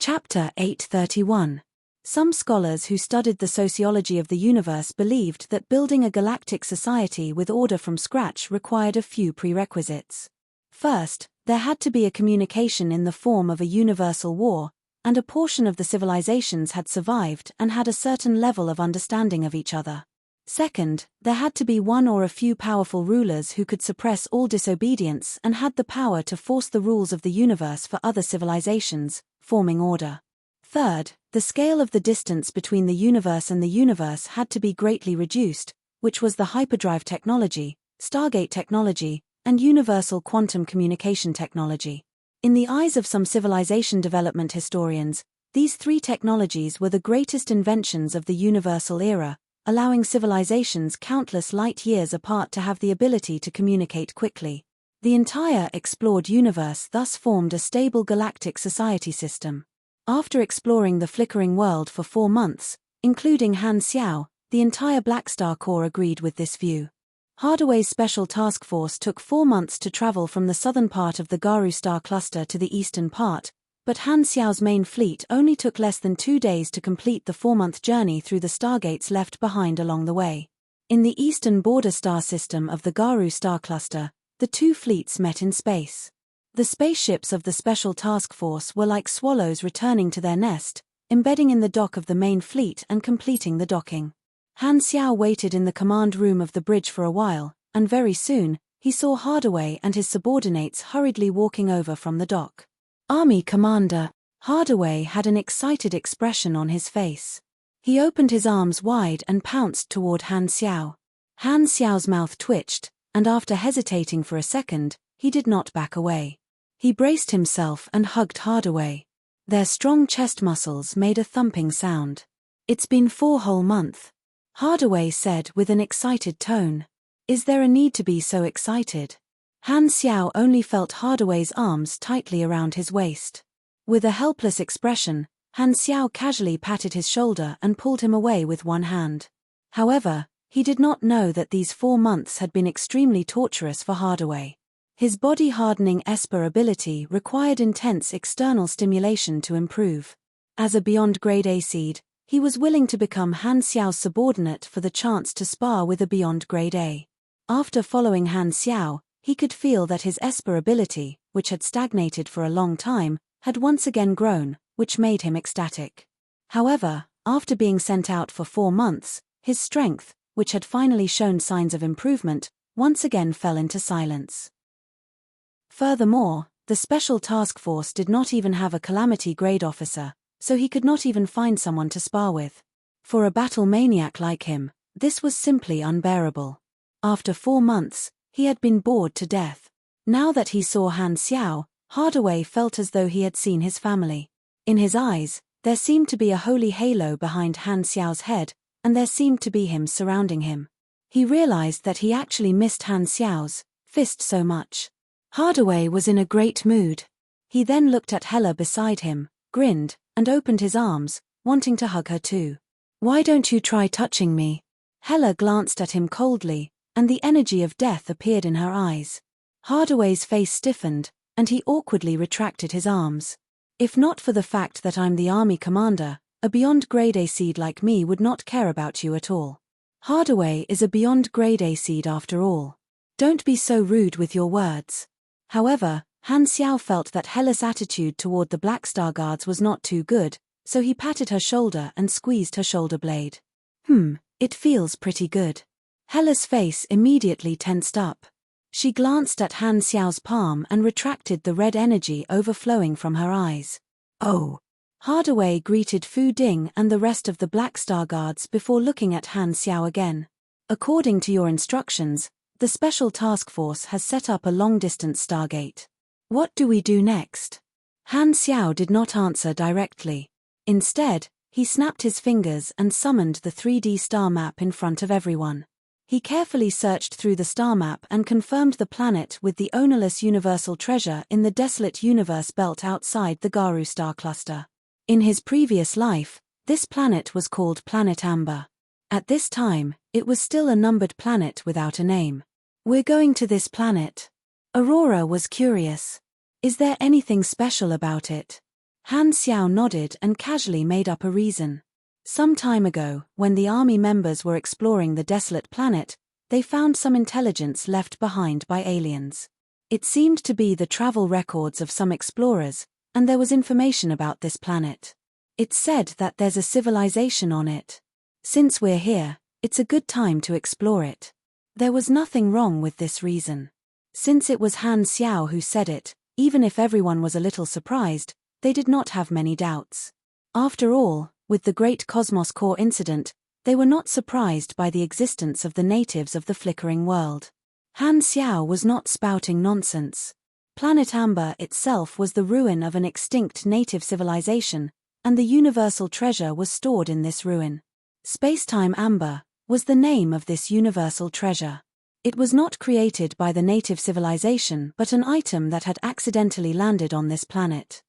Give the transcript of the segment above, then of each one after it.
Chapter 831. Some scholars who studied the sociology of the universe believed that building a galactic society with order from scratch required a few prerequisites. First, there had to be a communication in the form of a universal war, and a portion of the civilizations had survived and had a certain level of understanding of each other. Second, there had to be one or a few powerful rulers who could suppress all disobedience and had the power to force the rules of the universe for other civilizations, forming order. Third, the scale of the distance between the universe and the universe had to be greatly reduced, which was the hyperdrive technology, Stargate technology, and universal quantum communication technology. In the eyes of some civilization development historians, these three technologies were the greatest inventions of the universal era, allowing civilizations countless light years apart to have the ability to communicate quickly. The entire explored universe thus formed a stable galactic society system. After exploring the flickering world for 4 months, including Han Xiao, the entire Black Star Corps agreed with this view. Hardaway's special task force took 4 months to travel from the southern part of the Garu star cluster to the eastern part, but Han Xiao's main fleet only took less than 2 days to complete the 4-month journey through the stargates left behind along the way. In the eastern border star system of the Garu star cluster, the two fleets met in space. The spaceships of the Special Task Force were like swallows returning to their nest, embedding in the dock of the main fleet and completing the docking. Han Xiao waited in the command room of the bridge for a while, and very soon, he saw Hardaway and his subordinates hurriedly walking over from the dock. Army Commander. Hardaway had an excited expression on his face. He opened his arms wide and pounced toward Han Xiao. Han Xiao's mouth twitched, and after hesitating for a second, he did not back away. He braced himself and hugged Hardaway. Their strong chest muscles made a thumping sound. "It's been 4 whole months," Hardaway said with an excited tone. "Is there a need to be so excited?" Han Xiao only felt Hardaway's arms tightly around his waist. With a helpless expression, Han Xiao casually patted his shoulder and pulled him away with one hand. However, he did not know that these 4 months had been extremely torturous for Hardaway. His body-hardening Esper ability required intense external stimulation to improve. As a Beyond Grade A seed, he was willing to become Han Xiao's subordinate for the chance to spar with a Beyond Grade A. After following Han Xiao, he could feel that his Esper ability, which had stagnated for a long time, had once again grown, which made him ecstatic. However, after being sent out for 4 months, his strength, which had finally shown signs of improvement, once again fell into silence. Furthermore, the Special Task Force did not even have a Calamity grade officer, so he could not even find someone to spar with. For a battle maniac like him, this was simply unbearable. After 4 months, he had been bored to death. Now that he saw Han Xiao, Hardaway felt as though he had seen his family. In his eyes, there seemed to be a holy halo behind Han Xiao's head, and there seemed to be him surrounding him. He realized that he actually missed Han Xiao's fist so much. Hardaway was in a great mood. He then looked at Hela beside him, grinned, and opened his arms, wanting to hug her too. "Why don't you try touching me?" Hela glanced at him coldly, and the energy of death appeared in her eyes. Hardaway's face stiffened, and he awkwardly retracted his arms. "If not for the fact that I'm the army commander, a Beyond Grade A seed like me would not care about you at all. Hardaway is a Beyond Grade A seed after all. Don't be so rude with your words." However, Han Xiao felt that Hela's attitude toward the Black Star Guards was not too good, so he patted her shoulder and squeezed her shoulder blade. It feels pretty good." Hela's face immediately tensed up. She glanced at Han Xiao's palm and retracted the red energy overflowing from her eyes. "Oh." Hardaway greeted Fu Ding and the rest of the Black Star Guards before looking at Han Xiao again. "According to your instructions, the Special Task Force has set up a long-distance stargate. What do we do next?" Han Xiao did not answer directly. Instead, he snapped his fingers and summoned the 3D star map in front of everyone. He carefully searched through the star map and confirmed the planet with the ownerless universal treasure in the desolate universe belt outside the Garu star cluster. In his previous life, this planet was called Planet Amber. At this time, it was still a numbered planet without a name. "We're going to this planet." Aurora was curious. "Is there anything special about it?" Han Xiao nodded and casually made up a reason. Some time ago, when the army members were exploring the desolate planet, they found some intelligence left behind by aliens. It seemed to be the travel records of some explorers, and there was information about this planet. It said that there's a civilization on it. Since we're here, it's a good time to explore it. There was nothing wrong with this reason. Since it was Han Xiao who said it, even if everyone was a little surprised, they did not have many doubts. After all, with the Great Cosmos Core incident, they were not surprised by the existence of the natives of the flickering world. Han Xiao was not spouting nonsense. Planet Amber itself was the ruin of an extinct native civilization, and the universal treasure was stored in this ruin. Spacetime Amber was the name of this universal treasure. It was not created by the native civilization but an item that had accidentally landed on this planet.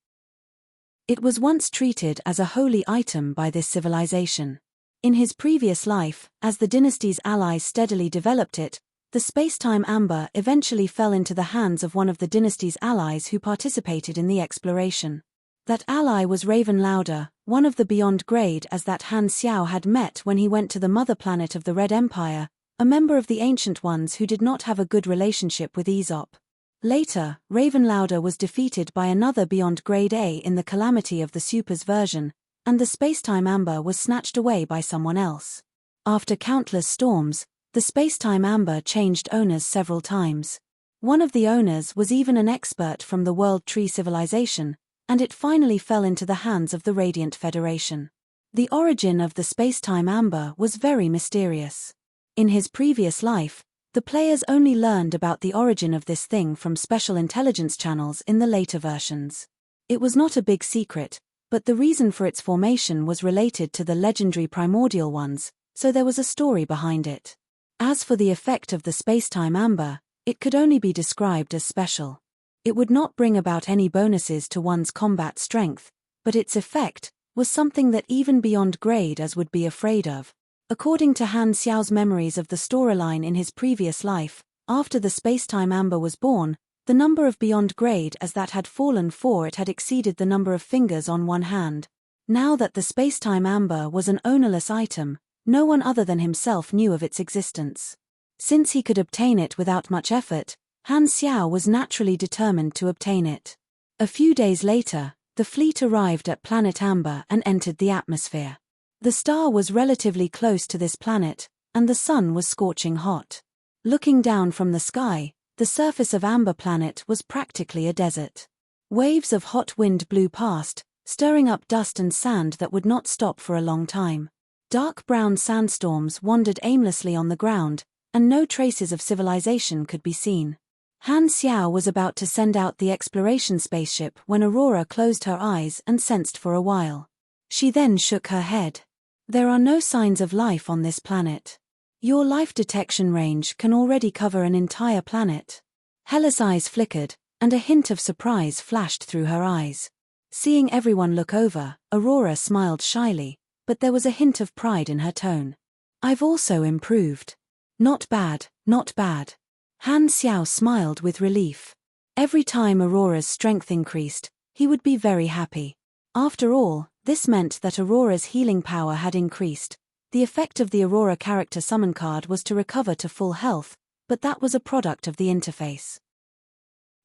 It was once treated as a holy item by this civilization. In his previous life, as the dynasty's allies steadily developed it, the spacetime amber eventually fell into the hands of one of the dynasty's allies who participated in the exploration. That ally was Raven Lauder, one of the beyond grade as that Han Xiao had met when he went to the mother planet of the Red Empire, a member of the Ancient Ones who did not have a good relationship with Aesop. Later, Raven Lauder was defeated by another beyond grade A in the Calamity of the Supers version, and the spacetime amber was snatched away by someone else. After countless storms, the spacetime amber changed owners several times. One of the owners was even an expert from the World Tree civilization, and it finally fell into the hands of the Radiant Federation. The origin of the spacetime amber was very mysterious. In his previous life, the players only learned about the origin of this thing from special intelligence channels in the later versions. It was not a big secret, but the reason for its formation was related to the legendary primordial ones, so there was a story behind it. As for the effect of the spacetime amber, it could only be described as special. It would not bring about any bonuses to one's combat strength, but its effect was something that even beyond grade as would be afraid of. According to Han Xiao's memories of the storyline in his previous life, after the spacetime amber was born, the number of beyond grade as that had fallen for it had exceeded the number of fingers on one hand. Now that the spacetime amber was an ownerless item, no one other than himself knew of its existence. Since he could obtain it without much effort, Han Xiao was naturally determined to obtain it. A few days later, the fleet arrived at planet Amber and entered the atmosphere. The star was relatively close to this planet, and the sun was scorching hot. Looking down from the sky, the surface of Amber Planet was practically a desert. Waves of hot wind blew past, stirring up dust and sand that would not stop for a long time. Dark brown sandstorms wandered aimlessly on the ground, and no traces of civilization could be seen. Han Xiao was about to send out the exploration spaceship when Aurora closed her eyes and sensed for a while. She then shook her head. There are no signs of life on this planet. Your life detection range can already cover an entire planet. Hella's eyes flickered, and a hint of surprise flashed through her eyes. Seeing everyone look over, Aurora smiled shyly, but there was a hint of pride in her tone. I've also improved. Not bad, not bad. Han Xiao smiled with relief. Every time Aurora's strength increased, he would be very happy. After all, this meant that Aurora's healing power had increased. The effect of the Aurora character summon card was to recover to full health, but that was a product of the interface.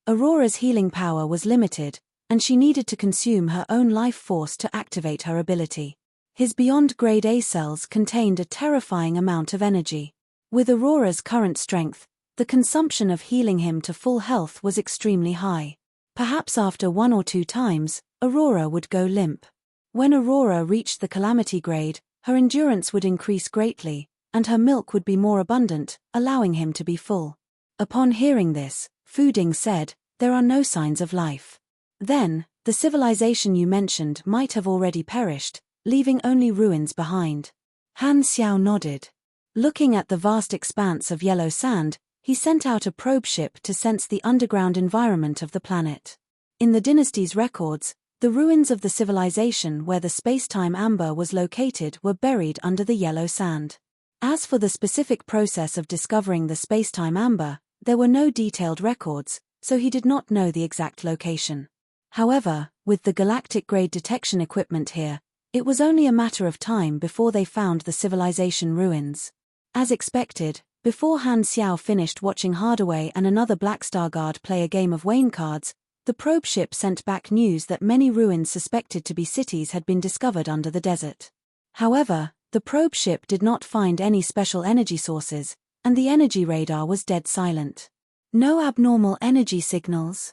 Aurora's healing power was limited, and she needed to consume her own life force to activate her ability. His beyond grade A cells contained a terrifying amount of energy. With Aurora's current strength, the consumption of healing him to full health was extremely high. Perhaps after 1 or 2 times, Aurora would go limp. When Aurora reached the Calamity grade, her endurance would increase greatly, and her milk would be more abundant, allowing him to be full. Upon hearing this, Fu Ding said, "There are no signs of life." Then, the civilization you mentioned might have already perished, leaving only ruins behind. Han Xiao nodded. Looking at the vast expanse of yellow sand, he sent out a probe ship to sense the underground environment of the planet. In the dynasty's records, the ruins of the civilization where the spacetime amber was located were buried under the yellow sand. As for the specific process of discovering the spacetime amber, there were no detailed records, so he did not know the exact location. However, with the galactic-grade detection equipment here, it was only a matter of time before they found the civilization ruins. As expected, before Han Xiao finished watching Hardaway and another Black Star Guard play a game of Wayne cards, the probe ship sent back news that many ruins suspected to be cities had been discovered under the desert. However, the probe ship did not find any special energy sources, and the energy radar was dead silent. No abnormal energy signals?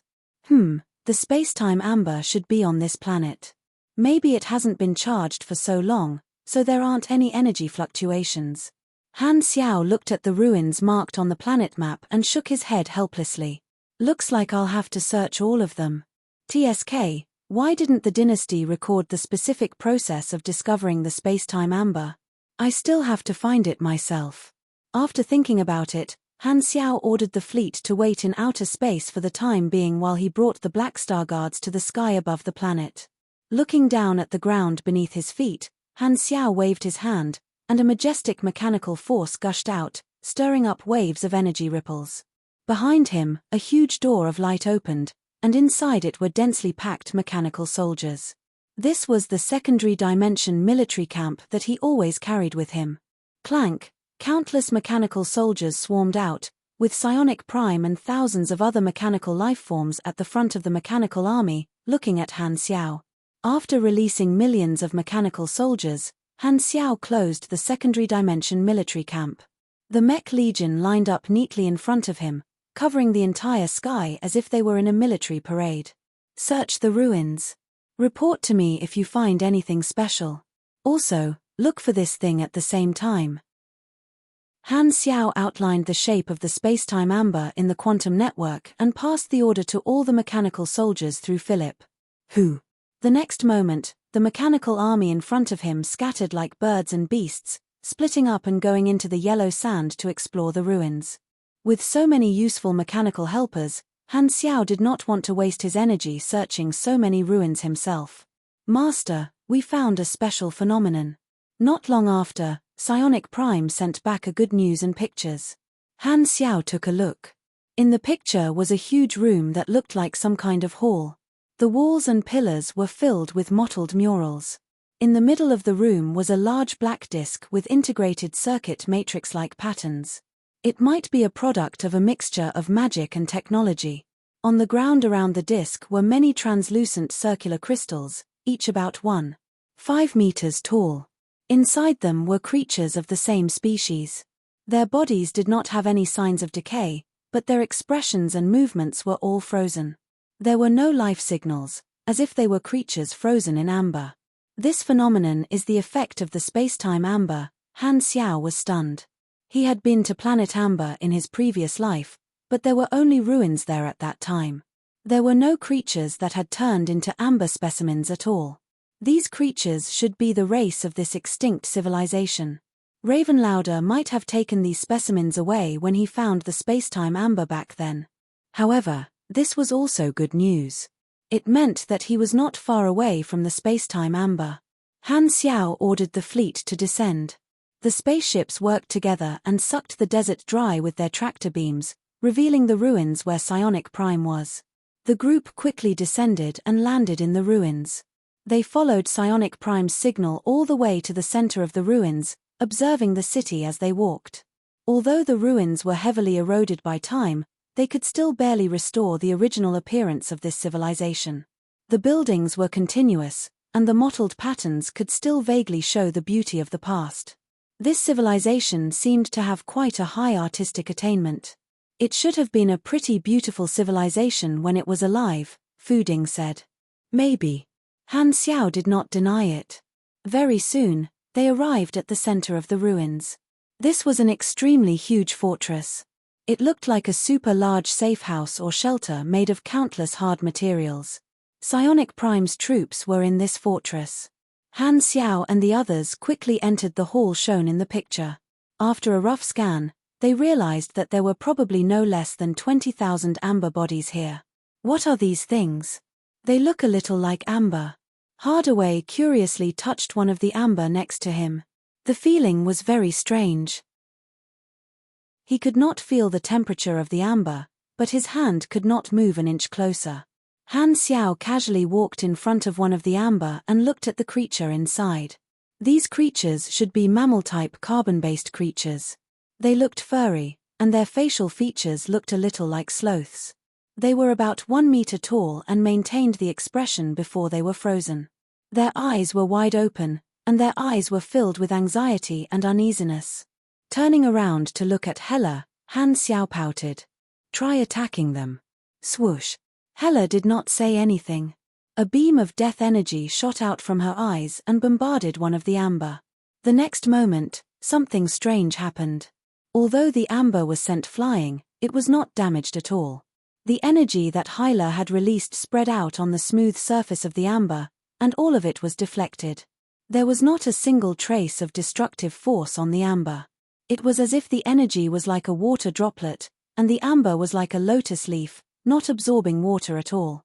The space-time amber should be on this planet. Maybe it hasn't been charged for so long, so there aren't any energy fluctuations. Han Xiao looked at the ruins marked on the planet map and shook his head helplessly. Looks like I'll have to search all of them. TSK, why didn't the dynasty record the specific process of discovering the space-time amber? I still have to find it myself. After thinking about it, Han Xiao ordered the fleet to wait in outer space for the time being while he brought the Black Star Guards to the sky above the planet. Looking down at the ground beneath his feet, Han Xiao waved his hand, and a majestic mechanical force gushed out, stirring up waves of energy ripples. Behind him, a huge door of light opened, and inside it were densely packed mechanical soldiers. This was the secondary dimension military camp that he always carried with him. Clank, countless mechanical soldiers swarmed out, with Psionic Prime and thousands of other mechanical lifeforms at the front of the mechanical army, looking at Han Xiao. After releasing millions of mechanical soldiers, Han Xiao closed the secondary dimension military camp. The Mech Legion lined up neatly in front of him, covering the entire sky as if they were in a military parade. Search the ruins. Report to me if you find anything special. Also, look for this thing at the same time. Han Xiao outlined the shape of the space-time amber in the quantum network and passed the order to all the mechanical soldiers through Philip. Who? The next moment, the mechanical army in front of him scattered like birds and beasts, splitting up and going into the yellow sand to explore the ruins. With so many useful mechanical helpers, Han Xiao did not want to waste his energy searching so many ruins himself. Master, we found a special phenomenon. Not long after, Psionic Prime sent back a good news and pictures. Han Xiao took a look. In the picture was a huge room that looked like some kind of hall. The walls and pillars were filled with mottled murals. In the middle of the room was a large black disc with integrated circuit matrix-like patterns. It might be a product of a mixture of magic and technology. On the ground around the disc were many translucent circular crystals, each about 1.5 meters tall. Inside them were creatures of the same species. Their bodies did not have any signs of decay, but their expressions and movements were all frozen. There were no life signals, as if they were creatures frozen in amber. This phenomenon is the effect of the space-time amber. Han Xiao was stunned. He had been to Planet Amber in his previous life, but there were only ruins there at that time. There were no creatures that had turned into amber specimens at all. These creatures should be the race of this extinct civilization. Ravenlouder might have taken these specimens away when he found the space-time amber back then. However, this was also good news. It meant that he was not far away from the space-time amber. Han Xiao ordered the fleet to descend. The spaceships worked together and sucked the desert dry with their tractor beams, revealing the ruins where Psionic Prime was. The group quickly descended and landed in the ruins. They followed Psionic Prime's signal all the way to the center of the ruins, observing the city as they walked. Although the ruins were heavily eroded by time, they could still barely restore the original appearance of this civilization. The buildings were continuous, and the mottled patterns could still vaguely show the beauty of the past. This civilization seemed to have quite a high artistic attainment. It should have been a pretty beautiful civilization when it was alive, Fu Ding said. Maybe. Han Xiao did not deny it. Very soon, they arrived at the center of the ruins. This was an extremely huge fortress. It looked like a super large safe house or shelter made of countless hard materials. Psionic Prime's troops were in this fortress. Han Xiao and the others quickly entered the hall shown in the picture. After a rough scan, they realized that there were probably no less than 20,000 amber bodies here. What are these things? They look a little like amber. Hardaway curiously touched one of the amber next to him. The feeling was very strange. He could not feel the temperature of the amber, but his hand could not move an inch closer. Han Xiao casually walked in front of one of the amber and looked at the creature inside. These creatures should be mammal-type carbon-based creatures. They looked furry, and their facial features looked a little like sloths. They were about 1 meter tall and maintained the expression before they were frozen. Their eyes were wide open, and their eyes were filled with anxiety and uneasiness. Turning around to look at Hela, Han Xiao pouted. "Try attacking them." Swoosh. Hela did not say anything. A beam of death energy shot out from her eyes and bombarded one of the amber. The next moment, something strange happened. Although the amber was sent flying, it was not damaged at all. The energy that Hyla had released spread out on the smooth surface of the amber, and all of it was deflected. There was not a single trace of destructive force on the amber. It was as if the energy was like a water droplet, and the amber was like a lotus leaf, not absorbing water at all.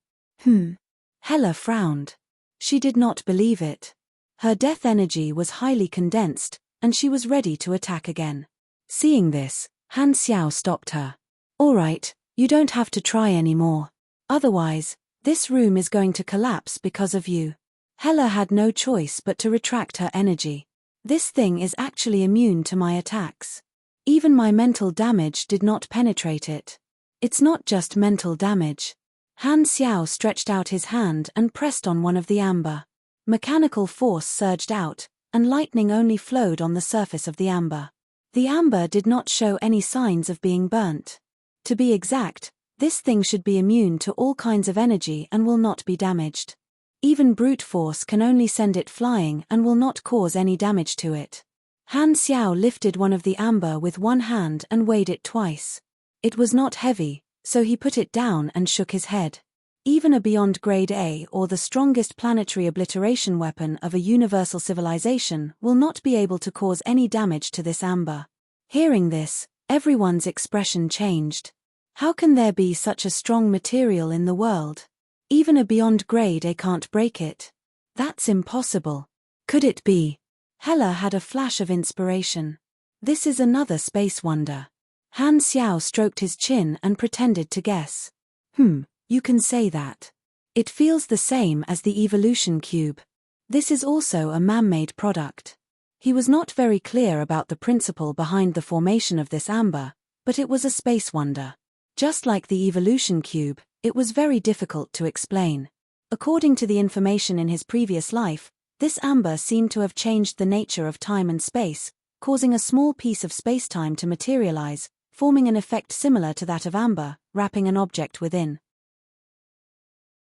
Hela frowned. She did not believe it. Her death energy was highly condensed, and she was ready to attack again. Seeing this, Han Xiao stopped her. "All right, you don't have to try anymore. Otherwise, this room is going to collapse because of you." Hela had no choice but to retract her energy. "This thing is actually immune to my attacks. Even my mental damage did not penetrate it. It's not just mental damage." Han Xiao stretched out his hand and pressed on one of the amber. Mechanical force surged out, and lightning only flowed on the surface of the amber. The amber did not show any signs of being burnt. To be exact, this thing should be immune to all kinds of energy and will not be damaged. Even brute force can only send it flying and will not cause any damage to it. Han Xiao lifted one of the amber with one hand and weighed it twice. It was not heavy, so he put it down and shook his head. Even a beyond grade A or the strongest planetary obliteration weapon of a universal civilization will not be able to cause any damage to this amber. Hearing this, everyone's expression changed. How can there be such a strong material in the world? Even a beyond grade A can't break it. That's impossible. Could it be? Hela had a flash of inspiration. This is another space wonder. Han Xiao stroked his chin and pretended to guess. You can say that. It feels the same as the evolution cube. This is also a man-made product. He was not very clear about the principle behind the formation of this amber, but it was a space wonder. Just like the evolution cube, it was very difficult to explain. According to the information in his previous life, this amber seemed to have changed the nature of time and space, causing a small piece of spacetime to materialize, forming an effect similar to that of amber, wrapping an object within.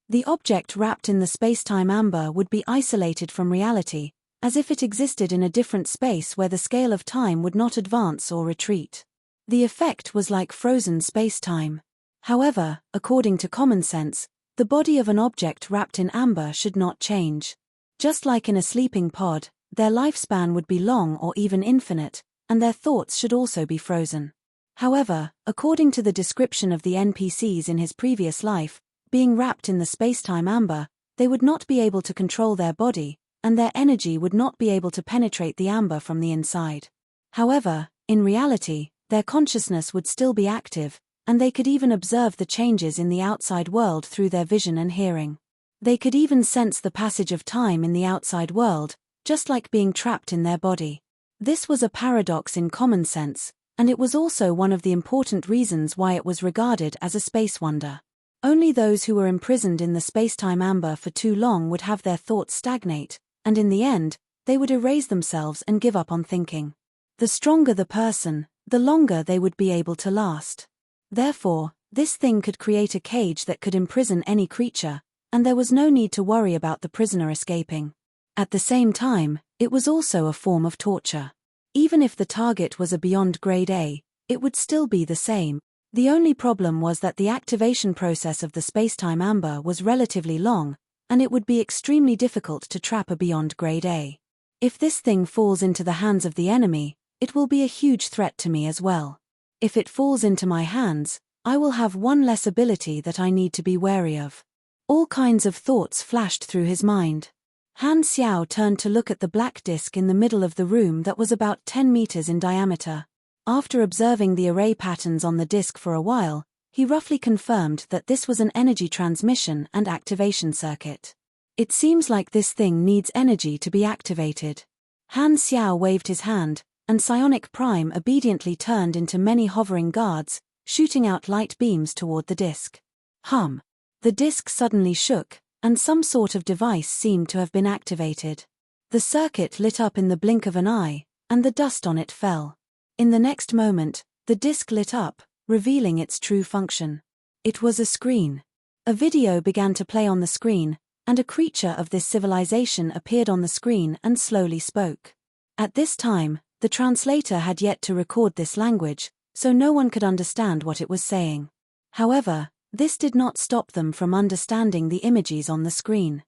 The object wrapped in the spacetime amber would be isolated from reality, as if it existed in a different space where the scale of time would not advance or retreat. The effect was like frozen spacetime. However, according to common sense, the body of an object wrapped in amber should not change. Just like in a sleeping pod, their lifespan would be long or even infinite, and their thoughts should also be frozen. However, according to the description of the NPCs in his previous life, being wrapped in the spacetime amber, they would not be able to control their body, and their energy would not be able to penetrate the amber from the inside. However, in reality, their consciousness would still be active, and they could even observe the changes in the outside world through their vision and hearing. They could even sense the passage of time in the outside world, just like being trapped in their body. This was a paradox in common sense, and it was also one of the important reasons why it was regarded as a space wonder. Only those who were imprisoned in the spacetime amber for too long would have their thoughts stagnate, and in the end, they would erase themselves and give up on thinking. The stronger the person, the longer they would be able to last. Therefore, this thing could create a cage that could imprison any creature, and there was no need to worry about the prisoner escaping. At the same time, it was also a form of torture. Even if the target was a beyond grade A, it would still be the same. The only problem was that the activation process of the spacetime amber was relatively long, and it would be extremely difficult to trap a beyond grade A. If this thing falls into the hands of the enemy, it will be a huge threat to me as well. If it falls into my hands, I will have one less ability that I need to be wary of. All kinds of thoughts flashed through his mind. Han Xiao turned to look at the black disk in the middle of the room that was about 10 meters in diameter. After observing the array patterns on the disk for a while, He roughly confirmed that this was an energy transmission and activation circuit. It seems like this thing needs energy to be activated. Han Xiao waved his hand, and Psionic Prime obediently turned into many hovering guards, shooting out light beams toward the disk. Hum! The disk suddenly shook, and some sort of device seemed to have been activated. The circuit lit up in the blink of an eye, and the dust on it fell. In the next moment, the disk lit up, revealing its true function. It was a screen. A video began to play on the screen, and a creature of this civilization appeared on the screen and slowly spoke. At this time, the translator had yet to record this language, so no one could understand what it was saying. However, this did not stop them from understanding the images on the screen.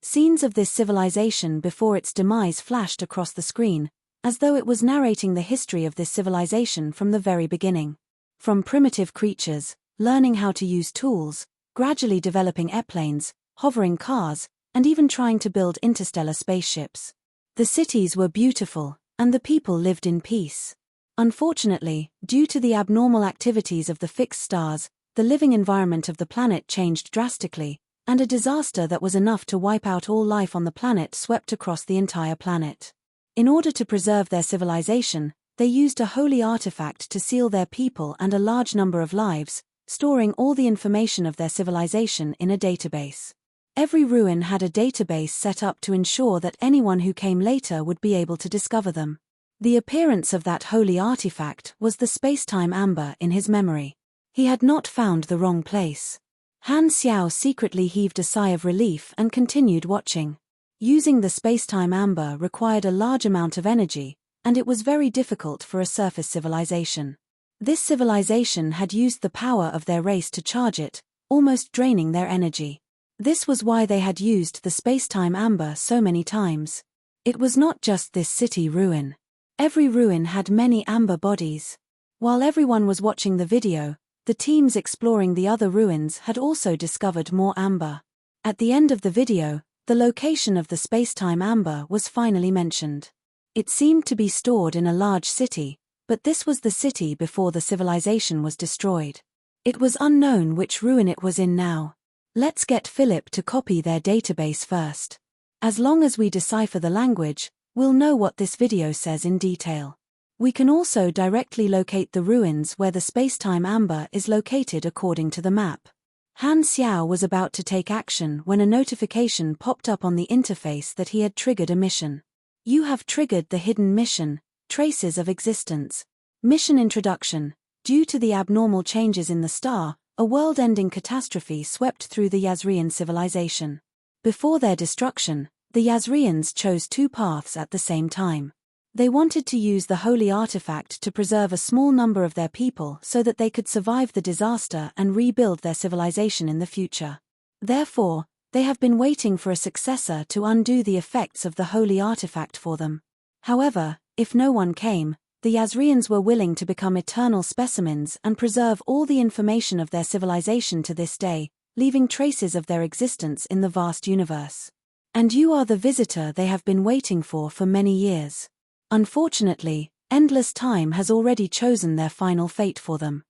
Scenes of this civilization before its demise flashed across the screen, as though it was narrating the history of this civilization from the very beginning. From primitive creatures, learning how to use tools, gradually developing airplanes, hovering cars, and even trying to build interstellar spaceships. The cities were beautiful, and the people lived in peace. Unfortunately, due to the abnormal activities of the fixed stars, the living environment of the planet changed drastically, and a disaster that was enough to wipe out all life on the planet swept across the entire planet. In order to preserve their civilization, they used a holy artifact to seal their people and a large number of lives, storing all the information of their civilization in a database. Every ruin had a database set up to ensure that anyone who came later would be able to discover them. The appearance of that holy artifact was the space-time amber in his memory. He had not found the wrong place. Han Xiao secretly heaved a sigh of relief and continued watching. Using the space-time amber required a large amount of energy, and it was very difficult for a surface civilization. This civilization had used the power of their race to charge it, almost draining their energy. This was why they had used the space-time amber so many times. It was not just this city ruin. Every ruin had many amber bodies. While everyone was watching the video, the teams exploring the other ruins had also discovered more amber. At the end of the video, the location of the space-time amber was finally mentioned. It seemed to be stored in a large city, but this was the city before the civilization was destroyed. It was unknown which ruin it was in now. Let's get Philip to copy their database first. As long as we decipher the language, we'll know what this video says in detail. We can also directly locate the ruins where the space-time amber is located according to the map. Han Xiao was about to take action when a notification popped up on the interface that he had triggered a mission. You have triggered the hidden mission, Traces of Existence. Mission Introduction. Due to the abnormal changes in the star, a world-ending catastrophe swept through the Yazrian civilization. Before their destruction, the Yazrians chose two paths at the same time. They wanted to use the holy artifact to preserve a small number of their people so that they could survive the disaster and rebuild their civilization in the future. Therefore, they have been waiting for a successor to undo the effects of the holy artifact for them. However, if no one came, the Yazrians were willing to become eternal specimens and preserve all the information of their civilization to this day, leaving traces of their existence in the vast universe. And you are the visitor they have been waiting for many years. Unfortunately, endless time has already chosen their final fate for them.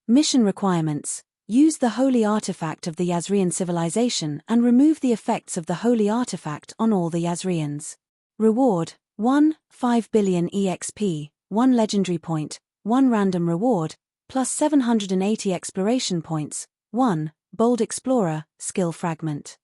Mission requirements. Use the holy artifact of the Yazrian civilization and remove the effects of the holy artifact on all the Yazrians. Reward: 1, 5 billion EXP, 1 legendary point, 1 random reward, plus 780 exploration points, 1 bold explorer, skill fragment.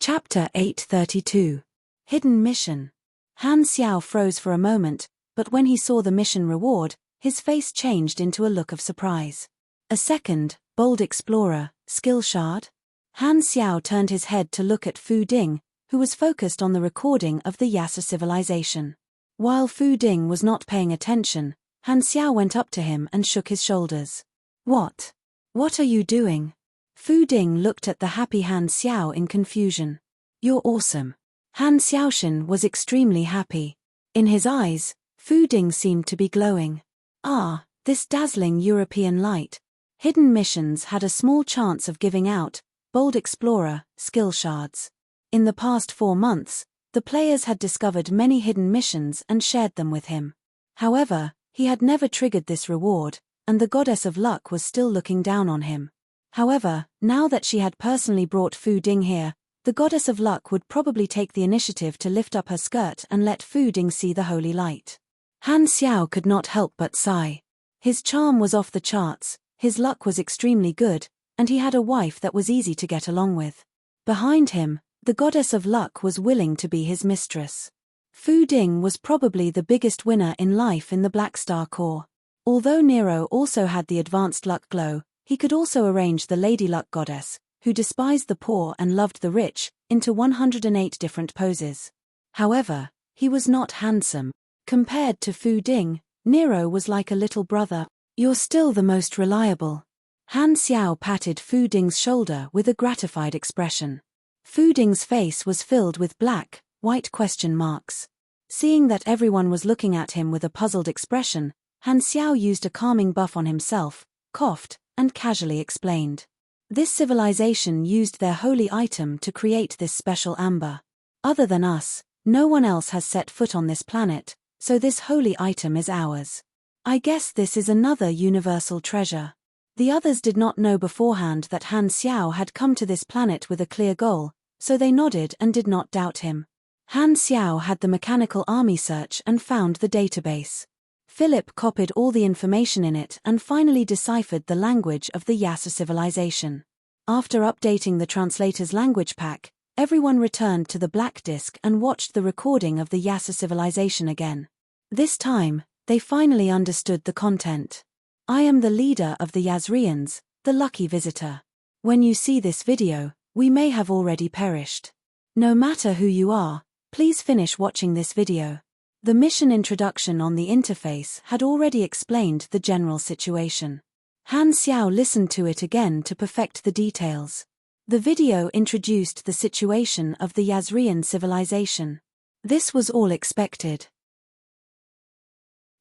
Chapter 832. Hidden Mission. Han Xiao froze for a moment, but when he saw the mission reward, his face changed into a look of surprise. A second, bold explorer, skill shard? Han Xiao turned his head to look at Fu Ding, who was focused on the recording of the Yasa civilization. While Fu Ding was not paying attention, Han Xiao went up to him and shook his shoulders. What? What are you doing? Fu Ding looked at the happy Han Xiao in confusion. You're awesome. Han Xiaoshan was extremely happy. In his eyes, Fu Ding seemed to be glowing. Ah, this dazzling European light. Hidden missions had a small chance of giving out, bold explorer, skill shards. In the past 4 months, the players had discovered many hidden missions and shared them with him. However, he had never triggered this reward, and the goddess of luck was still looking down on him. However, now that she had personally brought Fu Ding here, the goddess of luck would probably take the initiative to lift up her skirt and let Fu Ding see the holy light. Han Xiao could not help but sigh. His charm was off the charts, his luck was extremely good, and he had a wife that was easy to get along with. Behind him, the goddess of luck was willing to be his mistress. Fu Ding was probably the biggest winner in life in the Black Star Corps. Although Nero also had the advanced luck glow, he could also arrange the Lady Luck goddess, who despised the poor and loved the rich, into 108 different poses. However, he was not handsome. Compared to Fu Ding, Nero was like a little brother. "You're still the most reliable." Han Xiao patted Fu Ding's shoulder with a gratified expression. Fu Ding's face was filled with black, white question marks. Seeing that everyone was looking at him with a puzzled expression, Han Xiao used a calming buff on himself, coughed, and casually explained. This civilization used their holy item to create this special amber. Other than us, no one else has set foot on this planet, so this holy item is ours. I guess this is another universal treasure. The others did not know beforehand that Han Xiao had come to this planet with a clear goal, so they nodded and did not doubt him. Han Xiao had the mechanical army search and found the database. Philip copied all the information in it and finally deciphered the language of the Yasa civilization. After updating the translator's language pack, everyone returned to the black disk and watched the recording of the Yasa civilization again. This time, they finally understood the content. "I am the leader of the Yazrians, the lucky visitor. When you see this video, we may have already perished. No matter who you are, please finish watching this video." The mission introduction on the interface had already explained the general situation. Han Xiao listened to it again to perfect the details. The video introduced the situation of the Yazrian civilization. This was all expected.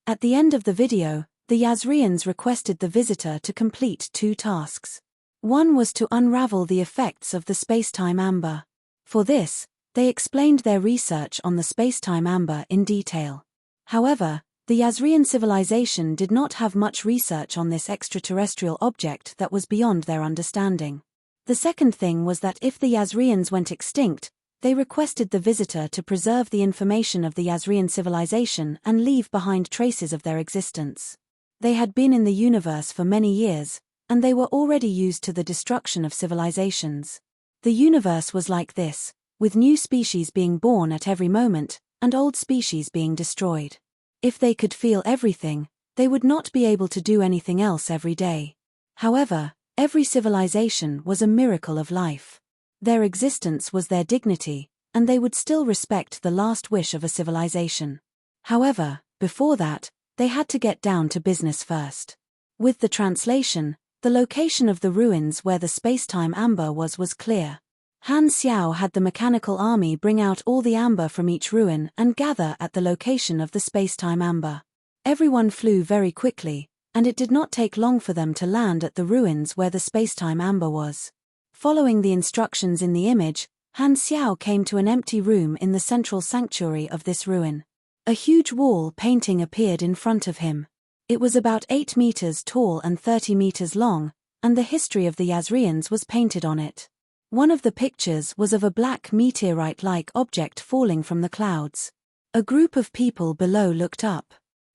At the end of the video, the Yazrians requested the visitor to complete 2 tasks. One was to unravel the effects of the space-time amber. For this, they explained their research on the space-time amber in detail. However, the Yazrian civilization did not have much research on this extraterrestrial object that was beyond their understanding. The second thing was that if the Yazrians went extinct, they requested the visitor to preserve the information of the Yazrian civilization and leave behind traces of their existence. They had been in the universe for many years, and they were already used to the destruction of civilizations. The universe was like this, with new species being born at every moment, and old species being destroyed. If they could feel everything, they would not be able to do anything else every day. However, every civilization was a miracle of life. Their existence was their dignity, and they would still respect the last wish of a civilization. However, before that, they had to get down to business first. With the translation, the location of the ruins where the space-time amber was clear. Han Xiao had the mechanical army bring out all the amber from each ruin and gather at the location of the space-time amber. Everyone flew very quickly, and it did not take long for them to land at the ruins where the space-time amber was. Following the instructions in the image, Han Xiao came to an empty room in the central sanctuary of this ruin. A huge wall painting appeared in front of him. It was about 8 meters tall and 30 meters long, and the history of the Yazrians was painted on it. One of the pictures was of a black meteorite-like object falling from the clouds. A group of people below looked up.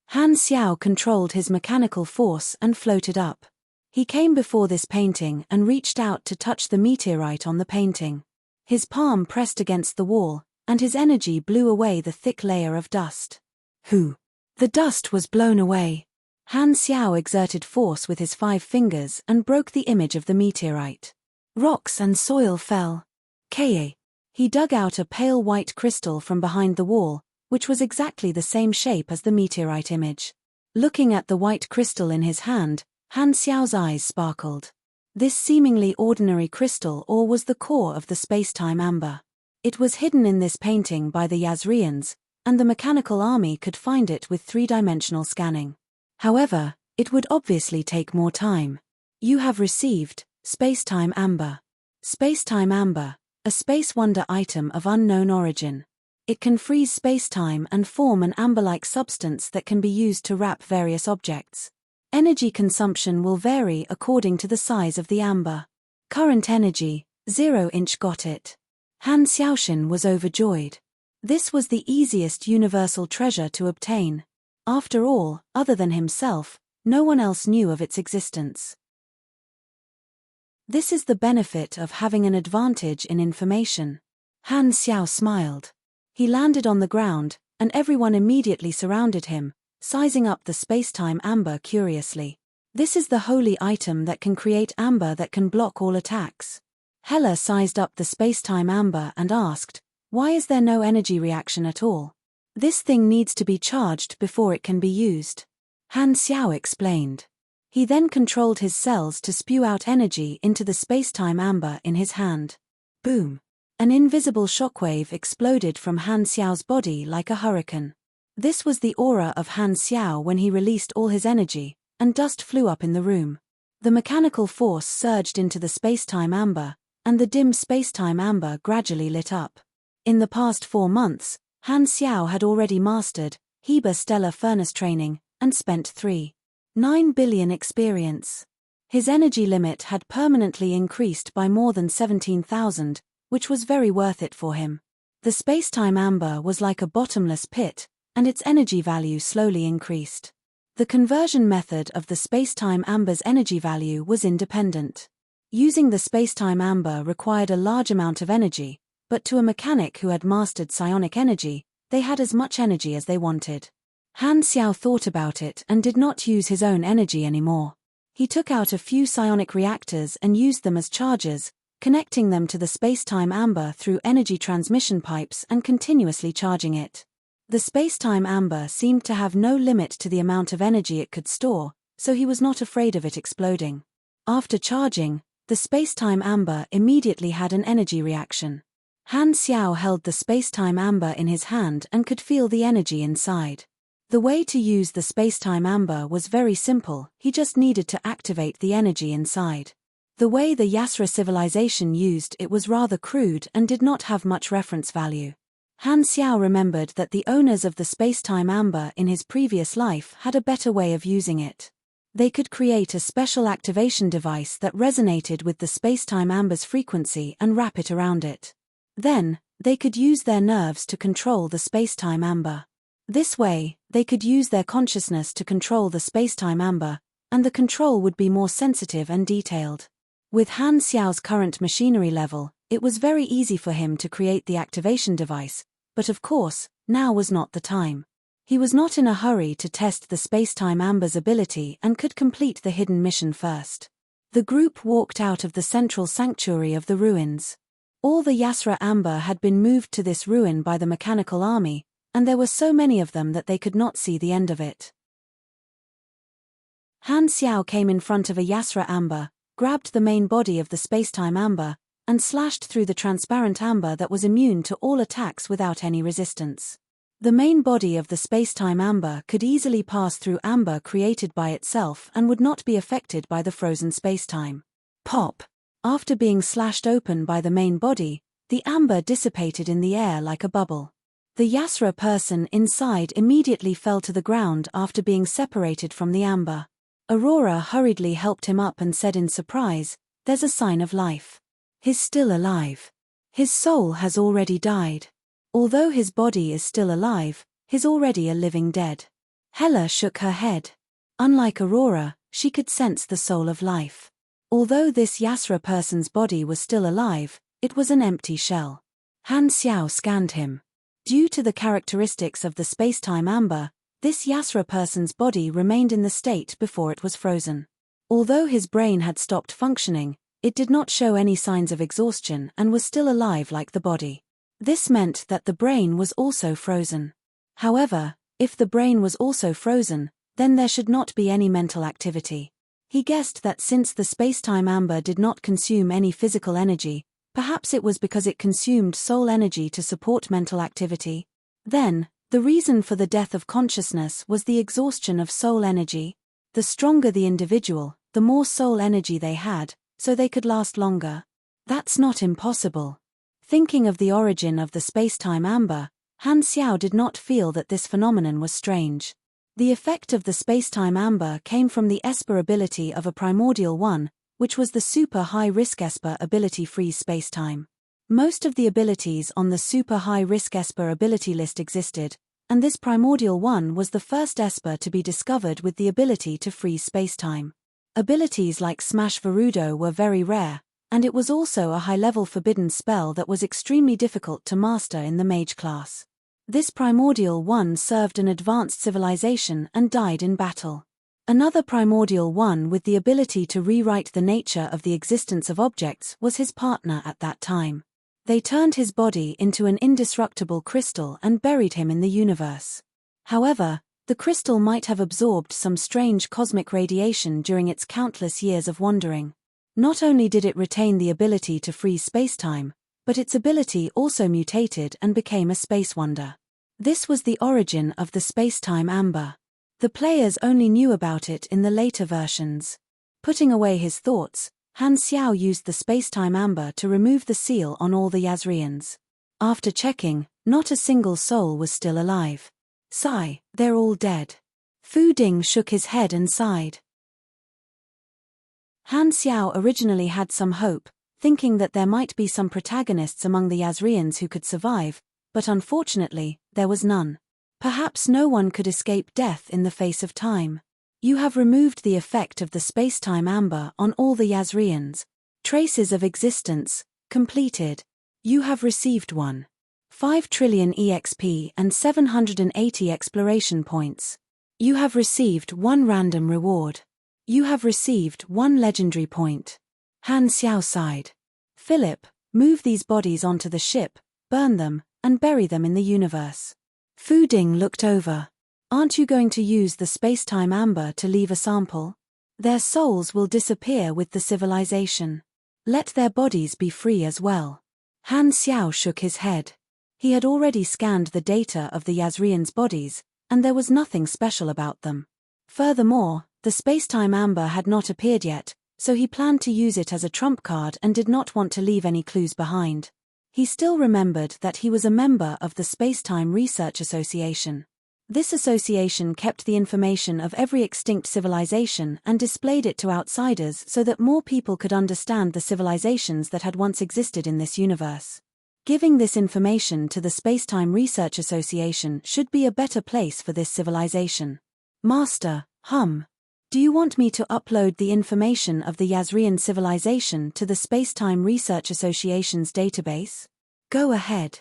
Han Xiao controlled his mechanical force and floated up. He came before this painting and reached out to touch the meteorite on the painting. His palm pressed against the wall, and his energy blew away the thick layer of dust. "Who?" The dust was blown away. Han Xiao exerted force with his 5 fingers and broke the image of the meteorite. Rocks and soil fell. Ka. He dug out a pale white crystal from behind the wall, which was exactly the same shape as the meteorite image. Looking at the white crystal in his hand, Han Xiao's eyes sparkled. This seemingly ordinary crystal ore was the core of the space-time amber. It was hidden in this painting by the Yazrians, and the mechanical army could find it with 3-dimensional scanning. However, it would obviously take more time. You have received Space-time amber. Space-time amber, a space wonder item of unknown origin. It can freeze space-time and form an amber-like substance that can be used to wrap various objects. Energy consumption will vary according to the size of the amber. Current energy, 0-inch. Got it. Han Xiaoxin was overjoyed. This was the easiest universal treasure to obtain. After all, other than himself, no one else knew of its existence. This is the benefit of having an advantage in information. Han Xiao smiled. He landed on the ground, and everyone immediately surrounded him, sizing up the space-time amber curiously. This is the holy item that can create amber that can block all attacks. Hela sized up the space-time amber and asked, "Why is there no energy reaction at all?" "This thing needs to be charged before it can be used," Han Xiao explained. He then controlled his cells to spew out energy into the space-time amber in his hand. Boom! An invisible shockwave exploded from Han Xiao's body like a hurricane. This was the aura of Han Xiao when he released all his energy, and dust flew up in the room. The mechanical force surged into the space-time amber, and the dim space-time amber gradually lit up. In the past 4 months, Han Xiao had already mastered Heba stellar furnace training, and spent 3.9 billion experience. His energy limit had permanently increased by more than 17,000, which was very worth it for him. The space-time amber was like a bottomless pit, and its energy value slowly increased. The conversion method of the space-time amber's energy value was independent. Using the space-time amber required a large amount of energy, but to a mechanic who had mastered psionic energy, they had as much energy as they wanted. Han Xiao thought about it and did not use his own energy anymore. He took out a few psionic reactors and used them as chargers, connecting them to the space-time amber through energy transmission pipes and continuously charging it. The space-time amber seemed to have no limit to the amount of energy it could store, so he was not afraid of it exploding. After charging, the space-time amber immediately had an energy reaction. Han Xiao held the space-time amber in his hand and could feel the energy inside. The way to use the space-time amber was very simple, he just needed to activate the energy inside. The way the Yasra civilization used it was rather crude and did not have much reference value. Han Xiao remembered that the owners of the space-time amber in his previous life had a better way of using it. They could create a special activation device that resonated with the space-time amber's frequency and wrap it around it. Then, they could use their nerves to control the space-time amber. This way, they could use their consciousness to control the space-time amber, and the control would be more sensitive and detailed. With Han Xiao's current machinery level, it was very easy for him to create the activation device, but of course, now was not the time. He was not in a hurry to test the space-time amber's ability and could complete the hidden mission first. The group walked out of the central sanctuary of the ruins. All the Yasra amber had been moved to this ruin by the mechanical army, and there were so many of them that they could not see the end of it. Han Xiao came in front of a Yasra amber, grabbed the main body of the space-time amber, and slashed through the transparent amber that was immune to all attacks without any resistance. The main body of the space-time amber could easily pass through amber created by itself and would not be affected by the frozen space-time. Pop! After being slashed open by the main body, the amber dissipated in the air like a bubble. The Yasra person inside immediately fell to the ground after being separated from the amber. Aurora hurriedly helped him up and said in surprise, "There's a sign of life. He's still alive. His soul has already died. Although his body is still alive, he's already a living dead." Hela shook her head. Unlike Aurora, she could sense the soul of life. Although this Yasra person's body was still alive, it was an empty shell. Han Xiao scanned him. Due to the characteristics of the space-time amber, this Yasra person's body remained in the state before it was frozen. Although his brain had stopped functioning, it did not show any signs of exhaustion and was still alive like the body. This meant that the brain was also frozen. However, if the brain was also frozen, then there should not be any mental activity. He guessed that since the space-time amber did not consume any physical energy, perhaps it was because it consumed soul energy to support mental activity. Then, the reason for the death of consciousness was the exhaustion of soul energy. The stronger the individual, the more soul energy they had, so they could last longer. That's not impossible. Thinking of the origin of the space-time amber, Han Xiao did not feel that this phenomenon was strange. The effect of the spacetime amber came from the Esper ability of a primordial one, which was the super high-risk Esper ability freeze spacetime. Most of the abilities on the super high-risk Esper ability list existed, and this primordial one was the first Esper to be discovered with the ability to freeze spacetime. Abilities like Smash Varudo were very rare, and it was also a high-level forbidden spell that was extremely difficult to master in the mage class. This primordial one served an advanced civilization and died in battle. Another primordial one with the ability to rewrite the nature of the existence of objects was his partner at that time. They turned his body into an indestructible crystal and buried him in the universe. However, the crystal might have absorbed some strange cosmic radiation during its countless years of wandering. Not only did it retain the ability to freeze spacetime, but its ability also mutated and became a space wonder. This was the origin of the spacetime amber. The players only knew about it in the later versions. Putting away his thoughts, Han Xiao used the spacetime amber to remove the seal on all the Yazrians. After checking, not a single soul was still alive. Sigh, they're all dead. Fu Ding shook his head and sighed. Han Xiao originally had some hope, thinking that there might be some protagonists among the Yazrians who could survive, but unfortunately, there was none. Perhaps no one could escape death in the face of time. You have removed the effect of the spacetime amber on all the Yazrians. Traces of existence, completed. You have received 1.5 trillion EXP and 780 exploration points. You have received 1 random reward. You have received 1 legendary point. Han Xiao sighed. Philip, move these bodies onto the ship, burn them, and bury them in the universe. Fu Ding looked over. Aren't you going to use the spacetime amber to leave a sample? Their souls will disappear with the civilization. Let their bodies be free as well. Han Xiao shook his head. He had already scanned the data of the Yazrians' bodies, and there was nothing special about them. Furthermore, the spacetime amber had not appeared yet, so he planned to use it as a trump card and did not want to leave any clues behind. He still remembered that he was a member of the Spacetime Research Association. This association kept the information of every extinct civilization and displayed it to outsiders so that more people could understand the civilizations that had once existed in this universe. Giving this information to the Spacetime Research Association should be a better place for this civilization. Master, do you want me to upload the information of the Yazrian civilization to the Spacetime Research Association's database? Go ahead.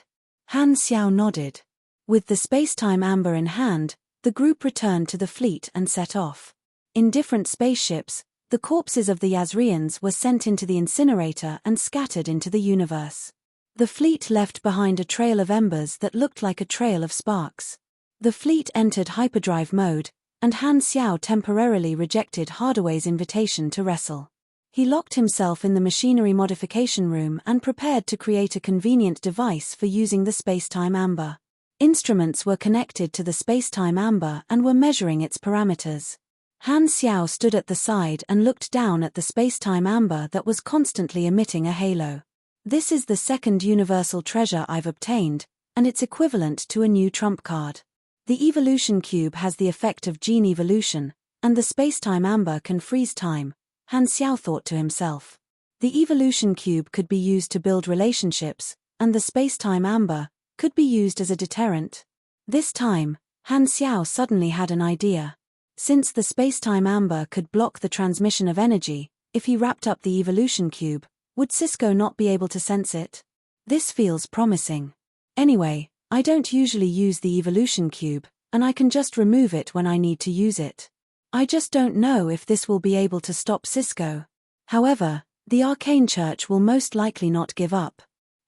Han Xiao nodded. With the spacetime amber in hand, the group returned to the fleet and set off. In different spaceships, the corpses of the Yazrians were sent into the incinerator and scattered into the universe. The fleet left behind a trail of embers that looked like a trail of sparks. The fleet entered hyperdrive mode, and Han Xiao temporarily rejected Hardaway's invitation to wrestle. He locked himself in the machinery modification room and prepared to create a convenient device for using the spacetime amber. Instruments were connected to the spacetime amber and were measuring its parameters. Han Xiao stood at the side and looked down at the spacetime amber that was constantly emitting a halo. This is the second universal treasure I've obtained, and it's equivalent to a new trump card. The evolution cube has the effect of gene evolution, and the spacetime amber can freeze time, Han Xiao thought to himself. The evolution cube could be used to build relationships, and the spacetime amber could be used as a deterrent. This time, Han Xiao suddenly had an idea. Since the spacetime amber could block the transmission of energy, if he wrapped up the evolution cube, would Cisco not be able to sense it? This feels promising. Anyway, I don't usually use the evolution cube, and I can just remove it when I need to use it. I just don't know if this will be able to stop Cisco. However, the Arcane Church will most likely not give up.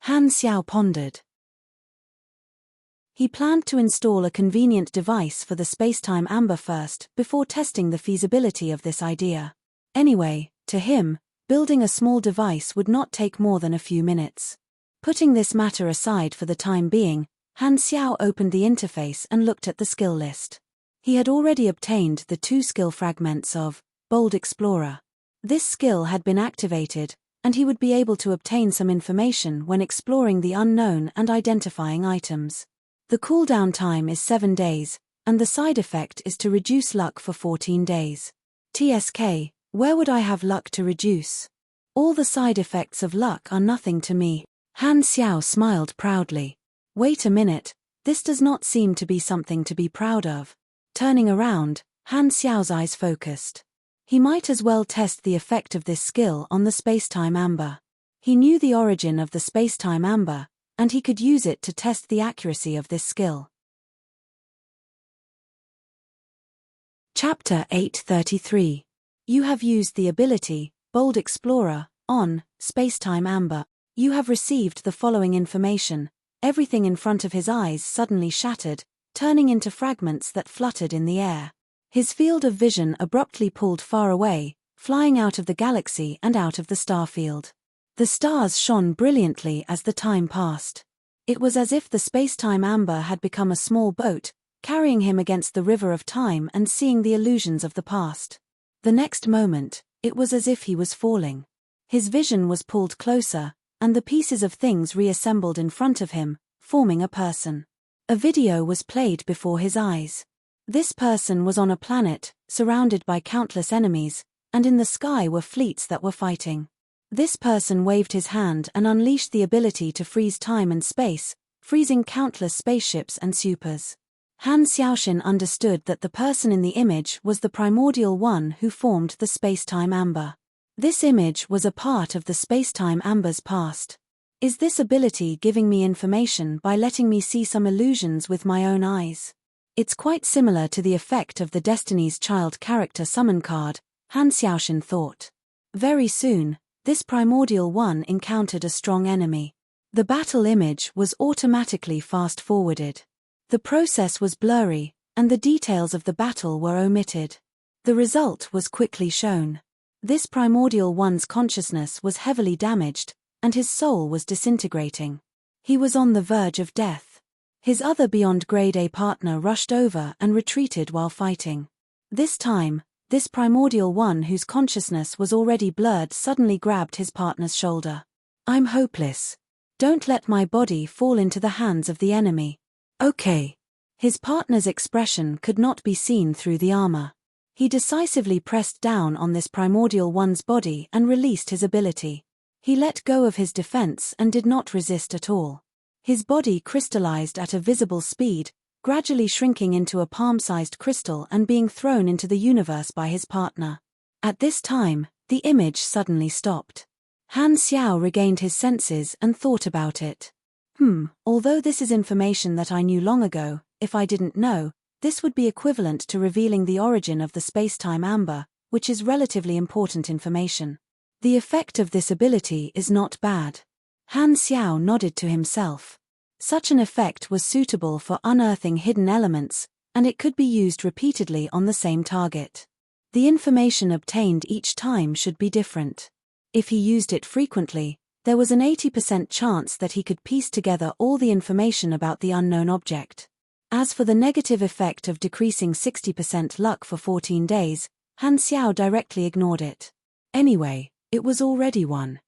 Han Xiao pondered. He planned to install a convenient device for the spacetime amber first before testing the feasibility of this idea. Anyway, to him, building a small device would not take more than a few minutes. Putting this matter aside for the time being, Han Xiao opened the interface and looked at the skill list. He had already obtained the 2 skill fragments of Bold Explorer. This skill had been activated, and he would be able to obtain some information when exploring the unknown and identifying items. The cooldown time is 7 days, and the side effect is to reduce luck for 14 days. TSK, where would I have luck to reduce? All the side effects of luck are nothing to me. Han Xiao smiled proudly. Wait a minute, this does not seem to be something to be proud of. Turning around, Han Xiao's eyes focused. He might as well test the effect of this skill on the space-time amber. He knew the origin of the space-time amber, and he could use it to test the accuracy of this skill. Chapter 833. You have used the ability, Bold Explorer, on Space-Time Amber. You have received the following information. Everything in front of his eyes suddenly shattered, turning into fragments that fluttered in the air. His field of vision abruptly pulled far away, flying out of the galaxy and out of the star field. The stars shone brilliantly as the time passed. It was as if the space-time amber had become a small boat, carrying him against the river of time and seeing the illusions of the past. The next moment, it was as if he was falling. His vision was pulled closer, and the pieces of things reassembled in front of him, forming a person. A video was played before his eyes. This person was on a planet, surrounded by countless enemies, and in the sky were fleets that were fighting. This person waved his hand and unleashed the ability to freeze time and space, freezing countless spaceships and supers. Han Xiaoxin understood that the person in the image was the primordial one who formed the space-time amber. This image was a part of the space-time amber's past. Is this ability giving me information by letting me see some illusions with my own eyes? It's quite similar to the effect of the Destiny's Child character summon card, Han Xiaoxin thought. Very soon, this primordial one encountered a strong enemy. The battle image was automatically fast-forwarded. The process was blurry, and the details of the battle were omitted. The result was quickly shown. This primordial one's consciousness was heavily damaged, and his soul was disintegrating. He was on the verge of death. His other Beyond Grade A partner rushed over and retreated while fighting. This time, this primordial one whose consciousness was already blurred suddenly grabbed his partner's shoulder. I'm hopeless. Don't let my body fall into the hands of the enemy. Okay. His partner's expression could not be seen through the armor. He decisively pressed down on this primordial one's body and released his ability. He let go of his defense and did not resist at all. His body crystallized at a visible speed, gradually shrinking into a palm-sized crystal and being thrown into the universe by his partner. At this time, the image suddenly stopped. Han Xiao regained his senses and thought about it. Although this is information that I knew long ago, if I didn't know, this would be equivalent to revealing the origin of the space-time amber, which is relatively important information. The effect of this ability is not bad. Han Xiao nodded to himself. Such an effect was suitable for unearthing hidden elements, and it could be used repeatedly on the same target. The information obtained each time should be different. If he used it frequently, there was an 80% chance that he could piece together all the information about the unknown object. As for the negative effect of decreasing 60% luck for 14 days, Han Xiao directly ignored it. Anyway, it was already one.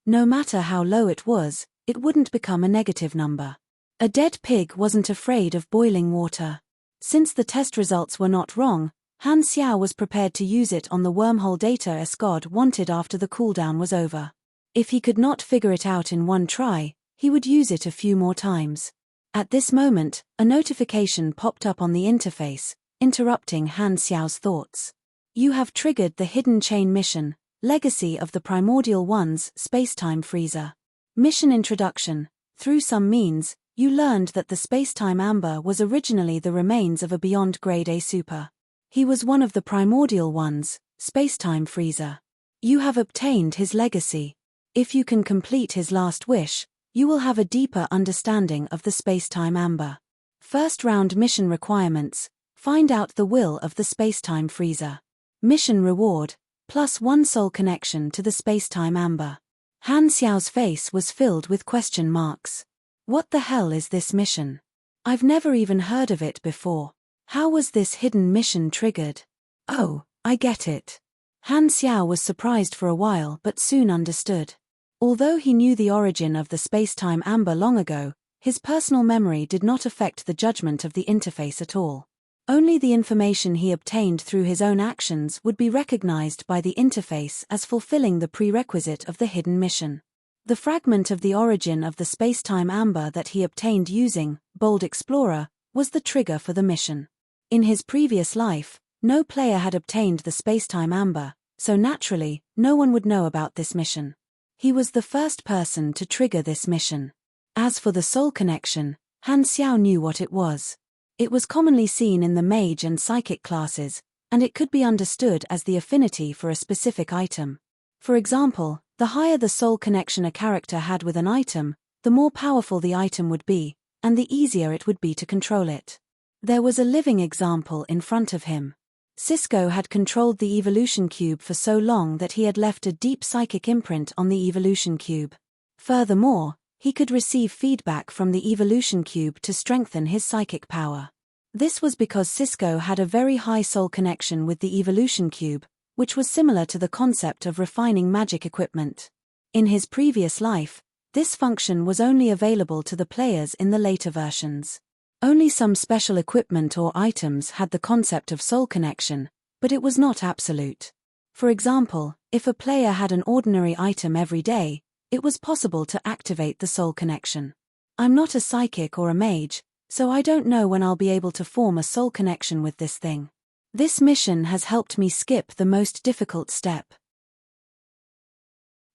No matter how low it was, it wouldn't become a negative number. A dead pig wasn't afraid of boiling water. Since the test results were not wrong, Han Xiao was prepared to use it on the wormhole data Escod wanted after the cooldown was over. If he could not figure it out in one try, he would use it a few more times. At this moment, a notification popped up on the interface, interrupting Han Xiao's thoughts. You have triggered the hidden chain mission, Legacy of the Primordial One's Space-Time Freezer. Mission Introduction. Through some means, you learned that the space-time amber was originally the remains of a Beyond Grade A super. He was one of the Primordial One's Space-Time Freezer. You have obtained his legacy. If you can complete his last wish, you will have a deeper understanding of the space-time amber. First round mission requirements. Find out the will of the space-time freezer. Mission reward, +1 soul connection to the space-time amber. Han Xiao's face was filled with question marks. What the hell is this mission? I've never even heard of it before. How was this hidden mission triggered? Oh, I get it. Han Xiao was surprised for a while but soon understood. Although he knew the origin of the space-time amber long ago, His personal memory did not affect the judgment of the interface at all. Only the information he obtained through his own actions would be recognized by the interface as fulfilling the prerequisite of the hidden mission. The fragment of the origin of the spacetime amber that he obtained using Bold Explorer was the trigger for the mission. In his previous life, no player had obtained the spacetime amber, so naturally, no one would know about this mission. He was the first person to trigger this mission. As for the soul connection, Han Xiao knew what it was. It was commonly seen in the mage and psychic classes, and it could be understood as the affinity for a specific item. For example, the higher the soul connection a character had with an item, the more powerful the item would be, and the easier it would be to control it. There was a living example in front of him. Cisco had controlled the evolution cube for so long that he had left a deep psychic imprint on the evolution cube. Furthermore, he could receive feedback from the evolution cube to strengthen his psychic power. This was because Cisco had a very high soul connection with the evolution cube, which was similar to the concept of refining magic equipment. In his previous life, this function was only available to the players in the later versions. Only some special equipment or items had the concept of soul connection, but it was not absolute. For example, if a player had an ordinary item every day, it was possible to activate the soul connection. I'm not a psychic or a mage, so I don't know when I'll be able to form a soul connection with this thing. This mission has helped me skip the most difficult step.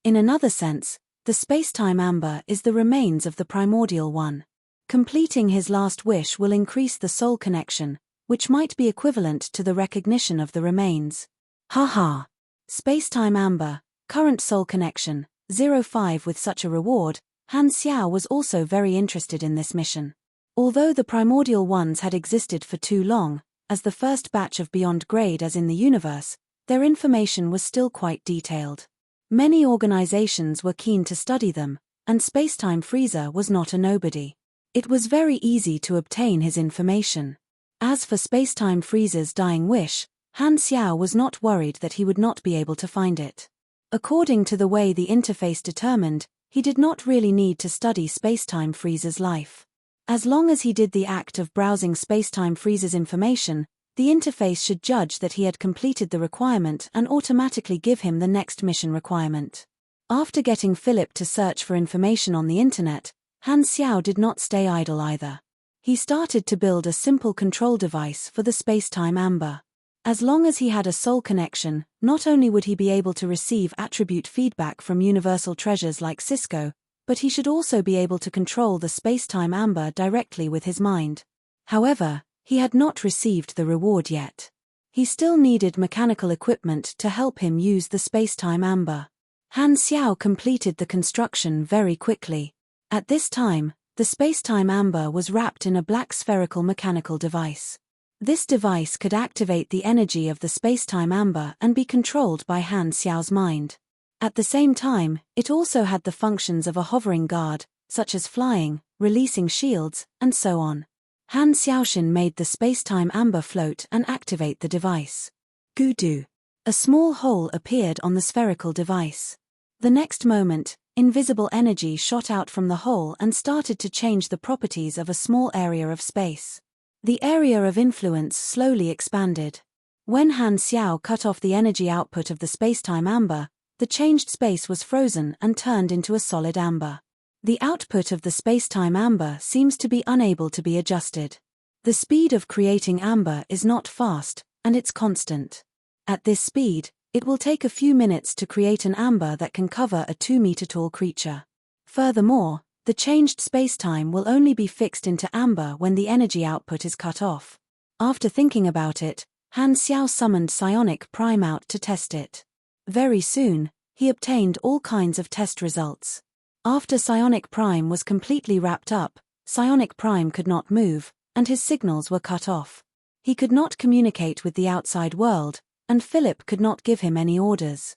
In another sense, the spacetime amber is the remains of the primordial one. Completing his last wish will increase the soul connection, which might be equivalent to the recognition of the remains. Haha. Spacetime amber, current soul connection, 05 with such a reward. Han Xiao was also very interested in this mission. Although the primordial ones had existed for too long, as the first batch of beyond grade as in the universe, their information was still quite detailed. Many organizations were keen to study them, and Spacetime Freezer was not a nobody. It was very easy to obtain his information. As for Spacetime Freezer's dying wish, Han Xiao was not worried that he would not be able to find it. According to the way the interface determined, he did not really need to study Spacetime Freezer's life. As long as he did the act of browsing Spacetime Freezer's information, the interface should judge that he had completed the requirement and automatically give him the next mission requirement. After getting Philip to search for information on the internet, Han Xiao did not stay idle either. He started to build a simple control device for the Spacetime Amber. As long as he had a soul connection, not only would he be able to receive attribute feedback from universal treasures like Cisco, but he should also be able to control the Spacetime Amber directly with his mind. However, he had not received the reward yet. He still needed mechanical equipment to help him use the Spacetime Amber. Han Xiao completed the construction very quickly. At this time, the Spacetime Amber was wrapped in a black spherical mechanical device. This device could activate the energy of the Spacetime Amber and be controlled by Han Xiao's mind. At the same time, it also had the functions of a hovering guard, such as flying, releasing shields, and so on. Han Xiaoshin made the Spacetime Amber float and activate the device. Gudu. A small hole appeared on the spherical device. The next moment, invisible energy shot out from the hole and started to change the properties of a small area of space. The area of influence slowly expanded. When Han Xiao cut off the energy output of the Spacetime Amber, the changed space was frozen and turned into a solid amber. The output of the Spacetime Amber seems to be unable to be adjusted. The speed of creating amber is not fast, and it's constant. At this speed, it will take a few minutes to create an amber that can cover a 2-meter-tall creature. Furthermore, the changed spacetime will only be fixed into amber when the energy output is cut off. After thinking about it, Han Xiao summoned Psionic Prime out to test it. Very soon, he obtained all kinds of test results. After Psionic Prime was completely wrapped up, Psionic Prime could not move, and his signals were cut off. He could not communicate with the outside world, and Philip could not give him any orders.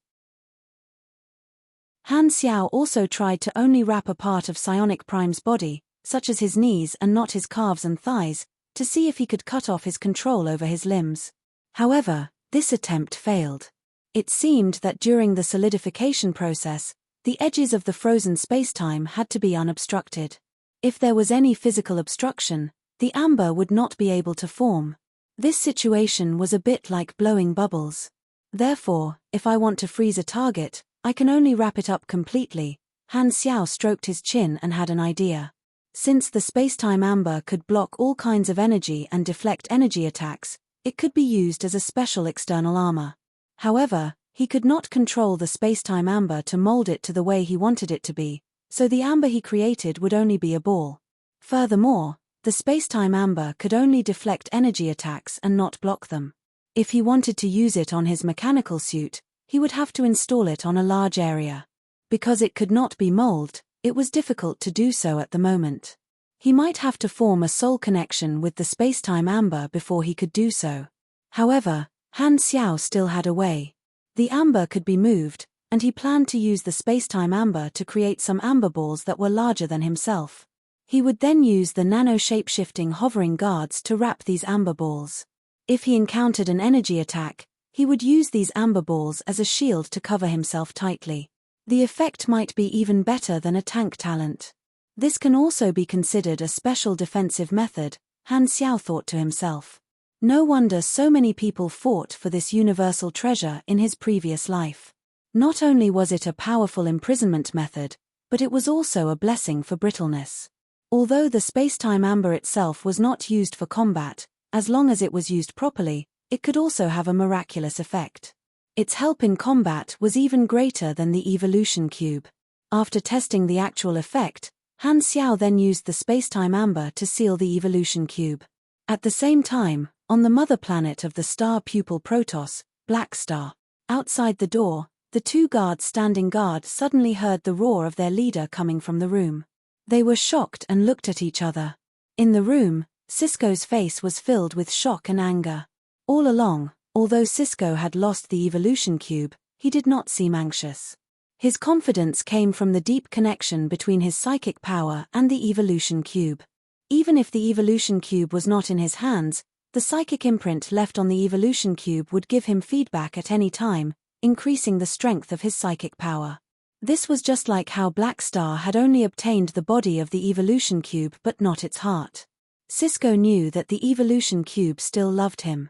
Han Xiao also tried to only wrap a part of Psionic Prime's body, such as his knees and not his calves and thighs, to see if he could cut off his control over his limbs. However, this attempt failed. It seemed that during the solidification process, the edges of the frozen spacetime had to be unobstructed. If there was any physical obstruction, the amber would not be able to form. This situation was a bit like blowing bubbles. Therefore, if I want to freeze a target, I can only wrap it up completely. Han Xiao stroked his chin and had an idea. Since the spacetime amber could block all kinds of energy and deflect energy attacks, it could be used as a special external armor. However, he could not control the spacetime amber to mold it to the way he wanted it to be, so the amber he created would only be a ball. Furthermore, the spacetime amber could only deflect energy attacks and not block them. If he wanted to use it on his mechanical suit, he would have to install it on a large area. Because it could not be molded, it was difficult to do so at the moment. He might have to form a soul connection with the spacetime amber before he could do so. However, Han Xiao still had a way. The amber could be moved, and he planned to use the spacetime amber to create some amber balls that were larger than himself. He would then use the nano shape-shifting hovering guards to wrap these amber balls. If he encountered an energy attack, he would use these amber balls as a shield to cover himself tightly. The effect might be even better than a tank talent. This can also be considered a special defensive method, Han Xiao thought to himself. No wonder so many people fought for this universal treasure in his previous life. Not only was it a powerful imprisonment method, but it was also a blessing for brittleness. Although the spacetime amber itself was not used for combat, as long as it was used properly, it could also have a miraculous effect. Its help in combat was even greater than the evolution cube. After testing the actual effect, Han Xiao then used the spacetime amber to seal the evolution cube. At the same time, on the mother planet of the star pupil Protoss, Black Star, outside the door, the two guards standing guard suddenly heard the roar of their leader coming from the room. They were shocked and looked at each other. In the room, Cisco's face was filled with shock and anger. All along, although Cisco had lost the evolution cube, he did not seem anxious. His confidence came from the deep connection between his psychic power and the evolution cube. Even if the evolution cube was not in his hands, the psychic imprint left on the evolution cube would give him feedback at any time, increasing the strength of his psychic power. This was just like how Black Star had only obtained the body of the evolution cube but not its heart. Cisco knew that the evolution cube still loved him.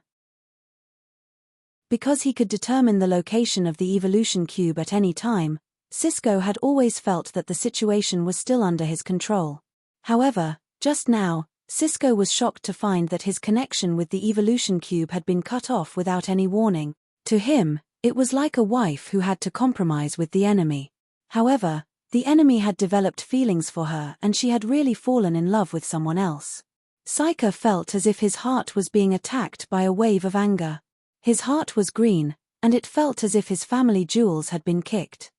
Because he could determine the location of the evolution cube at any time, Cisco had always felt that the situation was still under his control. However, just now, Cisco was shocked to find that his connection with the evolution cube had been cut off without any warning. To him, it was like a wife who had to compromise with the enemy. However, the enemy had developed feelings for her and she had really fallen in love with someone else. Psyker felt as if his heart was being attacked by a wave of anger. His heart was green, and it felt as if his family jewels had been kicked.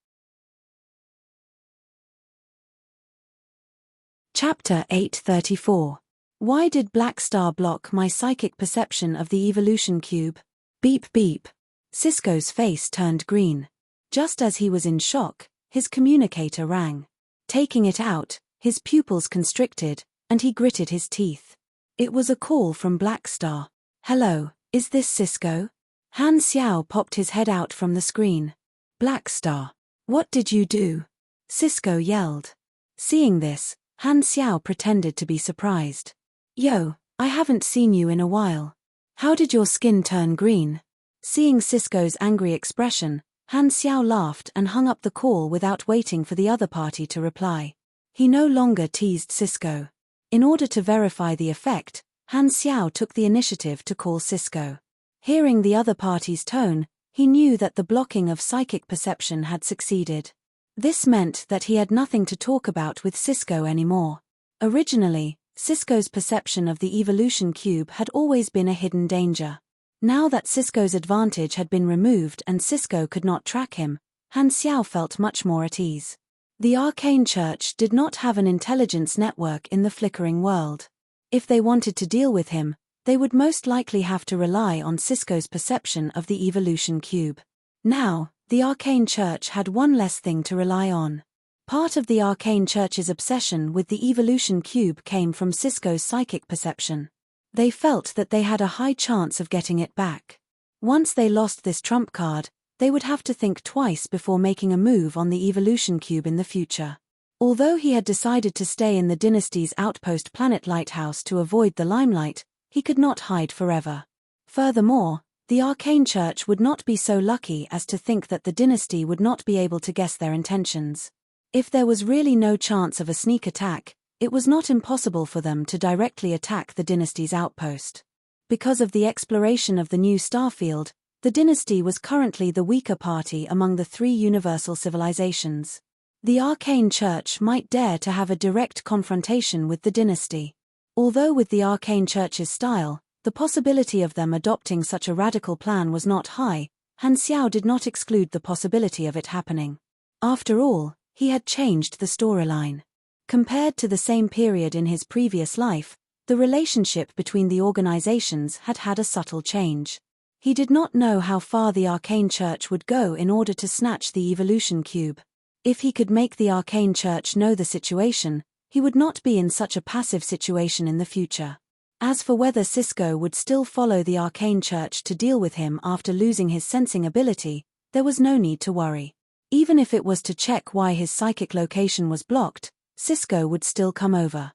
Chapter 834. Why did Black Star block my psychic perception of the evolution cube? Beep beep. Cisco's face turned green. Just as he was in shock, his communicator rang. Taking it out, his pupils constricted, and he gritted his teeth. It was a call from Black Star. Hello, is this Cisco? Han Xiao popped his head out from the screen. Black Star. What did you do? Cisco yelled. Seeing this, Han Xiao pretended to be surprised. Yo, I haven't seen you in a while. How did your skin turn green? Seeing Cisco's angry expression, Han Xiao laughed and hung up the call without waiting for the other party to reply. He no longer teased Cisco. In order to verify the effect, Han Xiao took the initiative to call Cisco. Hearing the other party's tone, he knew that the blocking of psychic perception had succeeded. This meant that he had nothing to talk about with Cisco anymore. Originally, Cisco's perception of the evolution cube had always been a hidden danger. Now that Cisco's advantage had been removed and Cisco could not track him, Han Xiao felt much more at ease. The Arcane Church did not have an intelligence network in the flickering world. If they wanted to deal with him, they would most likely have to rely on Cisco's perception of the evolution cube. Now, the Arcane Church had one less thing to rely on. Part of the Arcane Church's obsession with the evolution cube came from Cisco's psychic perception. They felt that they had a high chance of getting it back. Once they lost this trump card, they would have to think twice before making a move on the evolution cube in the future. Although he had decided to stay in the dynasty's outpost planet lighthouse to avoid the limelight, he could not hide forever. Furthermore, the arcane church would not be so lucky as to think that the dynasty would not be able to guess their intentions. If there was really no chance of a sneak attack, it was not impossible for them to directly attack the dynasty's outpost. Because of the exploration of the new starfield, the dynasty was currently the weaker party among the three universal civilizations. The arcane church might dare to have a direct confrontation with the dynasty. Although with the arcane church's style, the possibility of them adopting such a radical plan was not high, Han Xiao did not exclude the possibility of it happening. After all, he had changed the storyline. Compared to the same period in his previous life, the relationship between the organizations had had a subtle change. He did not know how far the arcane church would go in order to snatch the evolution cube. If he could make the arcane church know the situation, he would not be in such a passive situation in the future. As for whether Cisco would still follow the arcane church to deal with him after losing his sensing ability, there was no need to worry. Even if it was to check why his psychic location was blocked, Cisco would still come over.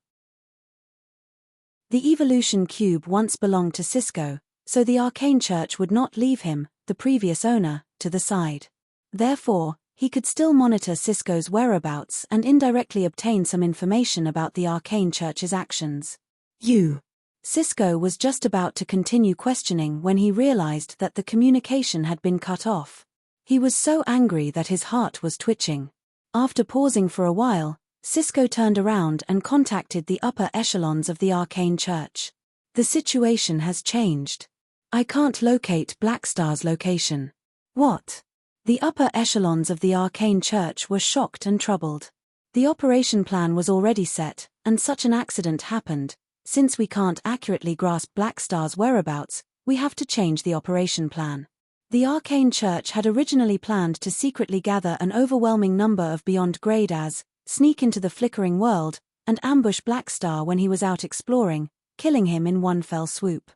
The evolution cube once belonged to Cisco, so the arcane church would not leave him, the previous owner, to the side. Therefore, he could still monitor Cisco's whereabouts and indirectly obtain some information about the arcane church's actions. Cisco was just about to continue questioning when he realized that the communication had been cut off. He was so angry that his heart was twitching. After pausing for a while, Cisco turned around and contacted the upper echelons of the arcane church. The situation has changed. I can't locate Blackstar's location. What? The upper echelons of the arcane church were shocked and troubled. The operation plan was already set, and such an accident happened. Since we can't accurately grasp Blackstar's whereabouts, we have to change the operation plan. The arcane church had originally planned to secretly gather an overwhelming number of beyond grade as, sneak into the flickering world, and ambush Blackstar when he was out exploring, killing him in one fell swoop.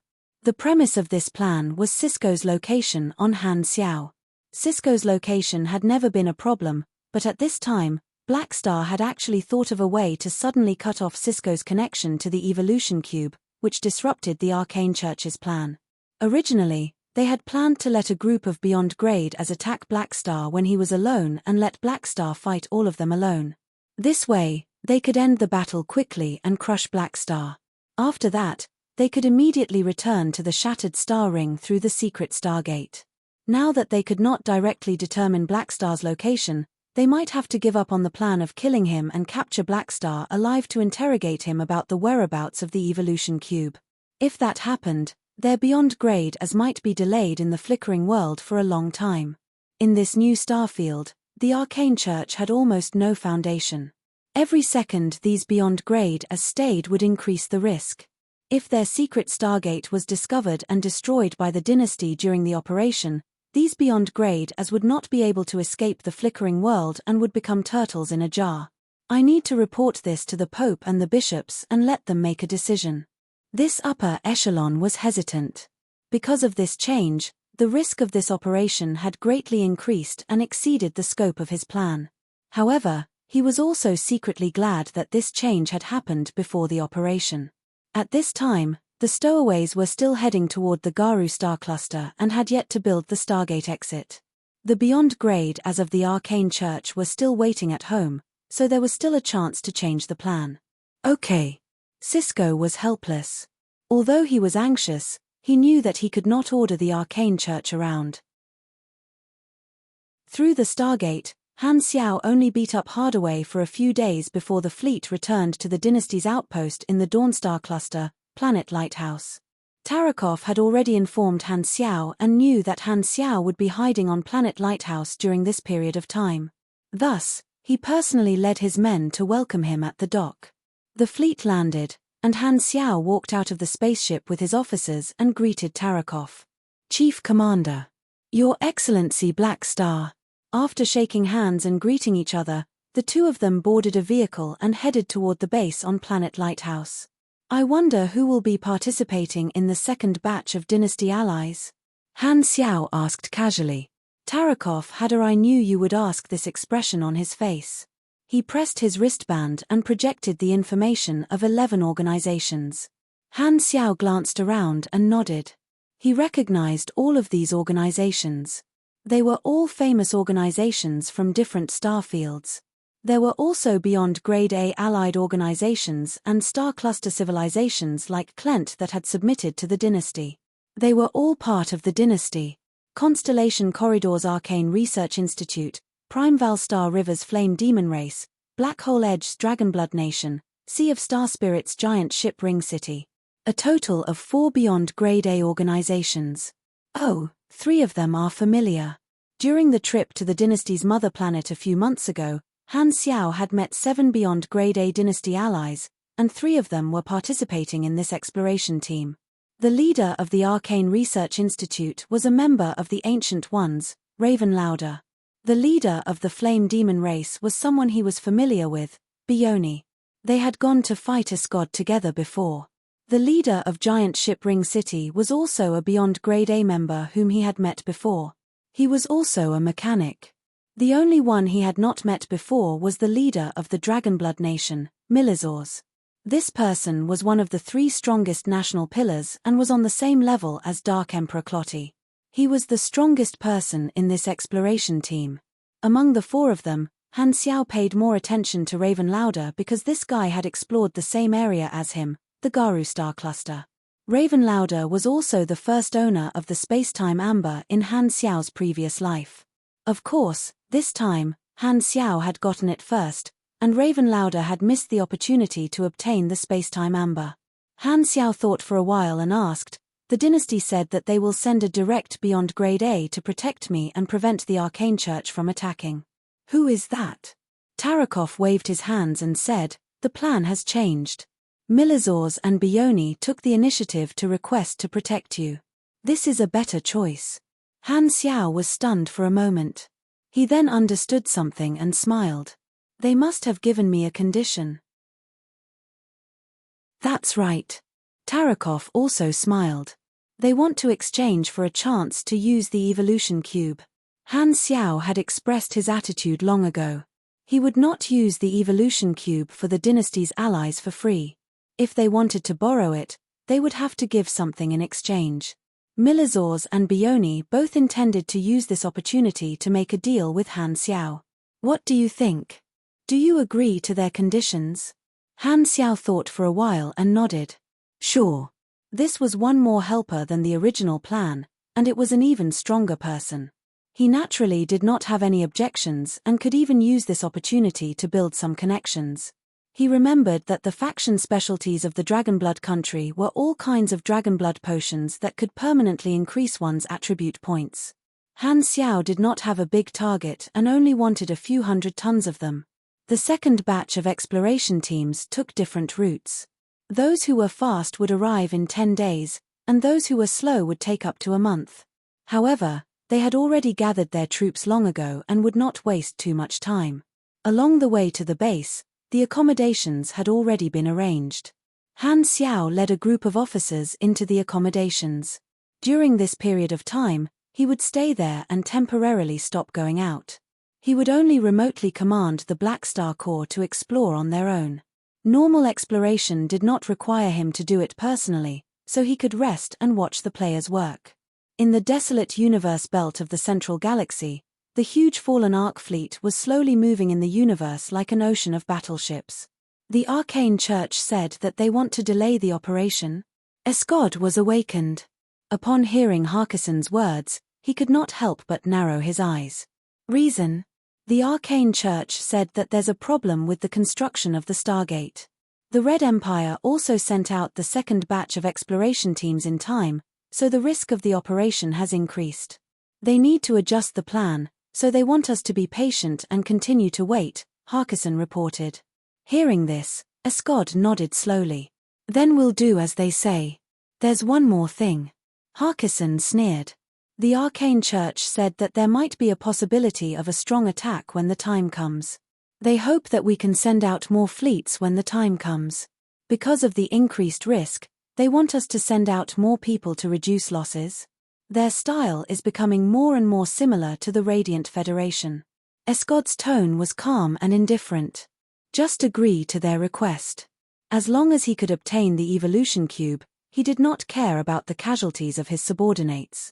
The premise of this plan was Cisco's location on Han Xiao. Cisco's location had never been a problem, but at this time, Blackstar had actually thought of a way to suddenly cut off Cisco's connection to the evolution cube, which disrupted the arcane church's plan. Originally, they had planned to let a group of beyond grade as attack Blackstar when he was alone and let Blackstar fight all of them alone. This way, they could end the battle quickly and crush Blackstar. After that, they could immediately return to the shattered star ring through the secret Stargate. Now that they could not directly determine Blackstar's location, they might have to give up on the plan of killing him and capture Blackstar alive to interrogate him about the whereabouts of the evolution cube. If that happened, their beyond grade as might be delayed in the flickering world for a long time. In this new starfield, the arcane church had almost no foundation. Every second these beyond grade as stayed would increase the risk. If their secret Stargate was discovered and destroyed by the dynasty during the operation, these beyond grade as would not be able to escape the flickering world and would become turtles in a jar. I need to report this to the Pope and the bishops and let them make a decision. This upper echelon was hesitant. Because of this change, the risk of this operation had greatly increased and exceeded the scope of his plan. However, he was also secretly glad that this change had happened before the operation. At this time, the stowaways were still heading toward the Garu star cluster and had yet to build the Stargate exit. The beyond grade as of the arcane church were still waiting at home, so there was still a chance to change the plan. Okay. Cisco was helpless. Although he was anxious, he knew that he could not order the arcane church around. Through the Stargate, Han Xiao only beat up Hardaway for a few days before the fleet returned to the dynasty's outpost in the Dawnstar cluster, Planet Lighthouse. Tarakov had already informed Han Xiao and knew that Han Xiao would be hiding on Planet Lighthouse during this period of time. Thus, he personally led his men to welcome him at the dock. The fleet landed, and Han Xiao walked out of the spaceship with his officers and greeted Tarakov. Chief Commander. Your Excellency Black Star. After shaking hands and greeting each other, the two of them boarded a vehicle and headed toward the base on Planet Lighthouse. I wonder who will be participating in the second batch of Dynasty allies? Han Xiao asked casually. Tarakov had I knew you would ask this expression on his face. He pressed his wristband and projected the information of 11 organizations. Han Xiao glanced around and nodded. He recognized all of these organizations. They were all famous organizations from different star fields. There were also beyond Grade A allied organizations and star cluster civilizations like Klent that had submitted to the dynasty. They were all part of the dynasty. Constellation Corridors Arcane Research Institute, Primeval Star Rivers Flame Demon Race, Black Hole Edge's Dragonblood Nation, Sea of Star Spirits Giant Ship Ring City. A total of 4 beyond Grade A organizations. Oh, 3 of them are familiar. During the trip to the dynasty's mother planet a few months ago, Han Xiao had met 7 beyond Grade A dynasty allies, and 3 of them were participating in this exploration team. The leader of the Arcane Research Institute was a member of the Ancient Ones, Raven Lauder. The leader of the Flame Demon race was someone he was familiar with, Bioni. They had gone to fight Escod together before. The leader of Giant Ship Ring City was also a Beyond Grade A member whom he had met before. He was also a mechanic. The only one he had not met before was the leader of the Dragonblood Nation, Milizors. This person was one of the 3 strongest national pillars and was on the same level as Dark Emperor Clotty. He was the strongest person in this exploration team. Among the 4 of them, Han Xiao paid more attention to Raven Lauder because this guy had explored the same area as him, the Garu Star Cluster. Raven Lauder was also the first owner of the space-time amber in Han Xiao's previous life. Of course, this time, Han Xiao had gotten it first, and Raven Lauder had missed the opportunity to obtain the space-time amber. Han Xiao thought for a while and asked, "The dynasty said that they will send a direct beyond Grade A to protect me and prevent the Arcane Church from attacking. Who is that?" Tarakov waved his hands and said, "The plan has changed. Milizors and Bioni took the initiative to request to protect you. This is a better choice." Han Xiao was stunned for a moment. He then understood something and smiled. "They must have given me a condition." "That's right." Tarakov also smiled. "They want to exchange for a chance to use the evolution cube." Han Xiao had expressed his attitude long ago. He would not use the evolution cube for the dynasty's allies for free. If they wanted to borrow it, they would have to give something in exchange. Milizors and Bioni both intended to use this opportunity to make a deal with Han Xiao. "What do you think? Do you agree to their conditions?" Han Xiao thought for a while and nodded. "Sure." This was one more helper than the original plan, and it was an even stronger person. He naturally did not have any objections and could even use this opportunity to build some connections. He remembered that the faction specialties of the Dragonblood country were all kinds of Dragonblood potions that could permanently increase one's attribute points. Han Xiao did not have a big target and only wanted a few 100 tons of them. The second batch of exploration teams took different routes. Those who were fast would arrive in 10 days, and those who were slow would take up to a month. However, they had already gathered their troops long ago and would not waste too much time. Along the way to the base, the accommodations had already been arranged. Han Xiao led a group of officers into the accommodations. During this period of time, he would stay there and temporarily stop going out. He would only remotely command the Black Star Corps to explore on their own. Normal exploration did not require him to do it personally, so he could rest and watch the players work. In the desolate universe belt of the Central Galaxy, the huge Fallen Ark fleet was slowly moving in the universe like an ocean of battleships. The Arcane Church said that they want to delay the operation. Escod was awakened. Upon hearing Harkisson's words, he could not help but narrow his eyes. "Reason?" The Arcane Church said that there's a problem with the construction of the Stargate. The Red Empire also sent out the second batch of exploration teams in time, so the risk of the operation has increased. They need to adjust the plan, so they want us to be patient and continue to wait, Harkisson reported. Hearing this, Escod nodded slowly. "Then we'll do as they say. There's one more thing." Harkisson sneered. The Arcane Church said that there might be a possibility of a strong attack when the time comes. They hope that we can send out more fleets when the time comes. Because of the increased risk, they want us to send out more people to reduce losses. Their style is becoming more and more similar to the Radiant Federation. Escod's tone was calm and indifferent. Just agree to their request. As long as he could obtain the evolution cube, he did not care about the casualties of his subordinates.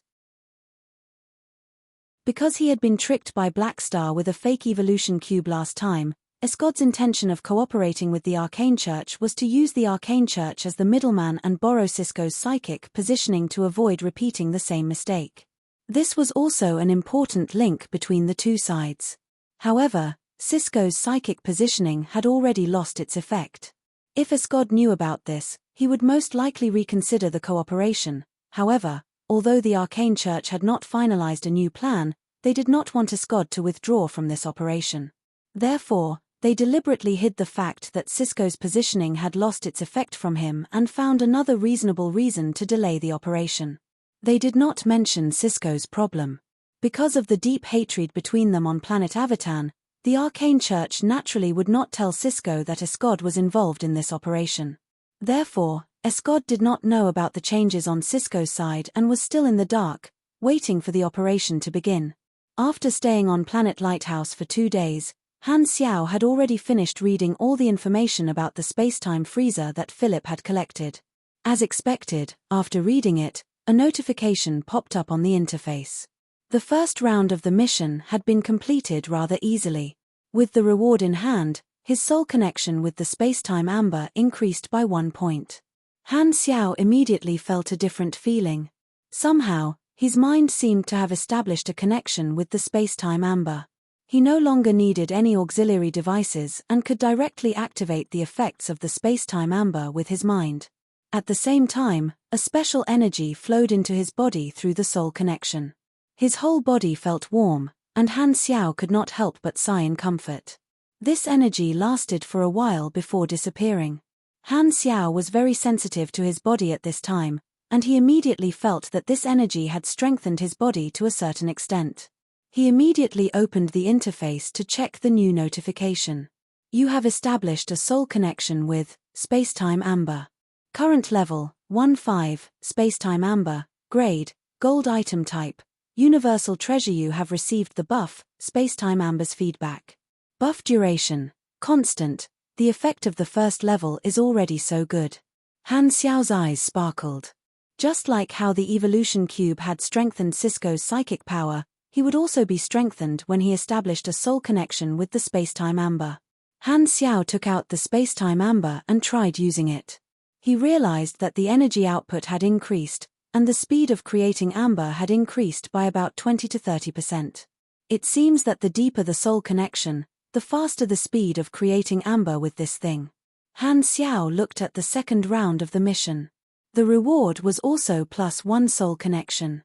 Because he had been tricked by Blackstar with a fake evolution cube last time, Escod's intention of cooperating with the Arcane Church was to use the Arcane Church as the middleman and borrow Sisko's psychic positioning to avoid repeating the same mistake. This was also an important link between the two sides. However, Sisko's psychic positioning had already lost its effect. If Escod knew about this, he would most likely reconsider the cooperation. However, although the Arcane Church had not finalized a new plan, they did not want Escod to withdraw from this operation. Therefore, they deliberately hid the fact that Sisko's positioning had lost its effect from him and found another reasonable reason to delay the operation. They did not mention Sisko's problem. Because of the deep hatred between them on planet Avatan, the Arcane Church naturally would not tell Sisko that Escod was involved in this operation. Therefore, Escod did not know about the changes on Sisko's side and was still in the dark, waiting for the operation to begin. After staying on Planet Lighthouse for 2 days, Han Xiao had already finished reading all the information about the spacetime freezer that Philip had collected. As expected, after reading it, a notification popped up on the interface. The first round of the mission had been completed rather easily. With the reward in hand, his soul connection with the spacetime amber increased by 1 point. Han Xiao immediately felt a different feeling. Somehow, his mind seemed to have established a connection with the spacetime amber. He no longer needed any auxiliary devices and could directly activate the effects of the spacetime amber with his mind. At the same time, a special energy flowed into his body through the soul connection. His whole body felt warm, and Han Xiao could not help but sigh in comfort. This energy lasted for a while before disappearing. Han Xiao was very sensitive to his body at this time, and he immediately felt that this energy had strengthened his body to a certain extent. He immediately opened the interface to check the new notification. You have established a soul connection with Spacetime Amber. Current level, 1-5, Spacetime Amber, grade, gold item type, Universal Treasure. You have received the buff, Spacetime Amber's feedback. Buff duration, constant. The effect of the first level is already so good. Han Xiao's eyes sparkled. Just like how the evolution cube had strengthened Sisko's psychic power, he would also be strengthened when he established a soul connection with the spacetime amber. Han Xiao took out the spacetime amber and tried using it. He realized that the energy output had increased, and the speed of creating amber had increased by about 20 to 30%. It seems that the deeper the soul connection, the faster the speed of creating amber with this thing. Han Xiao looked at the second round of the mission. The reward was also +1 soul connection.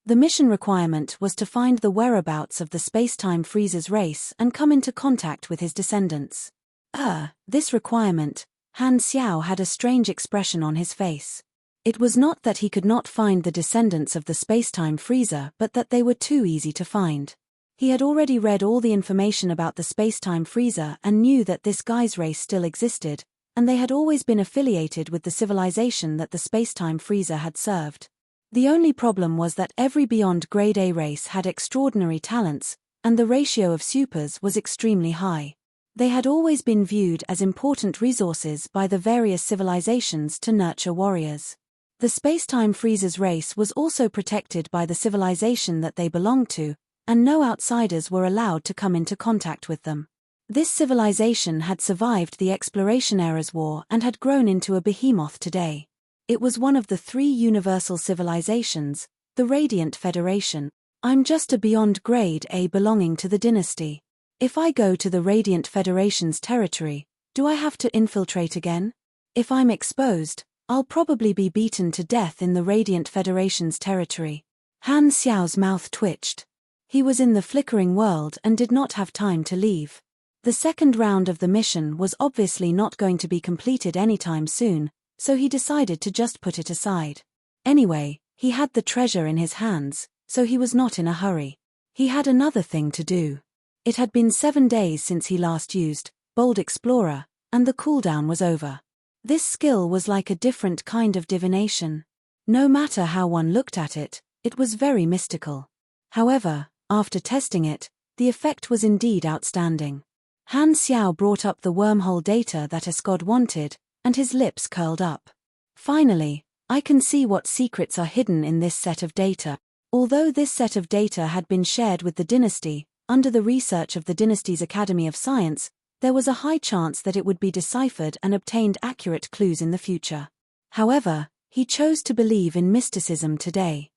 The mission requirement was to find the whereabouts of the spacetime freezer's race and come into contact with his descendants. This requirement, Han Xiao had a strange expression on his face. It was not that he could not find the descendants of the spacetime freezer but that they were too easy to find. He had already read all the information about the spacetime freezer and knew that this guy's race still existed, and they had always been affiliated with the civilization that the spacetime freezer had served. The only problem was that every beyond grade A race had extraordinary talents, and the ratio of supers was extremely high. They had always been viewed as important resources by the various civilizations to nurture warriors. The spacetime freezer's race was also protected by the civilization that they belonged to, and no outsiders were allowed to come into contact with them. This civilization had survived the Exploration Era's war and had grown into a behemoth today. It was one of the 3 universal civilizations, the Radiant Federation. I'm just a beyond grade A belonging to the dynasty. If I go to the Radiant Federation's territory, do I have to infiltrate again? If I'm exposed, I'll probably be beaten to death in the Radiant Federation's territory. Han Xiao's mouth twitched. He was in the flickering world and did not have time to leave. The second round of the mission was obviously not going to be completed anytime soon, so he decided to just put it aside. Anyway, he had the treasure in his hands, so he was not in a hurry. He had another thing to do. It had been 7 days since he last used Bold Explorer, and the cooldown was over. This skill was like a different kind of divination. No matter how one looked at it, it was very mystical. However, After testing it, the effect was indeed outstanding. Han Xiao brought up the wormhole data that Escod wanted, and his lips curled up. Finally, I can see what secrets are hidden in this set of data. Although this set of data had been shared with the dynasty, under the research of the dynasty's Academy of Science, there was a high chance that it would be deciphered and obtained accurate clues in the future. However, he chose to believe in mysticism today.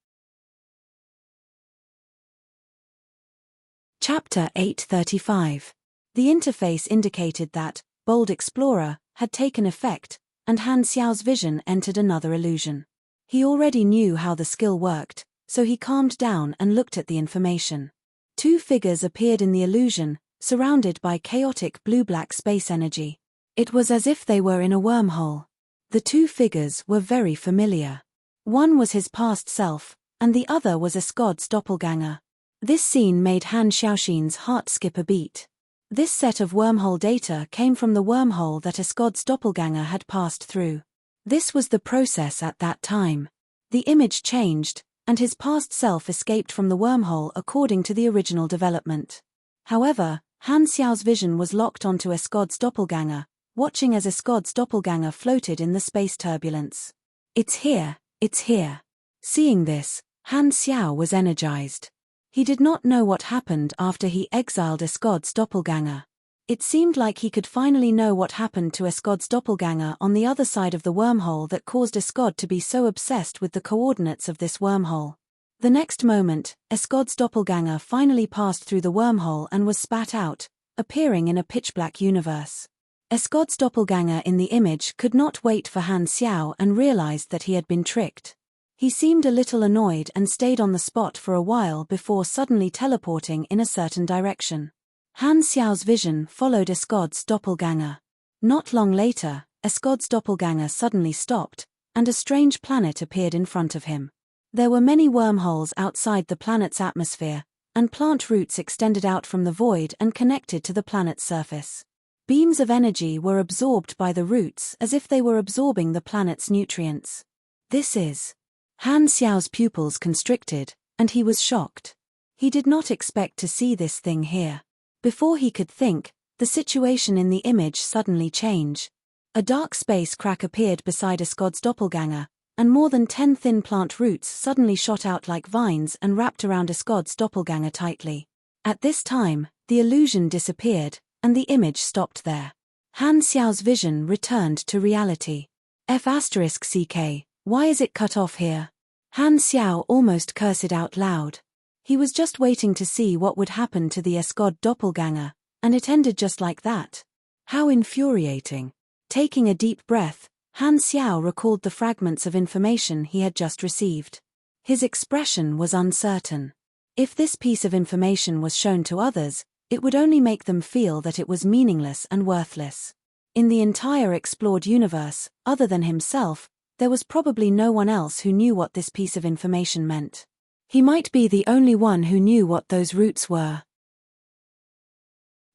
Chapter 835. The interface indicated that Bold Explorer had taken effect, and Han Xiao's vision entered another illusion. He already knew how the skill worked, so he calmed down and looked at the information. Two figures appeared in the illusion, surrounded by chaotic blue-black space energy. It was as if they were in a wormhole. The two figures were very familiar. One was his past self, and the other was Escod's doppelganger. This scene made Han Xiaoxin's heart skip a beat. This set of wormhole data came from the wormhole that Escod's doppelganger had passed through. This was the process at that time. The image changed, and his past self escaped from the wormhole according to the original development. However, Han Xiao's vision was locked onto Escod's doppelganger, watching as Escod's doppelganger floated in the space turbulence. It's here, it's here. Seeing this, Han Xiao was energized. He did not know what happened after he exiled Escod's doppelganger. It seemed like he could finally know what happened to Escod's doppelganger on the other side of the wormhole that caused Escod to be so obsessed with the coordinates of this wormhole. The next moment, Escod's doppelganger finally passed through the wormhole and was spat out, appearing in a pitch-black universe. Escod's doppelganger in the image could not wait for Han Xiao and realized that he had been tricked. He seemed a little annoyed and stayed on the spot for a while before suddenly teleporting in a certain direction. Han Xiao's vision followed Escod's doppelganger. Not long later, Escod's doppelganger suddenly stopped, and a strange planet appeared in front of him. There were many wormholes outside the planet's atmosphere, and plant roots extended out from the void and connected to the planet's surface. Beams of energy were absorbed by the roots as if they were absorbing the planet's nutrients. This is... Han Xiao's pupils constricted, and he was shocked. He did not expect to see this thing here. Before he could think, the situation in the image suddenly changed. A dark space crack appeared beside Escod's doppelganger, and more than 10 thin plant roots suddenly shot out like vines and wrapped around Escod's doppelganger tightly. At this time, the illusion disappeared, and the image stopped there. Han Xiao's vision returned to reality. F***ck. Why is it cut off here? Han Xiao almost cursed out loud. He was just waiting to see what would happen to the Escod doppelganger, and it ended just like that. How infuriating. Taking a deep breath, Han Xiao recalled the fragments of information he had just received. His expression was uncertain. If this piece of information was shown to others, it would only make them feel that it was meaningless and worthless. In the entire explored universe, other than himself, there was probably no one else who knew what this piece of information meant. He might be the only one who knew what those roots were.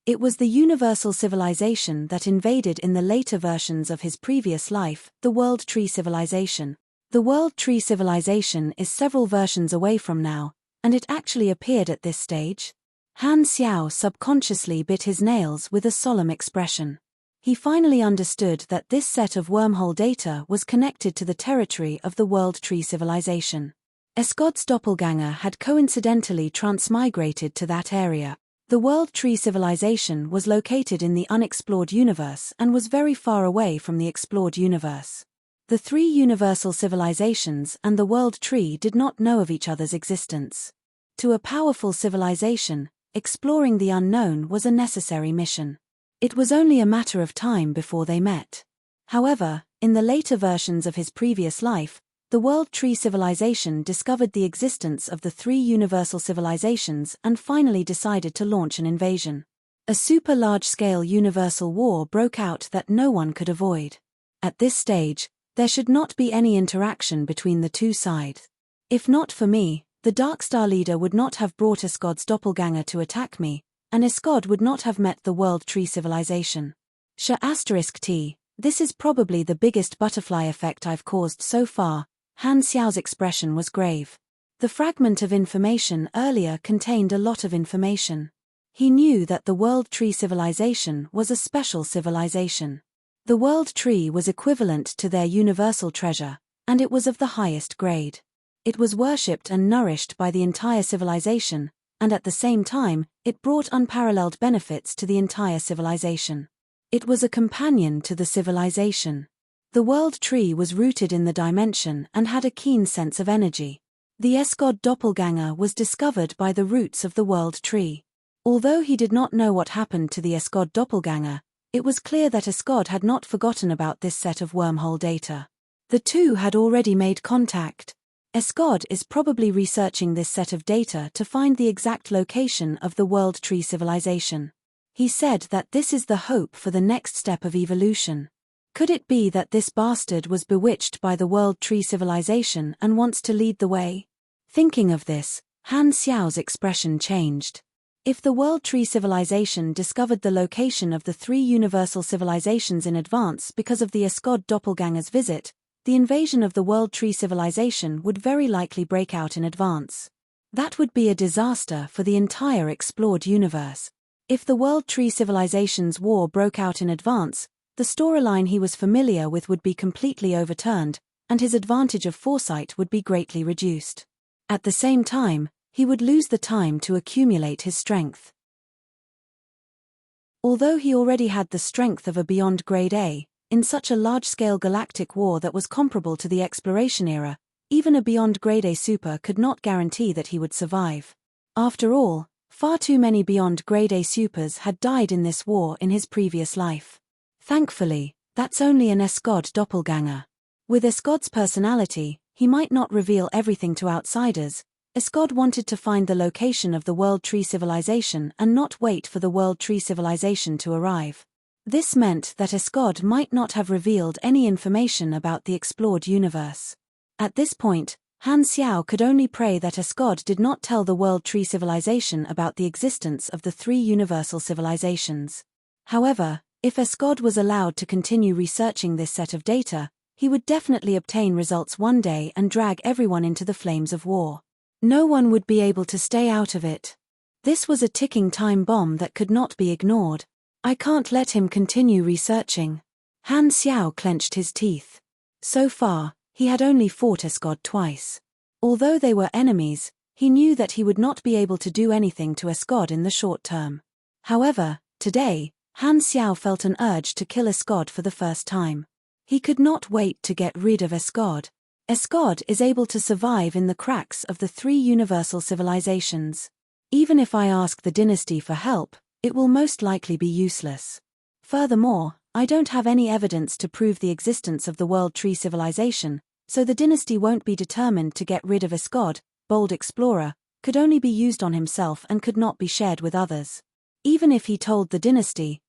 It was the universal civilization that invaded in the later versions of his previous life, the World Tree Civilization. The World Tree Civilization is several versions away from now, and it actually appeared at this stage. Han Xiao subconsciously bit his nails with a solemn expression. He finally understood that this set of wormhole data was connected to the territory of the World Tree Civilization. Escod's doppelganger had coincidentally transmigrated to that area. The World Tree Civilization was located in the unexplored universe and was very far away from the explored universe. The three universal civilizations and the World Tree did not know of each other's existence. To a powerful civilization, exploring the unknown was a necessary mission. It was only a matter of time before they met. However, in the later versions of his previous life, the World Tree Civilization discovered the existence of the three universal civilizations and finally decided to launch an invasion. A super large-scale universal war broke out that no one could avoid. At this stage, there should not be any interaction between the two sides. If not for me, the Darkstar leader would not have brought Escod's doppelganger to attack me, and Escod would not have met the World Tree Civilization. **T, this is probably the biggest butterfly effect I've caused so far. Han Xiao's expression was grave. The fragment of information earlier contained a lot of information. He knew that the World Tree civilization was a special civilization. The World Tree was equivalent to their universal treasure, and it was of the highest grade. It was worshipped and nourished by the entire civilization, and at the same time, it brought unparalleled benefits to the entire civilization. It was a companion to the civilization. The World Tree was rooted in the dimension and had a keen sense of energy. The Escod doppelganger was discovered by the roots of the World Tree. Although he did not know what happened to the Escod doppelganger, it was clear that Escod had not forgotten about this set of wormhole data. The two had already made contact. Escod is probably researching this set of data to find the exact location of the World Tree civilization. He said that this is the hope for the next step of evolution. Could it be that this bastard was bewitched by the World Tree civilization and wants to lead the way? Thinking of this, Han Xiao's expression changed. If the World Tree civilization discovered the location of the three universal civilizations in advance because of the Escod doppelganger's visit, the invasion of the World Tree civilization would very likely break out in advance. That would be a disaster for the entire explored universe. If the World Tree civilization's war broke out in advance, the storyline he was familiar with would be completely overturned, and his advantage of foresight would be greatly reduced. At the same time, he would lose the time to accumulate his strength. Although he already had the strength of a beyond grade A, in such a large-scale galactic war that was comparable to the exploration era, even a beyond grade A super could not guarantee that he would survive. After all, far too many beyond grade A supers had died in this war in his previous life. Thankfully, that's only an Escod doppelganger. With Escod's personality, he might not reveal everything to outsiders. Escod wanted to find the location of the World Tree civilization and not wait for the World Tree civilization to arrive. This meant that Escod might not have revealed any information about the explored universe. At this point, Han Xiao could only pray that Escod did not tell the World Tree civilization about the existence of the three universal civilizations. However, if Escod was allowed to continue researching this set of data, he would definitely obtain results one day and drag everyone into the flames of war. No one would be able to stay out of it. This was a ticking time bomb that could not be ignored. I can't let him continue researching. Han Xiao clenched his teeth. So far, he had only fought Escod twice. Although they were enemies, he knew that he would not be able to do anything to Escod in the short term. However, today, Han Xiao felt an urge to kill Escod for the first time. He could not wait to get rid of Escod. Escod is able to survive in the cracks of the three universal civilizations. Even if I ask the dynasty for help, it will most likely be useless. Furthermore, I don't have any evidence to prove the existence of the World Tree civilization, so the dynasty won't be determined to get rid of Escod. Bold explorer, could only be used on himself and could not be shared with others. Even if he told the dynasty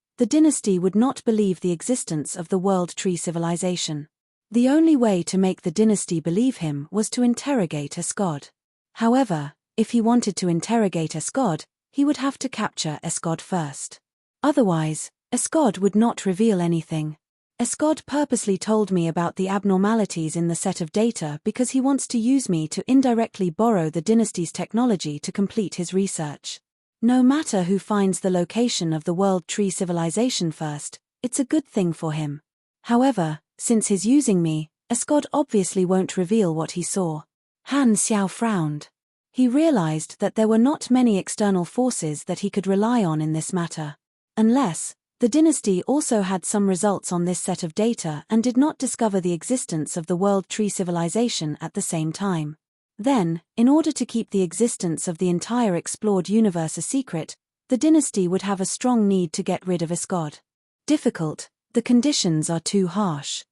would not believe the existence of the World Tree civilization. The only way to make the dynasty believe him was to interrogate Escod. However, if he wanted to interrogate Escod, he would have to capture Escod first. Otherwise, Escod would not reveal anything. Escod purposely told me about the abnormalities in the set of data because he wants to use me to indirectly borrow the dynasty's technology to complete his research. No matter who finds the location of the World Tree civilization first, it's a good thing for him. However, since he's using me, Escod obviously won't reveal what he saw. Han Xiao frowned. He realized that there were not many external forces that he could rely on in this matter. Unless, the dynasty also had some results on this set of data and did not discover the existence of the World Tree civilization at the same time. Then, in order to keep the existence of the entire explored universe a secret, the dynasty would have a strong need to get rid of Escod. Difficult, the conditions are too harsh.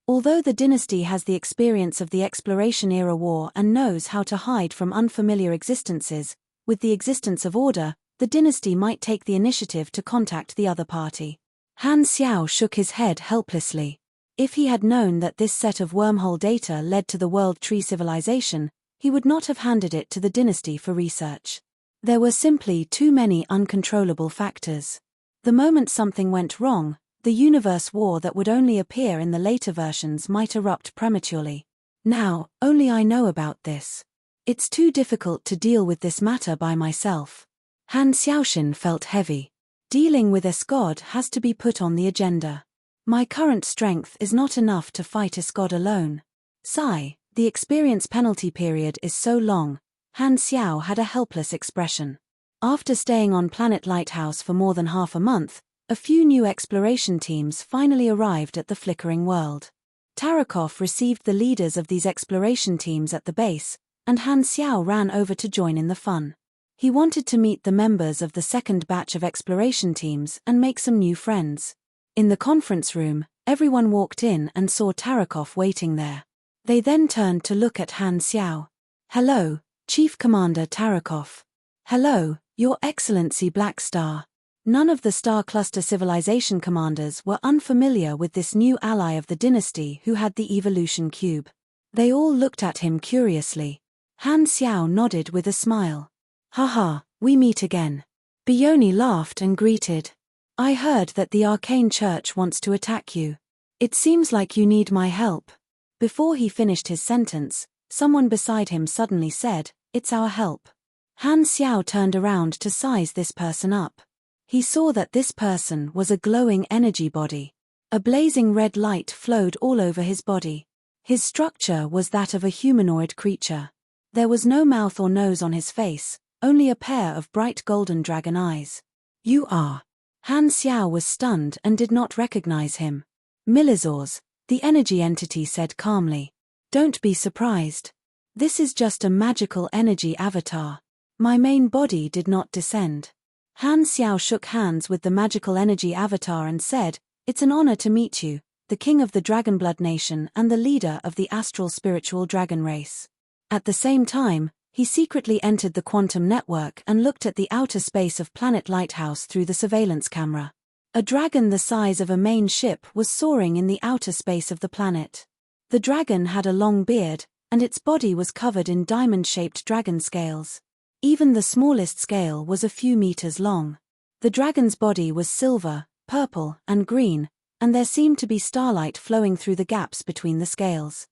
Although the dynasty has the experience of the exploration-era war and knows how to hide from unfamiliar existences, with the existence of order, the dynasty might take the initiative to contact the other party. Han Xiao shook his head helplessly. If he had known that this set of wormhole data led to the World Tree civilization, he would not have handed it to the dynasty for research. There were simply too many uncontrollable factors. The moment something went wrong, the universe war that would only appear in the later versions might erupt prematurely. Now, only I know about this. It's too difficult to deal with this matter by myself. Han Xiaoshin felt heavy. Dealing with Escod has to be put on the agenda. My current strength is not enough to fight Escod alone. Sigh, the experience penalty period is so long. Han Xiao had a helpless expression. After staying on Planet Lighthouse for more than half a month, a few new exploration teams finally arrived at the flickering world. Tarakov received the leaders of these exploration teams at the base, and Han Xiao ran over to join in the fun. He wanted to meet the members of the second batch of exploration teams and make some new friends. In the conference room, everyone walked in and saw Tarakov waiting there. They then turned to look at Han Xiao. "Hello, Chief Commander Tarakov." "Hello, Your Excellency Black Star." None of the Star Cluster civilization commanders were unfamiliar with this new ally of the dynasty who had the evolution cube. They all looked at him curiously. Han Xiao nodded with a smile. "Haha, we meet again." Bioni laughed and greeted. "I heard that the Arcane Church wants to attack you. It seems like you need my help." Before he finished his sentence, someone beside him suddenly said, "It's our help." Han Xiao turned around to size this person up. He saw that this person was a glowing energy body. A blazing red light flowed all over his body. His structure was that of a humanoid creature. There was no mouth or nose on his face, only a pair of bright golden dragon eyes. "You are..." Han Xiao was stunned and did not recognize him. "Milizors," the energy entity said calmly. "Don't be surprised. This is just a magical energy avatar. My main body did not descend." Han Xiao shook hands with the magical energy avatar and said, "It's an honor to meet you, the king of the Dragonblood Nation and the leader of the astral spiritual dragon race." At the same time, he secretly entered the quantum network and looked at the outer space of Planet Lighthouse through the surveillance camera. A dragon the size of a main ship was soaring in the outer space of the planet. The dragon had a long beard, and its body was covered in diamond-shaped dragon scales. Even the smallest scale was a few meters long. The dragon's body was silver, purple, and green, and there seemed to be starlight flowing through the gaps between the scales.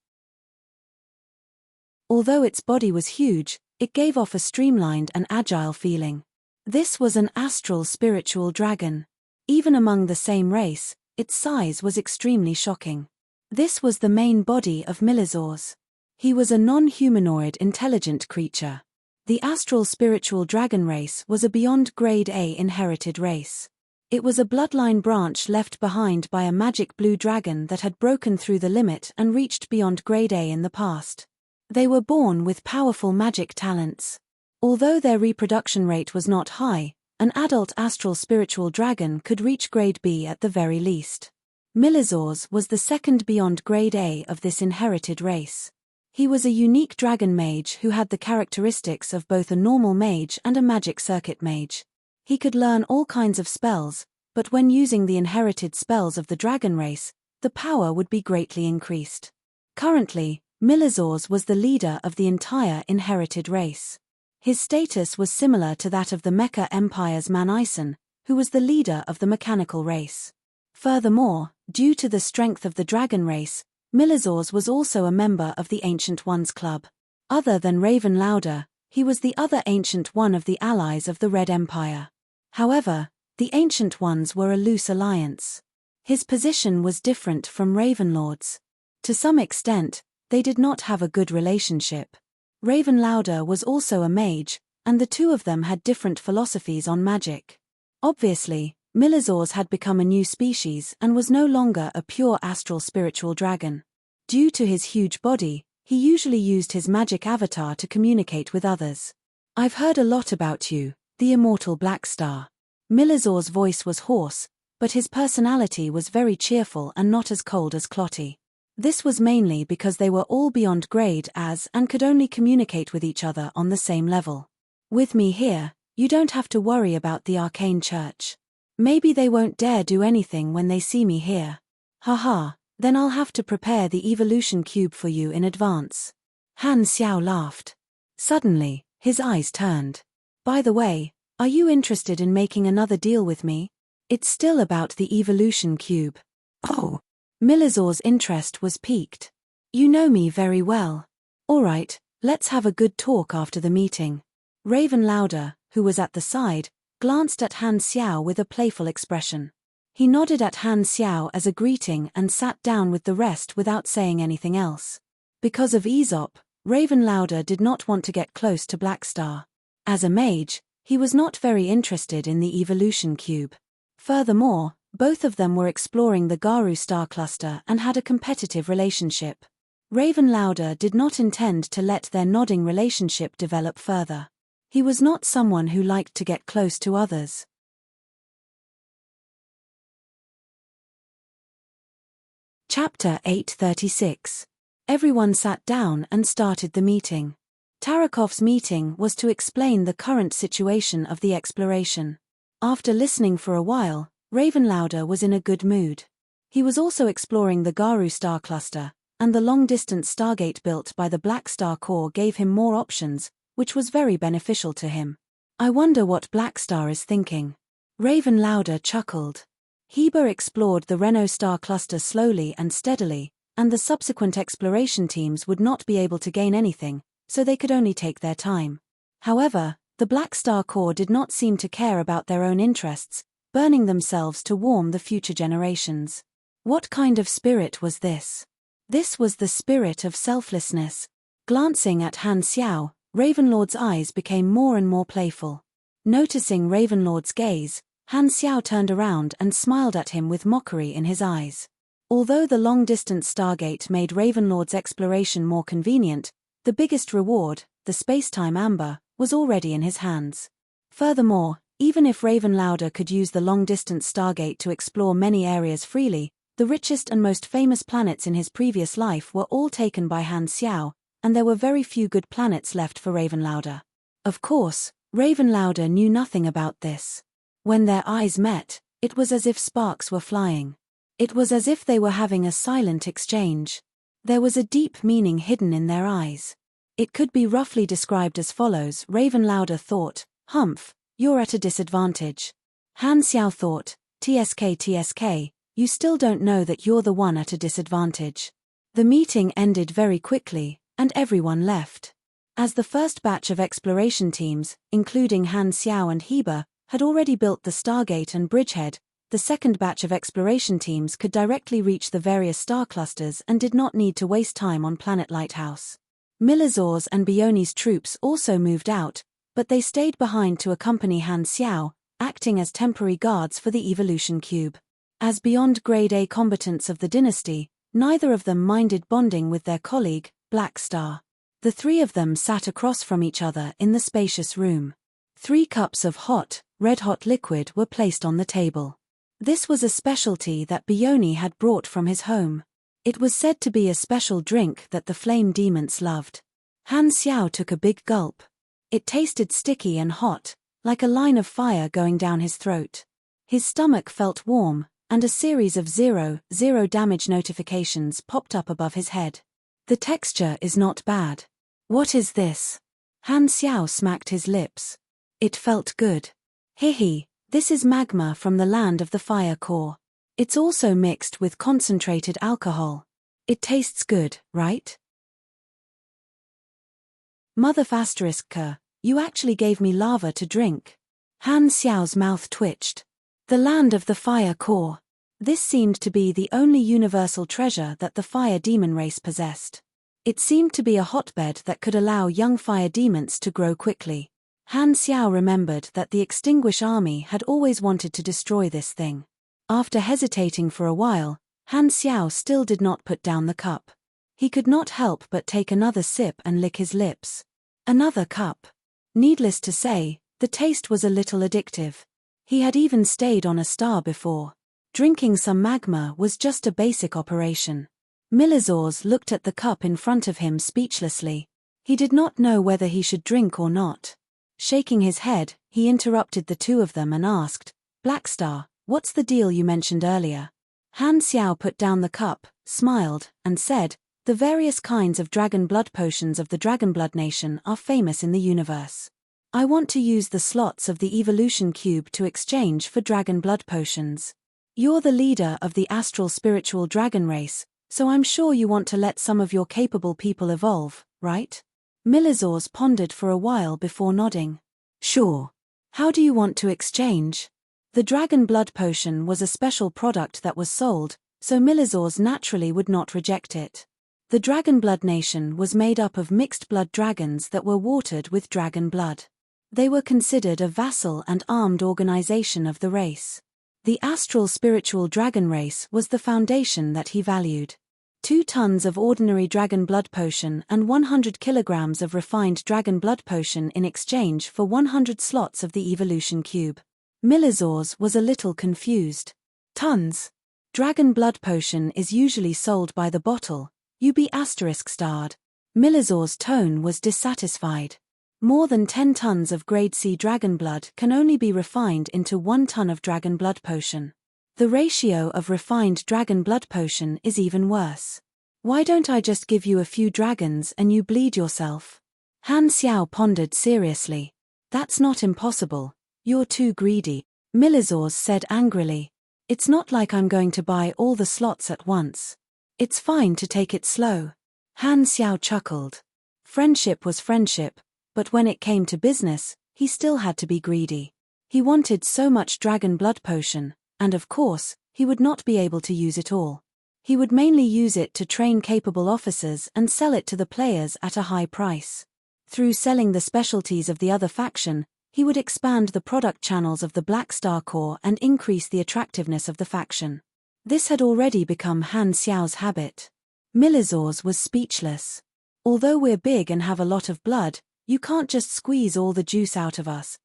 Although its body was huge, it gave off a streamlined and agile feeling. This was an astral spiritual dragon. Even among the same race, its size was extremely shocking. This was the main body of Milizors. He was a non-humanoid intelligent creature. The astral spiritual dragon race was a beyond grade A inherited race. It was a bloodline branch left behind by a magic blue dragon that had broken through the limit and reached beyond grade A in the past. They were born with powerful magic talents. Although their reproduction rate was not high, an adult astral spiritual dragon could reach grade B at the very least. Milizors was the second beyond grade A of this inherited race. He was a unique dragon mage who had the characteristics of both a normal mage and a magic circuit mage. He could learn all kinds of spells, but when using the inherited spells of the dragon race, the power would be greatly increased. Currently, Milizors was the leader of the entire inherited race. His status was similar to that of the Mecha Empire's Manison, who was the leader of the mechanical race. Furthermore, due to the strength of the dragon race, Milizors was also a member of the Ancient Ones Club. Other than Raven Lauder, he was the other Ancient One of the allies of the Red Empire. However, the Ancient Ones were a loose alliance. His position was different from Ravenlord's. To some extent, they did not have a good relationship. Raven Lauder was also a mage, and the two of them had different philosophies on magic. Obviously, Milizors had become a new species and was no longer a pure astral spiritual dragon. Due to his huge body, he usually used his magic avatar to communicate with others. "I've heard a lot about you, the immortal Black Star." Milizors' voice was hoarse, but his personality was very cheerful and not as cold as Clotty. This was mainly because they were all beyond grade as and could only communicate with each other on the same level. "With me here, you don't have to worry about the Arcane Church. Maybe they won't dare do anything when they see me here. Haha, then I'll have to prepare the evolution cube for you in advance." Han Xiao laughed. Suddenly, his eyes turned. "By the way, are you interested in making another deal with me? It's still about the evolution cube." Oh. Milizor's interest was piqued. You know me very well. All right, let's have a good talk after the meeting. Raven Lauder, who was at the side, glanced at Han Xiao with a playful expression. He nodded at Han Xiao as a greeting and sat down with the rest without saying anything else. Because of Aesop, Raven Lauder did not want to get close to Blackstar. As a mage, he was not very interested in the evolution cube. Furthermore, both of them were exploring the Garu star cluster and had a competitive relationship. Raven Lauder did not intend to let their nodding relationship develop further. He was not someone who liked to get close to others. Chapter 836. Everyone sat down and started the meeting. Tarakov's meeting was to explain the current situation of the exploration. After listening for a while, Raven Lauder was in a good mood. He was also exploring the Garu star cluster, and the long-distance stargate built by the Black Star Core gave him more options, which was very beneficial to him. I wonder what Black Star is thinking. Raven Lauder chuckled. Heber explored the Reno star cluster slowly and steadily, and the subsequent exploration teams would not be able to gain anything, so they could only take their time. However, the Black Star Core did not seem to care about their own interests, burning themselves to warm the future generations. What kind of spirit was this? This was the spirit of selflessness. Glancing at Han Xiao, Ravenlord's eyes became more and more playful. Noticing Ravenlord's gaze, Han Xiao turned around and smiled at him with mockery in his eyes. Although the long-distance stargate made Ravenlord's exploration more convenient, the biggest reward, the space-time amber, was already in his hands. Furthermore, even if Raven Lauder could use the long-distance stargate to explore many areas freely, the richest and most famous planets in his previous life were all taken by Han Xiao, and there were very few good planets left for Raven Lauder. Of course, Raven Lauder knew nothing about this. When their eyes met, it was as if sparks were flying. It was as if they were having a silent exchange. There was a deep meaning hidden in their eyes. It could be roughly described as follows. Raven Lauder thought, "Humph, you're at a disadvantage." Han Xiao thought, TSK, you still don't know that you're the one at a disadvantage." The meeting ended very quickly, and everyone left. As the first batch of exploration teams, including Han Xiao and Heber, had already built the Stargate and Bridgehead, the second batch of exploration teams could directly reach the various star clusters and did not need to waste time on Planet Lighthouse. Milazor's and Bioni's troops also moved out, but they stayed behind to accompany Han Xiao, acting as temporary guards for the evolution cube. As beyond grade A combatants of the dynasty, neither of them minded bonding with their colleague, Black Star. The three of them sat across from each other in the spacious room. 3 cups of hot, red-hot liquid were placed on the table. This was a specialty that Bioni had brought from his home. It was said to be a special drink that the flame demons loved. Han Xiao took a big gulp. It tasted sticky and hot, like a line of fire going down his throat. His stomach felt warm, and a series of 0 damage notifications popped up above his head. The texture is not bad. What is this? Han Xiao smacked his lips. It felt good. Hihi, this is magma from the land of the fire core. It's also mixed with concentrated alcohol. It tastes good, right? Mother *K, you actually gave me lava to drink. Han Xiao's mouth twitched. The land of the fire core. This seemed to be the only universal treasure that the fire demon race possessed. It seemed to be a hotbed that could allow young fire demons to grow quickly. Han Xiao remembered that the Extinguish army had always wanted to destroy this thing. After hesitating for a while, Han Xiao still did not put down the cup. He could not help but take another sip and lick his lips. Another cup. Needless to say, the taste was a little addictive. He had even stayed on a star before. Drinking some magma was just a basic operation. Milazors looked at the cup in front of him speechlessly. He did not know whether he should drink or not. Shaking his head, he interrupted the two of them and asked, Blackstar, what's the deal you mentioned earlier? Han Xiao put down the cup, smiled, and said, the various kinds of dragon blood potions of the Dragonblood Nation are famous in the universe. I want to use the slots of the evolution cube to exchange for dragon blood potions. You're the leader of the astral spiritual dragon race, So I'm sure you want to let some of your capable people evolve, right? Milizors pondered for a while before nodding. Sure. How do you want to exchange? The dragon blood potion was a special product that was sold, so Milizors naturally would not reject it. The Dragon Blood Nation was made up of mixed blood dragons that were watered with dragon blood. They were considered a vassal and armed organization of the race. The astral spiritual dragon race was the foundation that he valued. 2 tons of ordinary dragon blood potion and 100 kilograms of refined dragon blood potion in exchange for 100 slots of the evolution cube. Milizors was a little confused. Tons. Dragon blood potion is usually sold by the bottle. UB****. Milizor's tone was dissatisfied. More than 10 tons of grade C dragon blood can only be refined into 1 ton of dragon blood potion. The ratio of refined dragon blood potion is even worse. Why don't I just give you a few dragons and you bleed yourself? Han Xiao pondered seriously. That's not impossible. You're too greedy, Milizors said angrily. It's not like I'm going to buy all the slots at once. It's fine to take it slow. Han Xiao chuckled. Friendship was friendship, but when it came to business, he still had to be greedy. He wanted so much dragon blood potion, and of course, he would not be able to use it all. He would mainly use it to train capable officers and sell it to the players at a high price. Through selling the specialties of the other faction, he would expand the product channels of the Black Star Corps and increase the attractiveness of the faction. This had already become Han Xiao's habit. Milizors was speechless. Although we're big and have a lot of blood, you can't just squeeze all the juice out of us.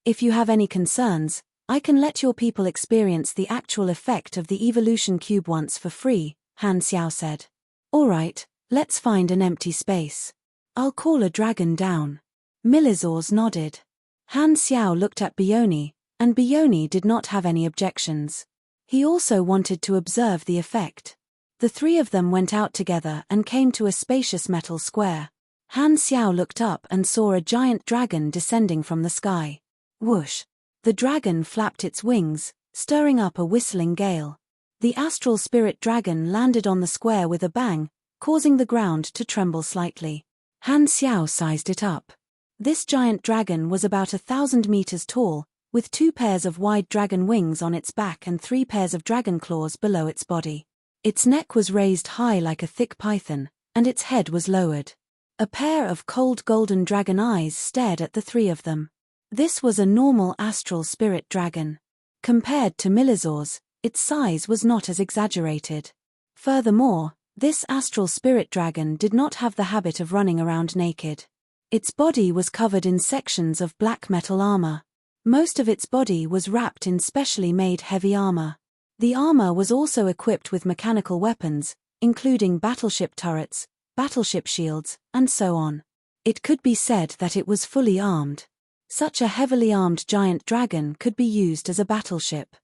If you have any concerns, I can let your people experience the actual effect of the evolution cube once for free, Han Xiao said. Alright, let's find an empty space. I'll call a dragon down. Milizors nodded. Han Xiao looked at Bioni, and Bioni did not have any objections. He also wanted to observe the effect. The 3 of them went out together and came to a spacious metal square. Han Xiao looked up and saw a giant dragon descending from the sky. Whoosh! The dragon flapped its wings, stirring up a whistling gale. The astral spirit dragon landed on the square with a bang, causing the ground to tremble slightly. Han Xiao sized it up. This giant dragon was about 1,000 meters tall, with 2 pairs of wide dragon wings on its back and 3 pairs of dragon claws below its body. Its neck was raised high like a thick python, and its head was lowered. A pair of cold golden dragon eyes stared at the 3 of them. This was a normal astral spirit dragon. Compared to Milizor's, its size was not as exaggerated. Furthermore, this astral spirit dragon did not have the habit of running around naked. Its body was covered in sections of black metal armor. Most of its body was wrapped in specially made heavy armor. The armor was also equipped with mechanical weapons, including battleship turrets, battleship shields, and so on. It could be said that it was fully armed. Such a heavily armed giant dragon could be used as a battleship.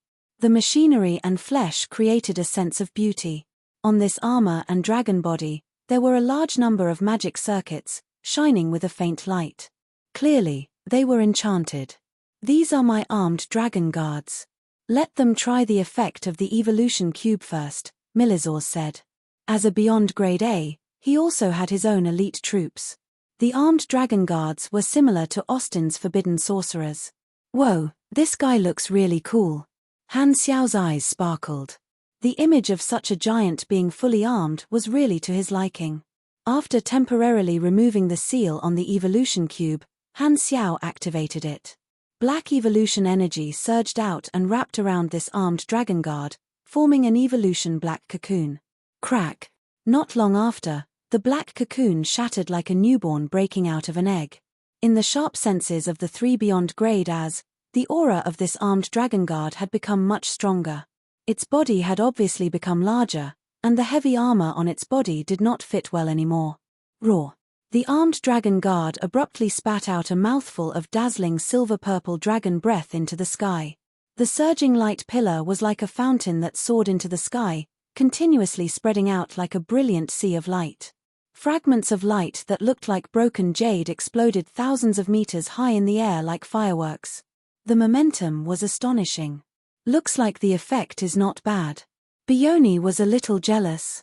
The machinery and flesh created a sense of beauty. On this armor and dragon body, there were a large number of magic circuits, shining with a faint light. Clearly, they were enchanted. These are my armed dragon guards. Let them try the effect of the evolution cube first, Milizors said. As a Beyond Grade A, he also had his own elite troops. The armed dragon guards were similar to Austin's forbidden sorcerers. Whoa, this guy looks really cool. Han Xiao's eyes sparkled. The image of such a giant being fully armed was really to his liking. After temporarily removing the seal on the evolution cube, Han Xiao activated it. Black evolution energy surged out and wrapped around this armed dragon guard, forming an evolution black cocoon. Crack! Not long after, the black cocoon shattered like a newborn breaking out of an egg. In the sharp senses of the 3 Beyond Grade As, the aura of this armed dragon guard had become much stronger. Its body had obviously become larger, and the heavy armor on its body did not fit well anymore. Roar! The armed dragon guard abruptly spat out a mouthful of dazzling silver-purple dragon breath into the sky. The surging light pillar was like a fountain that soared into the sky, continuously spreading out like a brilliant sea of light. Fragments of light that looked like broken jade exploded thousands of meters high in the air like fireworks. The momentum was astonishing. Looks like the effect is not bad. Bione was a little jealous.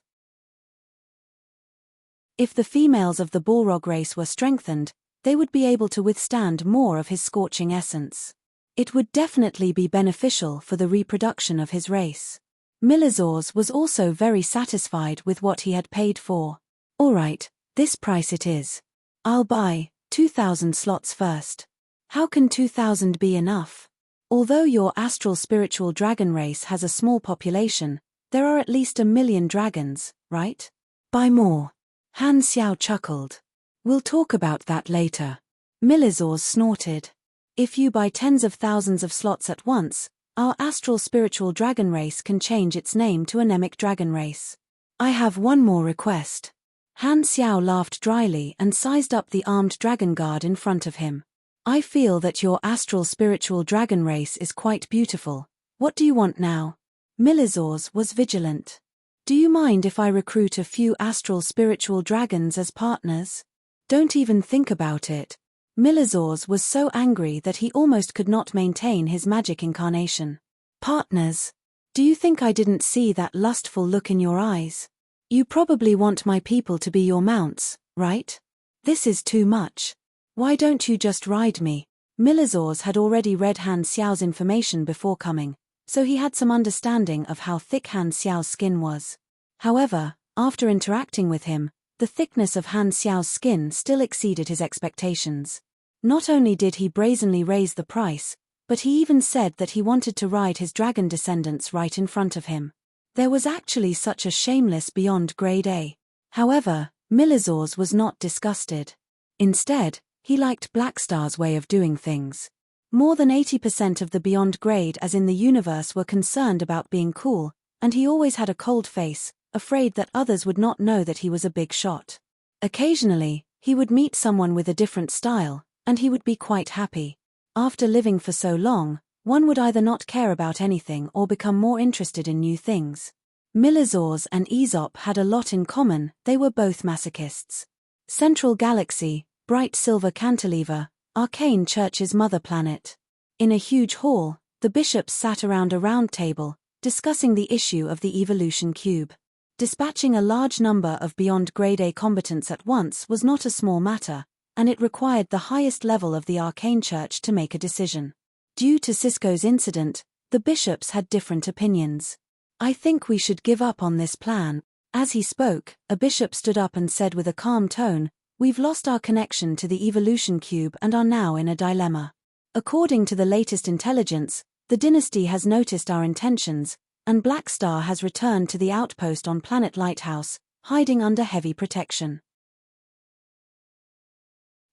If the females of the Balrog race were strengthened, they would be able to withstand more of his scorching essence. It would definitely be beneficial for the reproduction of his race. Milizors was also very satisfied with what he had paid for. All right, this price it is. I'll buy 2,000 slots first. How can 2,000 be enough? Although your astral spiritual dragon race has a small population, there are at least 1,000,000 dragons, right? Buy more. Han Xiao chuckled. We'll talk about that later. Milizors snorted. If you buy tens of thousands of slots at once, our astral spiritual dragon race can change its name to anemic dragon race. I have one more request. Han Xiao laughed dryly and sized up the armed dragon guard in front of him. I feel that your astral spiritual dragon race is quite beautiful. What do you want now? Milizors was vigilant. Do you mind if I recruit a few astral spiritual dragons as partners? Don't even think about it. Milizors was so angry that he almost could not maintain his magic incarnation. Partners? Do you think I didn't see that lustful look in your eyes? You probably want my people to be your mounts, right? This is too much. Why don't you just ride me? Milizors had already read Han Xiao's information before coming, so he had some understanding of how thick Han Xiao's skin was. However, after interacting with him, the thickness of Han Xiao's skin still exceeded his expectations. Not only did he brazenly raise the price, but he even said that he wanted to ride his dragon descendants right in front of him. There was actually such a shameless beyond grade A. However, Milizors was not disgusted. Instead, he liked Blackstar's way of doing things. More than 80% of the beyond grade as in the universe were concerned about being cool, and he always had a cold face, afraid that others would not know that he was a big shot. Occasionally, he would meet someone with a different style, and he would be quite happy. After living for so long, one would either not care about anything or become more interested in new things. Milizors and Aesop had a lot in common, they were both masochists. Central Galaxy, bright silver cantilever, Arcane Church's mother planet. In a huge hall, the bishops sat around a round table, discussing the issue of the evolution cube. Dispatching a large number of beyond grade A combatants at once was not a small matter, and it required the highest level of the Arcane Church to make a decision. Due to Cisco's incident, the bishops had different opinions. I think we should give up on this plan. As he spoke, a bishop stood up and said with a calm tone, "We've lost our connection to the evolution cube and are now in a dilemma. According to the latest intelligence, the dynasty has noticed our intentions, and Blackstar has returned to the outpost on Planet Lighthouse, hiding under heavy protection.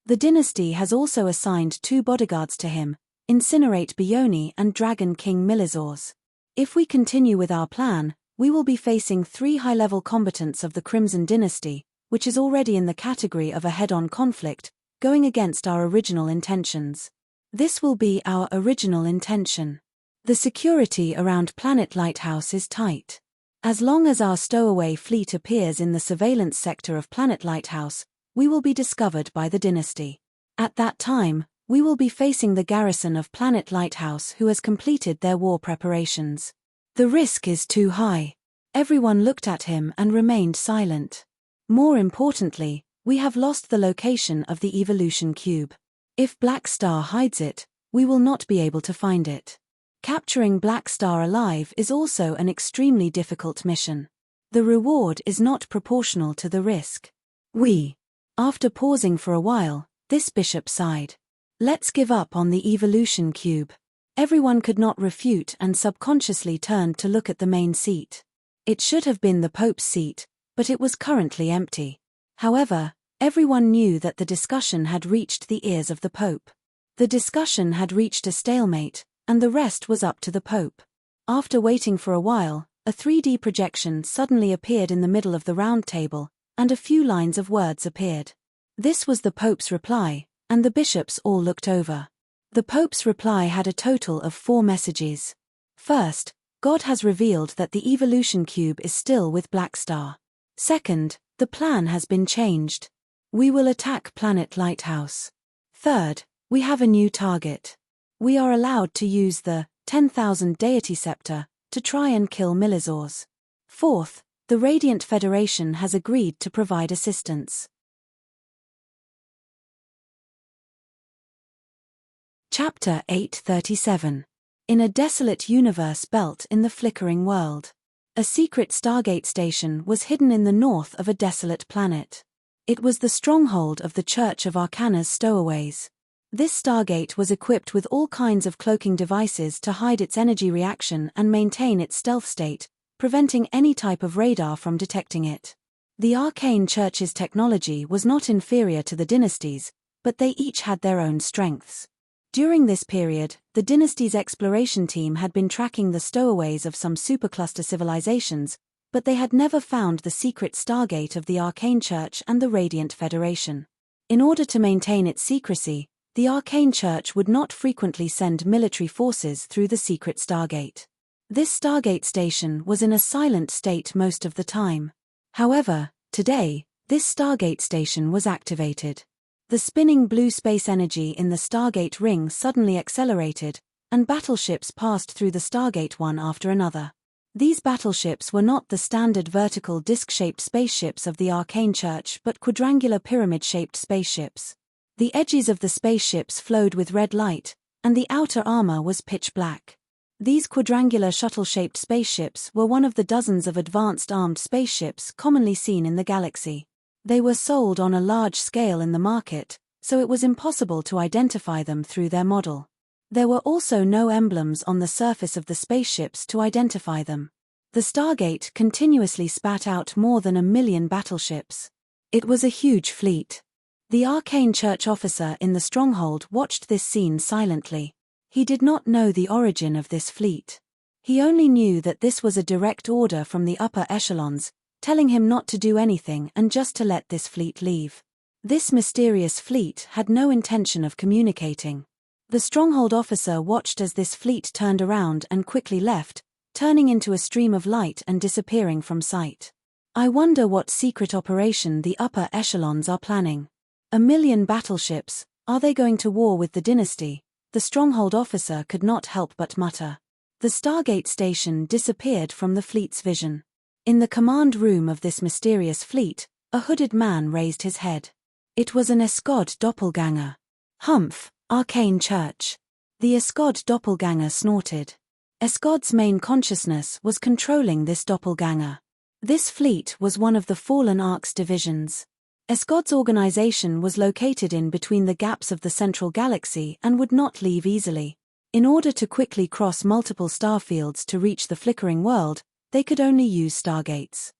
The dynasty has also assigned 2 bodyguards to him, Incinerate Bione and Dragon King Milizors. If we continue with our plan, we will be facing 3 high-level combatants of the Crimson Dynasty, which is already in the category of a head-on conflict, going against our original intentions. This will be our original intention. The security around Planet Lighthouse is tight. As long as our stowaway fleet appears in the surveillance sector of Planet Lighthouse, we will be discovered by the dynasty. At that time, we will be facing the garrison of Planet Lighthouse who has completed their war preparations. The risk is too high. Everyone looked at him and remained silent. More importantly, we have lost the location of the evolution cube. If Blackstar hides it, we will not be able to find it. Capturing Blackstar alive is also an extremely difficult mission. The reward is not proportional to the risk. After pausing for a while, this bishop sighed. Let's give up on the evolution cube. Everyone could not refute and subconsciously turned to look at the main seat. It should have been the Pope's seat, but it was currently empty. However, everyone knew that the discussion had reached the ears of the Pope. The discussion had reached a stalemate, and the rest was up to the Pope. After waiting for a while, a 3D projection suddenly appeared in the middle of the round table, and a few lines of words appeared. This was the Pope's reply, and the bishops all looked over. The Pope's reply had a total of 4 messages. First, God has revealed that the evolution cube is still with Blackstar. Second, the plan has been changed. We will attack Planet Lighthouse. Third, we have a new target. We are allowed to use the 10,000 deity scepter to try and kill Milizors. Fourth, the Radiant Federation has agreed to provide assistance. Chapter 837. In a desolate universe belt in the flickering world. A secret Stargate station was hidden in the north of a desolate planet. It was the stronghold of the Church of Arcana's stowaways. This Stargate was equipped with all kinds of cloaking devices to hide its energy reaction and maintain its stealth state, preventing any type of radar from detecting it. The Arcane Church's technology was not inferior to the dynasties, but they each had their own strengths. During this period, the dynasty's exploration team had been tracking the stowaways of some supercluster civilizations, but they had never found the secret Stargate of the Arcane Church and the Radiant Federation. In order to maintain its secrecy, the Arcane Church would not frequently send military forces through the secret Stargate. This Stargate station was in a silent state most of the time. However, today, this Stargate station was activated. The spinning blue space energy in the Stargate ring suddenly accelerated, and battleships passed through the Stargate one after another. These battleships were not the standard vertical disc-shaped spaceships of the Arcane Church but quadrangular pyramid-shaped spaceships. The edges of the spaceships flowed with red light, and the outer armor was pitch black. These quadrangular shuttle-shaped spaceships were one of the dozens of advanced armed spaceships commonly seen in the galaxy. They were sold on a large scale in the market, so it was impossible to identify them through their model. There were also no emblems on the surface of the spaceships to identify them. The Stargate continuously spat out more than 1 million battleships. It was a huge fleet. The Arcane Church officer in the stronghold watched this scene silently. He did not know the origin of this fleet. He only knew that this was a direct order from the upper echelons, telling him not to do anything and just to let this fleet leave. This mysterious fleet had no intention of communicating. The stronghold officer watched as this fleet turned around and quickly left, turning into a stream of light and disappearing from sight. I wonder what secret operation the upper echelons are planning. 1 million battleships, are they going to war with the dynasty? The stronghold officer could not help but mutter. The Stargate station disappeared from the fleet's vision. In the command room of this mysterious fleet, a hooded man raised his head. It was an Escod doppelganger. Humph, Arcane Church. The Escod doppelganger snorted. Escod's main consciousness was controlling this doppelganger. This fleet was one of the fallen Ark's divisions. Escod's organization was located in between the gaps of the central galaxy and would not leave easily. In order to quickly cross multiple star fields to reach the flickering world, they could only use stargates.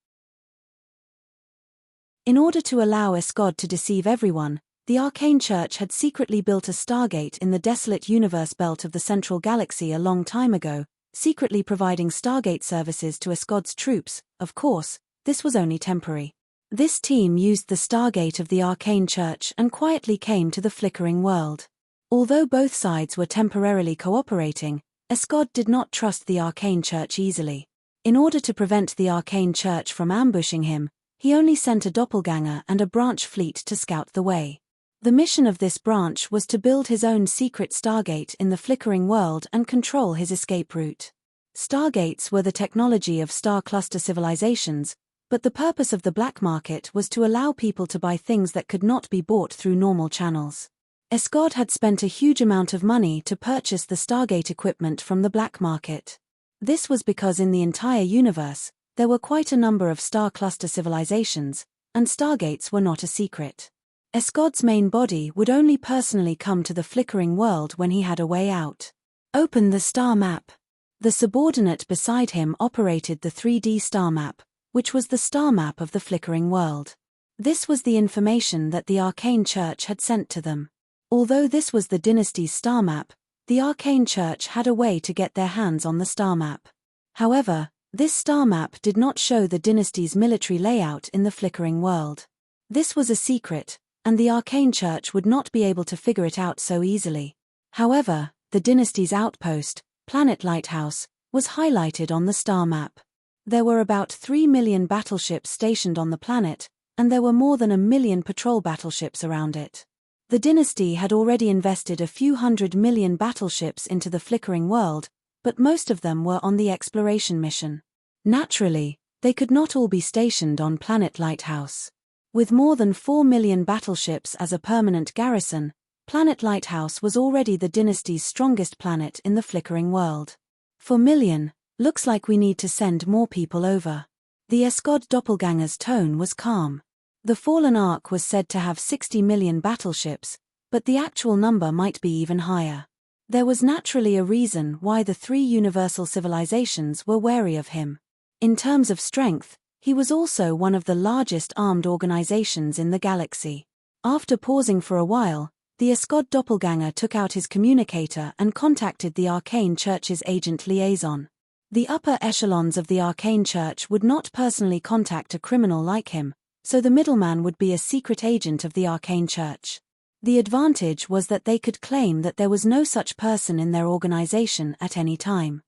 In order to allow Escod to deceive everyone, the Arcane Church had secretly built a stargate in the desolate universe belt of the central galaxy a long time ago, secretly providing stargate services to Escod's troops. Of course, this was only temporary. This team used the stargate of the Arcane Church and quietly came to the flickering world. Although both sides were temporarily cooperating, Escod did not trust the Arcane Church easily. In order to prevent the Arcane Church from ambushing him, he only sent a doppelganger and a branch fleet to scout the way. The mission of this branch was to build his own secret stargate in the flickering world and control his escape route. Stargates were the technology of star cluster civilizations, but the purpose of the black market was to allow people to buy things that could not be bought through normal channels. Escod had spent a huge amount of money to purchase the stargate equipment from the black market. This was because in the entire universe, there were quite a number of star cluster civilizations, and stargates were not a secret. Escod's main body would only personally come to the flickering world when he had a way out. Open the star map. The subordinate beside him operated the 3D star map, which was the star map of the flickering world. This was the information that the Arcane Church had sent to them. Although this was the dynasty's star map, the Arcane Church had a way to get their hands on the star map. However, this star map did not show the dynasty's military layout in the flickering world. This was a secret, and the Arcane Church would not be able to figure it out so easily. However, the dynasty's outpost, Planet Lighthouse, was highlighted on the star map. There were about 3 million battleships stationed on the planet, and there were more than 1 million patrol battleships around it. The dynasty had already invested a few 100 million battleships into the flickering world, but most of them were on the exploration mission. Naturally, They could not all be stationed on Planet Lighthouse. With more than 4 million battleships as a permanent garrison, Planet Lighthouse was already the dynasty's strongest planet in the flickering world. 4 million, looks like we need to send more people over. The Escod doppelganger's tone was calm. The fallen Ark was said to have 60 million battleships, but the actual number might be even higher. There was naturally a reason why the three universal civilizations were wary of him. In terms of strength, he was also one of the largest armed organizations in the galaxy. After pausing for a while, the Escod doppelganger took out his communicator and contacted the Arcane Church's agent liaison. The upper echelons of the Arcane Church would not personally contact a criminal like him, so the middleman would be a secret agent of the Arcane Church. The advantage was that they could claim that there was no such person in their organization at any time.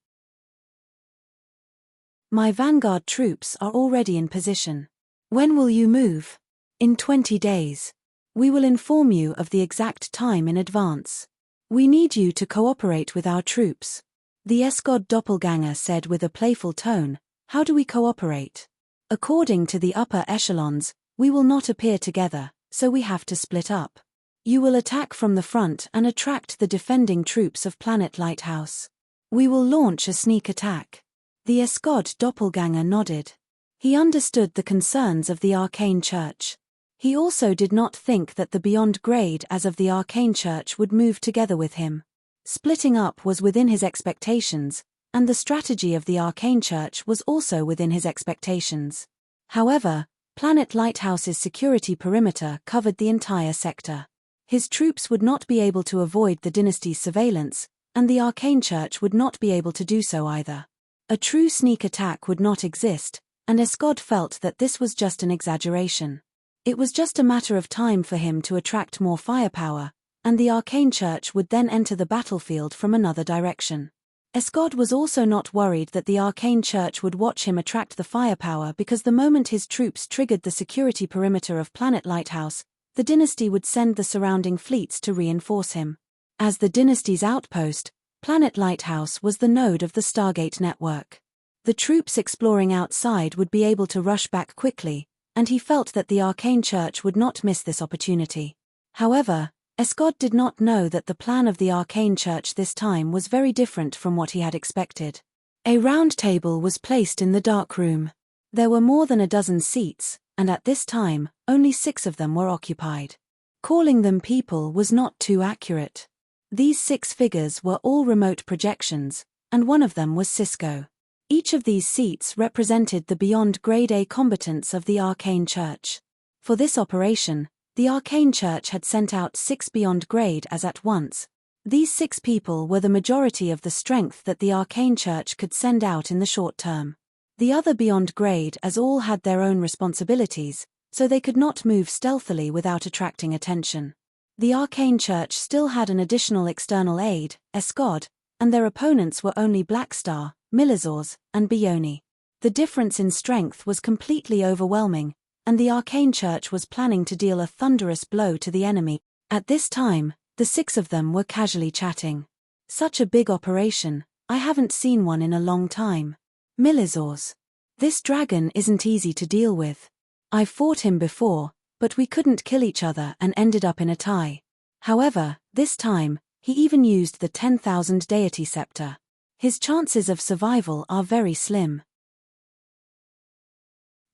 My vanguard troops are already in position. When will you move? In 20 days. We will inform you of the exact time in advance. We need you to cooperate with our troops. The Escod doppelganger said with a playful tone, how do we cooperate? According to the upper echelons, we will not appear together, so we have to split up. You will attack from the front and attract the defending troops of Planet Lighthouse. We will launch a sneak attack. The Escod doppelganger nodded. He understood the concerns of the Arcane Church. He also did not think that the Beyond Grade as of the Arcane Church would move together with him. Splitting up was within his expectations, and the strategy of the Arcane Church was also within his expectations. However, Planet Lighthouse's security perimeter covered the entire sector. His troops would not be able to avoid the dynasty's surveillance, and the Arcane Church would not be able to do so either. A true sneak attack would not exist, and Escod felt that this was just an exaggeration. It was just a matter of time for him to attract more firepower, and the Arcane Church would then enter the battlefield from another direction. Escod was also not worried that the Arcane Church would watch him attract the firepower because the moment his troops triggered the security perimeter of Planet Lighthouse, the dynasty would send the surrounding fleets to reinforce him. As the dynasty's outpost, Planet Lighthouse was the node of the Stargate network. The troops exploring outside would be able to rush back quickly, and he felt that the Arcane Church would not miss this opportunity. However, Escod did not know that the plan of the Arcane Church this time was very different from what he had expected. A round table was placed in the dark room. There were more than a dozen seats, and at this time, only 6 of them were occupied. Calling them people was not too accurate. These 6 figures were all remote projections, and one of them was Cisco. Each of these seats represented the beyond Grade A combatants of the Arcane Church. For this operation, the Arcane Church had sent out 6 beyond grade as at once. These 6 people were the majority of the strength that the Arcane Church could send out in the short term. The other beyond grade as all had their own responsibilities, so they could not move stealthily without attracting attention. The Arcane Church still had an additional external aid, Escod, and their opponents were only Blackstar, Milizors, and Bioni. The difference in strength was completely overwhelming, and the Arcane Church was planning to deal a thunderous blow to the enemy. At this time, the 6 of them were casually chatting. Such a big operation, I haven't seen one in a long time. Milizors. This dragon isn't easy to deal with. I've fought him before, but we couldn't kill each other and ended up in a tie. However, this time, he even used the 10,000 deity scepter. His chances of survival are very slim.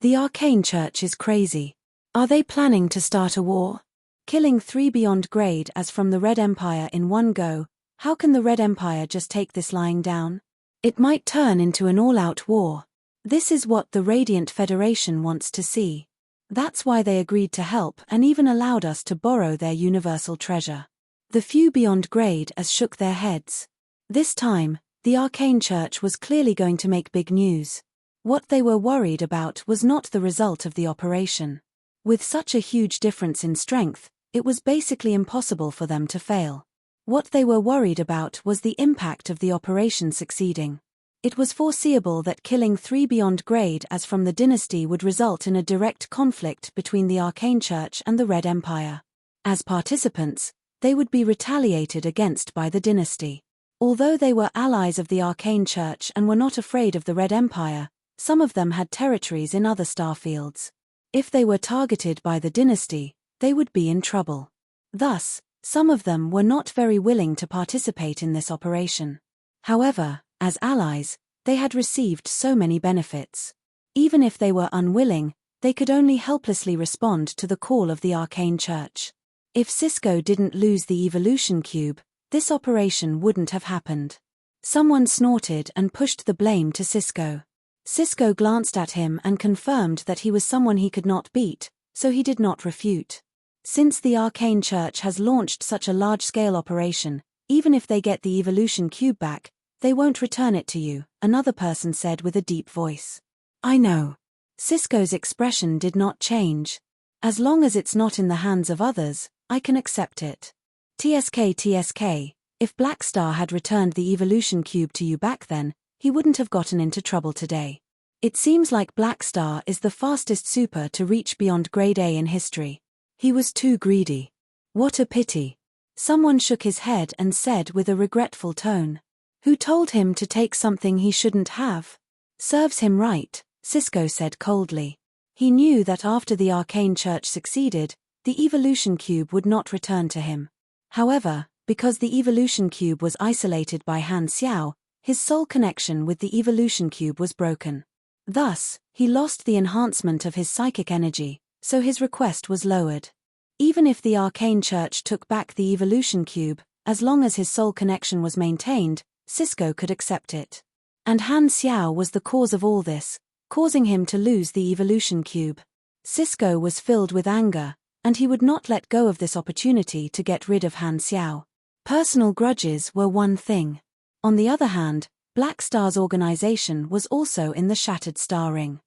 The Arcane Church is crazy. Are they planning to start a war? Killing 3 beyond grade as from the Red Empire in one go, how can the Red Empire just take this lying down? It might turn into an all-out war. This is what the Radiant Federation wants to see. That's why they agreed to help and even allowed us to borrow their universal treasure. The few beyond grade as shook their heads. This time, the Arcane Church was clearly going to make big news. What they were worried about was not the result of the operation. With such a huge difference in strength, it was basically impossible for them to fail. What they were worried about was the impact of the operation succeeding. It was foreseeable that killing 3 beyond grade as from the dynasty would result in a direct conflict between the Arcane Church and the Red Empire. As participants, they would be retaliated against by the dynasty. Although they were allies of the Arcane Church and were not afraid of the Red Empire, Some of them had territories in other starfields. If they were targeted by the dynasty, they would be in trouble. Thus, some of them were not very willing to participate in this operation. However, as allies, they had received so many benefits. Even if they were unwilling, they could only helplessly respond to the call of the Arcane Church. If Cisco didn't lose the evolution cube, this operation wouldn't have happened. Someone snorted and pushed the blame to Cisco. Cisco glanced at him and confirmed that he was someone he could not beat, so he did not refute. Since the Arcane Church has launched such a large-scale operation, even if they get the evolution cube back, they won't return it to you, another person said with a deep voice. I know. Cisco's expression did not change. As long as it's not in the hands of others, I can accept it. TSK, if Blackstar had returned the evolution cube to you back then, he wouldn't have gotten into trouble today. It seems like Blackstar is the fastest super to reach beyond grade A in history. He was too greedy. What a pity. Someone shook his head and said with a regretful tone. Who told him to take something he shouldn't have? Serves him right, Cisco said coldly. He knew that after the Arcane Church succeeded, the evolution cube would not return to him. However, because the evolution cube was isolated by Han Xiao, his soul connection with the evolution cube was broken. Thus, he lost the enhancement of his psychic energy, so his request was lowered. Even if the Arcane Church took back the evolution cube, as long as his soul connection was maintained, Cisco could accept it. And Han Xiao was the cause of all this, causing him to lose the evolution cube. Cisco was filled with anger, and he would not let go of this opportunity to get rid of Han Xiao. Personal grudges were one thing. On the other hand, Blackstar's organization was also in the Shattered Star Ring.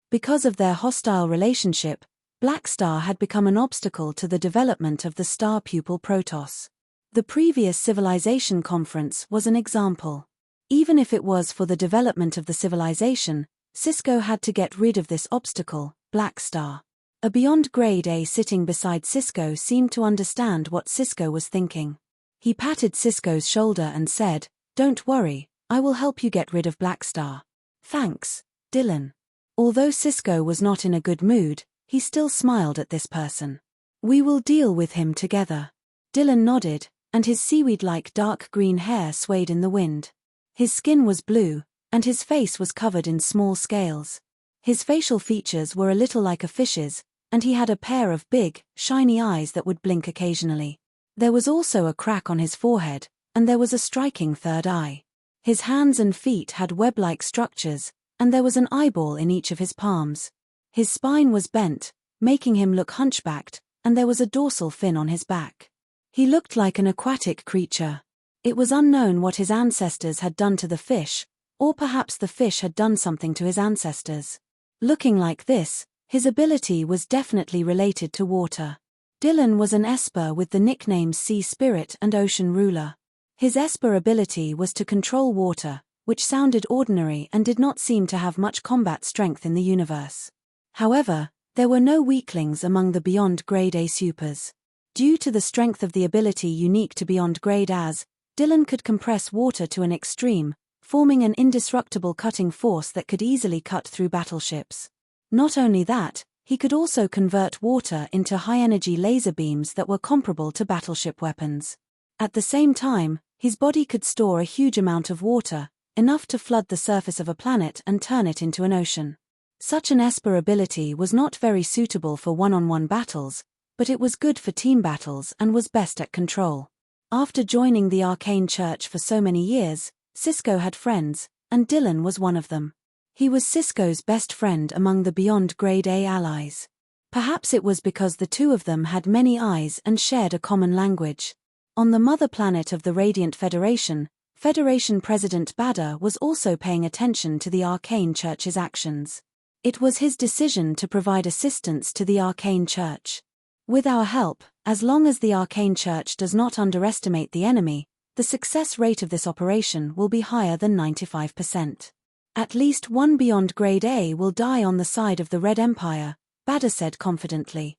Because of their hostile relationship, Blackstar had become an obstacle to the development of the star pupil Protoss. The previous civilization conference was an example. Even if it was for the development of the civilization, Cisco had to get rid of this obstacle, Blackstar. A Beyond Grade A sitting beside Cisco seemed to understand what Cisco was thinking. He patted Cisco's shoulder and said, "Don't worry, I will help you get rid of Blackstar." "Thanks, Dylan." Although Cisco was not in a good mood, he still smiled at this person. "We will deal with him together." Dylan nodded, and his seaweed-like dark green hair swayed in the wind. His skin was blue, and his face was covered in small scales. His facial features were a little like a fish's, and he had a pair of big, shiny eyes that would blink occasionally. There was also a crack on his forehead, and there was a striking third eye. His hands and feet had web-like structures, and there was an eyeball in each of his palms. His spine was bent, making him look hunchbacked, and there was a dorsal fin on his back. He looked like an aquatic creature. It was unknown what his ancestors had done to the fish, or perhaps the fish had done something to his ancestors. Looking like this, his ability was definitely related to water. Dylan was an Esper with the nicknames Sea Spirit and Ocean Ruler. His Esper ability was to control water, which sounded ordinary and did not seem to have much combat strength in the universe. However, there were no weaklings among the Beyond Grade A supers. Due to the strength of the ability unique to Beyond Grade As, Dylan could compress water to an extreme, forming an indestructible cutting force that could easily cut through battleships. Not only that, he could also convert water into high-energy laser beams that were comparable to battleship weapons. At the same time, his body could store a huge amount of water, enough to flood the surface of a planet and turn it into an ocean. Such an Esper ability was not very suitable for one-on-one battles, but it was good for team battles and was best at control. After joining the Arcane Church for so many years, Cisco had friends, and Dylan was one of them. He was Cisco's best friend among the Beyond Grade A allies. Perhaps it was because the two of them had many eyes and shared a common language. On the mother planet of the Radiant Federation, Federation President Badr was also paying attention to the Arcane Church's actions. It was his decision to provide assistance to the Arcane Church. With our help, as long as the Arcane Church does not underestimate the enemy, the success rate of this operation will be higher than 95%. At least one Beyond Grade A will die on the side of the Red Empire, Badr said confidently.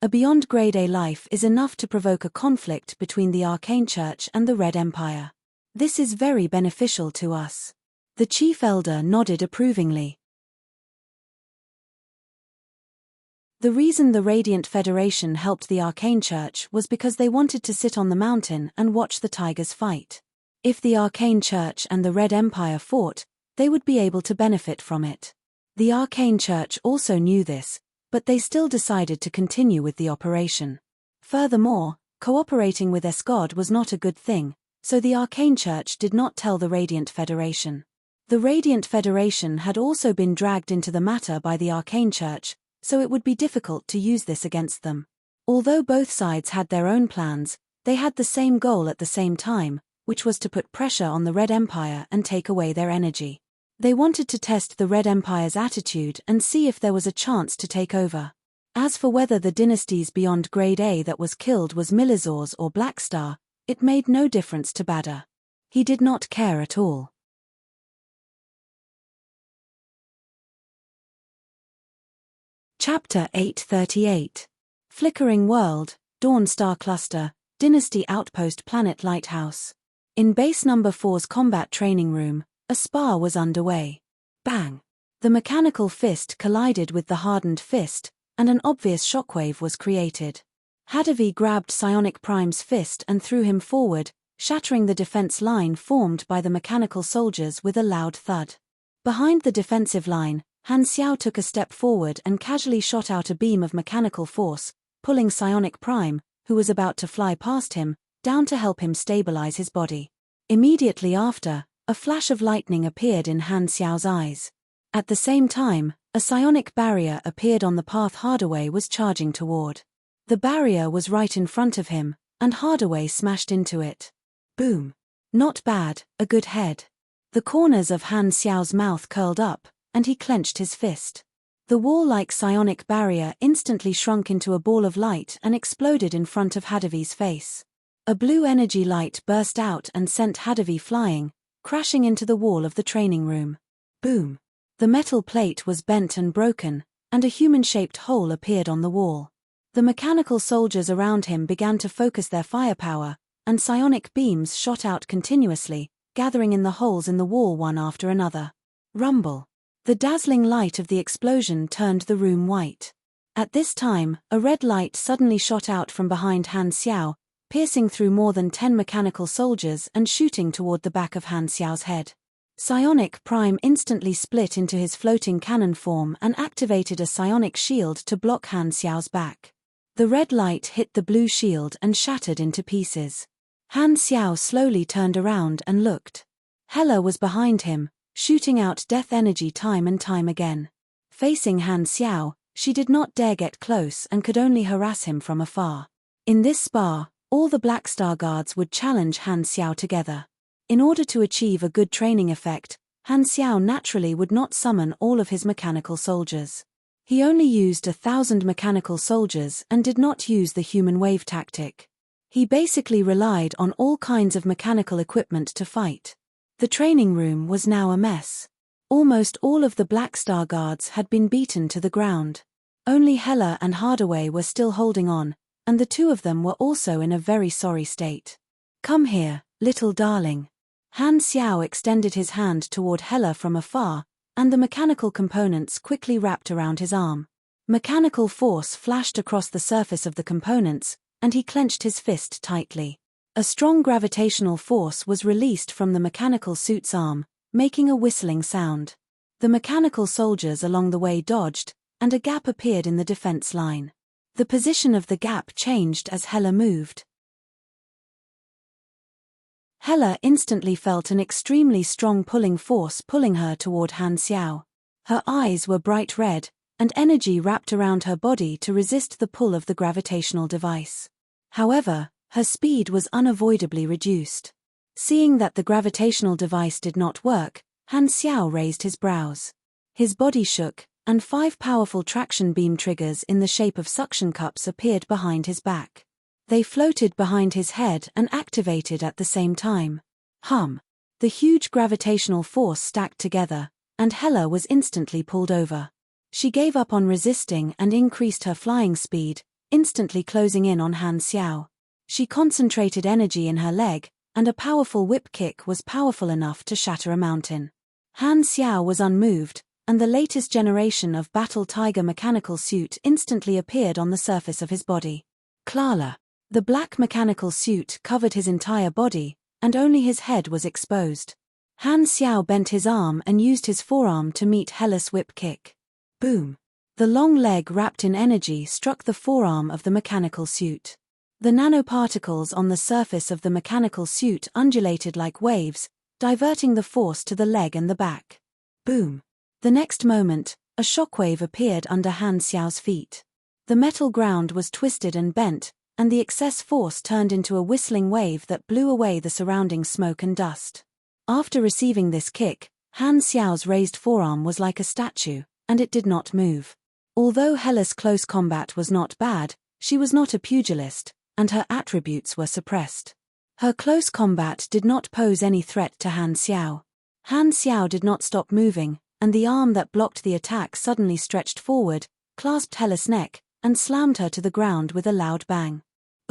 A Beyond Grade A life is enough to provoke a conflict between the Arcane Church and the Red Empire. This is very beneficial to us. The chief elder nodded approvingly. The reason the Radiant Federation helped the Arcane Church was because they wanted to sit on the mountain and watch the tigers fight. If the Arcane Church and the Red Empire fought, they would be able to benefit from it. The Arcane Church also knew this, but they still decided to continue with the operation. Furthermore, cooperating with Escod was not a good thing, so the Arcane Church did not tell the Radiant Federation. The Radiant Federation had also been dragged into the matter by the Arcane Church, so it would be difficult to use this against them. Although both sides had their own plans, they had the same goal at the same time, which was to put pressure on the Red Empire and take away their energy. They wanted to test the Red Empire's attitude and see if there was a chance to take over. As for whether the dynasties beyond Grade A that was killed was Milizor's or Blackstar, it made no difference to Badr. He did not care at all. Chapter 838. Flickering World, Dawn Star Cluster, Dynasty Outpost Planet Lighthouse. In Base No. 4's combat training room, a spar was underway. Bang! The mechanical fist collided with the hardened fist, and an obvious shockwave was created. Hadavi grabbed Psionic Prime's fist and threw him forward, shattering the defense line formed by the mechanical soldiers with a loud thud. Behind the defensive line, Han Xiao took a step forward and casually shot out a beam of mechanical force, pulling Psionic Prime, who was about to fly past him, down to help him stabilize his body. Immediately after, a flash of lightning appeared in Han Xiao's eyes. At the same time, a psionic barrier appeared on the path Hardaway was charging toward. The barrier was right in front of him, and Hardaway smashed into it. Boom! Not bad, a good head. The corners of Han Xiao's mouth curled up, and he clenched his fist. The wall-like psionic barrier instantly shrunk into a ball of light and exploded in front of Hadavi's face. A blue energy light burst out and sent Hadavi flying, crashing into the wall of the training room. Boom! The metal plate was bent and broken, and a human-shaped hole appeared on the wall. The mechanical soldiers around him began to focus their firepower, and psionic beams shot out continuously, gathering in the holes in the wall one after another. Rumble! The dazzling light of the explosion turned the room white. At this time, a red light suddenly shot out from behind Han Xiao, piercing through more than 10 mechanical soldiers and shooting toward the back of Han Xiao's head. Psionic Prime instantly split into his floating cannon form and activated a psionic shield to block Han Xiao's back. The red light hit the blue shield and shattered into pieces. Han Xiao slowly turned around and looked. Hela was behind him, shooting out death energy time and time again. Facing Han Xiao, she did not dare get close and could only harass him from afar. In this spar, all the Blackstar guards would challenge Han Xiao together. In order to achieve a good training effect, Han Xiao naturally would not summon all of his mechanical soldiers. He only used 1,000 mechanical soldiers and did not use the human wave tactic. He basically relied on all kinds of mechanical equipment to fight. The training room was now a mess. Almost all of the Blackstar guards had been beaten to the ground. Only Hela and Hardaway were still holding on, and the two of them were also in a very sorry state. "Come here, little darling." Han Xiao extended his hand toward Hela from afar, and the mechanical components quickly wrapped around his arm. Mechanical force flashed across the surface of the components, and he clenched his fist tightly. A strong gravitational force was released from the mechanical suit's arm, making a whistling sound. The mechanical soldiers along the way dodged, and a gap appeared in the defense line. The position of the gap changed as Hela moved. Hela instantly felt an extremely strong pulling force pulling her toward Han Xiao. Her eyes were bright red, and energy wrapped around her body to resist the pull of the gravitational device. However, her speed was unavoidably reduced. Seeing that the gravitational device did not work, Han Xiao raised his brows. His body shook, and 5 powerful traction beam triggers in the shape of suction cups appeared behind his back. They floated behind his head and activated at the same time. Hum! The huge gravitational force stacked together, and Hela was instantly pulled over. She gave up on resisting and increased her flying speed, instantly closing in on Han Xiao. She concentrated energy in her leg, and a powerful whip kick was powerful enough to shatter a mountain. Han Xiao was unmoved, and the latest generation of Battle Tiger mechanical suit instantly appeared on the surface of his body. Klala. The black mechanical suit covered his entire body, and only his head was exposed. Han Xiao bent his arm and used his forearm to meet Hellas' whip kick. Boom. The long leg wrapped in energy struck the forearm of the mechanical suit. The nanoparticles on the surface of the mechanical suit undulated like waves, diverting the force to the leg and the back. Boom. The next moment, a shockwave appeared under Han Xiao's feet. The metal ground was twisted and bent, and the excess force turned into a whistling wave that blew away the surrounding smoke and dust. After receiving this kick, Han Xiao's raised forearm was like a statue, and it did not move. Although Hellas' close combat was not bad, she was not a pugilist, and her attributes were suppressed. Her close combat did not pose any threat to Han Xiao. Han Xiao did not stop moving, and the arm that blocked the attack suddenly stretched forward, clasped Hellas' neck, and slammed her to the ground with a loud bang.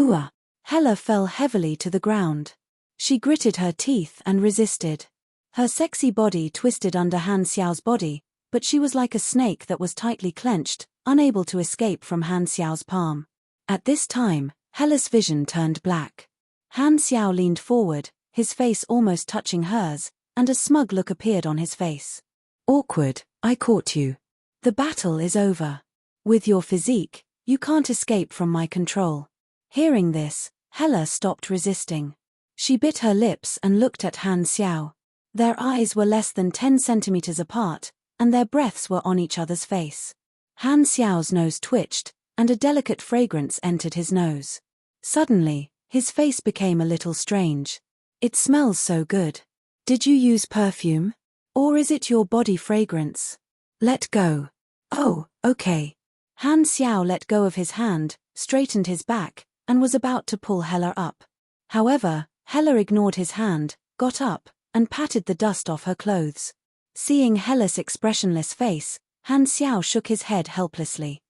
Ooah! Hella fell heavily to the ground. She gritted her teeth and resisted. Her sexy body twisted under Han Xiao's body, but she was like a snake that was tightly clenched, unable to escape from Han Xiao's palm. At this time, Hella's vision turned black. Han Xiao leaned forward, his face almost touching hers, and a smug look appeared on his face. Awkward, I caught you. The battle is over. With your physique, you can't escape from my control. Hearing this, Hella stopped resisting. She bit her lips and looked at Han Xiao. Their eyes were less than 10 centimeters apart, and their breaths were on each other's face. Han Xiao's nose twitched, and a delicate fragrance entered his nose. Suddenly, his face became a little strange. It smells so good. Did you use perfume? Or is it your body fragrance? Let go. Oh, okay. Han Xiao let go of his hand, straightened his back, and was about to pull Hella up. However, Hella ignored his hand, got up, and patted the dust off her clothes. Seeing Hella's expressionless face, Han Xiao shook his head helplessly.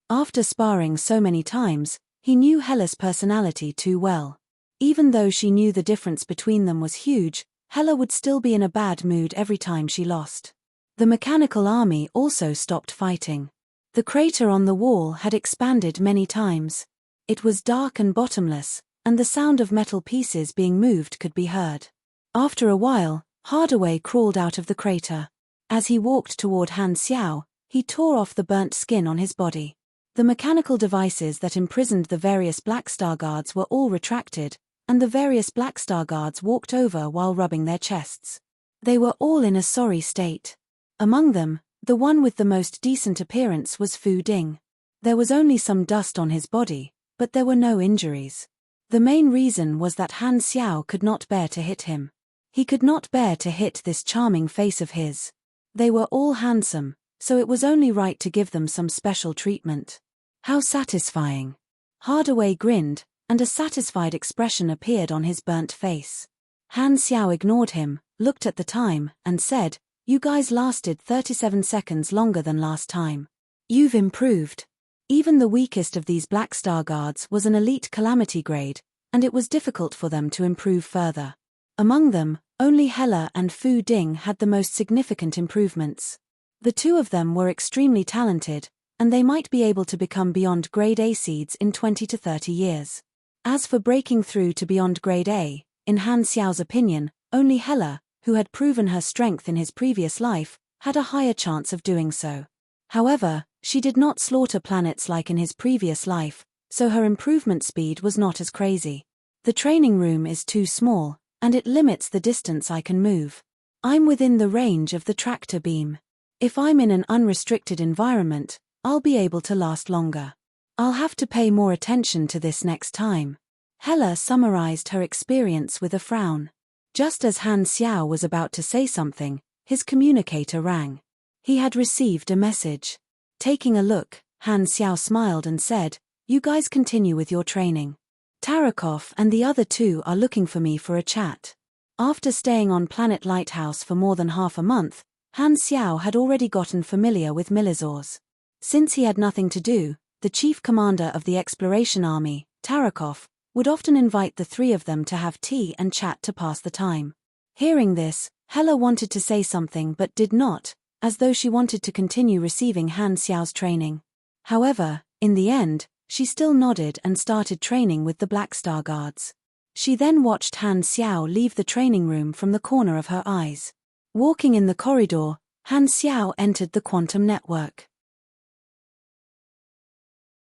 After sparring so many times, he knew Hella's personality too well. Even though she knew the difference between them was huge, Hella would still be in a bad mood every time she lost. The mechanical army also stopped fighting. The crater on the wall had expanded many times. It was dark and bottomless, and the sound of metal pieces being moved could be heard. After a while, Hardaway crawled out of the crater. As he walked toward Han Xiao, he tore off the burnt skin on his body. The mechanical devices that imprisoned the various Black Star Guards were all retracted, and the various Black Star Guards walked over while rubbing their chests. They were all in a sorry state. Among them, the one with the most decent appearance was Fu Ding. There was only some dust on his body, but there were no injuries. The main reason was that Han Xiao could not bear to hit him. He could not bear to hit this charming face of his. They were all handsome, so it was only right to give them some special treatment. How satisfying. Hardaway grinned, and a satisfied expression appeared on his burnt face. Han Xiao ignored him, looked at the time, and said, "You guys lasted 37 seconds longer than last time. You've improved." Even the weakest of these Black Star Guards was an elite calamity grade, and it was difficult for them to improve further. Among them, only Hella and Fu Ding had the most significant improvements. The two of them were extremely talented, and they might be able to become beyond grade A seeds in 20 to 30 years. As for breaking through to beyond grade A, in Han Xiao's opinion, only Hella, who had proven her strength in his previous life, had a higher chance of doing so. However, she did not slaughter planets like in his previous life, so her improvement speed was not as crazy. The training room is too small, and it limits the distance I can move. I'm within the range of the tractor beam. If I'm in an unrestricted environment, I'll be able to last longer. I'll have to pay more attention to this next time. Hella summarized her experience with a frown. Just as Han Xiao was about to say something, his communicator rang. He had received a message. Taking a look, Han Xiao smiled and said, "You guys continue with your training. Tarakov and the other two are looking for me for a chat." After staying on Planet Lighthouse for more than half a month, Han Xiao had already gotten familiar with Milizors. Since he had nothing to do, the chief commander of the exploration army, Tarakov, would often invite the three of them to have tea and chat to pass the time. Hearing this, Hella wanted to say something but did not, as though she wanted to continue receiving Han Xiao's training. However, in the end, she still nodded and started training with the Black Star Guards. She then watched Han Xiao leave the training room from the corner of her eyes. Walking in the corridor, Han Xiao entered the quantum network.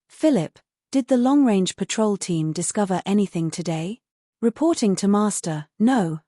Philip, did the long-range patrol team discover anything today? Reporting to Master, no,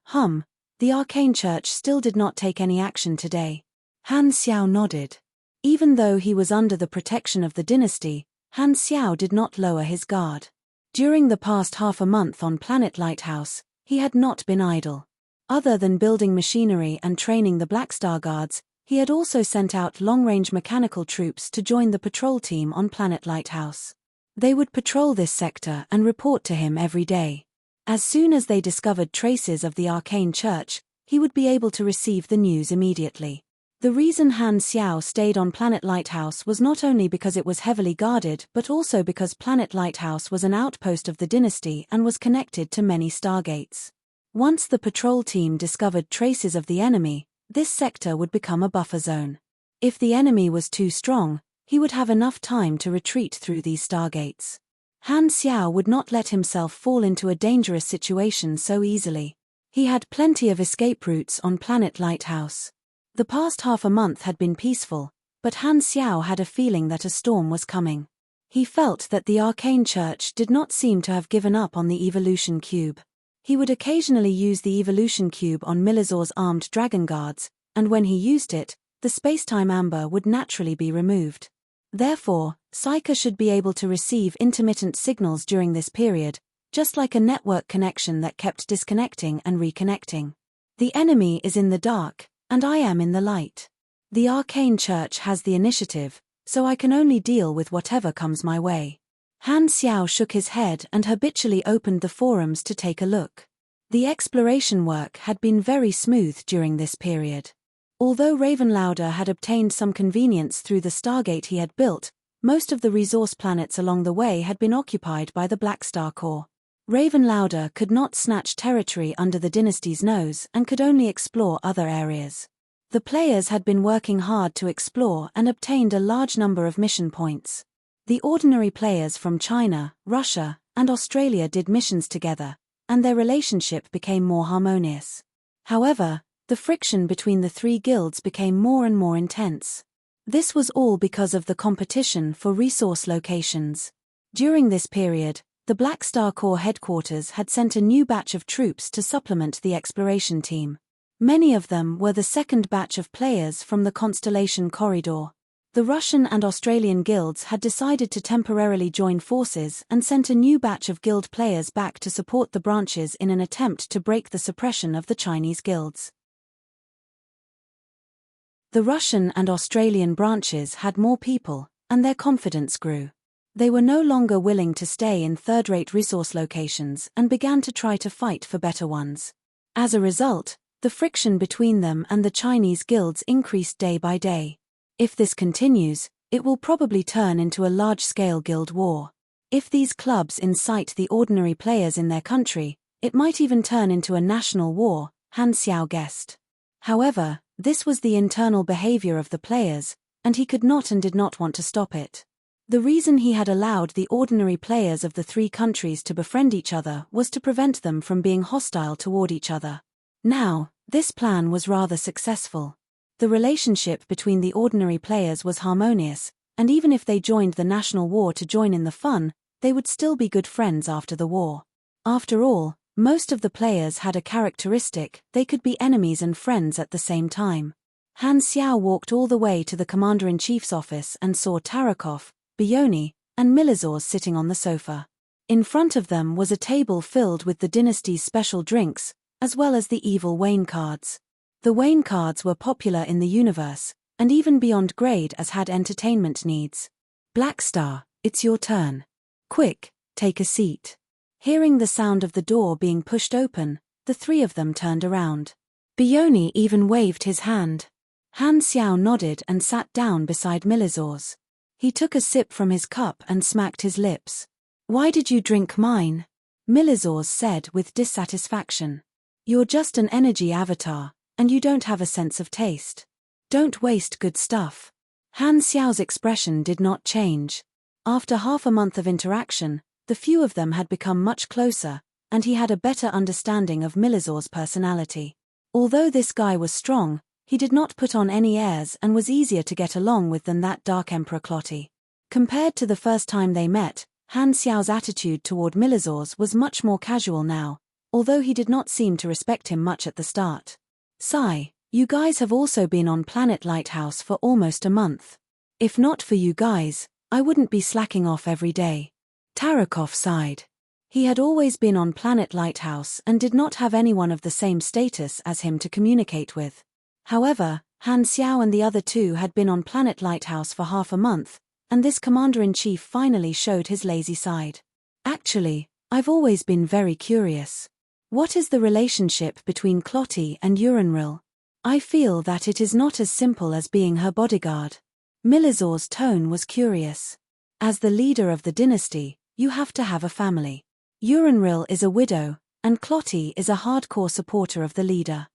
the Arcane Church still did not take any action today. Han Xiao nodded. Even though he was under the protection of the dynasty, Han Xiao did not lower his guard. During the past half a month on Planet Lighthouse, he had not been idle. Other than building machinery and training the Black Star Guards, he had also sent out long-range mechanical troops to join the patrol team on Planet Lighthouse. They would patrol this sector and report to him every day. As soon as they discovered traces of the Arcane Church, he would be able to receive the news immediately. The reason Han Xiao stayed on Planet Lighthouse was not only because it was heavily guarded but also because Planet Lighthouse was an outpost of the dynasty and was connected to many stargates. Once the patrol team discovered traces of the enemy, this sector would become a buffer zone. If the enemy was too strong, he would have enough time to retreat through these stargates. Han Xiao would not let himself fall into a dangerous situation so easily. He had plenty of escape routes on Planet Lighthouse. The past half a month had been peaceful, but Han Xiao had a feeling that a storm was coming. He felt that the Arcane Church did not seem to have given up on the Evolution Cube. He would occasionally use the Evolution Cube on Milizor's armed dragon guards, and when he used it, the spacetime amber would naturally be removed. Therefore, Psyker should be able to receive intermittent signals during this period, just like a network connection that kept disconnecting and reconnecting. The enemy is in the dark, and I am in the light. The Arcane Church has the initiative, so I can only deal with whatever comes my way. Han Xiao shook his head and habitually opened the forums to take a look. The exploration work had been very smooth during this period. Although Ravenlouder had obtained some convenience through the Stargate he had built, most of the resource planets along the way had been occupied by the Black Star Corps. Ravenlouder could not snatch territory under the dynasty's nose and could only explore other areas. The players had been working hard to explore and obtained a large number of mission points. The ordinary players from China, Russia, and Australia did missions together, and their relationship became more harmonious. However, the friction between the three guilds became more and more intense. This was all because of the competition for resource locations. During this period, the Black Star Corps headquarters had sent a new batch of troops to supplement the exploration team. Many of them were the second batch of players from the Constellation Corridor. The Russian and Australian guilds had decided to temporarily join forces and sent a new batch of guild players back to support the branches in an attempt to break the suppression of the Chinese guilds. The Russian and Australian branches had more people, and their confidence grew. They were no longer willing to stay in third-rate resource locations and began to try to fight for better ones. As a result, the friction between them and the Chinese guilds increased day by day. If this continues, it will probably turn into a large-scale guild war. If these clubs incite the ordinary players in their country, it might even turn into a national war, Han Xiao guessed. However, this was the internal behavior of the players, and he could not and did not want to stop it. The reason he had allowed the ordinary players of the three countries to befriend each other was to prevent them from being hostile toward each other. Now, this plan was rather successful. The relationship between the ordinary players was harmonious, and even if they joined the national war to join in the fun, they would still be good friends after the war. After all, most of the players had a characteristic: they could be enemies and friends at the same time. Han Xiao walked all the way to the Commander-in-Chief's office and saw Tarakov, Bioni, and Milizor sitting on the sofa. In front of them was a table filled with the dynasty's special drinks, as well as the evil Wayne cards. The Wayne cards were popular in the universe, and even beyond grade as had entertainment needs. Black Star, it's your turn. Quick, take a seat. Hearing the sound of the door being pushed open, the three of them turned around. Bioni even waved his hand. Han Xiao nodded and sat down beside Milizor's. He took a sip from his cup and smacked his lips. Why did you drink mine? Milizor said with dissatisfaction. You're just an energy avatar, and you don't have a sense of taste. Don't waste good stuff. Han Xiao's expression did not change. After half a month of interaction, the few of them had become much closer, and he had a better understanding of Milizor's personality. Although this guy was strong, he did not put on any airs and was easier to get along with than that Dark Emperor Clotty. Compared to the first time they met, Han Xiao's attitude toward Milizor's was much more casual now, although he did not seem to respect him much at the start. Sigh, you guys have also been on Planet Lighthouse for almost a month. If not for you guys, I wouldn't be slacking off every day. Tarakov sighed. He had always been on Planet Lighthouse and did not have anyone of the same status as him to communicate with. However, Han Xiao and the other two had been on Planet Lighthouse for half a month, and this commander-in-chief finally showed his lazy side. Actually, I've always been very curious. What is the relationship between Clotty and Uranril? I feel that it is not as simple as being her bodyguard. Milizor's tone was curious. As the leader of the dynasty, you have to have a family. Uranril is a widow, and Clotty is a hardcore supporter of the leader.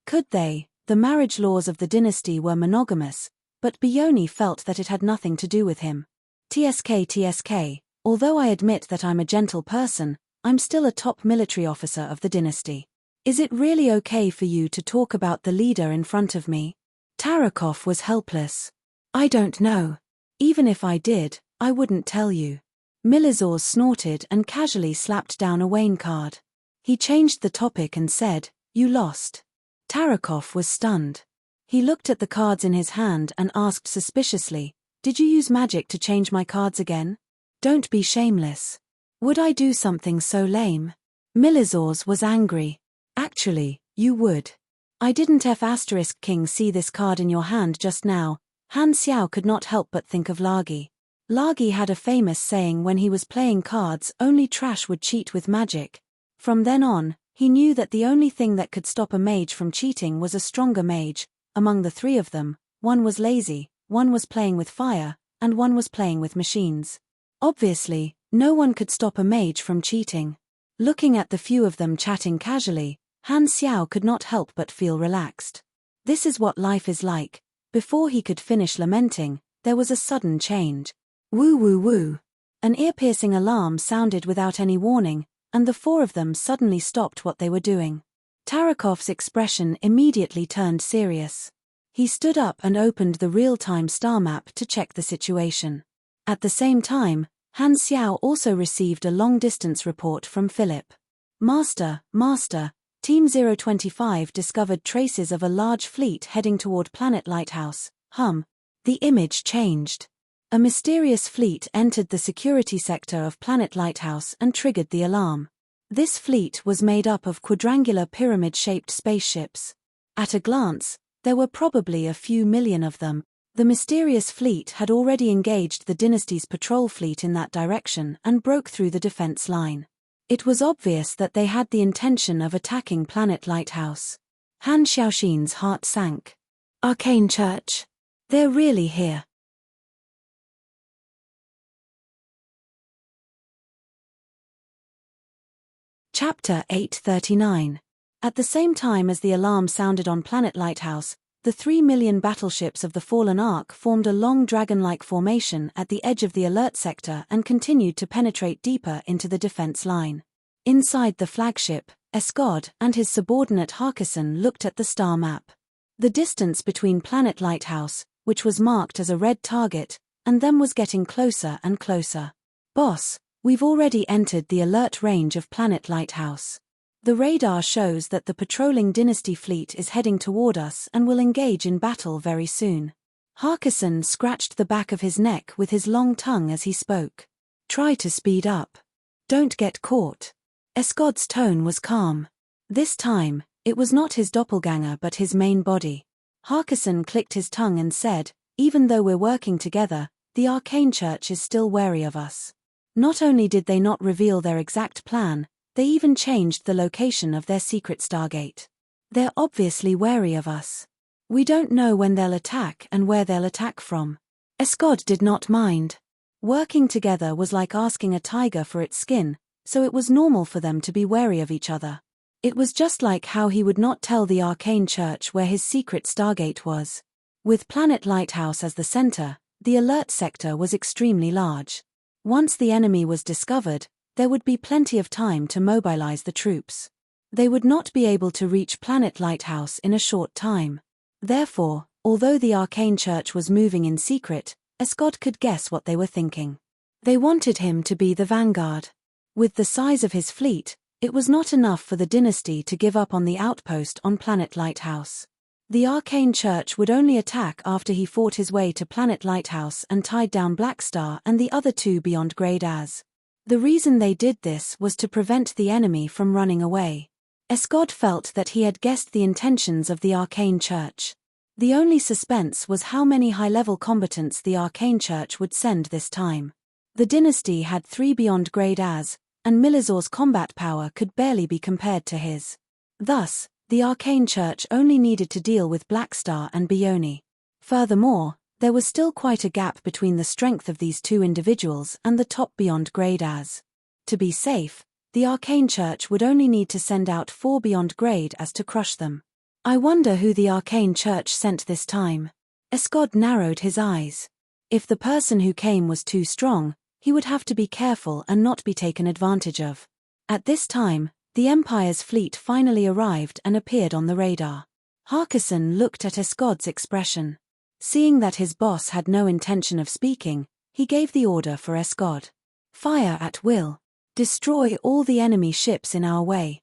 Could they? The marriage laws of the dynasty were monogamous, but Bioni felt that it had nothing to do with him. TSK, although I admit that I'm a gentle person, I'm still a top military officer of the dynasty. Is it really okay for you to talk about the leader in front of me? Tarakov was helpless. I don't know. Even if I did, I wouldn't tell you. Milizor snorted and casually slapped down a Wayne card. He changed the topic and said, "You lost." Tarakov was stunned. He looked at the cards in his hand and asked suspiciously, "Did you use magic to change my cards again? Don't be shameless. Would I do something so lame?" Milizor's was angry. "Actually, you would. I didn't F*King see this card in your hand just now." Han Xiao could not help but think of Lagi. Lagi had a famous saying when he was playing cards, only trash would cheat with magic. From then on, he knew that the only thing that could stop a mage from cheating was a stronger mage. Among the three of them, one was lazy, one was playing with fire, and one was playing with machines. Obviously, no one could stop a mage from cheating. Looking at the few of them chatting casually, Han Xiao could not help but feel relaxed. This is what life is like. Before he could finish lamenting, there was a sudden change. Woo woo woo. An ear-piercing alarm sounded without any warning, and the four of them suddenly stopped what they were doing. Tarakov's expression immediately turned serious. He stood up and opened the real-time star map to check the situation. At the same time, Han Xiao also received a long-distance report from Philip. Master, Team 025 discovered traces of a large fleet heading toward Planet Lighthouse. The image changed. A mysterious fleet entered the security sector of Planet Lighthouse and triggered the alarm. This fleet was made up of quadrangular pyramid-shaped spaceships. At a glance, there were probably a few million of them. The mysterious fleet had already engaged the dynasty's patrol fleet in that direction and broke through the defense line. It was obvious that they had the intention of attacking Planet Lighthouse. Han Xiaoxin's heart sank. Arcane Church. They're really here. Chapter 839. At the same time as the alarm sounded on Planet Lighthouse, the 3 million battleships of the Fallen Ark formed a long dragon-like formation at the edge of the alert sector and continued to penetrate deeper into the defense line. Inside the flagship, Escod and his subordinate Harkison looked at the star map. The distance between Planet Lighthouse, which was marked as a red target, and them was getting closer and closer. "Boss, we've already entered the alert range of Planet Lighthouse. The radar shows that the patrolling dynasty fleet is heading toward us and will engage in battle very soon." Harkison scratched the back of his neck with his long tongue as he spoke. "Try to speed up. Don't get caught." Escod's tone was calm. This time, it was not his doppelganger but his main body. Harkison clicked his tongue and said, "Even though we're working together, the Arcane Church is still wary of us. Not only did they not reveal their exact plan, they even changed the location of their secret Stargate. They're obviously wary of us. We don't know when they'll attack and where they'll attack from." Escod did not mind. Working together was like asking a tiger for its skin, so it was normal for them to be wary of each other. It was just like how he would not tell the Arcane Church where his secret Stargate was. With Planet Lighthouse as the center, the alert sector was extremely large. Once the enemy was discovered, there would be plenty of time to mobilize the troops. They would not be able to reach Planet Lighthouse in a short time. Therefore, although the Arcane Church was moving in secret, Escod could guess what they were thinking. They wanted him to be the vanguard. With the size of his fleet, it was not enough for the dynasty to give up on the outpost on Planet Lighthouse. The Arcane Church would only attack after he fought his way to Planet Lighthouse and tied down Blackstar and the other two beyond grade as. The reason they did this was to prevent the enemy from running away. Escod felt that he had guessed the intentions of the Arcane Church. The only suspense was how many high-level combatants the Arcane Church would send this time. The dynasty had 3 beyond grade as, and Milizor's combat power could barely be compared to his. Thus, the Arcane Church only needed to deal with Blackstar and Bioni. Furthermore, there was still quite a gap between the strength of these two individuals and the top beyond grade as. To be safe, the Arcane Church would only need to send out 4 beyond grade as to crush them. I wonder who the Arcane Church sent this time. Escod narrowed his eyes. If the person who came was too strong, he would have to be careful and not be taken advantage of. At this time, the Empire's fleet finally arrived and appeared on the radar. Harkisson looked at Escod's expression. Seeing that his boss had no intention of speaking, he gave the order for Escod. Fire at will. Destroy all the enemy ships in our way.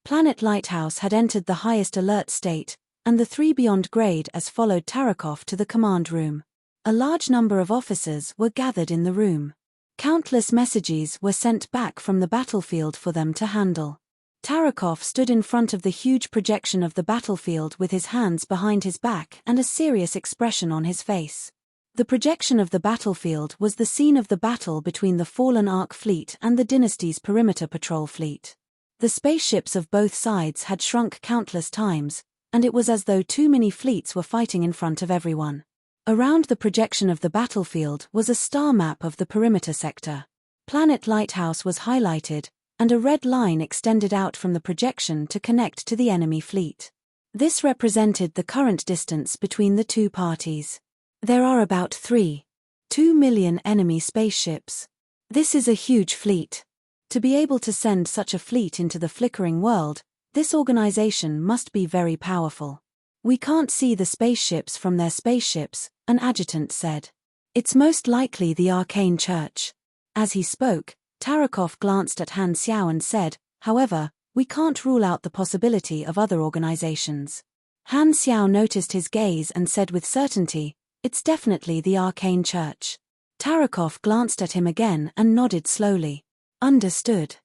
Planet Lighthouse had entered the highest alert state, and the 3 beyond grade as followed Tarakov to the command room. A large number of officers were gathered in the room. Countless messages were sent back from the battlefield for them to handle. Tarakov stood in front of the huge projection of the battlefield with his hands behind his back and a serious expression on his face. The projection of the battlefield was the scene of the battle between the fallen Ark fleet and the dynasty's perimeter patrol fleet. The spaceships of both sides had shrunk countless times, and it was as though too many fleets were fighting in front of everyone. Around the projection of the battlefield was a star map of the perimeter sector. Planet Lighthouse was highlighted, and a red line extended out from the projection to connect to the enemy fleet. This represented the current distance between the two parties. There are about 3.2 million enemy spaceships. This is a huge fleet. To be able to send such a fleet into the flickering world, this organization must be very powerful. We can't see the spaceships from their spaceships, an adjutant said. It's most likely the Arcane Church. As he spoke, Tarakov glanced at Han Xiao and said, however, we can't rule out the possibility of other organizations. Han Xiao noticed his gaze and said with certainty, it's definitely the Arcane Church. Tarakov glanced at him again and nodded slowly. Understood.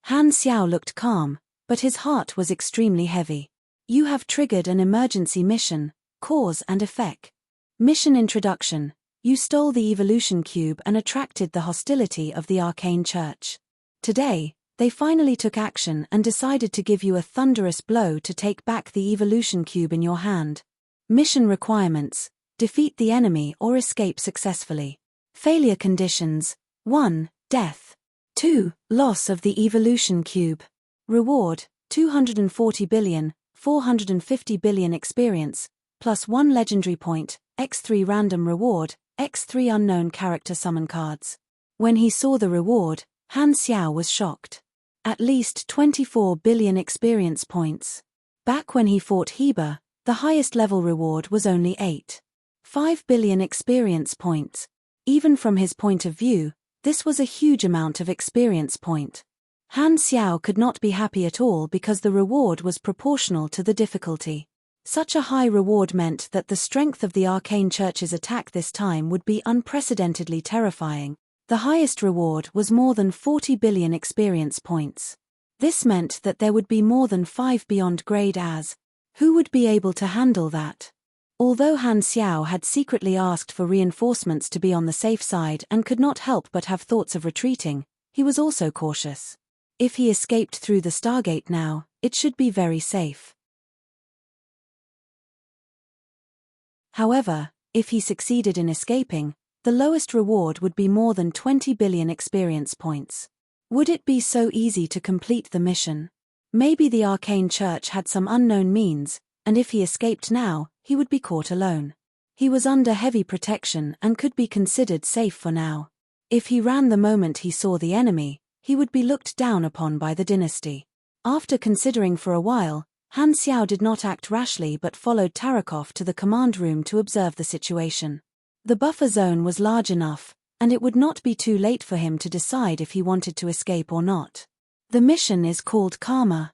Han Xiao looked calm, but his heart was extremely heavy. You have triggered an emergency mission, cause and effect. Mission introduction. You stole the evolution cube and attracted the hostility of the Arcane Church. Today, they finally took action and decided to give you a thunderous blow to take back the evolution cube in your hand. Mission requirements: defeat the enemy or escape successfully. Failure conditions: 1. Death. 2. Loss of the evolution cube. Reward: 240 billion, 450 billion experience, plus 1 legendary point, x3 random reward, x3 unknown character summon cards. When he saw the reward, Han Xiao was shocked. At least 24 billion experience points. Back when he fought Heba, the highest level reward was only 8.5 billion experience points. Even from his point of view, this was a huge amount of experience point. Han Xiao could not be happy at all because the reward was proportional to the difficulty. Such a high reward meant that the strength of the Arcane Church's attack this time would be unprecedentedly terrifying. The highest reward was more than 40 billion experience points. This meant that there would be more than 5 beyond grade as. Who would be able to handle that? Although Han Xiao had secretly asked for reinforcements to be on the safe side and could not help but have thoughts of retreating, he was also cautious. If he escaped through the Stargate now, it should be very safe. However, if he succeeded in escaping, The lowest reward would be more than 20 billion experience points. Would it be so easy to complete the mission? Maybe the Arcane Church had some unknown means, and if he escaped now, he would be caught alone. He was under heavy protection and could be considered safe for now. If he ran the moment he saw the enemy, he would be looked down upon by the dynasty. After considering for a while, Han Xiao did not act rashly but followed Tarakov to the command room to observe the situation. The buffer zone was large enough, and it would not be too late for him to decide if he wanted to escape or not. The mission is called Karma.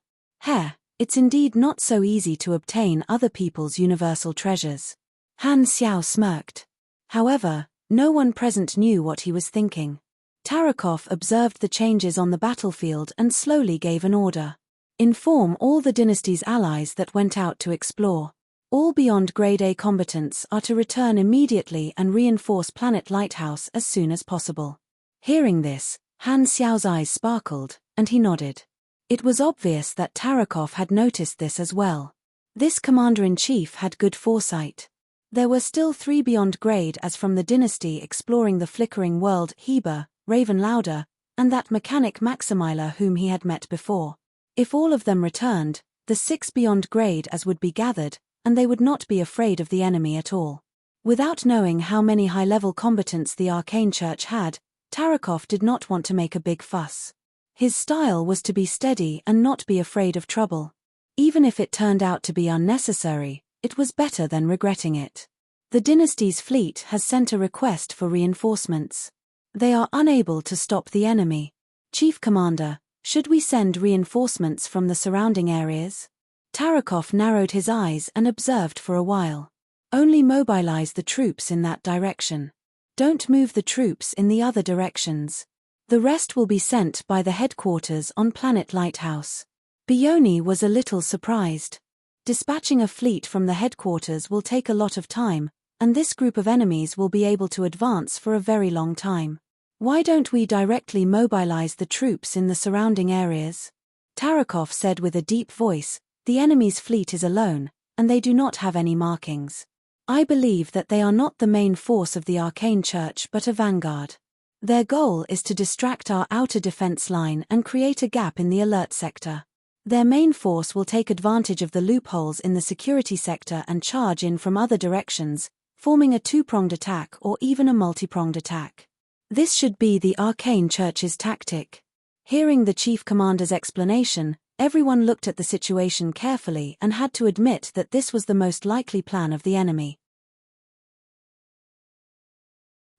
It's indeed not so easy to obtain other people's universal treasures. Han Xiao smirked. However, no one present knew what he was thinking. Tarakov observed the changes on the battlefield and slowly gave an order. Inform all the dynasty's allies that went out to explore. All beyond Grade A combatants are to return immediately and reinforce Planet Lighthouse as soon as possible. Hearing this, Han Xiao's eyes sparkled, and he nodded. It was obvious that Tarakov had noticed this as well. This commander-in-chief had good foresight. There were still 3 beyond grade as from the dynasty exploring the flickering world: Heber, Raven Lauder, and that mechanic Maximiler whom he had met before. If all of them returned, the 6 beyond grade as would be gathered, and they would not be afraid of the enemy at all. Without knowing how many high-level combatants the Arcane Church had, Tarakov did not want to make a big fuss. His style was to be steady and not be afraid of trouble. Even if it turned out to be unnecessary, it was better than regretting it. The dynasty's fleet has sent a request for reinforcements. They are unable to stop the enemy. Chief Commander, should we send reinforcements from the surrounding areas? Tarakov narrowed his eyes and observed for a while. Only mobilize the troops in that direction. Don't move the troops in the other directions. The rest will be sent by the headquarters on Planet Lighthouse. Bioni was a little surprised. Dispatching a fleet from the headquarters will take a lot of time, and this group of enemies will be able to advance for a very long time. Why don't we directly mobilize the troops in the surrounding areas? Tarakov said with a deep voice, the enemy's fleet is alone, and they do not have any markings. I believe that they are not the main force of the Arcane Church but a vanguard. Their goal is to distract our outer defense line and create a gap in the alert sector. Their main force will take advantage of the loopholes in the security sector and charge in from other directions, forming a two-pronged attack or even a multi-pronged attack. This should be the Arcane Church's tactic. Hearing the chief commander's explanation, everyone looked at the situation carefully and had to admit that this was the most likely plan of the enemy.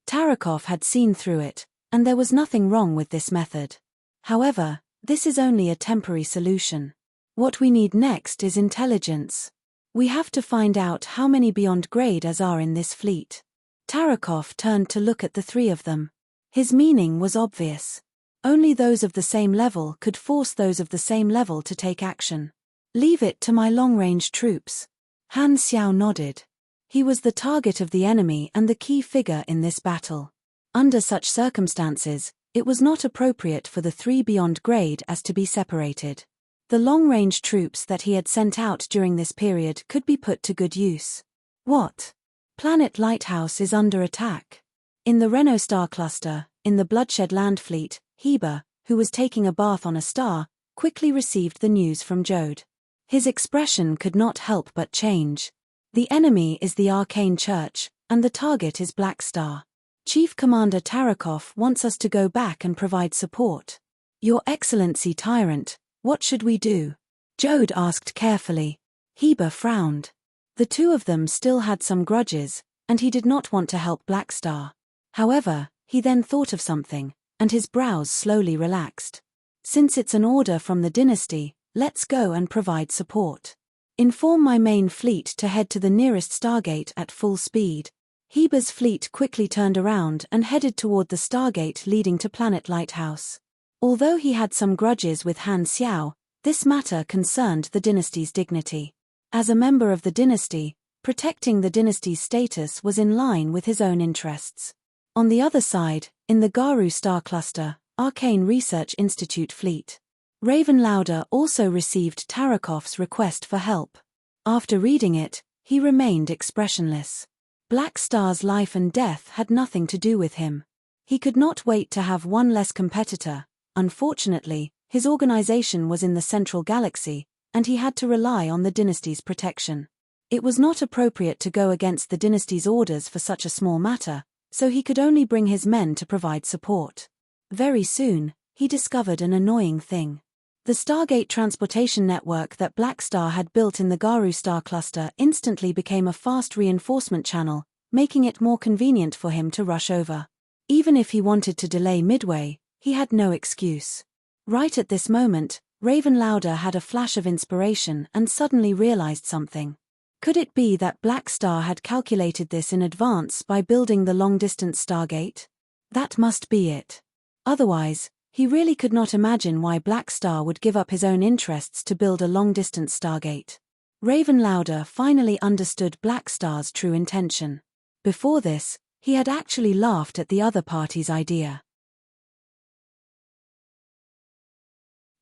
Tarakov had seen through it, and there was nothing wrong with this method. However, this is only a temporary solution. What we need next is intelligence. We have to find out how many beyond grade as are in this fleet. Tarakov turned to look at the 3 of them. His meaning was obvious. Only those of the same level could force those of the same level to take action. Leave it to my long-range troops. Han Xiao nodded. He was the target of the enemy and the key figure in this battle. Under such circumstances, it was not appropriate for the 3 beyond grade as to be separated. The long-range troops that he had sent out during this period could be put to good use. What? Planet Lighthouse is under attack. In the Renault Star cluster, in the Bloodshed Land Fleet, Heber, who was taking a bath on a star, quickly received the news from Jode. His expression could not help but change. The enemy is the Arcane Church, and the target is Black Star. Chief Commander Tarakov wants us to go back and provide support. Your Excellency Tyrant, what should we do? Jode asked carefully. Heber frowned. The 2 of them still had some grudges, and he did not want to help Black Star. However, he then thought of something, and his brows slowly relaxed. Since it's an order from the dynasty, let's go and provide support. Inform my main fleet to head to the nearest Stargate at full speed. Heber's fleet quickly turned around and headed toward the Stargate leading to Planet Lighthouse. Although he had some grudges with Han Xiao, this matter concerned the dynasty's dignity. As a member of the dynasty, protecting the dynasty's status was in line with his own interests. On the other side, in the Garu Star Cluster, Arcane Research Institute Fleet, Raven Lauder also received Tarakov's request for help. After reading it, he remained expressionless. Black Star's life and death had nothing to do with him. He could not wait to have one less competitor. Unfortunately, his organization was in the central galaxy, and he had to rely on the dynasty's protection. It was not appropriate to go against the dynasty's orders for such a small matter, so he could only bring his men to provide support. Very soon, he discovered an annoying thing. The Stargate transportation network that Black Star had built in the Garu star cluster instantly became a fast reinforcement channel, making it more convenient for him to rush over. Even if he wanted to delay midway, he had no excuse. Right at this moment, Raven Lauder had a flash of inspiration and suddenly realized something. Could it be that Black Star had calculated this in advance by building the long-distance Stargate? That must be it. Otherwise, he really could not imagine why Black Star would give up his own interests to build a long-distance Stargate. Raven Lauder finally understood Black Star's true intention. Before this, he had actually laughed at the other party's idea.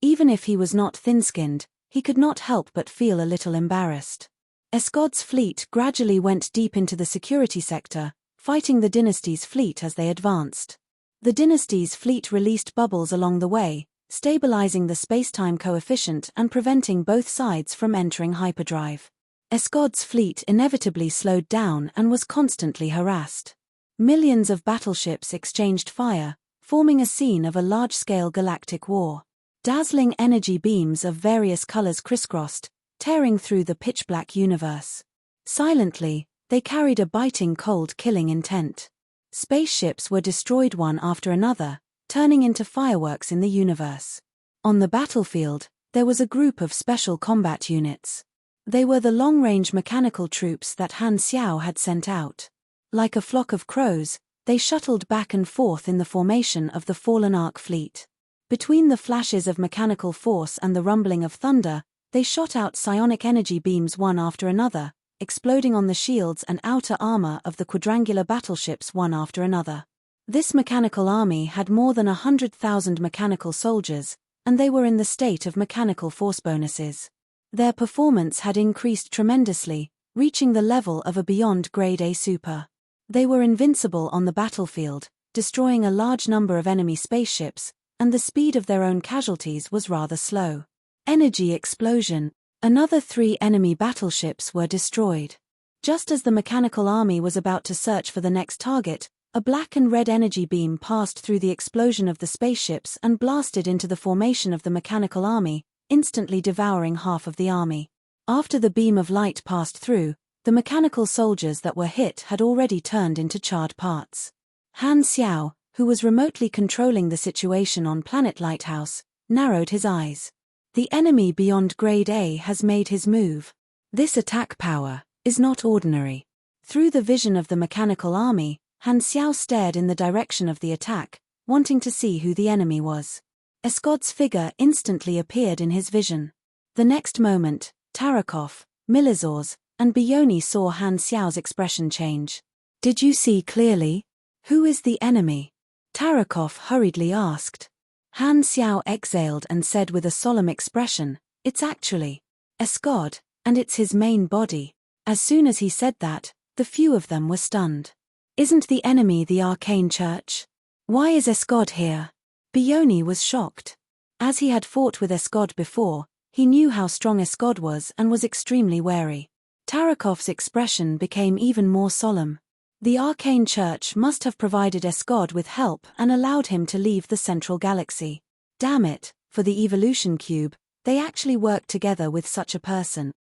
Even if he was not thin-skinned, he could not help but feel a little embarrassed. Escod's fleet gradually went deep into the security sector, fighting the dynasty's fleet as they advanced. The dynasty's fleet released bubbles along the way, stabilizing the spacetime coefficient and preventing both sides from entering hyperdrive. Escod's fleet inevitably slowed down and was constantly harassed. Millions of battleships exchanged fire, forming a scene of a large-scale galactic war. Dazzling energy beams of various colors crisscrossed, tearing through the pitch-black universe. Silently, they carried a biting cold killing intent. Spaceships were destroyed one after another, turning into fireworks in the universe. On the battlefield, there was a group of special combat units. They were the long-range mechanical troops that Han Xiao had sent out. Like a flock of crows, they shuttled back and forth in the formation of the fallen Ark fleet. Between the flashes of mechanical force and the rumbling of thunder, they shot out psionic energy beams one after another, exploding on the shields and outer armor of the quadrangular battleships one after another. This mechanical army had more than 100,000 mechanical soldiers, and they were in the state of mechanical force bonuses. Their performance had increased tremendously, reaching the level of a beyond grade A super. They were invincible on the battlefield, destroying a large number of enemy spaceships, and the speed of their own casualties was rather slow. Energy explosion. Another 3 enemy battleships were destroyed. Just as the mechanical army was about to search for the next target, a black and red energy beam passed through the explosion of the spaceships and blasted into the formation of the mechanical army, instantly devouring half of the army. After the beam of light passed through, the mechanical soldiers that were hit had already turned into charred parts. Han Xiao, who was remotely controlling the situation on Planet Lighthouse, narrowed his eyes. The enemy beyond grade A has made his move. This attack power is not ordinary. Through the vision of the mechanical army, Han Xiao stared in the direction of the attack, wanting to see who the enemy was. Escod's figure instantly appeared in his vision. The next moment, Tarakov, Milizors, and Bioni saw Han Xiao's expression change. "Did you see clearly? Who is the enemy?" Tarakov hurriedly asked. Han Xiao exhaled and said with a solemn expression, "It's actually Escod, and it's his main body." As soon as he said that, the few of them were stunned. "Isn't the enemy the Arcane Church? Why is Escod here?" Bioni was shocked. As he had fought with Escod before, he knew how strong Escod was and was extremely wary. Tarakov's expression became even more solemn. The Arcane Church must have provided Escod with help and allowed him to leave the central galaxy. Damn it, for the evolution cube, they actually worked together with such a person.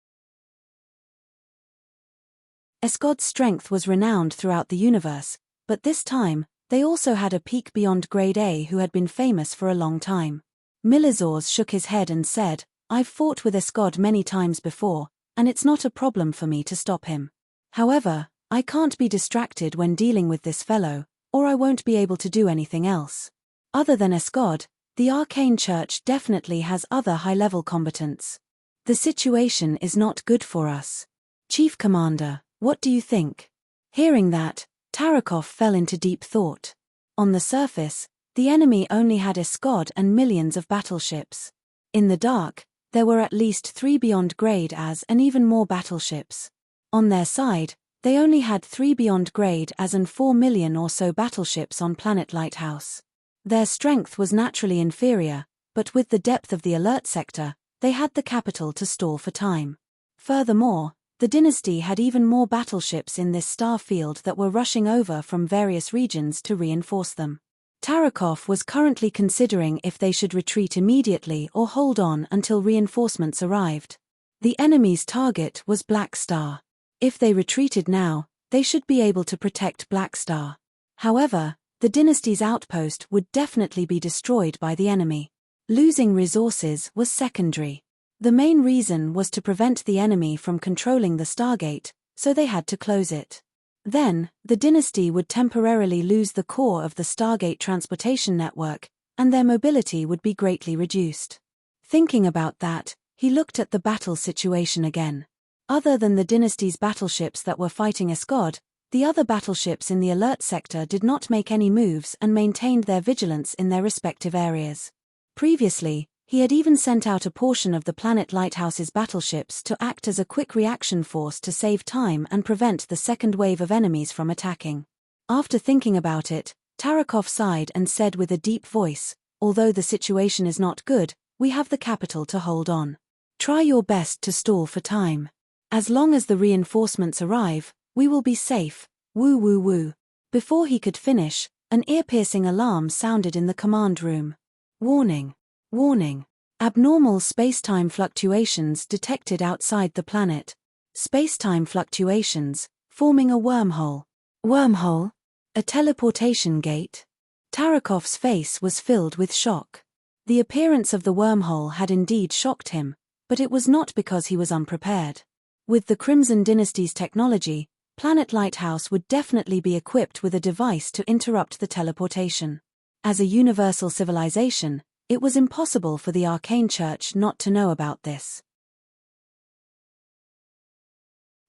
Escod's strength was renowned throughout the universe, but this time, they also had a peak beyond grade A who had been famous for a long time. Milizors shook his head and said, "I've fought with Escod many times before, and it's not a problem for me to stop him. However, I can't be distracted when dealing with this fellow, or I won't be able to do anything else. Other than Escod, the Arcane Church definitely has other high-level combatants. The situation is not good for us. Chief Commander, what do you think?" Hearing that, Tarakov fell into deep thought. On the surface, the enemy only had Escod and millions of battleships. In the dark, there were at least 3 beyond grade as and even more battleships. On their side, They only had 3 beyond grade as and 4 million or so battleships on Planet Lighthouse. Their strength was naturally inferior, but with the depth of the alert sector, they had the capital to stall for time. Furthermore, the dynasty had even more battleships in this star field that were rushing over from various regions to reinforce them. Tarakov was currently considering if they should retreat immediately or hold on until reinforcements arrived. The enemy's target was Black Star. If they retreated now, they should be able to protect Black Star. However, the dynasty's outpost would definitely be destroyed by the enemy. Losing resources was secondary. The main reason was to prevent the enemy from controlling the Stargate, so they had to close it. Then, the dynasty would temporarily lose the core of the Stargate transportation network, and their mobility would be greatly reduced. Thinking about that, he looked at the battle situation again. Other than the dynasty's battleships that were fighting Escod, the other battleships in the alert sector did not make any moves and maintained their vigilance in their respective areas. Previously, he had even sent out a portion of the Planet Lighthouse's battleships to act as a quick reaction force to save time and prevent the second wave of enemies from attacking. After thinking about it, Tarakov sighed and said with a deep voice, "Although the situation is not good, we have the capital to hold on. Try your best to stall for time. As long as the reinforcements arrive, we will be safe, woo woo woo." Before he could finish, an ear-piercing alarm sounded in the command room. Warning. Warning. Abnormal spacetime fluctuations detected outside the planet. Spacetime fluctuations, forming a wormhole. Wormhole? A teleportation gate? Tarakov's face was filled with shock. The appearance of the wormhole had indeed shocked him, but it was not because he was unprepared. With the Crimson Dynasty's technology, Planet Lighthouse would definitely be equipped with a device to interrupt the teleportation. As a universal civilization, it was impossible for the Arcane Church not to know about this.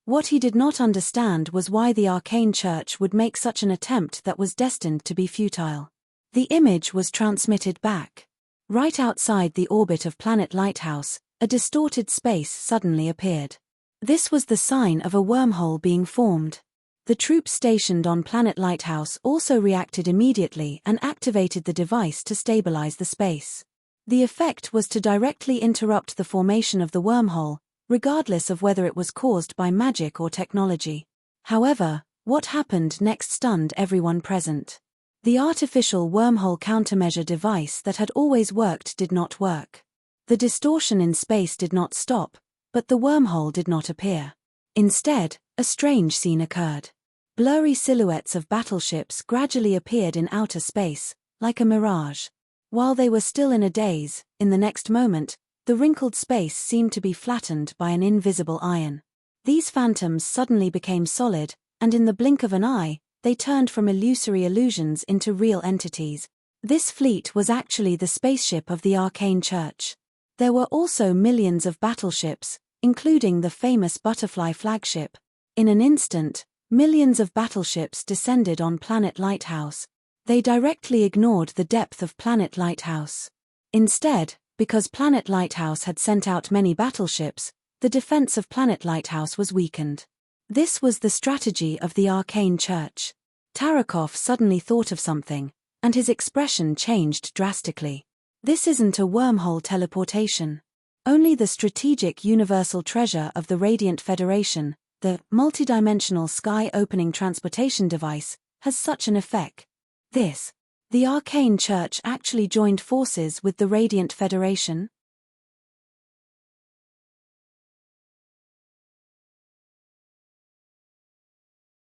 What he did not understand was why the Arcane Church would make such an attempt that was destined to be futile. The image was transmitted back. Right outside the orbit of Planet Lighthouse, a distorted space suddenly appeared. This was the sign of a wormhole being formed. The troops stationed on Planet Lighthouse also reacted immediately and activated the device to stabilize the space. The effect was to directly interrupt the formation of the wormhole, regardless of whether it was caused by magic or technology. However, what happened next stunned everyone present. The artificial wormhole countermeasure device that had always worked did not work. The distortion in space did not stop, but the wormhole did not appear. Instead, a strange scene occurred. Blurry silhouettes of battleships gradually appeared in outer space, like a mirage. While they were still in a daze, in the next moment, the wrinkled space seemed to be flattened by an invisible iron. These phantoms suddenly became solid, and in the blink of an eye, they turned from illusory illusions into real entities. This fleet was actually the spaceship of the Arcane Church. There were also millions of battleships, including the famous Butterfly flagship. In an instant, millions of battleships descended on Planet Lighthouse. They directly ignored the depth of Planet Lighthouse. Instead, because Planet Lighthouse had sent out many battleships, the defense of Planet Lighthouse was weakened. This was the strategy of the Arcane Church. Tarakov suddenly thought of something, and his expression changed drastically. This isn't a wormhole teleportation. Only the strategic universal treasure of the Radiant Federation, the multidimensional sky-opening transportation device, has such an effect. The Arcane Church actually joined forces with the Radiant Federation?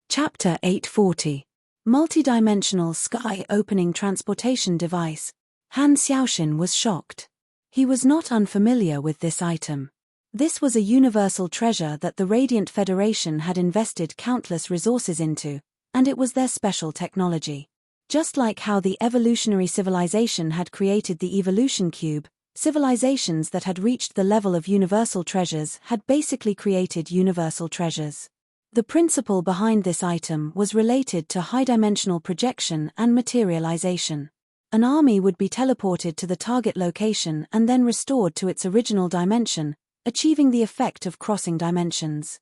Chapter 840. Multidimensional Sky-Opening Transportation Device. Han Xiaoxin was shocked. He was not unfamiliar with this item. This was a universal treasure that the Radiant Federation had invested countless resources into, and it was their special technology. Just like how the evolutionary civilization had created the evolution cube, civilizations that had reached the level of universal treasures had basically created universal treasures. The principle behind this item was related to high-dimensional projection and materialization. An army would be teleported to the target location and then restored to its original dimension, achieving the effect of crossing dimensions.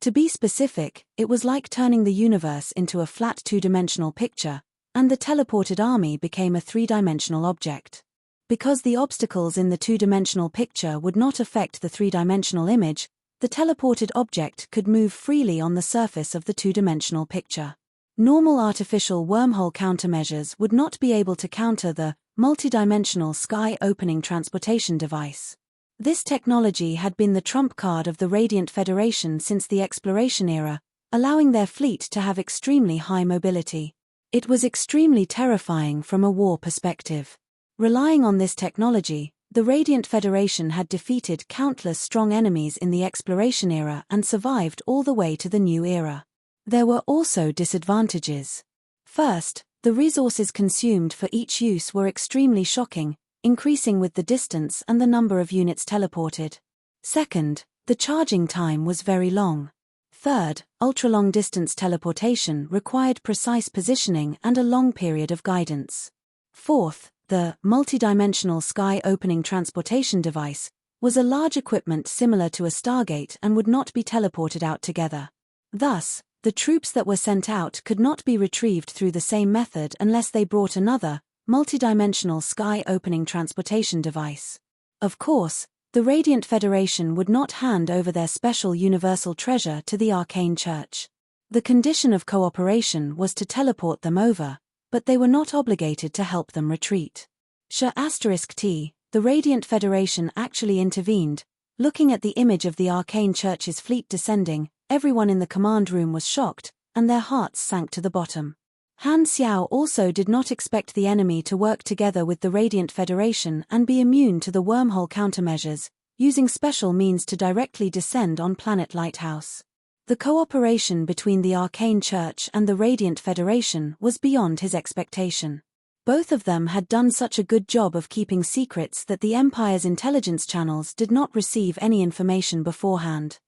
To be specific, it was like turning the universe into a flat two-dimensional picture, and the teleported army became a three-dimensional object. Because the obstacles in the two-dimensional picture would not affect the three-dimensional image, the teleported object could move freely on the surface of the two-dimensional picture. Normal artificial wormhole countermeasures would not be able to counter the multidimensional sky-opening transportation device. This technology had been the trump card of the Radiant Federation since the exploration era, allowing their fleet to have extremely high mobility. It was extremely terrifying from a war perspective. Relying on this technology, the Radiant Federation had defeated countless strong enemies in the exploration era and survived all the way to the new era. There were also disadvantages. First, the resources consumed for each use were extremely shocking, increasing with the distance and the number of units teleported. Second, the charging time was very long. Third, ultra-long distance teleportation required precise positioning and a long period of guidance. Fourth, the multidimensional sky-opening transportation device was a large equipment similar to a Stargate and would not be teleported out together. Thus, the troops that were sent out could not be retrieved through the same method unless they brought another, multidimensional sky-opening transportation device. Of course, the Radiant Federation would not hand over their special universal treasure to the Arcane Church. The condition of cooperation was to teleport them over, but they were not obligated to help them retreat. *T, the Radiant Federation actually intervened. Looking at the image of the Arcane Church's fleet descending, everyone in the command room was shocked, and their hearts sank to the bottom. Han Xiao also did not expect the enemy to work together with the Radiant Federation and be immune to the wormhole countermeasures, using special means to directly descend on Planet Lighthouse. The cooperation between the Arcane Church and the Radiant Federation was beyond his expectation. Both of them had done such a good job of keeping secrets that the Empire's intelligence channels did not receive any information beforehand.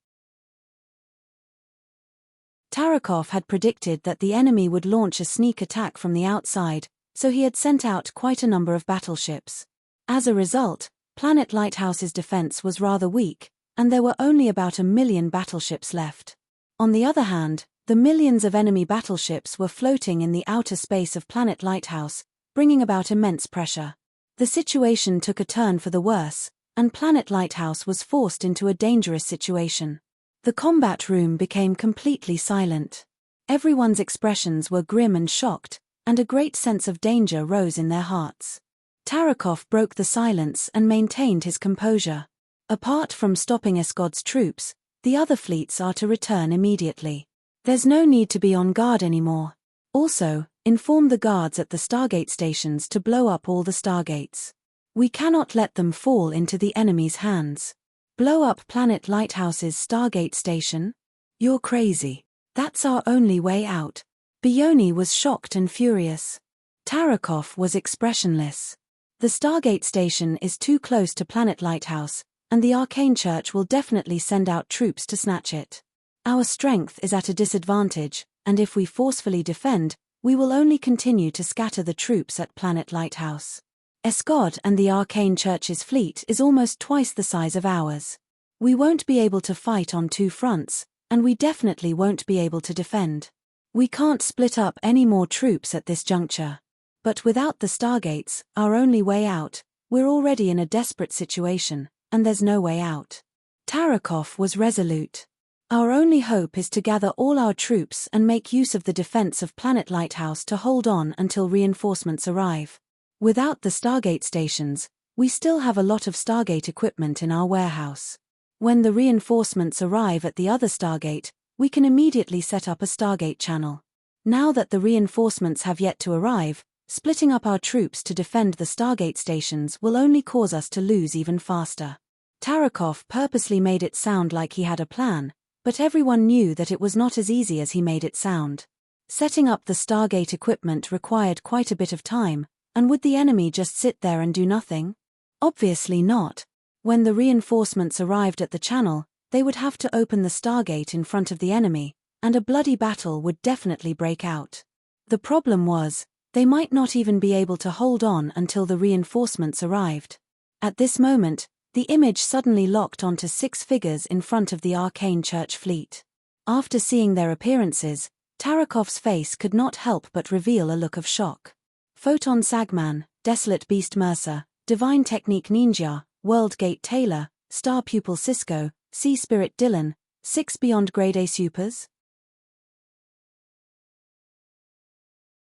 Tarakov had predicted that the enemy would launch a sneak attack from the outside, so he had sent out quite a number of battleships. As a result, Planet Lighthouse's defense was rather weak, and there were only about 1 million battleships left. On the other hand, the millions of enemy battleships were floating in the outer space of Planet Lighthouse, bringing about immense pressure. The situation took a turn for the worse, and Planet Lighthouse was forced into a dangerous situation. The combat room became completely silent. Everyone's expressions were grim and shocked, and a great sense of danger rose in their hearts. Tarakov broke the silence and maintained his composure. Apart from stopping Eskod's troops, the other fleets are to return immediately. There's no need to be on guard anymore. Also, inform the guards at the Stargate stations to blow up all the Stargates. We cannot let them fall into the enemy's hands. Blow up Planet Lighthouse's Stargate station? You're crazy. That's our only way out. Bioni was shocked and furious. Tarakov was expressionless. The Stargate station is too close to Planet Lighthouse, and the Arcane Church will definitely send out troops to snatch it. Our strength is at a disadvantage, and if we forcefully defend, we will only continue to scatter the troops at Planet Lighthouse. Eskod and the Arcane Church's fleet is almost twice the size of ours. We won't be able to fight on two fronts, and we definitely won't be able to defend. We can't split up any more troops at this juncture. But without the Stargates, our only way out, we're already in a desperate situation, and there's no way out. Tarakov was resolute. Our only hope is to gather all our troops and make use of the defense of Planet Lighthouse to hold on until reinforcements arrive. Without the Stargate stations, we still have a lot of Stargate equipment in our warehouse. When the reinforcements arrive at the other Stargate, we can immediately set up a Stargate channel. Now that the reinforcements have yet to arrive, splitting up our troops to defend the Stargate stations will only cause us to lose even faster. Tarakov purposely made it sound like he had a plan, but everyone knew that it was not as easy as he made it sound. Setting up the Stargate equipment required quite a bit of time, and would the enemy just sit there and do nothing? Obviously not. When the reinforcements arrived at the channel, they would have to open the Stargate in front of the enemy, and a bloody battle would definitely break out. The problem was, they might not even be able to hold on until the reinforcements arrived. At this moment, the image suddenly locked onto 6 figures in front of the Arcane Church fleet. After seeing their appearances, Tarakov's face could not help but reveal a look of shock. Photon Sagman, Desolate Beast Mercer, Divine Technique Ninja, World Gate Taylor, Star Pupil Cisco, Sea Spirit Dylan, 6 Beyond Grade A Supers?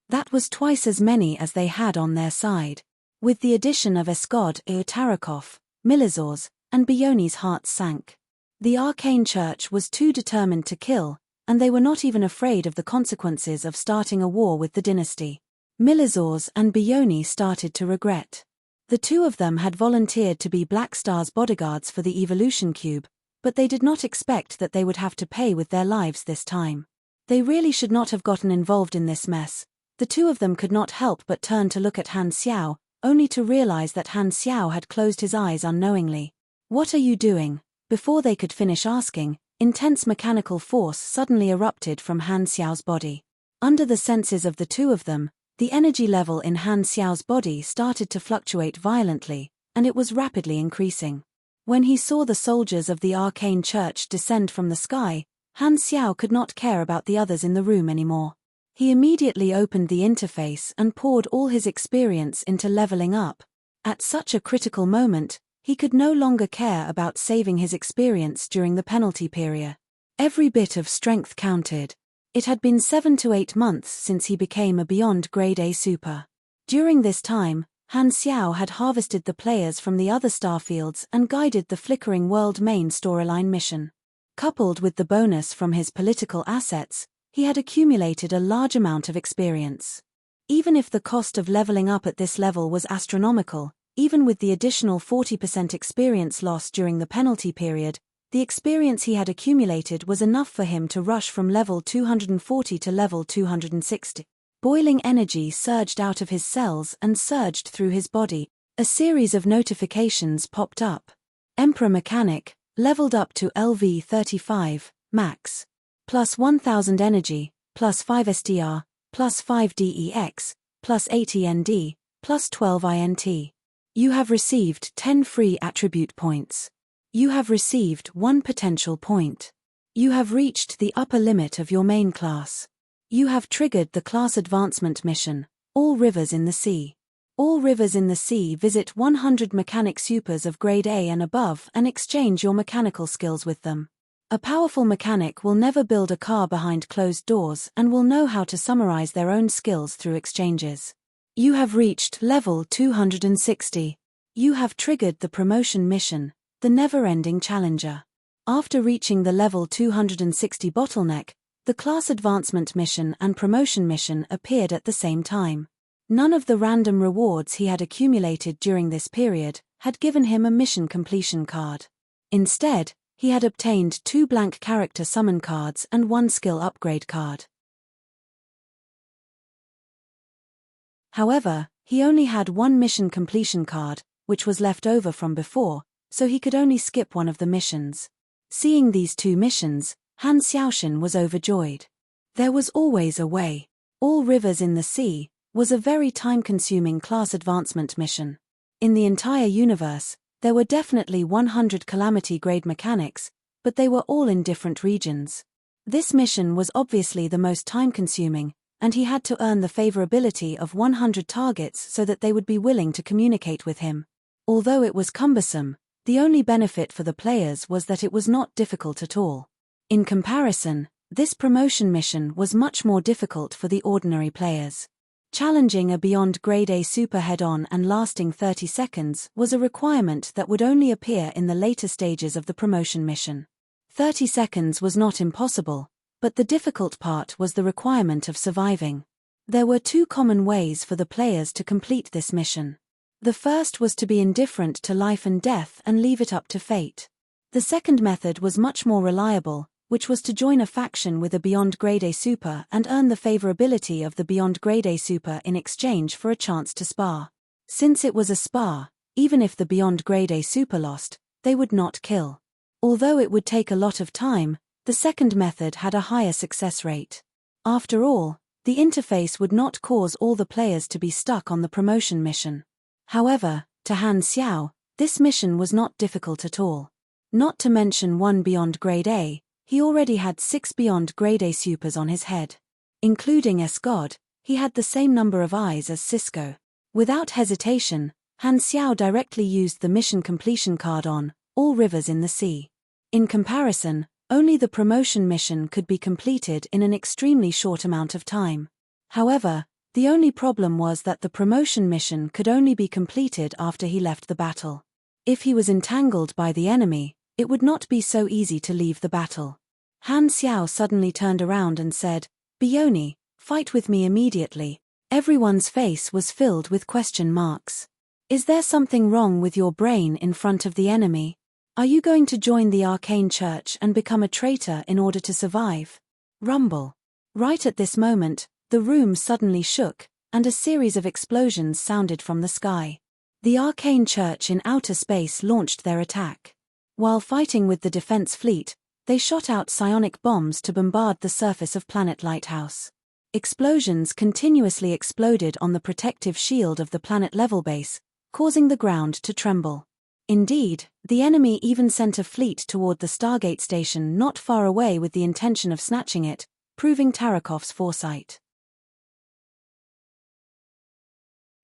That was twice as many as they had on their side. With the addition of Escod, Tarakov, Milizor's, and Bioni's hearts sank. The Arcane Church was too determined to kill, and they were not even afraid of the consequences of starting a war with the dynasty. Milizor's and Bioni started to regret. The two of them had volunteered to be Black Star's bodyguards for the Evolution Cube, but they did not expect that they would have to pay with their lives this time. They really should not have gotten involved in this mess. The two of them could not help but turn to look at Han Xiao, only to realize that Han Xiao had closed his eyes unknowingly. "What are you doing?" Before they could finish asking, intense mechanical force suddenly erupted from Han Xiao's body. Under the senses of the two of them, the energy level in Han Xiao's body started to fluctuate violently, and it was rapidly increasing. When he saw the soldiers of the Arcane Church descend from the sky, Han Xiao could not care about the others in the room anymore. He immediately opened the interface and poured all his experience into leveling up. At such a critical moment, he could no longer care about saving his experience during the penalty period. Every bit of strength counted. It had been 7 to 8 months since he became a Beyond Grade A Super. During this time, Han Xiao had harvested the players from the other starfields and guided the Flickering World main storyline mission. Coupled with the bonus from his political assets, he had accumulated a large amount of experience. Even if the cost of leveling up at this level was astronomical, even with the additional 40% experience loss during the penalty period, the experience he had accumulated was enough for him to rush from level 240 to level 260. Boiling energy surged out of his cells and surged through his body. A series of notifications popped up. Emperor Mechanic, leveled up to LV35, max. Plus 1000 energy, plus 5 STR, plus 5 DEX, plus 80 ND, plus 12 INT. You have received 10 free attribute points. You have received 1 potential point. You have reached the upper limit of your main class. You have triggered the class advancement mission, All Rivers in the Sea. All Rivers in the Sea visit 100 mechanic supers of grade A and above and exchange your mechanical skills with them. A powerful mechanic will never build a car behind closed doors and will know how to summarize their own skills through exchanges. You have reached level 260. You have triggered the promotion mission, the never-ending challenger. After reaching the level 260 bottleneck, the class advancement mission and promotion mission appeared at the same time. None of the random rewards he had accumulated during this period had given him a mission completion card. Instead, he had obtained 2 blank character summon cards and 1 skill upgrade card. However, he only had 1 mission completion card, which was left over from before, so he could only skip one of the missions. Seeing these 2 missions, Han Xiaoshan was overjoyed. There was always a way. All Rivers in the Sea was a very time-consuming class advancement mission. In the entire universe, there were definitely 100 Calamity-grade mechanics, but they were all in different regions. This mission was obviously the most time-consuming, and he had to earn the favorability of 100 targets so that they would be willing to communicate with him. Although it was cumbersome, the only benefit for the players was that it was not difficult at all. In comparison, this promotion mission was much more difficult for the ordinary players. Challenging a Beyond Grade A Super head-on and lasting 30 seconds was a requirement that would only appear in the later stages of the promotion mission. 30 seconds was not impossible, but the difficult part was the requirement of surviving. There were 2 common ways for the players to complete this mission. The first was to be indifferent to life and death and leave it up to fate. The second method was much more reliable, which was to join a faction with a Beyond Grade A Super and earn the favorability of the Beyond Grade A Super in exchange for a chance to spar. Since it was a spar, even if the Beyond Grade A Super lost, they would not kill. Although it would take a lot of time, the second method had a higher success rate. After all, the interface would not cause all the players to be stuck on the promotion mission. However, to Han Xiao, this mission was not difficult at all. Not to mention 1 Beyond Grade A, He already had 6 beyond grade A supers on his head. Including Escod, he had the same number of eyes as Cisco. Without hesitation, Han Xiao directly used the mission completion card on all rivers in the sea. In comparison, only the promotion mission could be completed in an extremely short amount of time. However, the only problem was that the promotion mission could only be completed after he left the battle. If he was entangled by the enemy, it would not be so easy to leave the battle. Han Xiao suddenly turned around and said, "Bioni, fight with me immediately." Everyone's face was filled with question marks. Is there something wrong with your brain in front of the enemy? Are you going to join the Arcane Church and become a traitor in order to survive? Rumble. Right at this moment, the room suddenly shook, and a series of explosions sounded from the sky. The Arcane Church in outer space launched their attack. While fighting with the defense fleet, they shot out psionic bombs to bombard the surface of Planet Lighthouse. Explosions continuously exploded on the protective shield of the planet-level base, causing the ground to tremble. Indeed, the enemy even sent a fleet toward the Stargate station not far away with the intention of snatching it, proving Tarakov's foresight.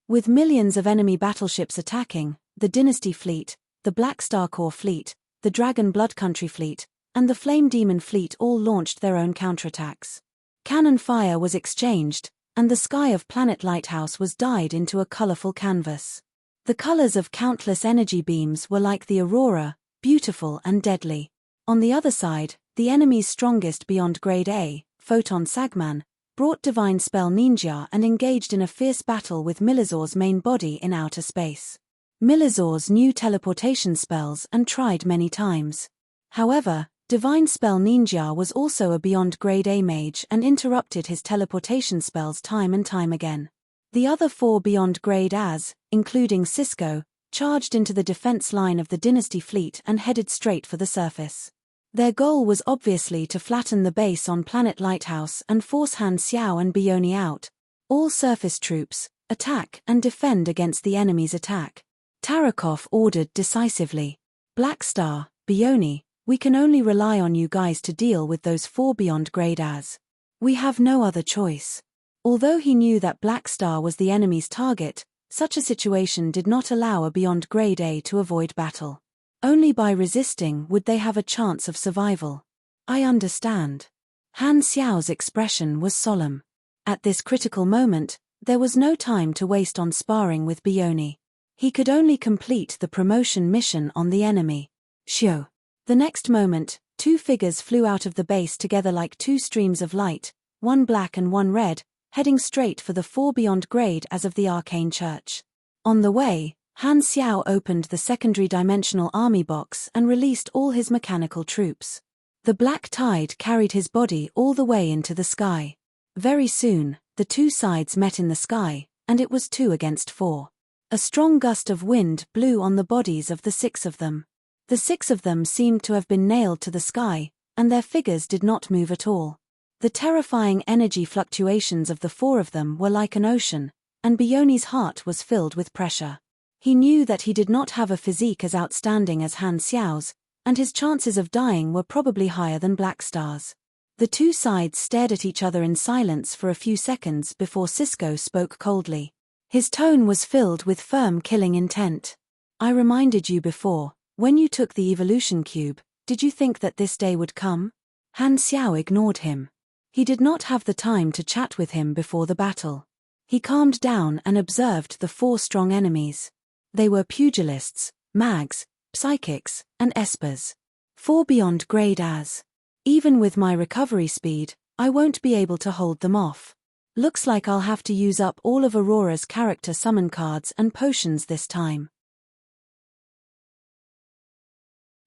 With millions of enemy battleships attacking, the Dynasty fleet, the Black Star Corps fleet, the Dragon Blood Country fleet, and the Flame Demon fleet all launched their own counterattacks. Cannon fire was exchanged, and the sky of Planet Lighthouse was dyed into a colorful canvas. The colors of countless energy beams were like the aurora, beautiful and deadly. On the other side, the enemy's strongest beyond grade A, Photon Sagman, brought Divine Spell Ninja and engaged in a fierce battle with Milizor's main body in outer space. Milizor's knew teleportation spells and tried many times. However, Divine Spell Ninja was also a beyond grade A mage and interrupted his teleportation spells time and time again. The other 4 beyond grade As, including Cisco, charged into the defense line of the Dynasty fleet and headed straight for the surface. Their goal was obviously to flatten the base on Planet Lighthouse and force Han Xiao and Bioni out. All surface troops, attack and defend against the enemy's attack. Tarakov ordered decisively. Black Star, Bioni, we can only rely on you guys to deal with those 4 beyond grade As. We have no other choice. Although he knew that Black Star was the enemy's target, such a situation did not allow a beyond grade A to avoid battle. Only by resisting would they have a chance of survival. I understand. Han Xiao's expression was solemn. At this critical moment, there was no time to waste on sparring with Bioni. He could only complete the promotion mission on the enemy. Shio. The next moment, 2 figures flew out of the base together like 2 streams of light, one black and one red, heading straight for the 4 beyond grade as of the Arcane Church. On the way, Han Xiao opened the secondary dimensional army box and released all his mechanical troops. The black tide carried his body all the way into the sky. Very soon, the 2 sides met in the sky, and it was 2 against 4. A strong gust of wind blew on the bodies of the 6 of them. The 6 of them seemed to have been nailed to the sky, and their figures did not move at all. The terrifying energy fluctuations of the 4 of them were like an ocean, and Bioni's heart was filled with pressure. He knew that he did not have a physique as outstanding as Han Xiao's, and his chances of dying were probably higher than Black Star's. The 2 sides stared at each other in silence for a few seconds before Cisco spoke coldly. His tone was filled with firm killing intent. I reminded you before, when you took the evolution cube, did you think that this day would come? Han Xiao ignored him. He did not have the time to chat with him before the battle. He calmed down and observed the 4 strong enemies. They were pugilists, mags, psychics, and espers. 4 beyond grade As. Even with my recovery speed, I won't be able to hold them off. Looks like I'll have to use up all of Aurora's character summon cards and potions this time.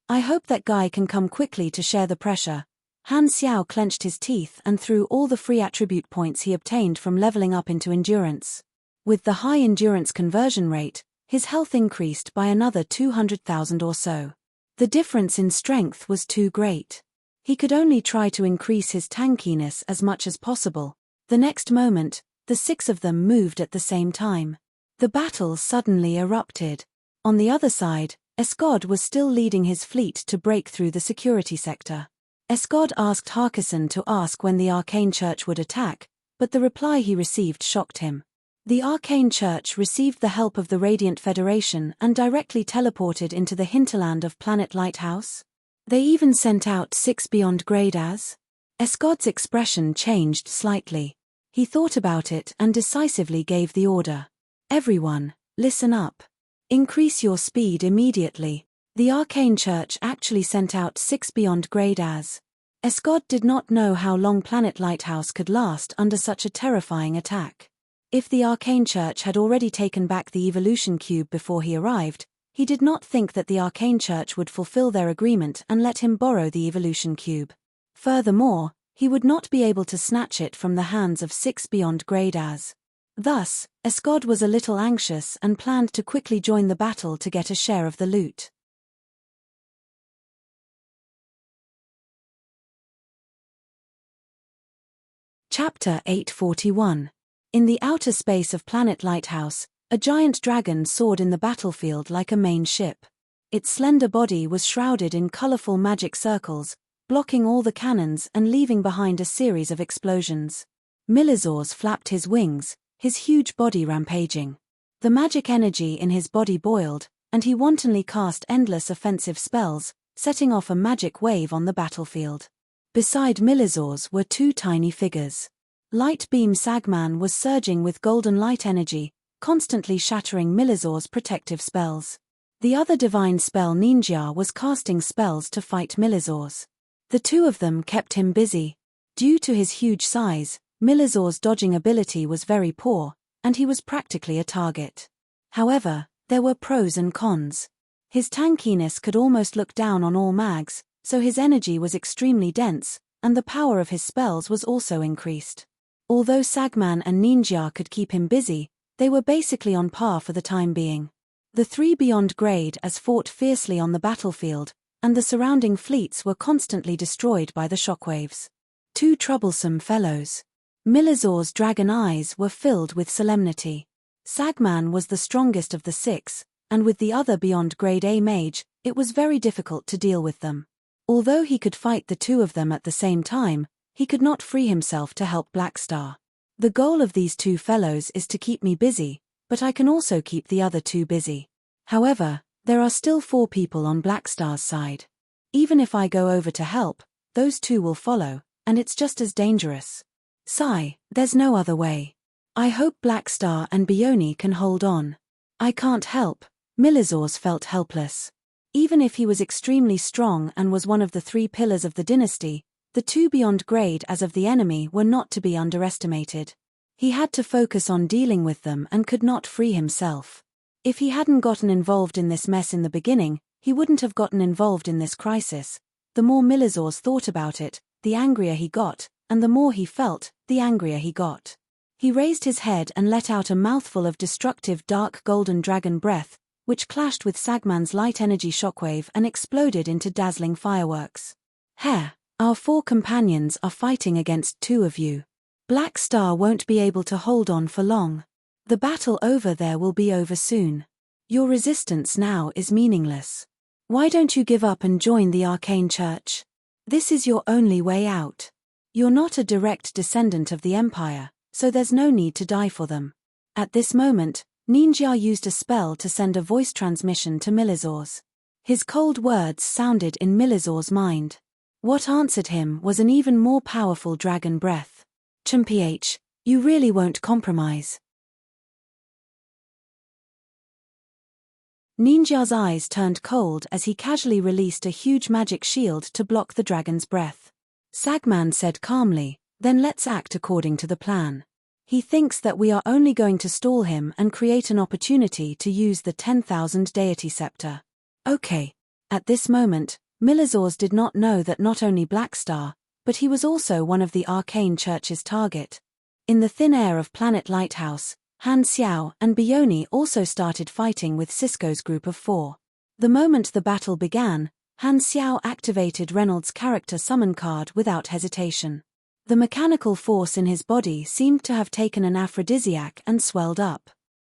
I hope that guy can come quickly to share the pressure. Han Xiao clenched his teeth and threw all the free attribute points he obtained from leveling up into endurance. With the high endurance conversion rate, his health increased by another 200,000 or so. The difference in strength was too great. He could only try to increase his tankiness as much as possible. The next moment, the 6 of them moved at the same time. The battle suddenly erupted. On the other side, Escod was still leading his fleet to break through the security sector. Escod asked Harkison to ask when the Arcane Church would attack, but the reply he received shocked him. The Arcane Church received the help of the Radiant Federation and directly teleported into the hinterland of Planet Lighthouse. They even sent out 6 beyond grade as? Escod's expression changed slightly. He thought about it and decisively gave the order. Everyone, listen up. Increase your speed immediately. The Arcane Church actually sent out 6 beyond grade as. Escod did not know how long Planet Lighthouse could last under such a terrifying attack. If the Arcane Church had already taken back the evolution cube before he arrived, he did not think that the Arcane Church would fulfill their agreement and let him borrow the evolution cube. Furthermore, he would not be able to snatch it from the hands of 6 beyond grade as. Thus, Escod was a little anxious and planned to quickly join the battle to get a share of the loot. Chapter 841. In the outer space of Planet Lighthouse, a giant dragon soared in the battlefield like a main ship. Its slender body was shrouded in colorful magic circles, blocking all the cannons and leaving behind a series of explosions. Milizors flapped his wings, his huge body rampaging. The magic energy in his body boiled, and he wantonly cast endless offensive spells, setting off a magic wave on the battlefield. Beside Milizors were 2 tiny figures. Light Beam Sagman was surging with golden light energy, constantly shattering Milizor's protective spells. The other divine spell Ninja was casting spells to fight Milizors. The two of them kept him busy. Due to his huge size, Milizor's dodging ability was very poor, and he was practically a target. However, there were pros and cons. His tankiness could almost look down on all mags, so his energy was extremely dense, and the power of his spells was also increased. Although Sagman and Ninja could keep him busy, they were basically on par for the time being. The 3 beyond grade as fought fiercely on the battlefield, and the surrounding fleets were constantly destroyed by the shockwaves. 2 troublesome fellows. Milizor's dragon eyes were filled with solemnity. Sagman was the strongest of the 6, and with the other beyond grade A mage, it was very difficult to deal with them. Although he could fight the 2 of them at the same time, he could not free himself to help Blackstar. The goal of these 2 fellows is to keep me busy, but I can also keep the other 2 busy. However, there are still 4 people on Blackstar's side. Even if I go over to help, those 2 will follow, and it's just as dangerous. Sigh, there's no other way. I hope Blackstar and Bioni can hold on. I can't help. Milizors felt helpless. Even if he was extremely strong and was one of the 3 pillars of the dynasty, the 2 beyond grade as of the enemy were not to be underestimated. He had to focus on dealing with them and could not free himself. If he hadn't gotten involved in this mess in the beginning, he wouldn't have gotten involved in this crisis. The more Milizors thought about it, the angrier he got, and the more he felt, the angrier he got. He raised his head and let out a mouthful of destructive dark golden dragon breath, which clashed with Sagman's light energy shockwave and exploded into dazzling fireworks. Heh, our 4 companions are fighting against 2 of you. Blackstar won't be able to hold on for long. The battle over there will be over soon. Your resistance now is meaningless. Why don't you give up and join the Arcane Church? This is your only way out. You're not a direct descendant of the Empire, so there's no need to die for them. At this moment, Ninja used a spell to send a voice transmission to Milizors. His cold words sounded in Milizors' mind. What answered him was an even more powerful dragon breath. Chumph, you really won't compromise. Ninja's eyes turned cold as he casually released a huge magic shield to block the dragon's breath. Sagman said calmly, then let's act according to the plan. He thinks that we are only going to stall him and create an opportunity to use the 10,000 deity scepter. Okay. At this moment, Milizors did not know that not only Blackstar, but he was also one of the Arcane Church's target. In the thin air of Planet Lighthouse, Han Xiao and Bioni also started fighting with Cisco's group of 4. The moment the battle began, Han Xiao activated Reynolds' character summon card without hesitation. The mechanical force in his body seemed to have taken an aphrodisiac and swelled up.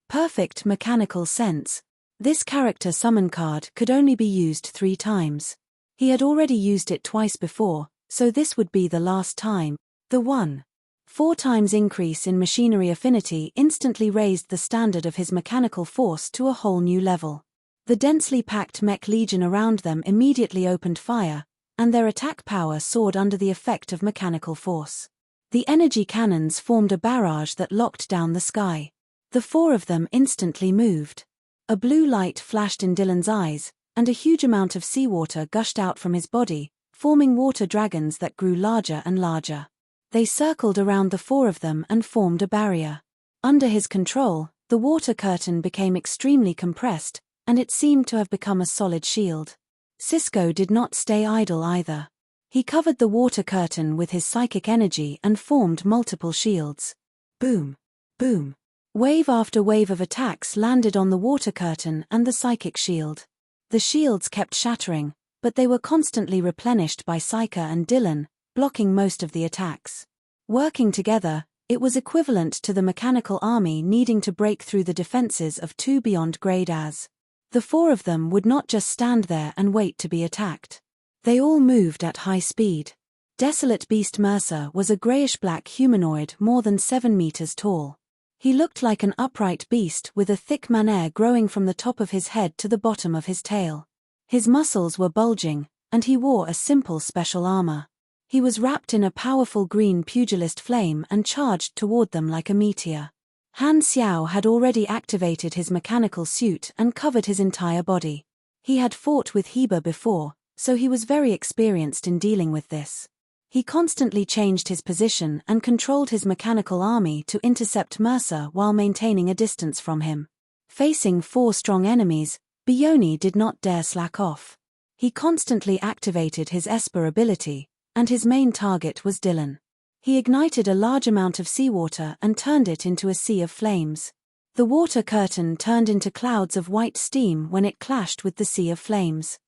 Perfect mechanical sense. This character summon card could only be used 3 times. He had already used it twice before, So this would be the last time. The 1.4 times increase in machinery affinity instantly raised the standard of his mechanical force to a whole new level. The densely packed mech legion around them immediately opened fire, and their attack power soared under the effect of mechanical force. The energy cannons formed a barrage that locked down the sky. The 4 of them instantly moved. A blue light flashed in Dylan's eyes, and a huge amount of seawater gushed out from his body, forming water dragons that grew larger and larger. They circled around the 4 of them and formed a barrier. Under his control, the water curtain became extremely compressed, and it seemed to have become a solid shield. Cisco did not stay idle either. He covered the water curtain with his psychic energy and formed multiple shields. Boom! Boom! Wave after wave of attacks landed on the water curtain and the psychic shield. The shields kept shattering, but they were constantly replenished by Psyker and Dylan, blocking most of the attacks. Working together, it was equivalent to the mechanical army needing to break through the defenses of 2 beyond grade as. The 4 of them would not just stand there and wait to be attacked. They all moved at high speed. Desolate Beast Mercer was a grayish-black humanoid more than 7 meters tall. He looked like an upright beast with a thick mane growing from the top of his head to the bottom of his tail. His muscles were bulging, and he wore a simple special armor. He was wrapped in a powerful green pugilist flame and charged toward them like a meteor. Han Xiao had already activated his mechanical suit and covered his entire body. He had fought with Heba before, so he was very experienced in dealing with this. He constantly changed his position and controlled his mechanical army to intercept Mercer while maintaining a distance from him. Facing 4 strong enemies, Bioni did not dare slack off. He constantly activated his Esper ability, and his main target was Dylan. He ignited a large amount of seawater and turned it into a sea of flames. The water curtain turned into clouds of white steam when it clashed with the sea of flames.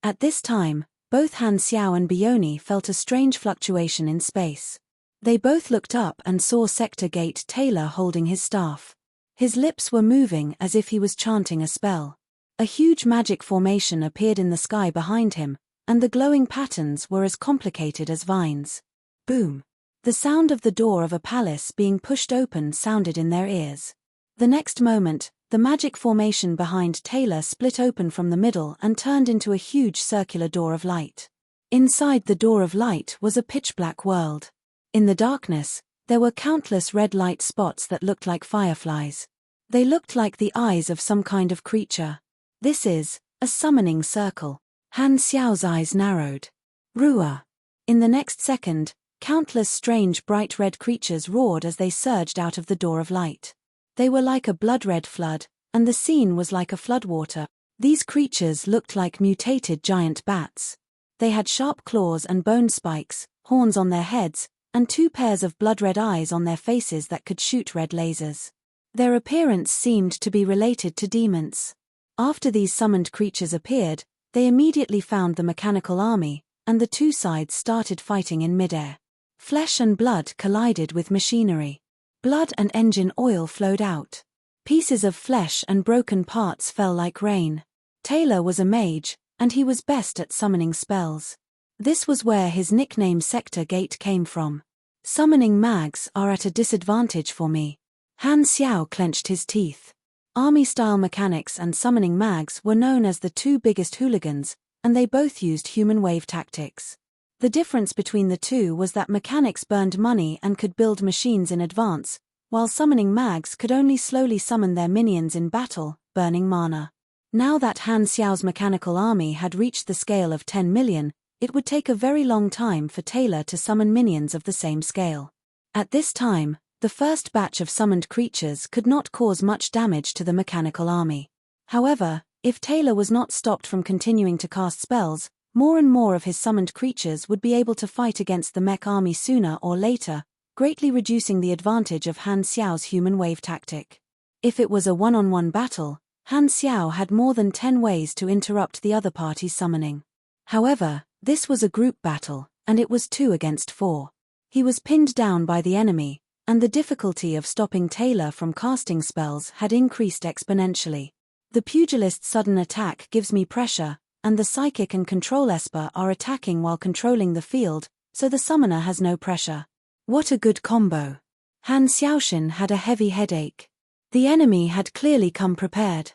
At this time, both Han Xiao and Bioni felt a strange fluctuation in space. They both looked up and saw Sector Gate Taylor holding his staff. His lips were moving as if he was chanting a spell. A huge magic formation appeared in the sky behind him, and the glowing patterns were as complicated as vines. Boom! The sound of the door of a palace being pushed open sounded in their ears. The next moment, the magic formation behind Taylor split open from the middle and turned into a huge circular door of light. Inside the door of light was a pitch-black world. In the darkness, there were countless red light spots that looked like fireflies. They looked like the eyes of some kind of creature. This is a summoning circle. Han Xiao's eyes narrowed. Rua. In the next second, countless strange bright red creatures roared as they surged out of the door of light. They were like a blood-red flood, and the scene was like a floodwater. These creatures looked like mutated giant bats. They had sharp claws and bone spikes, horns on their heads, and 2 pairs of blood-red eyes on their faces that could shoot red lasers. Their appearance seemed to be related to demons. After these summoned creatures appeared, they immediately found the mechanical army, and the 2 sides started fighting in midair. Flesh and blood collided with machinery. Blood and engine oil flowed out. Pieces of flesh and broken parts fell like rain. Taylor was a mage, and he was best at summoning spells. This was where his nickname Sector Gate came from. Summoning mags are at a disadvantage for me. Han Xiao clenched his teeth. Army-style mechanics and summoning mags were known as the 2 biggest hooligans, and they both used human wave tactics. The difference between the 2 was that mechanics burned money and could build machines in advance, while summoning mags could only slowly summon their minions in battle, burning mana. Now that Han Xiao's mechanical army had reached the scale of 10 million, it would take a very long time for Taylor to summon minions of the same scale. At this time, the first batch of summoned creatures could not cause much damage to the mechanical army. However, if Taylor was not stopped from continuing to cast spells, more and more of his summoned creatures would be able to fight against the mech army sooner or later, greatly reducing the advantage of Han Xiao's human wave tactic. If it was a one-on-one battle, Han Xiao had more than 10 ways to interrupt the other party's summoning. However, this was a group battle, and it was 2 against 4. He was pinned down by the enemy, and the difficulty of stopping Taylor from casting spells had increased exponentially. The pugilist's sudden attack gives me pressure, and the psychic and control esper are attacking while controlling the field, so the summoner has no pressure. What a good combo. Han Xiaoxin had a heavy headache. The enemy had clearly come prepared.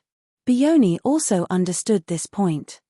Bioni also understood this point.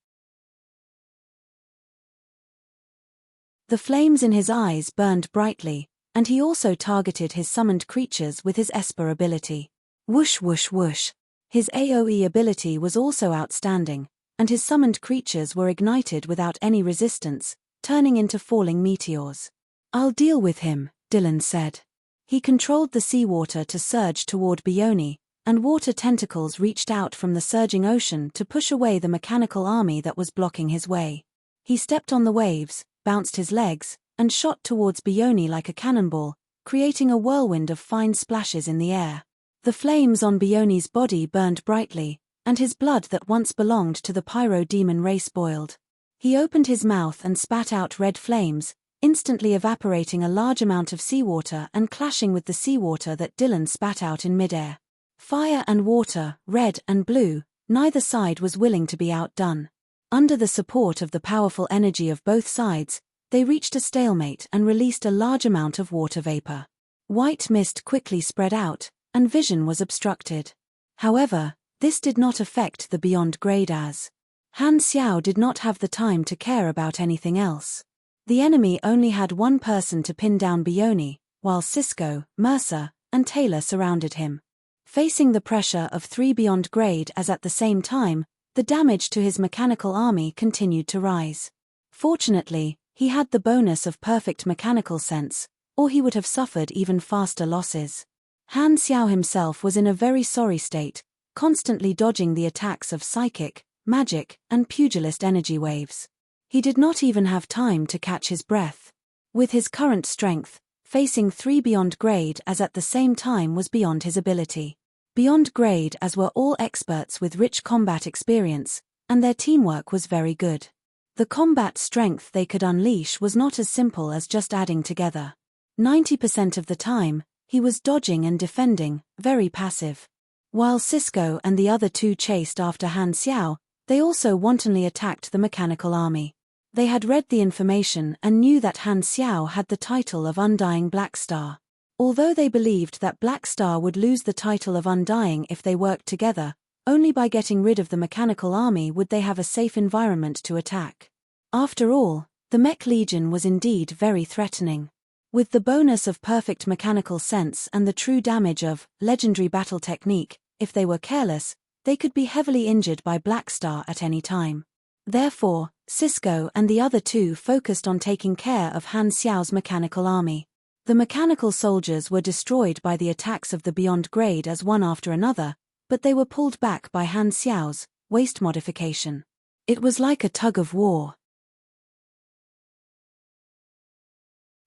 The flames in his eyes burned brightly, and he also targeted his summoned creatures with his esper ability. Whoosh whoosh whoosh. His AoE ability was also outstanding, and his summoned creatures were ignited without any resistance, turning into falling meteors. "I'll deal with him," Dylan said. He controlled the seawater to surge toward Bioni, and water tentacles reached out from the surging ocean to push away the mechanical army that was blocking his way. He stepped on the waves, bounced his legs, and shot towards Bioni like a cannonball, creating a whirlwind of fine splashes in the air. The flames on Bioni's body burned brightly, and his blood that once belonged to the pyro demon race boiled. He opened his mouth and spat out red flames, instantly evaporating a large amount of seawater and clashing with the seawater that Dylan spat out in midair. Fire and water, red and blue, neither side was willing to be outdone. Under the support of the powerful energy of both sides, they reached a stalemate and released a large amount of water vapor. White mist quickly spread out, and vision was obstructed. However, this did not affect the beyond grade as Han Xiao did not have the time to care about anything else. The enemy only had one person to pin down Bioni, while Cisco, Mercer, and Taylor surrounded him. Facing the pressure of 3 beyond grade as at the same time, the damage to his mechanical army continued to rise. Fortunately, he had the bonus of perfect mechanical sense, or he would have suffered even faster losses. Han Xiao himself was in a very sorry state, constantly dodging the attacks of psychic, magic, and pugilist energy waves. He did not even have time to catch his breath. With his current strength, facing 3 beyond grade as at the same time was beyond his ability. Beyond grade as were all experts with rich combat experience, and their teamwork was very good. The combat strength they could unleash was not as simple as just adding together. 90% of the time, he was dodging and defending, very passive. While Cisco and the other two chased after Han Xiao, they also wantonly attacked the mechanical army. They had read the information and knew that Han Xiao had the title of Undying Black Star. Although they believed that Black Star would lose the title of Undying if they worked together, only by getting rid of the mechanical army would they have a safe environment to attack. After all, the Mech Legion was indeed very threatening. With the bonus of perfect mechanical sense and the true damage of legendary battle technique, if they were careless, they could be heavily injured by Black Star at any time. Therefore, Cisco and the other two focused on taking care of Han Xiao's mechanical army. The mechanical soldiers were destroyed by the attacks of the Beyond Grade as one after another, but they were pulled back by Han Xiao's waste modification. It was like a tug of war.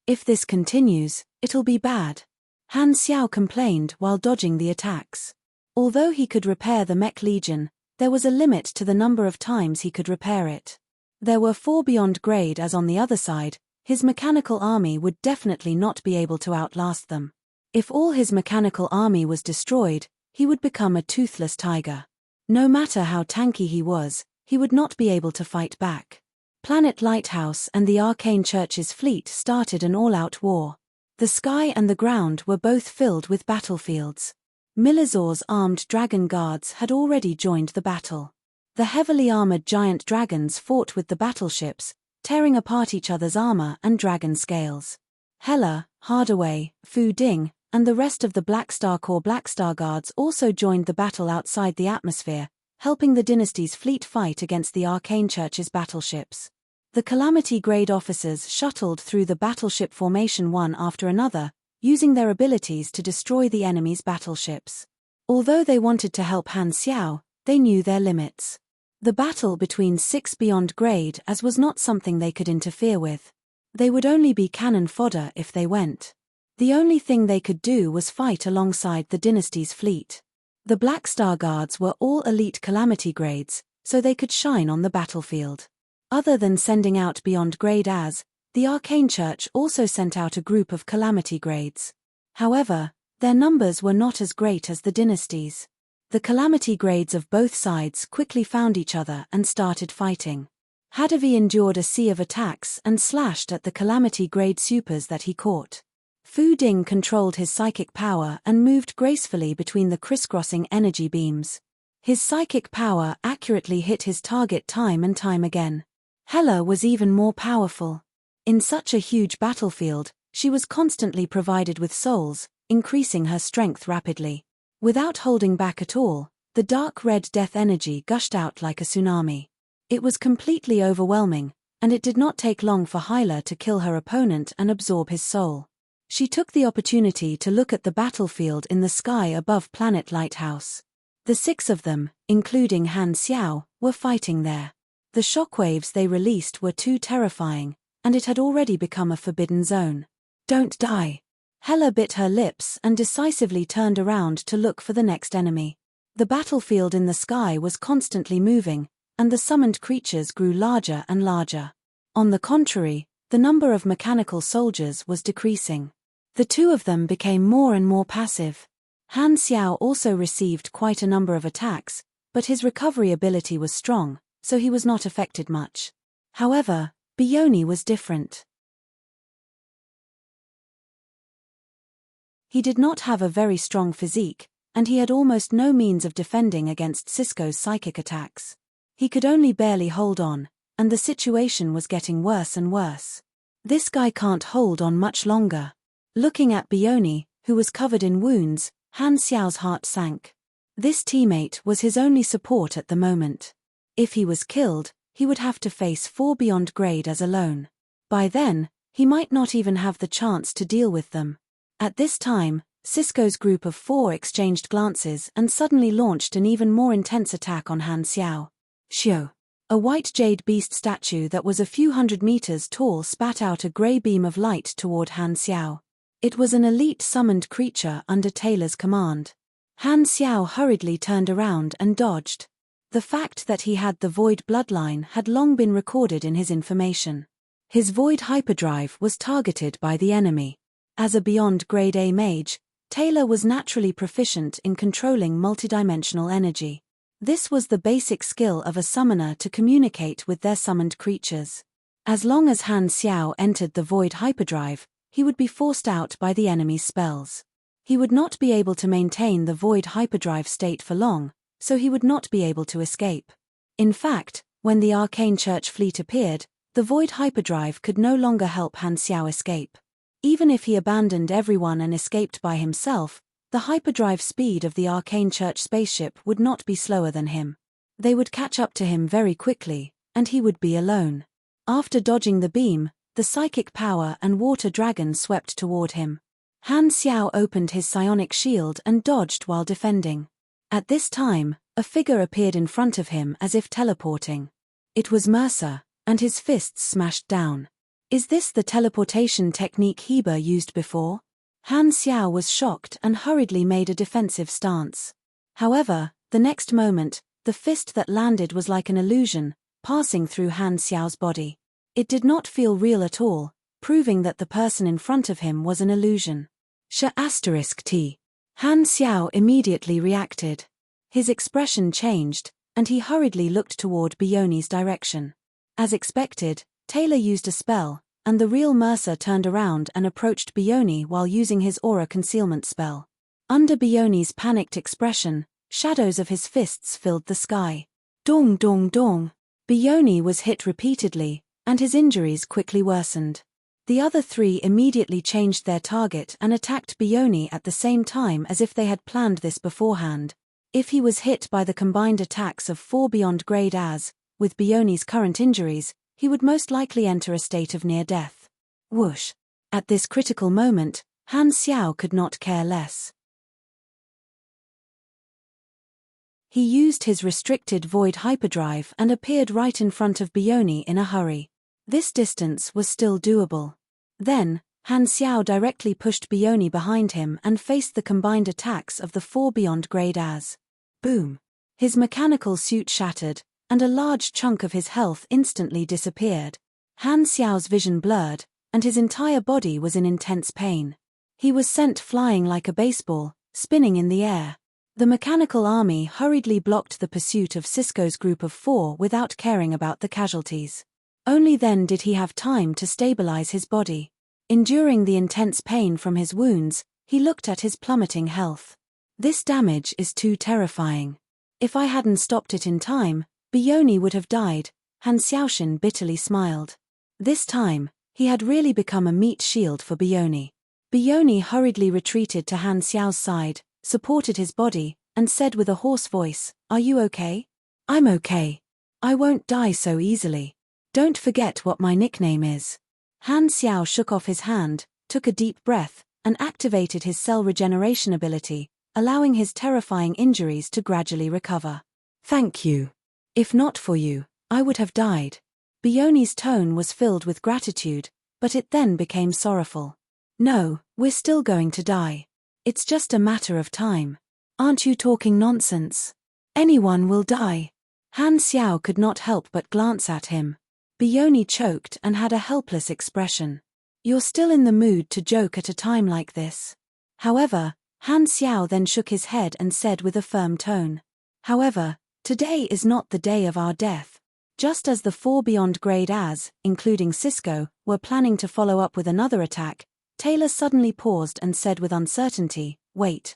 "If this continues, it'll be bad," Han Xiao complained while dodging the attacks. Although he could repair the Mech Legion, there was a limit to the number of times he could repair it. There were 4 beyond grade as on the other side, his mechanical army would definitely not be able to outlast them. If all his mechanical army was destroyed, he would become a toothless tiger. No matter how tanky he was, he would not be able to fight back. Planet Lighthouse and the Arcane Church's fleet started an all-out war. The sky and the ground were both filled with battlefields. Milizor's armed dragon guards had already joined the battle. The heavily armored giant dragons fought with the battleships, tearing apart each other's armor and dragon scales. Hela, Hardaway, Fu Ding, and the rest of the Black Star Corps Black Star Guards also joined the battle outside the atmosphere, helping the dynasty's fleet fight against the Arcane Church's battleships. The Calamity Grade officers shuttled through the battleship formation one after another, using their abilities to destroy the enemy's battleships. Although they wanted to help Han Xiao, they knew their limits. The battle between 6 beyond grade as was not something they could interfere with. They would only be cannon fodder if they went. The only thing they could do was fight alongside the dynasty's fleet. The Black Star Guards were all elite Calamity grades, so they could shine on the battlefield. Other than sending out beyond grade as, the Arcane Church also sent out a group of Calamity grades. However, their numbers were not as great as the dynasty's. The calamity grades of both sides quickly found each other and started fighting. Hadavi endured a sea of attacks and slashed at the calamity grade supers that he caught. Fu Ding controlled his psychic power and moved gracefully between the crisscrossing energy beams. His psychic power accurately hit his target time and time again. Hela was even more powerful. In such a huge battlefield, she was constantly provided with souls, increasing her strength rapidly. Without holding back at all, the dark red death energy gushed out like a tsunami. It was completely overwhelming, and it did not take long for Hyla to kill her opponent and absorb his soul. She took the opportunity to look at the battlefield in the sky above Planet Lighthouse. The 6 of them, including Han Xiao, were fighting there. The shockwaves they released were too terrifying, and it had already become a forbidden zone. Don't die. Hela bit her lips and decisively turned around to look for the next enemy. The battlefield in the sky was constantly moving, and the summoned creatures grew larger and larger. On the contrary, the number of mechanical soldiers was decreasing. The 2 of them became more and more passive. Han Xiao also received quite a number of attacks, but his recovery ability was strong, so he was not affected much. However, Bioni was different. He did not have a very strong physique, and he had almost no means of defending against Cisco's psychic attacks. He could only barely hold on, and the situation was getting worse and worse. This guy can't hold on much longer. Looking at Bioni, who was covered in wounds, Han Xiao's heart sank. This teammate was his only support at the moment. If he was killed, he would have to face 4 beyond grade as alone. By then, he might not even have the chance to deal with them. At this time, Cisco's group of 4 exchanged glances and suddenly launched an even more intense attack on Han Xiao. Xiao. A white jade beast statue that was a few hundred meters tall spat out a grey beam of light toward Han Xiao. It was an elite summoned creature under Taylor's command. Han Xiao hurriedly turned around and dodged. The fact that he had the Void bloodline had long been recorded in his information. His Void hyperdrive was targeted by the enemy. As a beyond grade A mage, Taylor was naturally proficient in controlling multidimensional energy. This was the basic skill of a summoner to communicate with their summoned creatures. As long as Han Xiao entered the Void hyperdrive, he would be forced out by the enemy's spells. He would not be able to maintain the Void hyperdrive state for long, so he would not be able to escape. In fact, when the Arcane Church fleet appeared, the Void hyperdrive could no longer help Han Xiao escape. Even if he abandoned everyone and escaped by himself, the hyperdrive speed of the Arcane Church spaceship would not be slower than him. They would catch up to him very quickly, and he would be alone. After dodging the beam, the psychic power and water dragon swept toward him. Han Xiao opened his psionic shield and dodged while defending. At this time, a figure appeared in front of him as if teleporting. It was Mercer, and his fists smashed down. Is this the teleportation technique Heber used before? Han Xiao was shocked and hurriedly made a defensive stance. However, the next moment, the fist that landed was like an illusion, passing through Han Xiao's body. It did not feel real at all, proving that the person in front of him was an illusion. T. Han Xiao immediately reacted. His expression changed, and he hurriedly looked toward Bioni's direction. As expected, Taylor used a spell, and the real Mercer turned around and approached Bioni while using his aura concealment spell. Under Bioni's panicked expression, shadows of his fists filled the sky. Dong dong dong. Bioni was hit repeatedly, and his injuries quickly worsened. The other 3 immediately changed their target and attacked Bioni at the same time as if they had planned this beforehand. If he was hit by the combined attacks of 4 beyond grade as, with Bioni's current injuries, he would most likely enter a state of near death. Whoosh. At this critical moment, Han Xiao could not care less. He used his restricted Void hyperdrive and appeared right in front of Bioni in a hurry. This distance was still doable. Then, Han Xiao directly pushed Bioni behind him and faced the combined attacks of the 4 beyond grade as. Boom. His mechanical suit shattered, and a large chunk of his health instantly disappeared. Han Xiao's vision blurred, and his entire body was in intense pain. He was sent flying like a baseball, spinning in the air. The mechanical army hurriedly blocked the pursuit of Cisco's group of 4 without caring about the casualties. Only then did he have time to stabilize his body. Enduring the intense pain from his wounds, he looked at his plummeting health. This damage is too terrifying. If I hadn't stopped it in time, Bioni would have died, Han Xiaoshan bitterly smiled. This time, he had really become a meat shield for Bioni. Bioni hurriedly retreated to Han Xiao's side, supported his body, and said with a hoarse voice, "Are you okay?" "I'm okay. I won't die so easily. Don't forget what my nickname is." Han Xiao shook off his hand, took a deep breath, and activated his cell regeneration ability, allowing his terrifying injuries to gradually recover. "Thank you. If not for you, I would have died." Bioni's tone was filled with gratitude, but it then became sorrowful. "No, we're still going to die. It's just a matter of time. Aren't you talking nonsense? Anyone will die." Han Xiao could not help but glance at him. Bioni choked and had a helpless expression. "You're still in the mood to joke at a time like this." However, Han Xiao then shook his head and said with a firm tone, "However, today is not the day of our death." Just as the 4 beyond grade As, including Cisco, were planning to follow up with another attack, Taylor suddenly paused and said with uncertainty, Wait,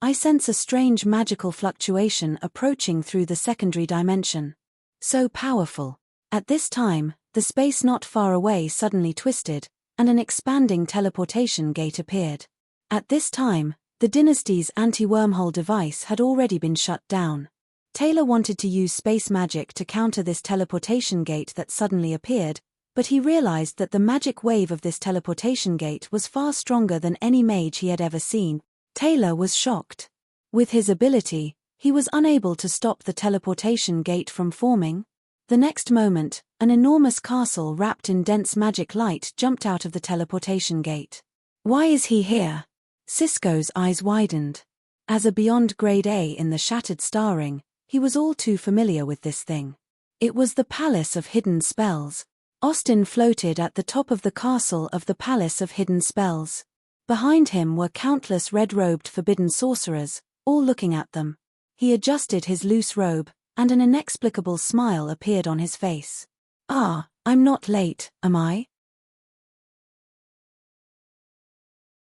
I sense a strange magical fluctuation approaching through the secondary dimension. So powerful." At this time, the space not far away suddenly twisted, and an expanding teleportation gate appeared. At this time, the dynasty's anti-wormhole device had already been shut down. Taylor wanted to use space magic to counter this teleportation gate that suddenly appeared, but he realized that the magic wave of this teleportation gate was far stronger than any mage he had ever seen. Taylor was shocked. With his ability, he was unable to stop the teleportation gate from forming. The next moment, an enormous castle wrapped in dense magic light jumped out of the teleportation gate. "Why is he here?" Cisco's eyes widened. As a beyond grade A in the Shattered Star Ring, he was all too familiar with this thing. It was the Palace of Hidden Spells. Austin floated at the top of the castle of the Palace of Hidden Spells. Behind him were countless red-robed forbidden sorcerers, all looking at them. He adjusted his loose robe, and an inexplicable smile appeared on his face. "Ah, I'm not late, am I?"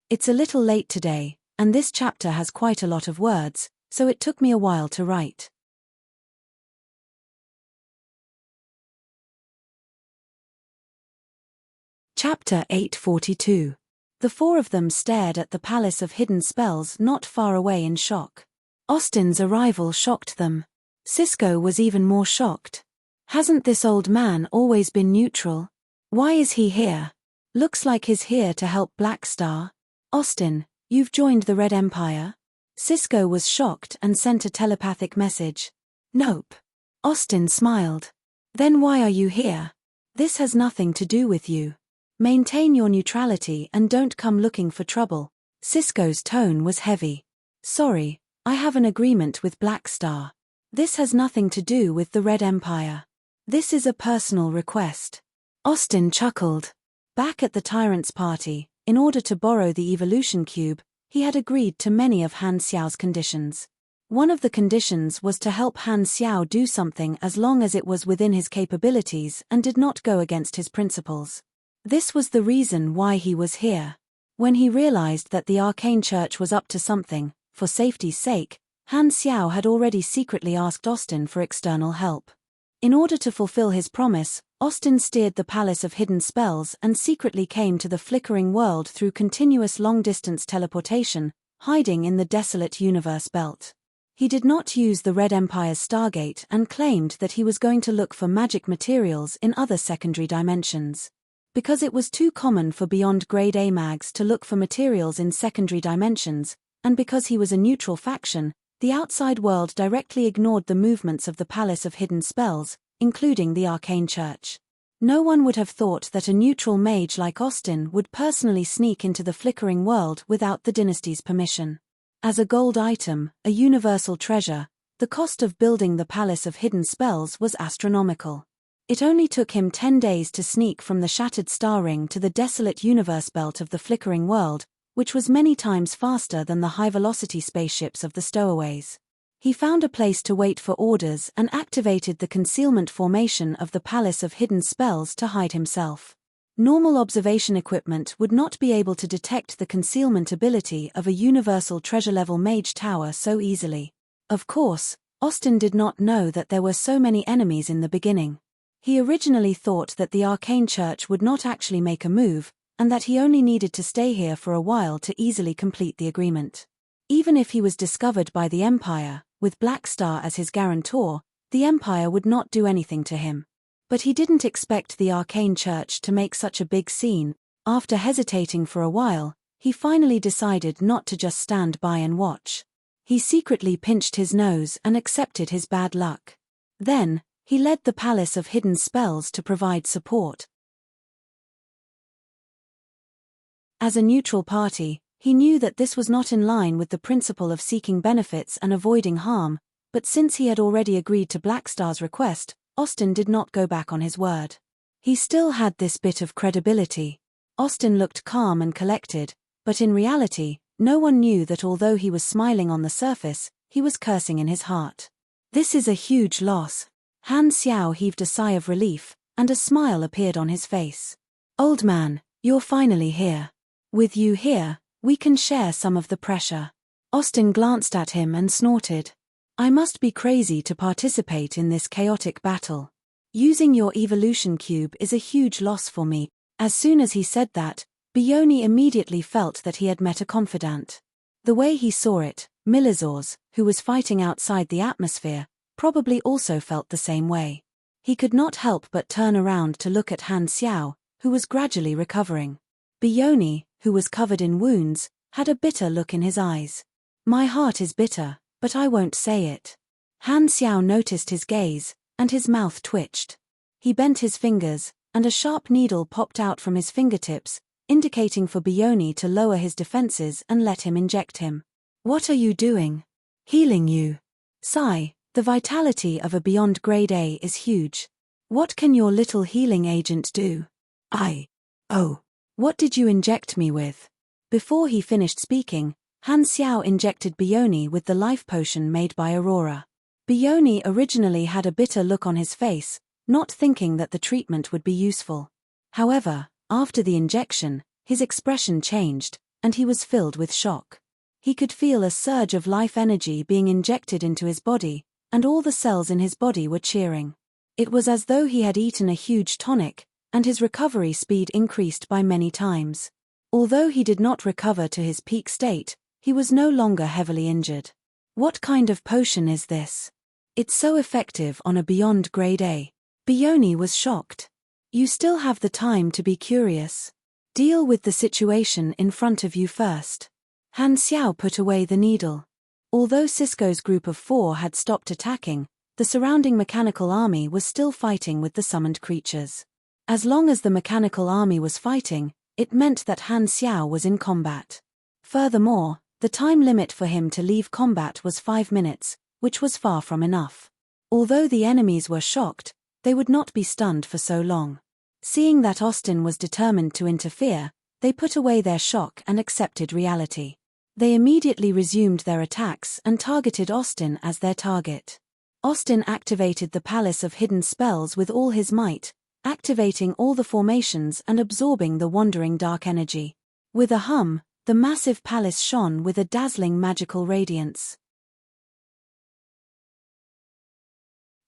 It's a little late today, and this chapter has quite a lot of words, so it took me a while to write. Chapter 842. The 4 of them stared at the Palace of Hidden Spells not far away in shock. Austin's arrival shocked them. Cisco was even more shocked. Hasn't this old man always been neutral? Why is he here? Looks like he's here to help Black Star. Austin, you've joined the Red Empire? Cisco was shocked and sent a telepathic message. Nope. Austin smiled. Then why are you here? This has nothing to do with you. Maintain your neutrality and don't come looking for trouble. Cisco's tone was heavy. Sorry, I have an agreement with Black Star. This has nothing to do with the Red Empire. This is a personal request. Austin chuckled. Back at the Tyrant's party, in order to borrow the evolution cube, he had agreed to many of Han Xiao's conditions. One of the conditions was to help Han Xiao do something as long as it was within his capabilities and did not go against his principles. This was the reason why he was here. When he realized that the Arcane Church was up to something, for safety's sake, Han Xiao had already secretly asked Austin for external help. In order to fulfill his promise, Austin steered the Palace of Hidden Spells and secretly came to the flickering world through continuous long-distance teleportation, hiding in the desolate universe belt. He did not use the Red Empire's Stargate and claimed that he was going to look for magic materials in other secondary dimensions. Because it was too common for beyond grade A mags to look for materials in secondary dimensions, and because he was a neutral faction, the outside world directly ignored the movements of the Palace of Hidden Spells, including the Arcane Church. No one would have thought that a neutral mage like Austin would personally sneak into the flickering world without the dynasty's permission. As a gold item, a universal treasure, the cost of building the Palace of Hidden Spells was astronomical. It only took him 10 days to sneak from the Shattered Star Ring to the desolate universe belt of the flickering world, which was many times faster than the high-velocity spaceships of the stowaways. He found a place to wait for orders and activated the concealment formation of the Palace of Hidden Spells to hide himself. Normal observation equipment would not be able to detect the concealment ability of a universal treasure-level mage tower so easily. Of course, Austin did not know that there were so many enemies in the beginning. He originally thought that the Arcane Church would not actually make a move, and that he only needed to stay here for a while to easily complete the agreement. Even if he was discovered by the Empire, with Blackstar as his guarantor, the Empire would not do anything to him. But he didn't expect the Arcane Church to make such a big scene. After hesitating for a while, he finally decided not to just stand by and watch. He secretly pinched his nose and accepted his bad luck. Then, he led the Palace of Hidden Spells to provide support. As a neutral party, he knew that this was not in line with the principle of seeking benefits and avoiding harm, but since he had already agreed to Blackstar's request, Austin did not go back on his word. He still had this bit of credibility. Austin looked calm and collected, but in reality, no one knew that although he was smiling on the surface, he was cursing in his heart. This is a huge loss. Han Xiao heaved a sigh of relief, and a smile appeared on his face. Old man, you're finally here. With you here, we can share some of the pressure. Austin glanced at him and snorted. I must be crazy to participate in this chaotic battle. Using your evolution cube is a huge loss for me. As soon as he said that, Bioni immediately felt that he had met a confidant. The way he saw it, Milizors, who was fighting outside the atmosphere, probably also felt the same way. He could not help but turn around to look at Han Xiao, who was gradually recovering. Bioni, who was covered in wounds, had a bitter look in his eyes. My heart is bitter, but I won't say it. Han Xiao noticed his gaze, and his mouth twitched. He bent his fingers, and a sharp needle popped out from his fingertips, indicating for Bioni to lower his defenses and let him inject him. What are you doing? Healing you. Sigh, the vitality of a Beyond Grade A is huge. What can your little healing agent do? Oh. What did you inject me with? Before he finished speaking, Han Xiao injected Bioni with the life potion made by Aurora. Bioni originally had a bitter look on his face, not thinking that the treatment would be useful. However, after the injection, his expression changed, and he was filled with shock. He could feel a surge of life energy being injected into his body, and all the cells in his body were cheering. It was as though he had eaten a huge tonic, and his recovery speed increased by many times. Although he did not recover to his peak state, he was no longer heavily injured. What kind of potion is this? It's so effective on a Beyond Grade A. Bioni was shocked. You still have the time to be curious. Deal with the situation in front of you first. Han Xiao put away the needle. Although Cisco's group of 4 had stopped attacking, the surrounding mechanical army was still fighting with the summoned creatures. As long as the mechanical army was fighting, it meant that Han Xiao was in combat. Furthermore, the time limit for him to leave combat was 5 minutes, which was far from enough. Although the enemies were shocked, they would not be stunned for so long. Seeing that Austin was determined to interfere, they put away their shock and accepted reality. They immediately resumed their attacks and targeted Austin as their target. Austin activated the Palace of Hidden Spells with all his might, activating all the formations and absorbing the wandering dark energy. With a hum, the massive palace shone with a dazzling magical radiance.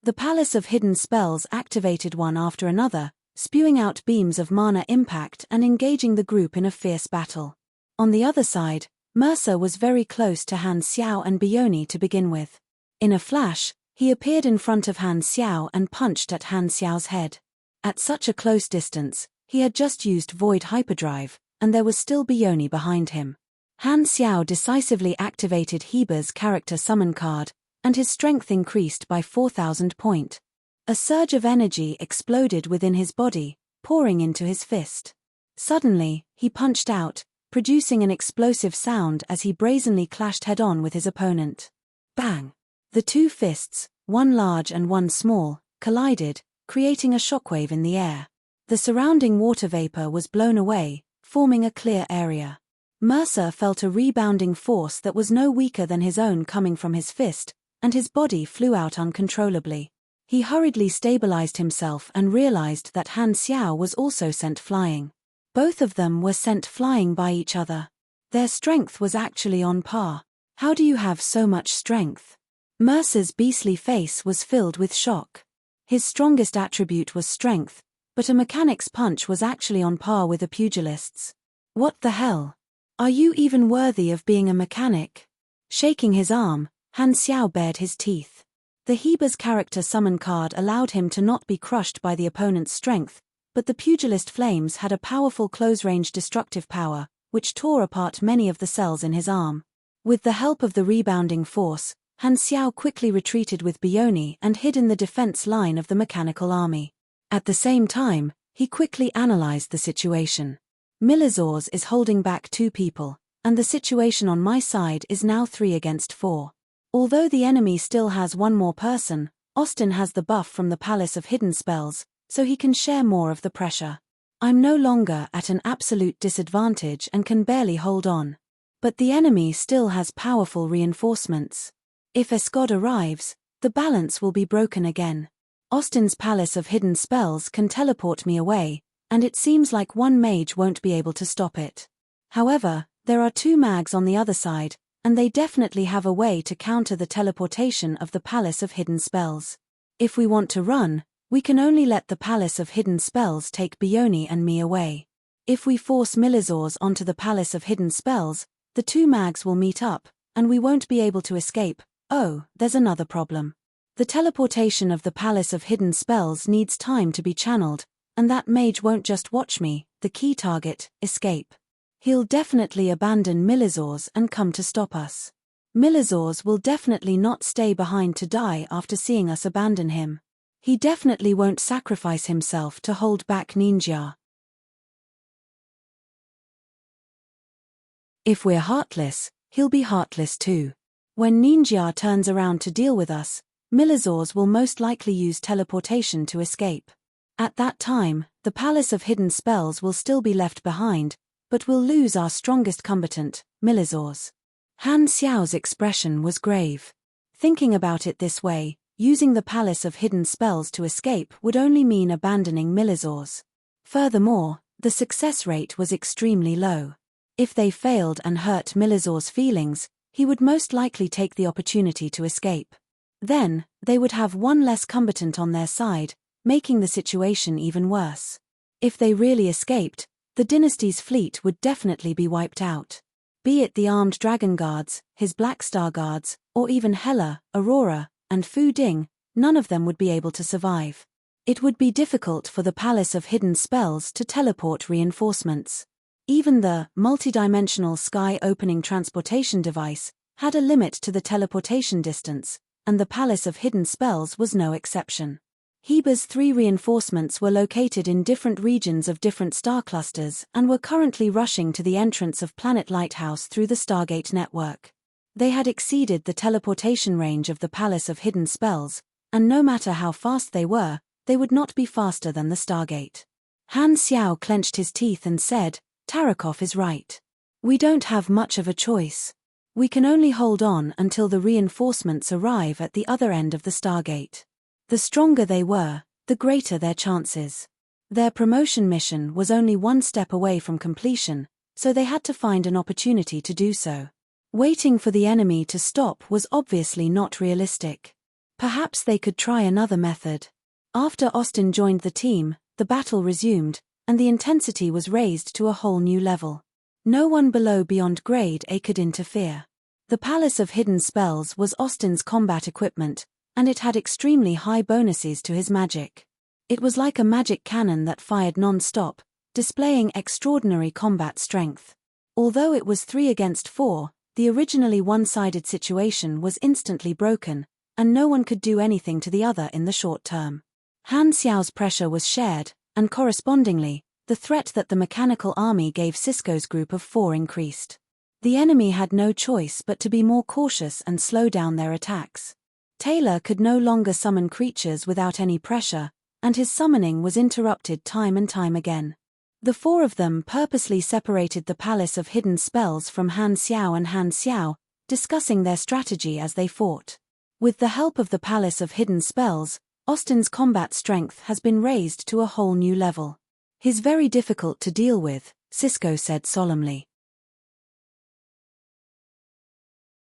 The Palace of Hidden Spells activated one after another, spewing out beams of mana impact and engaging the group in a fierce battle. On the other side, Mercer was very close to Han Xiao and Bioni to begin with. In a flash, he appeared in front of Han Xiao and punched at Han Xiao's head. At such a close distance, he had just used Void Hyperdrive, and there was still Bioni behind him. Han Xiao decisively activated Heber's character summon card, and his strength increased by 4,000 points. A surge of energy exploded within his body, pouring into his fist. Suddenly, he punched out, producing an explosive sound as he brazenly clashed head-on with his opponent. Bang! The two fists, one large and one small, collided, creating a shockwave in the air. The surrounding water vapor was blown away, forming a clear area. Mercer felt a rebounding force that was no weaker than his own coming from his fist, and his body flew out uncontrollably. He hurriedly stabilized himself and realized that Han Xiao was also sent flying. Both of them were sent flying by each other. Their strength was actually on par. How do you have so much strength? Mercer's beastly face was filled with shock. His strongest attribute was strength, but a mechanic's punch was actually on par with a pugilist's. What the hell? Are you even worthy of being a mechanic? Shaking his arm, Han Xiao bared his teeth. The Heber's character summon card allowed him to not be crushed by the opponent's strength, but the pugilist flames had a powerful close-range destructive power, which tore apart many of the cells in his arm. With the help of the rebounding force, Han Xiao quickly retreated with Bioni and hid in the defense line of the mechanical army. At the same time, he quickly analyzed the situation. Milizors is holding back 2 people, and the situation on my side is now 3 against 4. Although the enemy still has 1 more person, Austin has the buff from the Palace of Hidden Spells, so he can share more of the pressure. I'm no longer at an absolute disadvantage and can barely hold on. But the enemy still has powerful reinforcements. If Escod arrives, the balance will be broken again. Austin's Palace of Hidden Spells can teleport me away, and it seems like 1 mage won't be able to stop it. However, there are 2 mags on the other side, and they definitely have a way to counter the teleportation of the Palace of Hidden Spells. If we want to run, we can only let the Palace of Hidden Spells take Bioni and me away. If we force Milizors onto the Palace of Hidden Spells, the 2 mags will meet up, and we won't be able to escape. Oh, there's another problem. The teleportation of the Palace of Hidden Spells needs time to be channeled, and that mage won't just watch me, the key target, escape. He'll definitely abandon Milizors and come to stop us. Milizors will definitely not stay behind to die after seeing us abandon him. He definitely won't sacrifice himself to hold back Ninja. If we're heartless, he'll be heartless too. When Ninja turns around to deal with us, Milizors will most likely use teleportation to escape. At that time, the Palace of Hidden Spells will still be left behind, but we'll lose our strongest combatant, Milizors. Han Xiao's expression was grave. Thinking about it this way, using the Palace of Hidden Spells to escape would only mean abandoning Milizors. Furthermore, the success rate was extremely low. If they failed and hurt Milizors' feelings, he would most likely take the opportunity to escape. Then, they would have 1 less combatant on their side, making the situation even worse. If they really escaped, the dynasty's fleet would definitely be wiped out. Be it the armed dragon guards, his Black Star guards, or even Hela, Aurora, and Fu Ding, none of them would be able to survive. It would be difficult for the Palace of Hidden Spells to teleport reinforcements. Even the multidimensional sky-opening transportation device had a limit to the teleportation distance, and the Palace of Hidden Spells was no exception. Heber's 3 reinforcements were located in different regions of different star clusters and were currently rushing to the entrance of Planet Lighthouse through the Stargate network. They had exceeded the teleportation range of the Palace of Hidden Spells, and no matter how fast they would not be faster than the Stargate. Han Xiao clenched his teeth and said, "Tarakov is right. We don't have much of a choice. We can only hold on until the reinforcements arrive at the other end of the Stargate. The stronger they were, the greater their chances. Their promotion mission was only 1 step away from completion, so they had to find an opportunity to do so. Waiting for the enemy to stop was obviously not realistic. Perhaps they could try another method. After Austin joined the team, the battle resumed, and the intensity was raised to a whole new level. No one below beyond grade A could interfere. The Palace of Hidden Spells was Austin's combat equipment, and it had extremely high bonuses to his magic. It was like a magic cannon that fired non-stop, displaying extraordinary combat strength. Although it was 3 against 4, the originally one-sided situation was instantly broken, and no one could do anything to the other in the short term. Han Xiao's pressure was shared, and correspondingly, the threat that the mechanical army gave Cisco's group of 4 increased. The enemy had no choice but to be more cautious and slow down their attacks. Taylor could no longer summon creatures without any pressure, and his summoning was interrupted time and time again. The four of them purposely separated the Palace of Hidden Spells from Han Xiao and Han Xiao, discussing their strategy as they fought. With the help of the Palace of Hidden Spells, Austin's combat strength has been raised to a whole new level. He's very difficult to deal with, Cisco said solemnly.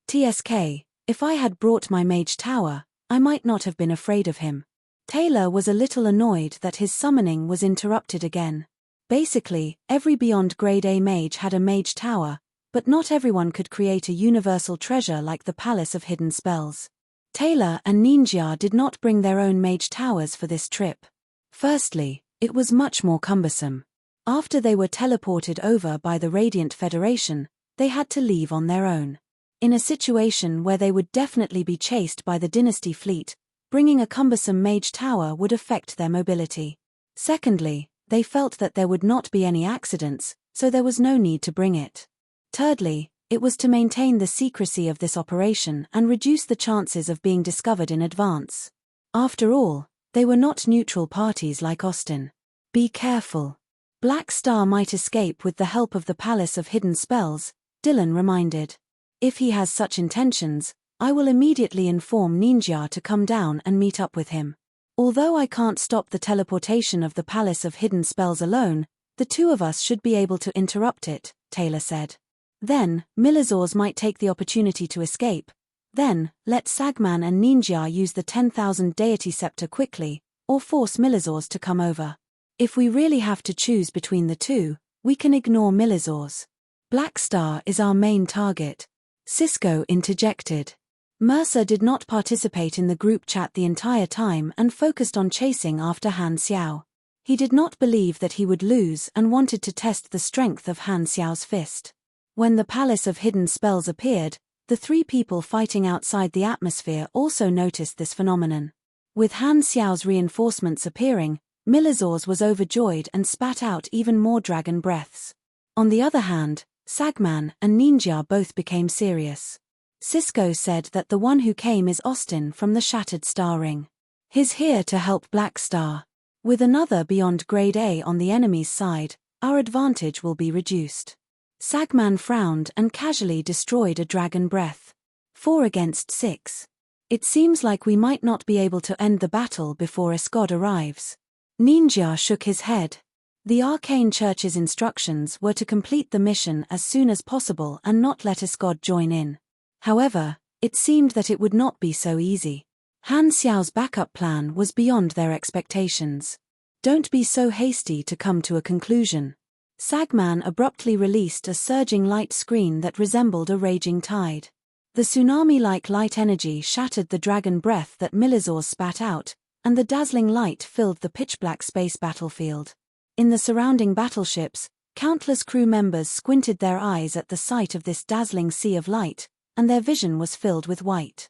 TSK, if I had brought my mage tower, I might not have been afraid of him. Taylor was a little annoyed that his summoning was interrupted again. Basically, every Beyond Grade A mage had a mage tower, but not everyone could create a universal treasure like the Palace of Hidden Spells. Taylor and Ninja did not bring their own mage towers for this trip. Firstly, it was much more cumbersome. After they were teleported over by the Radiant Federation, they had to leave on their own. In a situation where they would definitely be chased by the Dynasty fleet, bringing a cumbersome mage tower would affect their mobility. Secondly, they felt that there would not be any accidents, so there was no need to bring it. Thirdly, it was to maintain the secrecy of this operation and reduce the chances of being discovered in advance. After all, they were not neutral parties like Austin. Be careful. Black Star might escape with the help of the Palace of Hidden Spells, Dylan reminded. If he has such intentions, I will immediately inform Ninja to come down and meet up with him. Although I can't stop the teleportation of the Palace of Hidden Spells alone, the two of us should be able to interrupt it, Taylor said. Then, Milizors might take the opportunity to escape. Then, let Sagman and Ninja use the 10,000 deity scepter quickly, or force Milizors to come over. If we really have to choose between the two, we can ignore Milizors. Black Star is our main target, Cisco interjected. Mercer did not participate in the group chat the entire time and focused on chasing after Han Xiao. He did not believe that he would lose and wanted to test the strength of Han Xiao's fist. When the Palace of Hidden Spells appeared, the three people fighting outside the atmosphere also noticed this phenomenon. With Han Xiao's reinforcements appearing, Milizors was overjoyed and spat out even more dragon breaths. On the other hand, Sagman and Ninja both became serious. Cisco said that the one who came is Austin from the Shattered Star Ring. He's here to help Black Star. With another Beyond Grade A on the enemy's side, our advantage will be reduced. Sagman frowned and casually destroyed a dragon breath. 4 against 6. It seems like we might not be able to end the battle before Escod arrives. Ninja shook his head. The Arcane Church's instructions were to complete the mission as soon as possible and not let Escod join in. However, it seemed that it would not be so easy. Han Xiao's backup plan was beyond their expectations. Don't be so hasty to come to a conclusion. Sagman abruptly released a surging light screen that resembled a raging tide. The tsunami-like light energy shattered the dragon breath that Milizors spat out, and the dazzling light filled the pitch-black space battlefield. In the surrounding battleships, countless crew members squinted their eyes at the sight of this dazzling sea of light, and their vision was filled with white.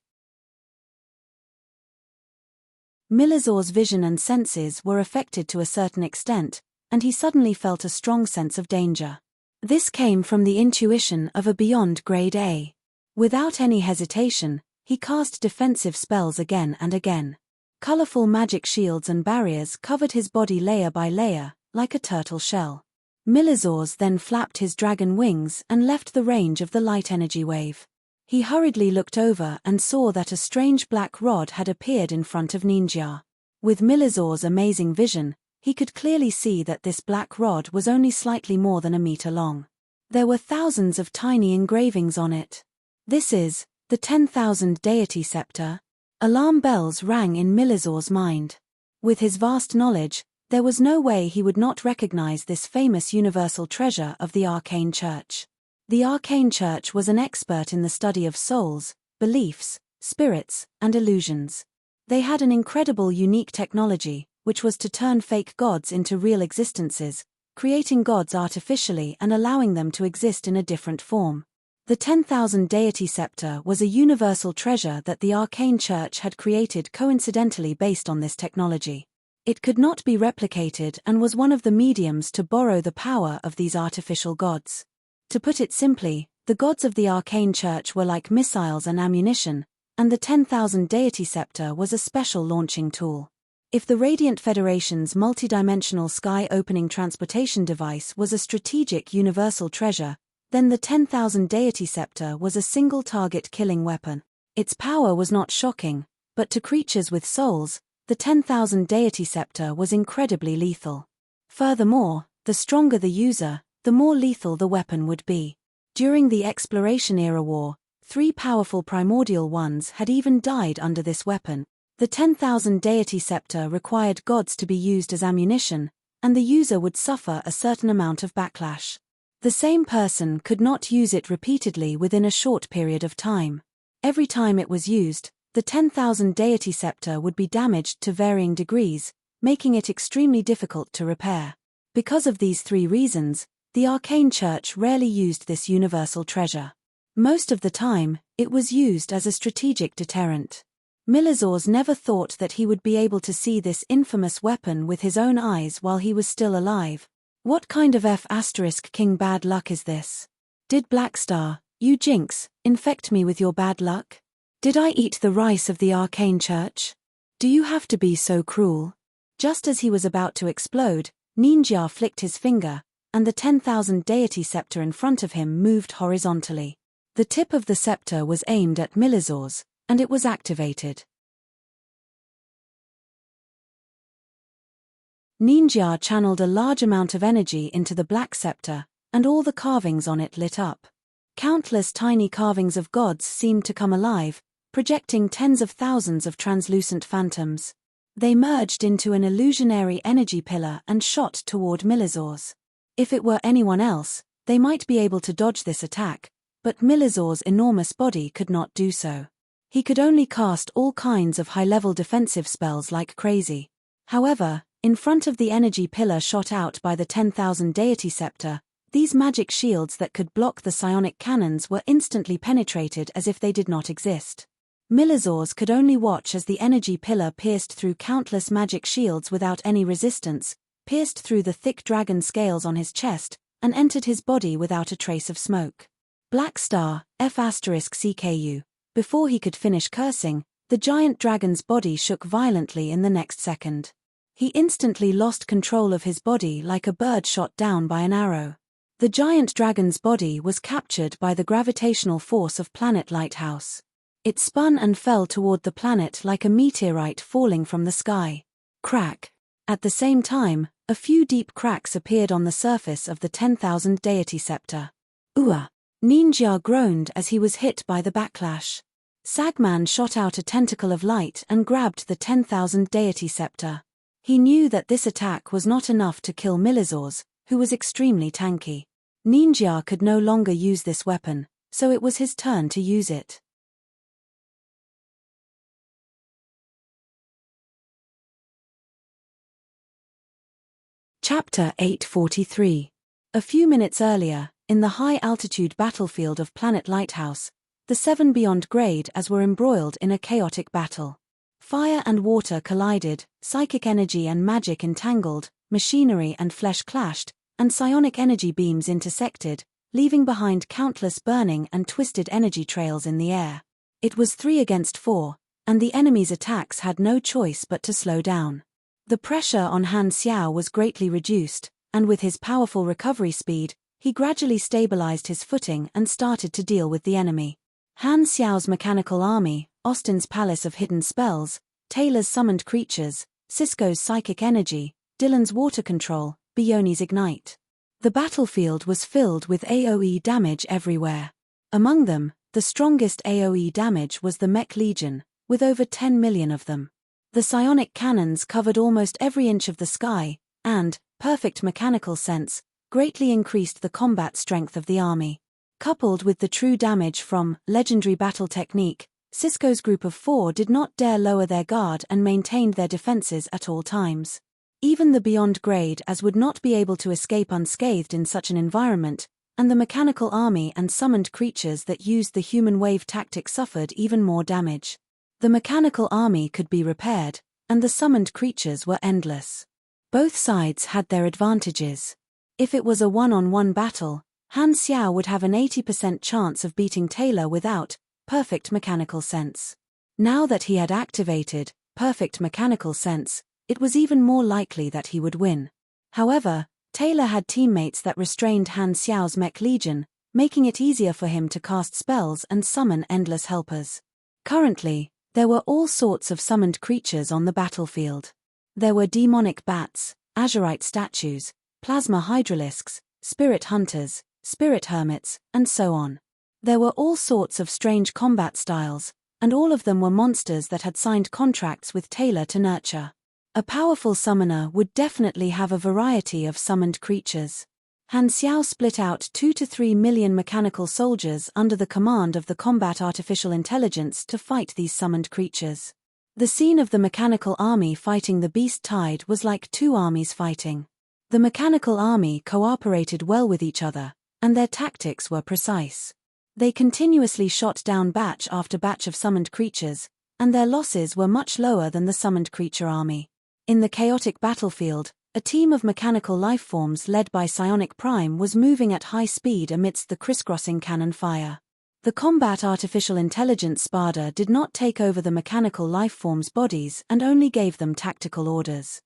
Milizor's vision and senses were affected to a certain extent, and he suddenly felt a strong sense of danger. This came from the intuition of a Beyond Grade A. Without any hesitation, he cast defensive spells again and again. Colorful magic shields and barriers covered his body layer by layer, like a turtle shell. Milizors then flapped his dragon wings and left the range of the light energy wave. He hurriedly looked over and saw that a strange black rod had appeared in front of Ninja. With Milizor's amazing vision, he could clearly see that this black rod was only slightly more than a meter long. There were thousands of tiny engravings on it. This is the 10,000 deity scepter. Alarm bells rang in Milizor's mind. With his vast knowledge, there was no way he would not recognize this famous universal treasure of the Arcane Church. The Arcane Church was an expert in the study of souls, beliefs, spirits, and illusions. They had an incredible unique technology, which was to turn fake gods into real existences, creating gods artificially and allowing them to exist in a different form. The 10,000 deity scepter was a universal treasure that the Arcane Church had created coincidentally based on this technology. It could not be replicated and was one of the mediums to borrow the power of these artificial gods. To put it simply, the gods of the Arcane Church were like missiles and ammunition, and the 10,000 deity scepter was a special launching tool. If the Radiant Federation's multidimensional sky-opening transportation device was a strategic universal treasure, then the 10,000 deity scepter was a single-target killing weapon. Its power was not shocking, but to creatures with souls, the 10,000 deity scepter was incredibly lethal. Furthermore, the stronger the user, the more lethal the weapon would be. During the Exploration-era war, 3 powerful primordial ones had even died under this weapon. The 10,000 deity scepter required gods to be used as ammunition, and the user would suffer a certain amount of backlash. The same person could not use it repeatedly within a short period of time. Every time it was used, the 10,000 deity scepter would be damaged to varying degrees, making it extremely difficult to repair. Because of these 3 reasons, the Arcane Church rarely used this universal treasure. Most of the time, it was used as a strategic deterrent. Milizors never thought that he would be able to see this infamous weapon with his own eyes while he was still alive. What kind of King bad luck is this? Did Blackstar, you jinx, infect me with your bad luck? Did I eat the rice of the Arcane Church? Do you have to be so cruel? Just as he was about to explode, Ninja flicked his finger, and the 10,000 deity scepter in front of him moved horizontally. The tip of the scepter was aimed at Milizors, and it was activated. Ninja channeled a large amount of energy into the black scepter, and all the carvings on it lit up. Countless tiny carvings of gods seemed to come alive, projecting tens of thousands of translucent phantoms. They merged into an illusionary energy pillar and shot toward Milizors. If it were anyone else, they might be able to dodge this attack, but Milizors' enormous body could not do so. He could only cast all kinds of high-level defensive spells like crazy. However, in front of the energy pillar shot out by the 10,000 deity scepter, these magic shields that could block the psionic cannons were instantly penetrated as if they did not exist. Milizors could only watch as the energy pillar pierced through countless magic shields without any resistance, pierced through the thick dragon scales on his chest, and entered his body without a trace of smoke. Blackstar, F***CKU. Before he could finish cursing, the giant dragon's body shook violently in the next second. He instantly lost control of his body like a bird shot down by an arrow. The giant dragon's body was captured by the gravitational force of Planet Lighthouse. It spun and fell toward the planet like a meteorite falling from the sky. Crack. At the same time, a few deep cracks appeared on the surface of the 10,000 deity scepter. Ooah! Ninja groaned as he was hit by the backlash. Sagman shot out a tentacle of light and grabbed the 10,000 deity scepter. He knew that this attack was not enough to kill Milizors, who was extremely tanky. Ninja could no longer use this weapon, so it was his turn to use it. Chapter 843. A few minutes earlier, in the high-altitude battlefield of Planet Lighthouse, the 7 Beyond Grade as were embroiled in a chaotic battle. Fire and water collided, psychic energy and magic entangled, machinery and flesh clashed, and psionic energy beams intersected, leaving behind countless burning and twisted energy trails in the air. It was 3 against 4, and the enemy's attacks had no choice but to slow down. The pressure on Han Xiao was greatly reduced, and with his powerful recovery speed, he gradually stabilized his footing and started to deal with the enemy. Han Xiao's mechanical army, Austin's Palace of Hidden Spells, Taylor's Summoned Creatures, Cisco's Psychic Energy, Dylan's Water Control, Bioni's Ignite. The battlefield was filled with AoE damage everywhere. Among them, the strongest AoE damage was the Mech Legion, with over 10 million of them. The psionic cannons covered almost every inch of the sky, and, perfect mechanical sense, greatly increased the combat strength of the army. Coupled with the true damage from legendary battle technique, Cisco's group of 4 did not dare lower their guard and maintained their defenses at all times. Even the Beyond Grade as would not be able to escape unscathed in such an environment, and the mechanical army and summoned creatures that used the human wave tactic suffered even more damage. The mechanical army could be repaired, and the summoned creatures were endless. Both sides had their advantages. If it was a one-on-one battle, Han Xiao would have an 80% chance of beating Taylor without perfect mechanical sense. Now that he had activated perfect mechanical sense, it was even more likely that he would win. However, Taylor had teammates that restrained Han Xiao's mech legion, making it easier for him to cast spells and summon endless helpers. Currently, there were all sorts of summoned creatures on the battlefield. There were demonic bats, azurite statues, plasma hydralisks, spirit hunters, spirit hermits, and so on. There were all sorts of strange combat styles, and all of them were monsters that had signed contracts with Taylor to nurture. A powerful summoner would definitely have a variety of summoned creatures. Han Xiao split out 2 to 3 million mechanical soldiers under the command of the combat artificial intelligence to fight these summoned creatures. The scene of the mechanical army fighting the beast tide was like two armies fighting. The mechanical army cooperated well with each other, and their tactics were precise. They continuously shot down batch after batch of summoned creatures, and their losses were much lower than the summoned creature army. In the chaotic battlefield, a team of mechanical lifeforms led by psionic prime was moving at high speed amidst the crisscrossing cannon fire. The combat artificial intelligence Spada did not take over the mechanical lifeforms' bodies and only gave them tactical orders.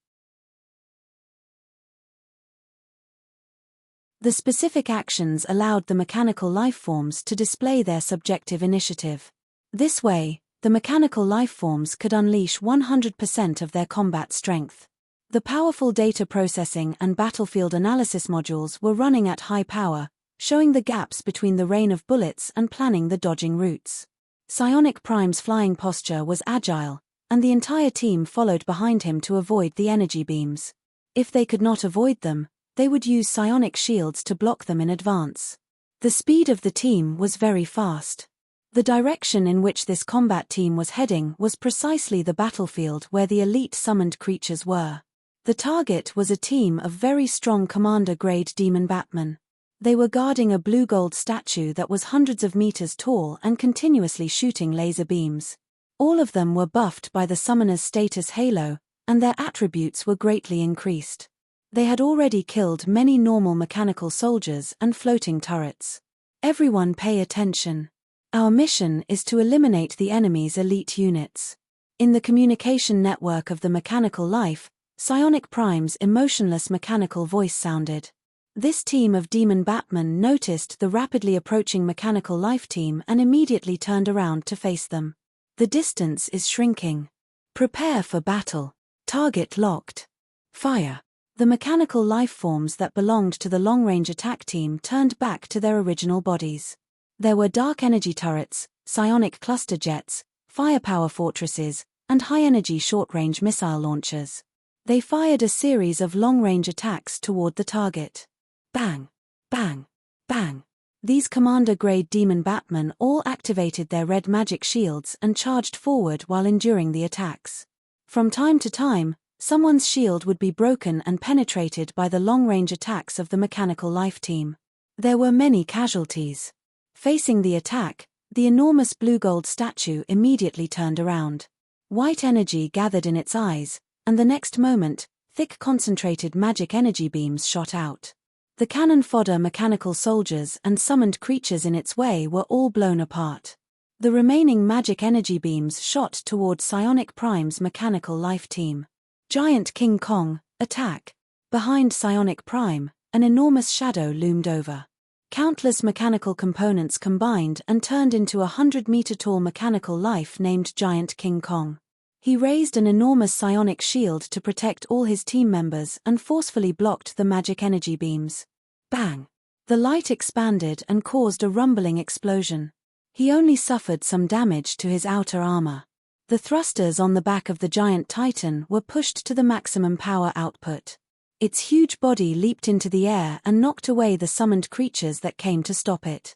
The specific actions allowed the mechanical lifeforms to display their subjective initiative. This way, the mechanical lifeforms could unleash 100% of their combat strength. The powerful data processing and battlefield analysis modules were running at high power, showing the gaps between the rain of bullets and planning the dodging routes. Psionic Prime's flying posture was agile, and the entire team followed behind him to avoid the energy beams. If they could not avoid them, they would use psionic shields to block them in advance. The speed of the team was very fast. The direction in which this combat team was heading was precisely the battlefield where the elite summoned creatures were. The target was a team of very strong commander-grade demon batmen. They were guarding a blue-gold statue that was hundreds of meters tall and continuously shooting laser beams. All of them were buffed by the summoner's status halo, and their attributes were greatly increased. They had already killed many normal mechanical soldiers and floating turrets. Everyone pay attention. Our mission is to eliminate the enemy's elite units. In the communication network of the mechanical life, Psionic Prime's emotionless mechanical voice sounded. This team of demon batmen noticed the rapidly approaching mechanical life team and immediately turned around to face them. The distance is shrinking. Prepare for battle. Target locked. Fire. The mechanical life forms that belonged to the long-range attack team turned back to their original bodies. There were dark energy turrets, psionic cluster jets, firepower fortresses, and high-energy short-range missile launchers. They fired a series of long-range attacks toward the target. Bang! Bang! Bang! These commander-grade demon batmen all activated their red magic shields and charged forward while enduring the attacks. From time to time, someone's shield would be broken and penetrated by the long-range attacks of the mechanical life team. There were many casualties. Facing the attack, the enormous blue-gold statue immediately turned around. White energy gathered in its eyes, and the next moment, thick concentrated magic energy beams shot out. The cannon fodder mechanical soldiers and summoned creatures in its way were all blown apart. The remaining magic energy beams shot toward Psionic Prime's mechanical life team. Giant King Kong, attack! Behind Psionic Prime, an enormous shadow loomed over. Countless mechanical components combined and turned into a 100-meter-tall mechanical life named Giant King Kong. He raised an enormous psionic shield to protect all his team members and forcefully blocked the magic energy beams. Bang! The light expanded and caused a rumbling explosion. He only suffered some damage to his outer armor. The thrusters on the back of the giant titan were pushed to the maximum power output. Its huge body leaped into the air and knocked away the summoned creatures that came to stop it.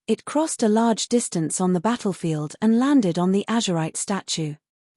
It crossed a large distance on the battlefield and landed on the azurite statue.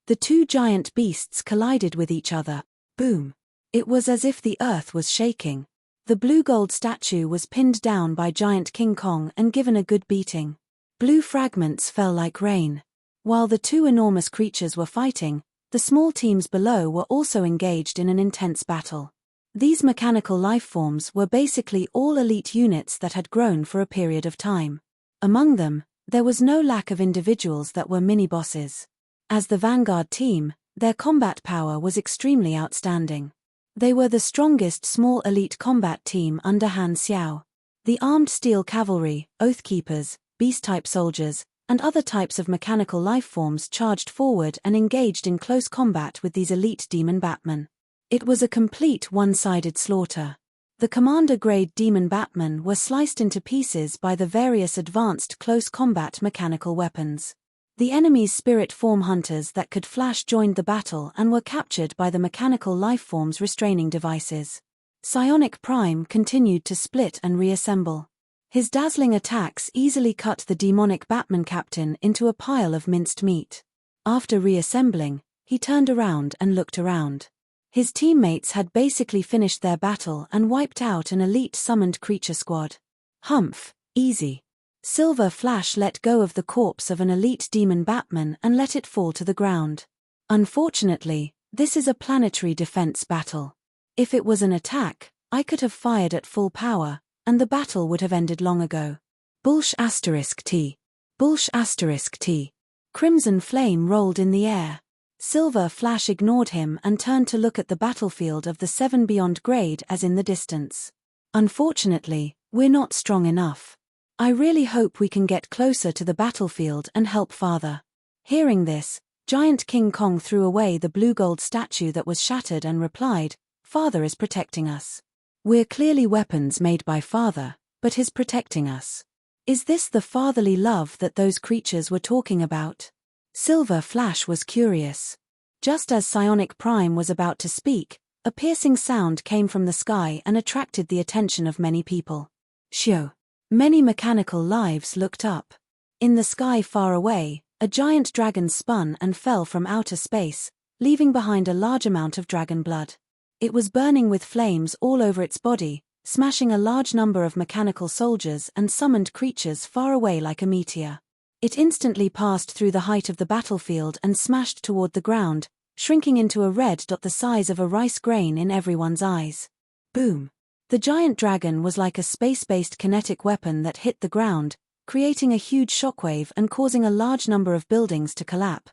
The two giant beasts collided with each other. Boom! It was as if the earth was shaking. The blue-gold statue was pinned down by Giant King Kong and given a good beating. Blue fragments fell like rain. While the two enormous creatures were fighting, the small teams below were also engaged in an intense battle. These mechanical lifeforms were basically all elite units that had grown for a period of time. Among them, there was no lack of individuals that were mini-bosses. As the vanguard team, their combat power was extremely outstanding. They were the strongest small elite combat team under Han Xiao. The armed steel cavalry, Oathkeepers, beast-type soldiers, and other types of mechanical lifeforms charged forward and engaged in close combat with these elite demon batmen. It was a complete one-sided slaughter. The commander-grade demon batmen were sliced into pieces by the various advanced close combat mechanical weapons. The enemy's spirit form hunters that could flash joined the battle and were captured by the mechanical lifeforms restraining devices. Psionic Prime continued to split and reassemble. His dazzling attacks easily cut the demonic Batman captain into a pile of minced meat. After reassembling, he turned around and looked around. His teammates had basically finished their battle and wiped out an elite summoned creature squad. Humph, easy. Silver Flash let go of the corpse of an elite demon Batman and let it fall to the ground. Unfortunately, this is a planetary defense battle. If it was an attack, I could have fired at full power, and the battle would have ended long ago. Bulsh *T. Bulsh *T. Crimson flame rolled in the air. Silver Flash ignored him and turned to look at the battlefield of the 7 beyond grade as in the distance. Unfortunately, we're not strong enough. I really hope we can get closer to the battlefield and help Father. Hearing this, Giant King Kong threw away the blue gold statue that was shattered and replied, Father is protecting us. We're clearly weapons made by Father, but he's protecting us. Is this the fatherly love that those creatures were talking about? Silver Flash was curious. Just as Psionic Prime was about to speak, a piercing sound came from the sky and attracted the attention of many people. Shio. Many mechanical lives looked up. In the sky far away, a giant dragon spun and fell from outer space, leaving behind a large amount of dragon blood. It was burning with flames all over its body, smashing a large number of mechanical soldiers and summoned creatures far away like a meteor. It instantly passed through the height of the battlefield and smashed toward the ground, shrinking into a red dot the size of a rice grain in everyone's eyes. Boom! The giant dragon was like a space-based kinetic weapon that hit the ground, creating a huge shockwave and causing a large number of buildings to collapse.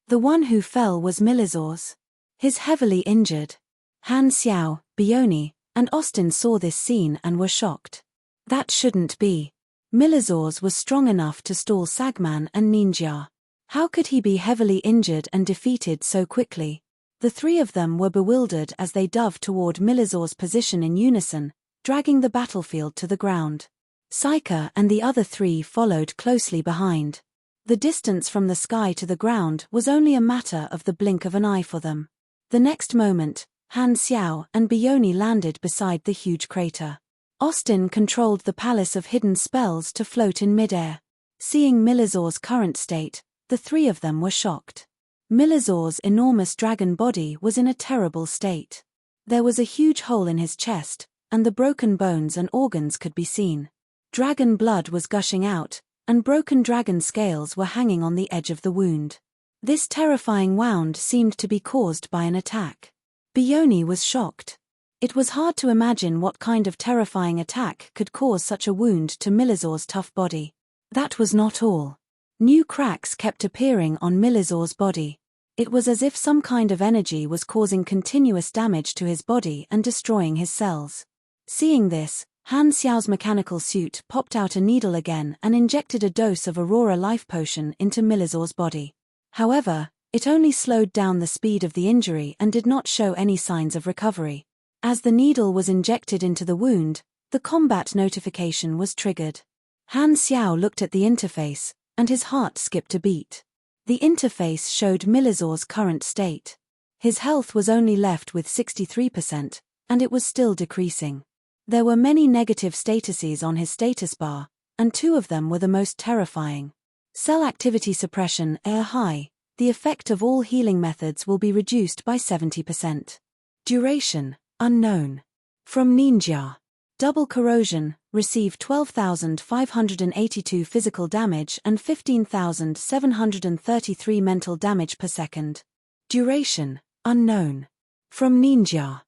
The one who fell was Milizors. His heavily injured. Han Xiao, Bioni, and Austin saw this scene and were shocked. That shouldn't be. Milizors was strong enough to stall Sagman and Ninja. How could he be heavily injured and defeated so quickly? The three of them were bewildered as they dove toward Milizor's position in unison, dragging the battlefield to the ground. Saika and the other three followed closely behind. The distance from the sky to the ground was only a matter of the blink of an eye for them. The next moment, Han Xiao and Bioni landed beside the huge crater. Austin controlled the Palace of Hidden Spells to float in midair. Seeing Milizor's current state, the three of them were shocked. Milizor's enormous dragon body was in a terrible state. There was a huge hole in his chest, and the broken bones and organs could be seen. Dragon blood was gushing out, and broken dragon scales were hanging on the edge of the wound. This terrifying wound seemed to be caused by an attack. Bioni was shocked. It was hard to imagine what kind of terrifying attack could cause such a wound to Milizor's tough body. That was not all. New cracks kept appearing on Milizor's body. It was as if some kind of energy was causing continuous damage to his body and destroying his cells. Seeing this, Han Xiao's mechanical suit popped out a needle again and injected a dose of Aurora Life Potion into Milizor's body. However, it only slowed down the speed of the injury and did not show any signs of recovery. As the needle was injected into the wound, the combat notification was triggered. Han Xiao looked at the interface, and his heart skipped a beat. The interface showed Milizor's current state. His health was only left with 63%, and it was still decreasing. There were many negative statuses on his status bar, and two of them were the most terrifying. Cell activity suppression high. The effect of all healing methods will be reduced by 70%. Duration unknown. From Ninja. Double corrosion, receive 12,582 physical damage and 15,733 mental damage per second. Duration unknown. From Ninja.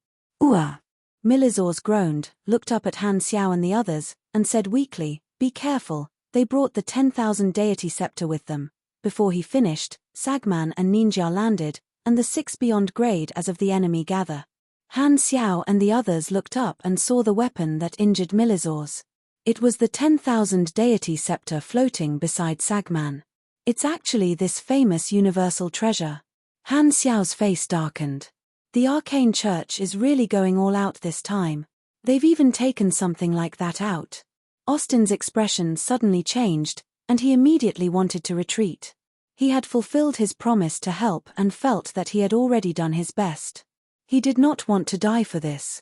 Milizors groaned, looked up at Han Xiao and the others, and said weakly, "Be careful, They brought the 10,000 deity scepter with them. Before he finished, Sagman and Ninja landed, and the 6 beyond grade as of the enemy gather. Han Xiao and the others looked up and saw the weapon that injured Milizors. It was the 10,000 deity scepter floating beside Sagman. It's actually this famous universal treasure. Han Xiao's face darkened. The arcane church is really going all out this time. They've even taken something like that out. Austin's expression suddenly changed, and he immediately wanted to retreat. He had fulfilled his promise to help and felt that he had already done his best. He did not want to die for this.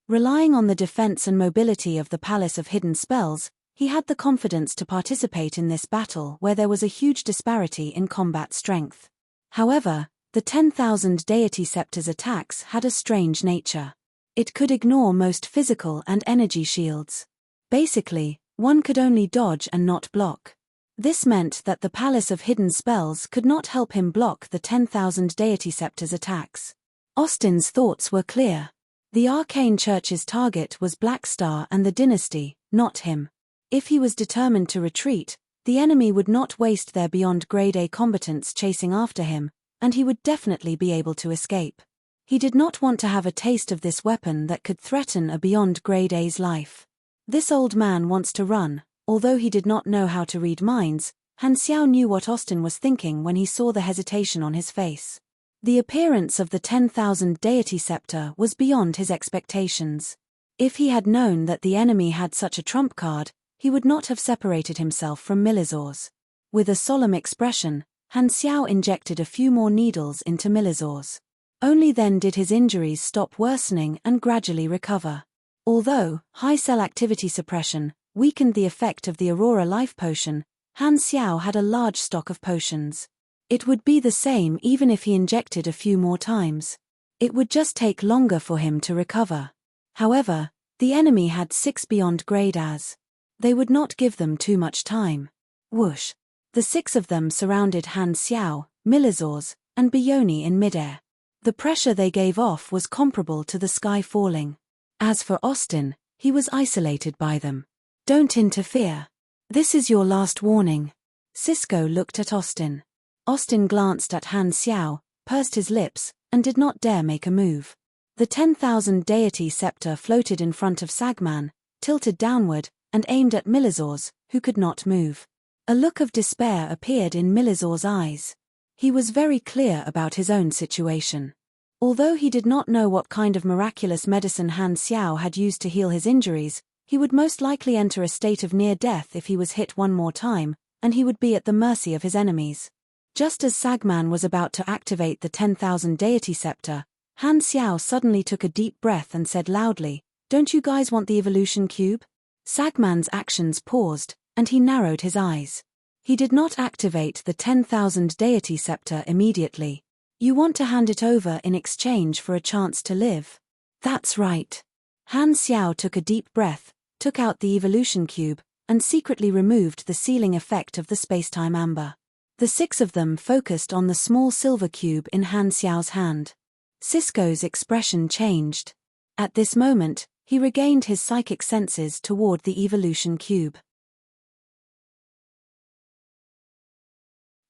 Relying on the defense and mobility of the Palace of Hidden Spells, he had the confidence to participate in this battle where there was a huge disparity in combat strength. However, the 10,000 deity scepter's attacks had a strange nature. It could ignore most physical and energy shields. Basically, one could only dodge and not block. This meant that the Palace of Hidden Spells could not help him block the 10,000 deity scepter's attacks. Austin's thoughts were clear. The arcane church's target was Black Star and the dynasty, not him. If he was determined to retreat, the enemy would not waste their beyond grade A combatants chasing after him, and he would definitely be able to escape. He did not want to have a taste of this weapon that could threaten a beyond grade A's life. This old man wants to run. Although he did not know how to read minds, Han Xiao knew what Austin was thinking when he saw the hesitation on his face. The appearance of the 10,000 deity scepter was beyond his expectations. If he had known that the enemy had such a trump card, he would not have separated himself from Milizors. With a solemn expression, Han Xiao injected a few more needles into Milizors. Only then did his injuries stop worsening and gradually recover. Although high cell activity suppression weakened the effect of the Aurora Life Potion, Han Xiao had a large stock of potions. It would be the same even if he injected a few more times. It would just take longer for him to recover. However, the enemy had 6 beyond grade As. They would not give them too much time. Whoosh! The 6 of them surrounded Han Xiao, Milizors, and Bioni in midair. The pressure they gave off was comparable to the sky falling. As for Austin, he was isolated by them. Don't interfere. This is your last warning. Cisco looked at Austin. Austin glanced at Han Xiao, pursed his lips, and did not dare make a move. The 10,000 deity scepter floated in front of Sagman, tilted downward, and aimed at Milizors, who could not move. A look of despair appeared in Milizors' eyes. He was very clear about his own situation. Although he did not know what kind of miraculous medicine Han Xiao had used to heal his injuries, he would most likely enter a state of near death if he was hit one more time, and he would be at the mercy of his enemies. Just as Sagman was about to activate the 10,000 deity scepter, Han Xiao suddenly took a deep breath and said loudly, "Don't you guys want the evolution cube?" Sagman's actions paused, and he narrowed his eyes. He did not activate the 10,000 deity scepter immediately. You want to hand it over in exchange for a chance to live? That's right. Han Xiao took a deep breath, took out the evolution cube, and secretly removed the sealing effect of the spacetime amber. The 6 of them focused on the small silver cube in Han Xiao's hand. Cisco's expression changed. At this moment, he regained his psychic senses toward the evolution cube.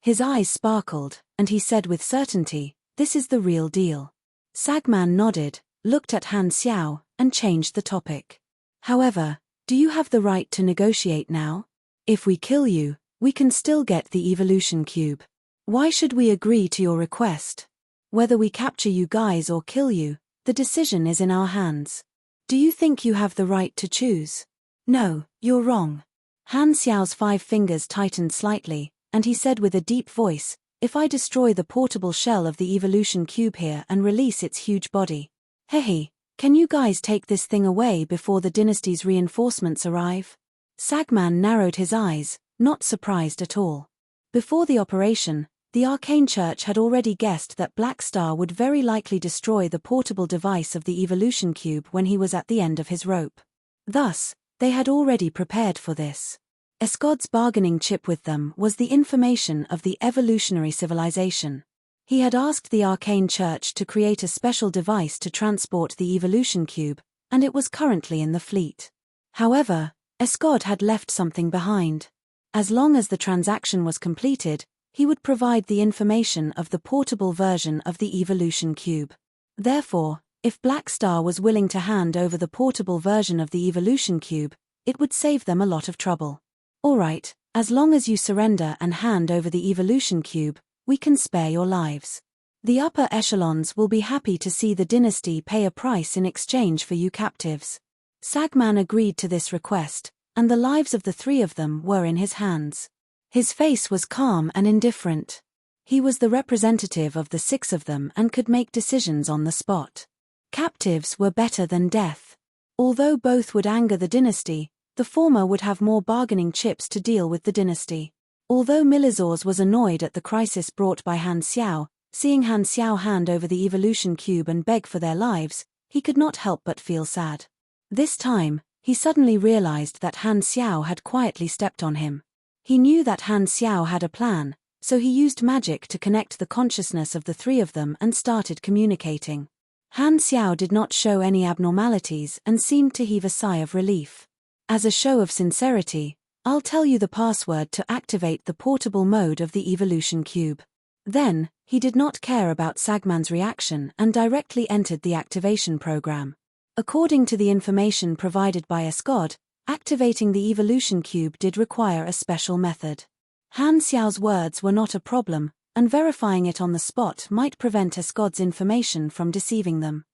His eyes sparkled, and he said with certainty, "This is the real deal." Sagman nodded, looked at Han Xiao, and changed the topic. "However, do you have the right to negotiate now? If we kill you, we can still get the evolution cube. Why should we agree to your request? Whether we capture you guys or kill you, the decision is in our hands. Do you think you have the right to choose?" "No, you're wrong." Han Xiao's 5 fingers tightened slightly, and he said with a deep voice, "If I destroy the portable shell of the evolution cube here and release its huge body, hey, can you guys take this thing away before the dynasty's reinforcements arrive?" Sagman narrowed his eyes, not surprised at all. Before the operation, the Arcane Church had already guessed that Black Star would very likely destroy the portable device of the evolution cube when he was at the end of his rope. Thus, they had already prepared for this. Escod's bargaining chip with them was the information of the evolutionary civilization. He had asked the Arcane Church to create a special device to transport the evolution cube, and it was currently in the fleet. However, Escod had left something behind. As long as the transaction was completed, he would provide the information of the portable version of the evolution cube. Therefore, if Black Star was willing to hand over the portable version of the evolution cube, it would save them a lot of trouble. Alright, as long as you surrender and hand over the evolution cube, we can spare your lives. The upper echelons will be happy to see the dynasty pay a price in exchange for you captives. Sagman agreed to this request, and the lives of the three of them were in his hands. His face was calm and indifferent. He was the representative of the six of them and could make decisions on the spot. Captives were better than death. Although both would anger the dynasty, the former would have more bargaining chips to deal with the dynasty. Although Milizors was annoyed at the crisis brought by Han Xiao, seeing Han Xiao hand over the evolution cube and beg for their lives, he could not help but feel sad. This time, he suddenly realized that Han Xiao had quietly stepped on him. He knew that Han Xiao had a plan, so he used magic to connect the consciousness of the three of them and started communicating. Han Xiao did not show any abnormalities and seemed to heave a sigh of relief. As a show of sincerity, I'll tell you the password to activate the portable mode of the evolution cube. Then, he did not care about Sagman's reaction and directly entered the activation program. According to the information provided by Escod, activating the evolution cube did require a special method. Han Xiao's words were not a problem, and verifying it on the spot might prevent Escod's information from deceiving them.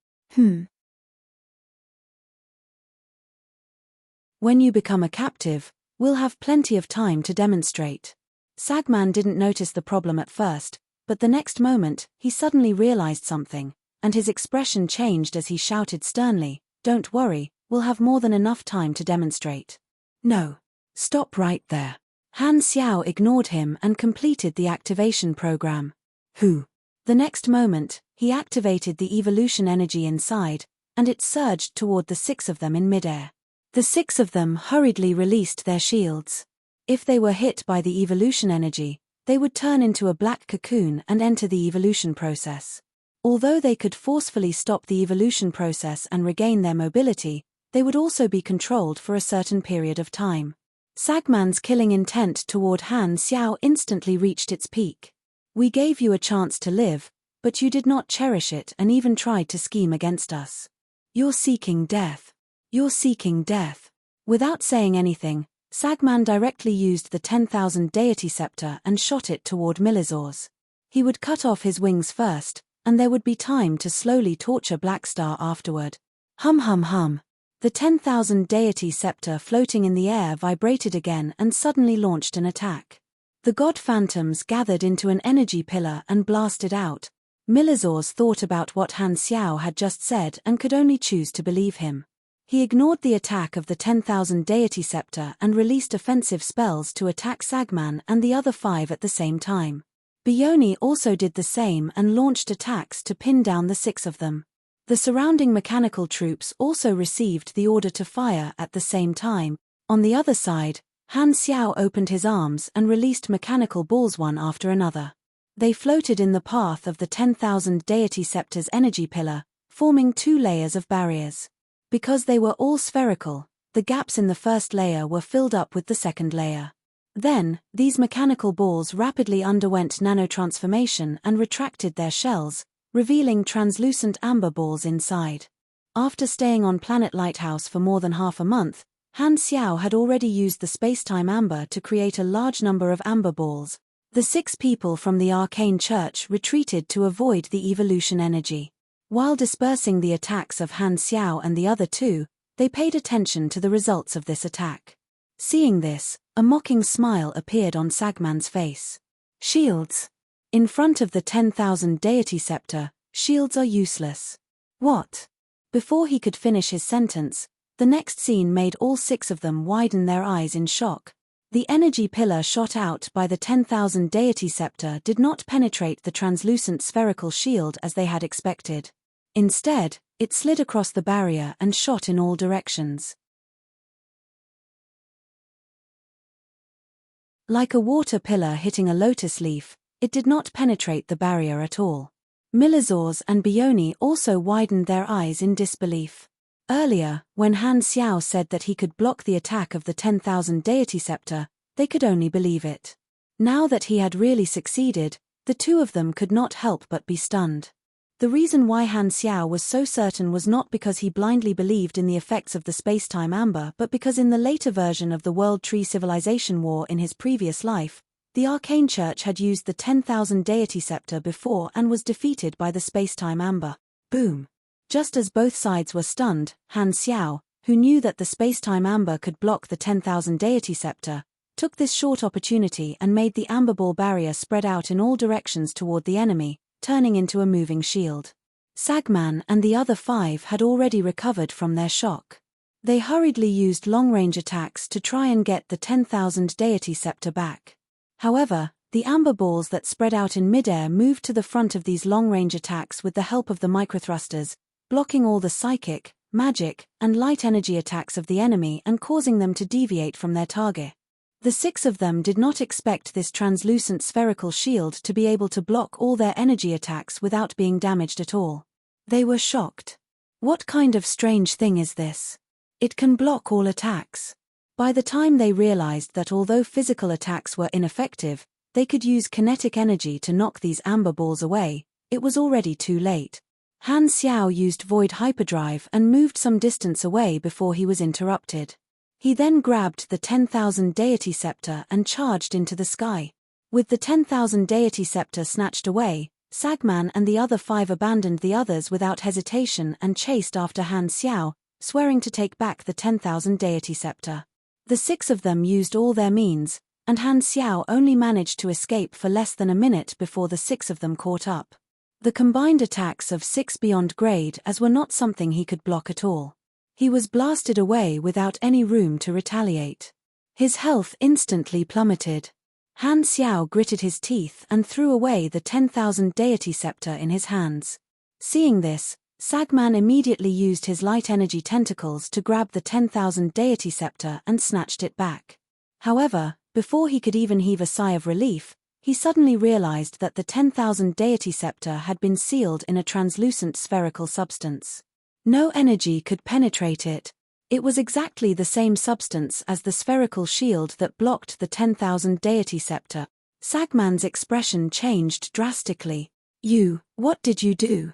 When you become a captive, we'll have plenty of time to demonstrate. Sagman didn't notice the problem at first, but the next moment, he suddenly realized something, and his expression changed as he shouted sternly, "Don't worry, we'll have more than enough time to demonstrate." "No. Stop right there." Han Xiao ignored him and completed the activation program. The next moment, he activated the evolution energy inside, and it surged toward the six of them in midair. The six of them hurriedly released their shields. If they were hit by the evolution energy, they would turn into a black cocoon and enter the evolution process. Although they could forcefully stop the evolution process and regain their mobility, they would also be controlled for a certain period of time. Sagman's killing intent toward Han Xiao instantly reached its peak. "We gave you a chance to live, but you did not cherish it and even tried to scheme against us. You're seeking death. You're seeking death." Without saying anything, Sagman directly used the 10,000 deity scepter and shot it toward Milizors. He would cut off his wings first, and there would be time to slowly torture Black Star afterward. Hum hum hum. The 10,000 deity scepter floating in the air vibrated again and suddenly launched an attack. The god phantoms gathered into an energy pillar and blasted out. Milizors thought about what Han Xiao had just said and could only choose to believe him. He ignored the attack of the 10,000 deity scepter and released offensive spells to attack Sagman and the other five at the same time. Bioni also did the same and launched attacks to pin down the six of them. The surrounding mechanical troops also received the order to fire at the same time. On the other side, Han Xiao opened his arms and released mechanical balls one after another. They floated in the path of the 10,000 deity scepter's energy pillar, forming two layers of barriers. Because they were all spherical, the gaps in the first layer were filled up with the second layer. Then, these mechanical balls rapidly underwent nanotransformation and retracted their shells, revealing translucent amber balls inside. After staying on Planet Lighthouse for more than half a month, Han Xiao had already used the spacetime amber to create a large number of amber balls. The 6 people from the Arcane Church retreated to avoid the evolution energy. While dispersing the attacks of Han Xiao and the other 2, they paid attention to the results of this attack. Seeing this, a mocking smile appeared on Sagman's face. "Shields. In front of the 10,000 deity scepter, shields are useless." "What?" Before he could finish his sentence, the next scene made all 6 of them widen their eyes in shock. The energy pillar shot out by the 10,000 deity scepter did not penetrate the translucent spherical shield as they had expected. Instead, it slid across the barrier and shot in all directions. Like a water pillar hitting a lotus leaf, it did not penetrate the barrier at all. Milizors and Bioni also widened their eyes in disbelief. Earlier, when Han Xiao said that he could block the attack of the 10,000 deity scepter, they could only believe it. Now that he had really succeeded, the two of them could not help but be stunned. The reason why Han Xiao was so certain was not because he blindly believed in the effects of the space-time amber, but because in the later version of the World Tree Civilization War in his previous life, the Arcane Church had used the 10,000 deity scepter before and was defeated by the space-time amber. Boom! Just as both sides were stunned, Han Xiao, who knew that the space-time amber could block the 10,000 deity scepter, took this short opportunity and made the amber ball barrier spread out in all directions toward the enemy, turning into a moving shield. Sagman and the other 5 had already recovered from their shock. They hurriedly used long-range attacks to try and get the 10,000 deity scepter back. However, the amber balls that spread out in midair moved to the front of these long-range attacks with the help of the microthrusters, blocking all the psychic, magic, and light energy attacks of the enemy and causing them to deviate from their target. The 6 of them did not expect this translucent spherical shield to be able to block all their energy attacks without being damaged at all. They were shocked. What kind of strange thing is this? It can block all attacks. By the time they realized that although physical attacks were ineffective, they could use kinetic energy to knock these amber balls away, it was already too late. Han Xiao used Void Hyperdrive and moved some distance away before he was interrupted. He then grabbed the 10,000 deity scepter and charged into the sky. With the 10,000 deity scepter snatched away, Sagman and the other 5 abandoned the others without hesitation and chased after Han Xiao, swearing to take back the 10,000 deity scepter. The 6 of them used all their means, and Han Xiao only managed to escape for less than a minute before the 6 of them caught up. The combined attacks of 6 beyond grade as were not something he could block at all. He was blasted away without any room to retaliate. His health instantly plummeted. Han Xiao gritted his teeth and threw away the 10,000 deity scepter in his hands. Seeing this, Sagman immediately used his light energy tentacles to grab the 10,000 deity scepter and snatched it back. However, before he could even heave a sigh of relief, he suddenly realized that the 10,000 deity scepter had been sealed in a translucent spherical substance. No energy could penetrate it. It was exactly the same substance as the spherical shield that blocked the 10,000 deity scepter. Sagman's expression changed drastically. What did you do?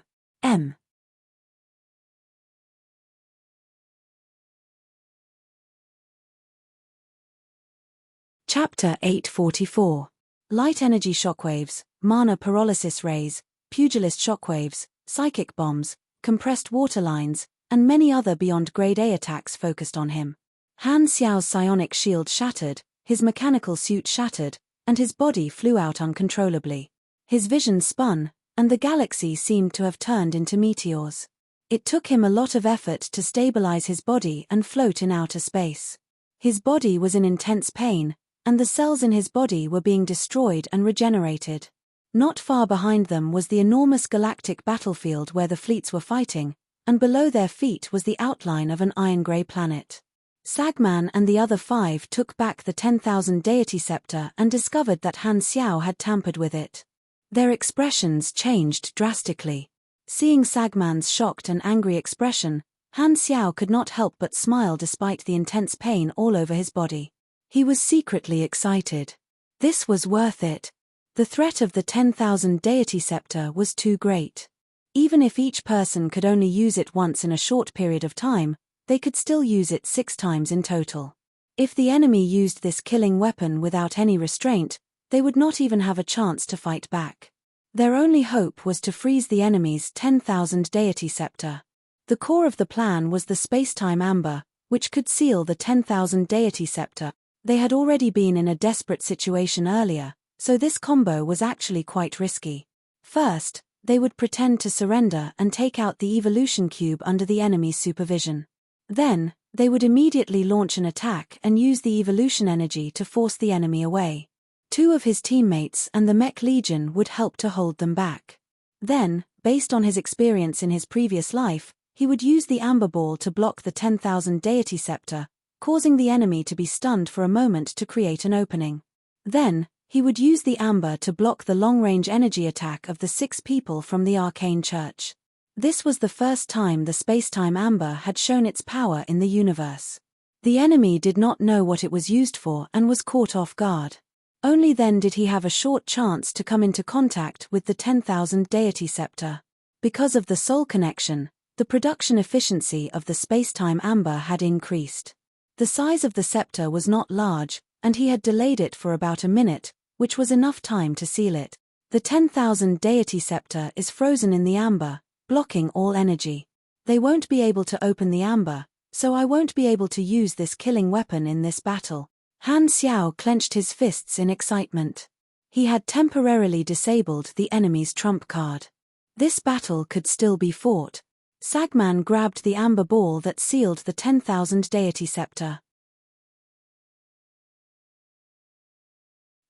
Chapter 844. Light energy shockwaves, mana paralysis rays, pugilist shockwaves, psychic bombs, compressed water lines, and many other beyond grade A attacks focused on him. Han Xiao's psionic shield shattered, his mechanical suit shattered, and his body flew out uncontrollably. His vision spun, and the galaxy seemed to have turned into meteors. It took him a lot of effort to stabilize his body and float in outer space. His body was in intense pain, and the cells in his body were being destroyed and regenerated. Not far behind them was the enormous galactic battlefield where the fleets were fighting, and below their feet was the outline of an iron-gray planet. Sagman and the other 5 took back the 10,000 deity scepter and discovered that Han Xiao had tampered with it. Their expressions changed drastically. Seeing Sagman's shocked and angry expression, Han Xiao could not help but smile despite the intense pain all over his body. He was secretly excited. This was worth it. The threat of the 10,000 deity scepter was too great. Even if each person could only use it once in a short period of time, they could still use it 6 times in total. If the enemy used this killing weapon without any restraint, they would not even have a chance to fight back. Their only hope was to freeze the enemy's 10,000 deity scepter. The core of the plan was the space-time amber, which could seal the 10,000 deity scepter. They had already been in a desperate situation earlier, so this combo was actually quite risky. First, they would pretend to surrender and take out the evolution cube under the enemy's supervision. Then, they would immediately launch an attack and use the evolution energy to force the enemy away. 2 of his teammates and the Mech Legion would help to hold them back. Then, based on his experience in his previous life, he would use the amber ball to block the 10,000 deity scepter, causing the enemy to be stunned for a moment to create an opening. Then, he would use the amber to block the long-range energy attack of the 6 people from the Arcane Church. This was the first time the spacetime amber had shown its power in the universe. The enemy did not know what it was used for and was caught off guard. Only then did he have a short chance to come into contact with the 10,000 deity scepter. Because of the soul connection, the production efficiency of the spacetime amber had increased. The size of the scepter was not large, and he had delayed it for about a minute, which was enough time to seal it. The 10,000 deity scepter is frozen in the amber, blocking all energy. They won't be able to open the amber, so I won't be able to use this killing weapon in this battle. Han Xiao clenched his fists in excitement. He had temporarily disabled the enemy's trump card. This battle could still be fought. Sagman grabbed the amber ball that sealed the 10,000 deity scepter.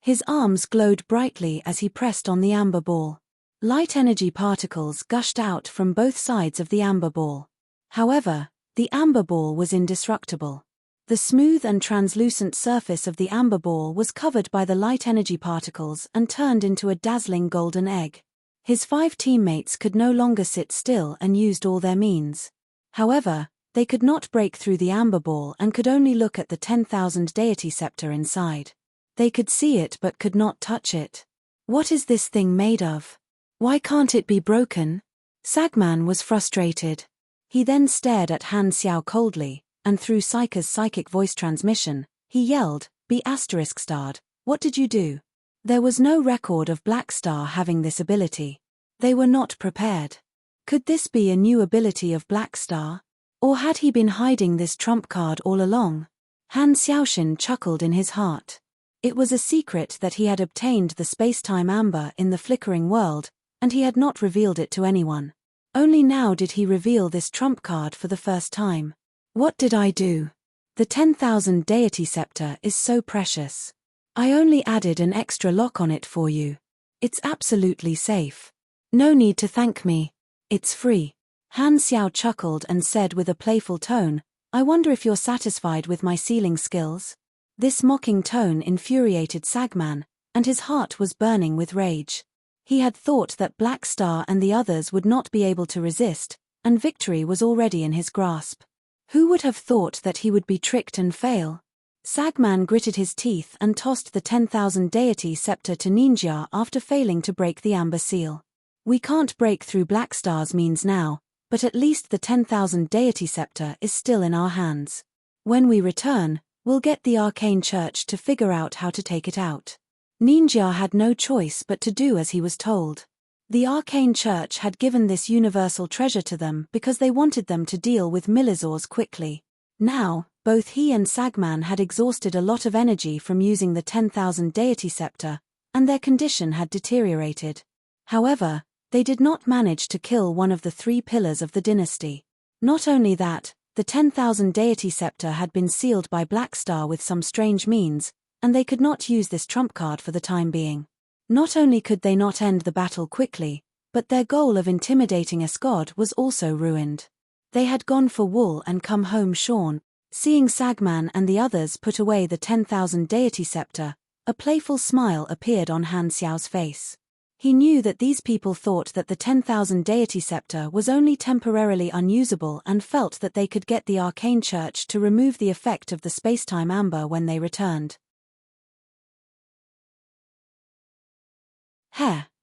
His arms glowed brightly as he pressed on the amber ball. Light energy particles gushed out from both sides of the amber ball. However, the amber ball was indestructible. The smooth and translucent surface of the amber ball was covered by the light energy particles and turned into a dazzling golden egg. His 5 teammates could no longer sit still and used all their means. However, they could not break through the amber ball and could only look at the 10,000 deity scepter inside. They could see it but could not touch it. What is this thing made of? Why can't it be broken? Sagman was frustrated. He then stared at Han Xiao coldly, and through Psycha's psychic voice transmission, he yelled, "Be ****, what did you do?" There was no record of Black Star having this ability. They were not prepared. Could this be a new ability of Black Star? Or had he been hiding this trump card all along? Han Xiaoxin chuckled in his heart. It was a secret that he had obtained the spacetime amber in the flickering world, and he had not revealed it to anyone. Only now did he reveal this trump card for the first time. What did I do? The 10,000 deity scepter is so precious. I only added an extra lock on it for you. It's absolutely safe. No need to thank me. It's free. Han Xiao chuckled and said with a playful tone, "I wonder if you're satisfied with my sealing skills?" This mocking tone infuriated Sagman, and his heart was burning with rage. He had thought that Black Star and the others would not be able to resist, and victory was already in his grasp. Who would have thought that he would be tricked and fail? Sagman gritted his teeth and tossed the 10,000 deity scepter to Ninja after failing to break the amber seal. We can't break through Black Star's means now, but at least the 10,000 deity scepter is still in our hands. When we return, we'll get the arcane church to figure out how to take it out. Ninja had no choice but to do as he was told. The arcane church had given this universal treasure to them because they wanted them to deal with Milizors quickly. Now, both he and Sagman had exhausted a lot of energy from using the 10,000 deity scepter, and their condition had deteriorated. However, they did not manage to kill one of the 3 pillars of the dynasty. Not only that, the 10,000 deity scepter had been sealed by Black Star with some strange means, and they could not use this trump card for the time being. Not only could they not end the battle quickly, but their goal of intimidating Escod was also ruined. They had gone for wool and come home shorn. Seeing Sagman and the others put away the 10,000 deity scepter, a playful smile appeared on Han Xiao's face. He knew that these people thought that the 10,000 deity scepter was only temporarily unusable and felt that they could get the arcane church to remove the effect of the spacetime amber when they returned.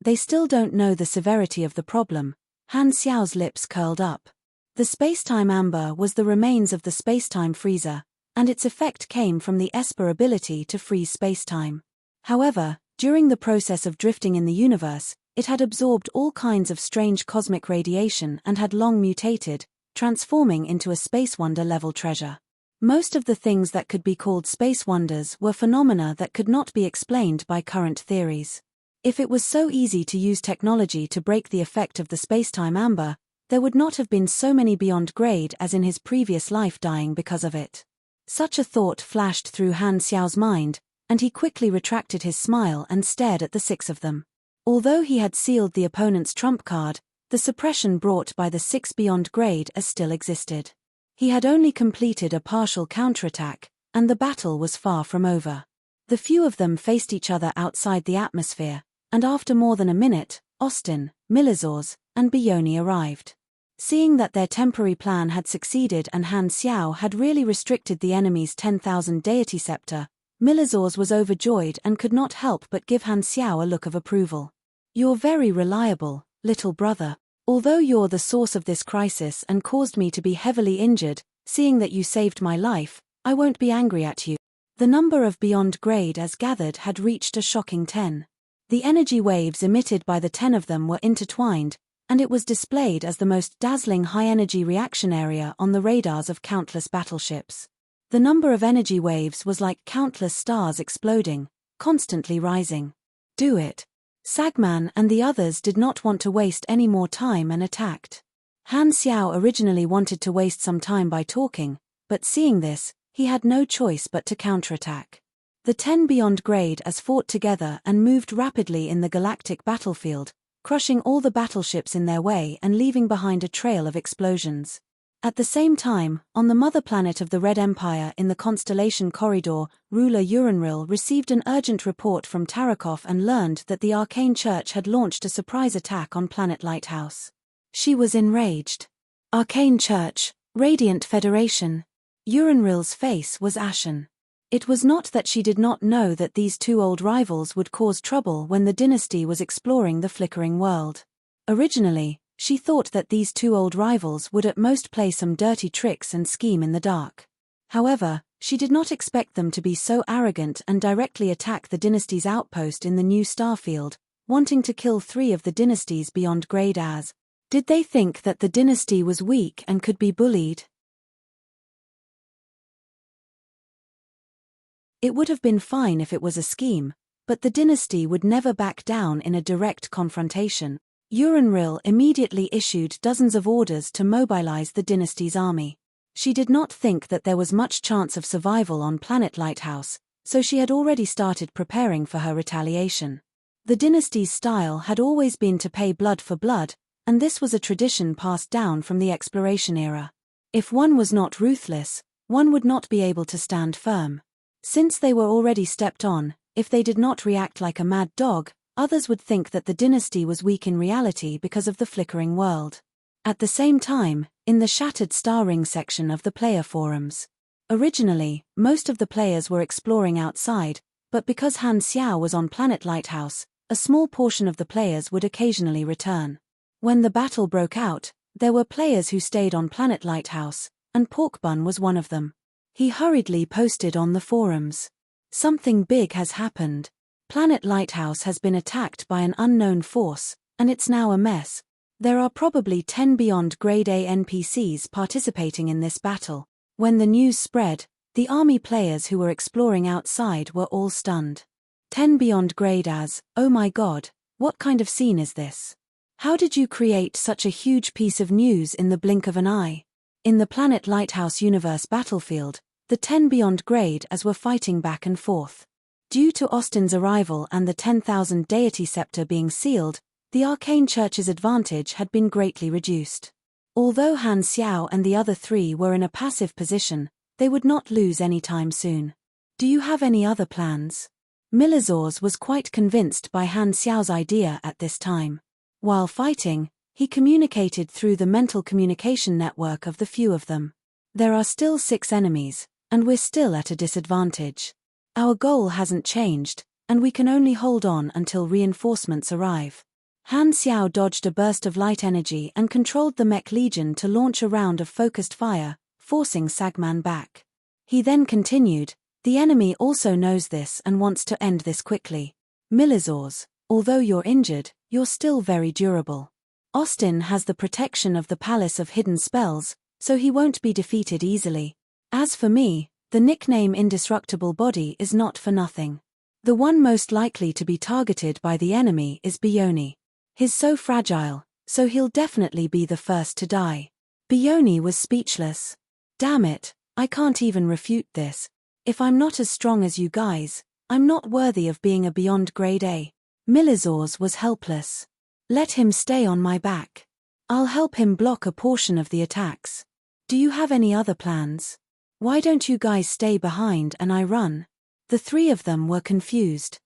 They still don't know the severity of the problem. Han Xiao's lips curled up. The spacetime amber was the remains of the spacetime freezer, and its effect came from the Esper ability to freeze spacetime. However, during the process of drifting in the universe, it had absorbed all kinds of strange cosmic radiation and had long mutated, transforming into a space wonder-level treasure. Most of the things that could be called space wonders were phenomena that could not be explained by current theories. If it was so easy to use technology to break the effect of the spacetime amber, there would not have been so many beyond grade as in his previous life dying because of it. Such a thought flashed through Han Xiao's mind, and he quickly retracted his smile and stared at the 6 of them. Although he had sealed the opponent's trump card, the suppression brought by the 6 beyond grade as still existed. He had only completed a partial counterattack, and the battle was far from over. The few of them faced each other outside the atmosphere, and after more than a minute, Austin, Milizors, and Bioni arrived. Seeing that their temporary plan had succeeded and Han Xiao had really restricted the enemy's 10,000 deity scepter, Milazors was overjoyed and could not help but give Han Xiao a look of approval. "You're very reliable, little brother. Although you're the source of this crisis and caused me to be heavily injured, seeing that you saved my life, I won't be angry at you." The number of beyond grade as gathered had reached a shocking 10. The energy waves emitted by the 10 of them were intertwined, and it was displayed as the most dazzling high-energy reaction area on the radars of countless battleships. The number of energy waves was like countless stars exploding, constantly rising. "Do it." Sagman and the others did not want to waste any more time and attacked. Han Xiao originally wanted to waste some time by talking, but seeing this, he had no choice but to counterattack. The 10 beyond grade as fought together and moved rapidly in the galactic battlefield, crushing all the battleships in their way and leaving behind a trail of explosions. At the same time, on the mother planet of the Red Empire in the constellation Corridor, ruler Uranril received an urgent report from Tarakov and learned that the Arcane Church had launched a surprise attack on Planet Lighthouse. She was enraged. "Arcane Church, Radiant Federation." Uranril's face was ashen. It was not that she did not know that these two old rivals would cause trouble when the dynasty was exploring the flickering world. Originally, she thought that these two old rivals would at most play some dirty tricks and scheme in the dark. However, she did not expect them to be so arrogant and directly attack the dynasty's outpost in the new starfield, wanting to kill 3 of the dynasties beyond grade as. Did they think that the dynasty was weak and could be bullied? It would have been fine if it was a scheme, but the dynasty would never back down in a direct confrontation. Uranril immediately issued dozens of orders to mobilize the dynasty's army. She did not think that there was much chance of survival on Planet Lighthouse, so she had already started preparing for her retaliation. The dynasty's style had always been to pay blood for blood, and this was a tradition passed down from the exploration era. If one was not ruthless, one would not be able to stand firm. Since they were already stepped on, if they did not react like a mad dog, others would think that the dynasty was weak in reality because of the flickering world. At the same time, in the Shattered Star Ring section of the player forums. Originally, most of the players were exploring outside, but because Han Xiao was on Planet Lighthouse, a small portion of the players would occasionally return. When the battle broke out, there were players who stayed on Planet Lighthouse, and Porkbun was one of them. He hurriedly posted on the forums. "Something big has happened. Planet Lighthouse has been attacked by an unknown force, and it's now a mess. There are probably 10 beyond grade A NPCs participating in this battle." When the news spread, the army players who were exploring outside were all stunned. 10 beyond grade as, "Oh my god, what kind of scene is this? How did you create such a huge piece of news in the blink of an eye?" In the Planet Lighthouse universe battlefield, the 10 beyond grade as were fighting back and forth. Due to Austin's arrival and the 10,000 deity scepter being sealed, the Arcane Church's advantage had been greatly reduced. Although Han Xiao and the other 3 were in a passive position, they would not lose any time soon. "Do you have any other plans?" Milazors was quite convinced by Han Xiao's idea at this time. While fighting, he communicated through the mental communication network of the few of them. "There are still 6 enemies, and we're still at a disadvantage. Our goal hasn't changed, and we can only hold on until reinforcements arrive." Han Xiao dodged a burst of light energy and controlled the Mech Legion to launch a round of focused fire, forcing Sagman back. He then continued, "The enemy also knows this and wants to end this quickly. Milazors, although you're injured, you're still very durable. Austin has the protection of the Palace of Hidden Spells, so he won't be defeated easily. As for me, the nickname Indestructible Body is not for nothing. The one most likely to be targeted by the enemy is Bioni. He's so fragile, so he'll definitely be the first to die." Bioni was speechless. "Damn it, I can't even refute this. If I'm not as strong as you guys, I'm not worthy of being a beyond grade A." Milazors was helpless. "Let him stay on my back. I'll help him block a portion of the attacks. Do you have any other plans? Why don't you guys stay behind and I run?" The 3 of them were confused.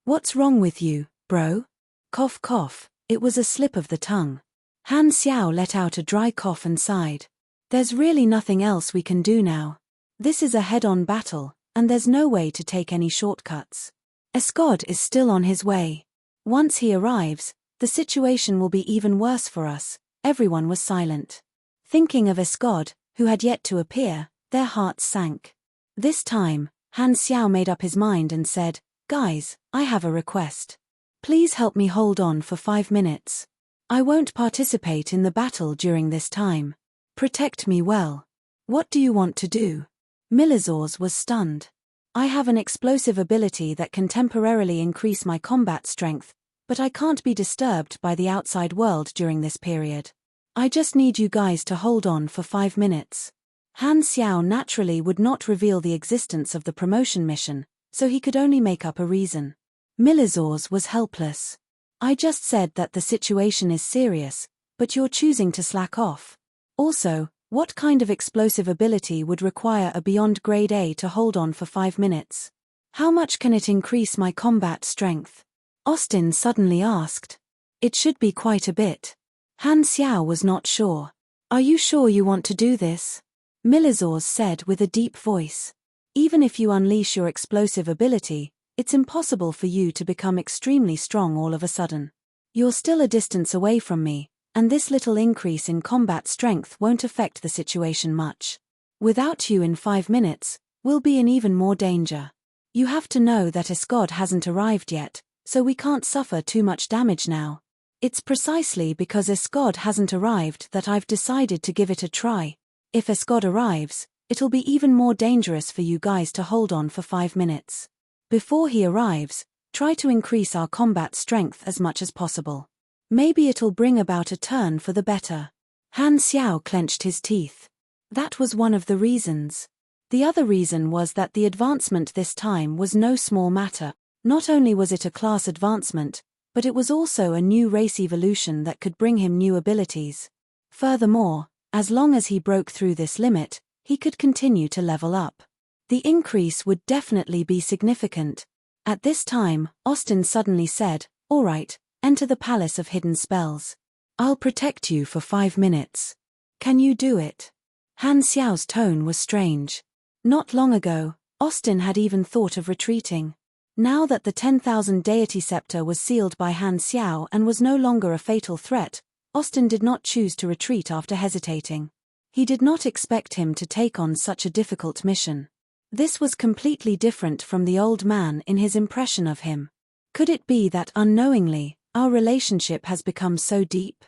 "What's wrong with you, bro? Cough cough, it was a slip of the tongue. Han Xiao let out a dry cough and sighed. There's really nothing else we can do now. This is a head-on battle, and there's no way to take any shortcuts. Escod is still on his way. Once he arrives, the situation will be even worse for us. Everyone was silent. Thinking of Escod, who had yet to appear, their hearts sank. This time, Han Xiao made up his mind and said, "Guys, I have a request. Please help me hold on for 5 minutes. I won't participate in the battle during this time. Protect me well." "What do you want to do?" Milizors was stunned. "I have an explosive ability that can temporarily increase my combat strength, but I can't be disturbed by the outside world during this period. I just need you guys to hold on for 5 minutes." Han Xiao naturally would not reveal the existence of the promotion mission, so he could only make up a reason. Milizors was helpless. "I just said that the situation is serious, but you're choosing to slack off. Also, what kind of explosive ability would require a beyond grade A to hold on for 5 minutes? How much can it increase my combat strength?" Austin suddenly asked. "It should be quite a bit." Han Xiao was not sure. "Are you sure you want to do this?" Milizors said with a deep voice. "Even if you unleash your explosive ability, it's impossible for you to become extremely strong all of a sudden. You're still a distance away from me, and this little increase in combat strength won't affect the situation much. Without you in 5 minutes, we'll be in even more danger. You have to know that Escod hasn't arrived yet, so we can't suffer too much damage now. It's precisely because Escod hasn't arrived that I've decided to give it a try. If Escod arrives, it'll be even more dangerous for you guys to hold on for 5 minutes. Before he arrives, try to increase our combat strength as much as possible. Maybe it'll bring about a turn for the better." Han Xiao clenched his teeth. That was one of the reasons. The other reason was that the advancement this time was no small matter. Not only was it a class advancement, but it was also a new race evolution that could bring him new abilities. Furthermore, as long as he broke through this limit, he could continue to level up. The increase would definitely be significant. At this time, Austin suddenly said, "All right, enter the Palace of Hidden Spells. I'll protect you for 5 minutes. Can you do it?" Han Xiao's tone was strange. Not long ago, Austin had even thought of retreating. Now that the 10,000 deity scepter was sealed by Han Xiao and was no longer a fatal threat, Austin did not choose to retreat after hesitating. He did not expect him to take on such a difficult mission. This was completely different from the old man in his impression of him. Could it be that unknowingly, our relationship has become so deep?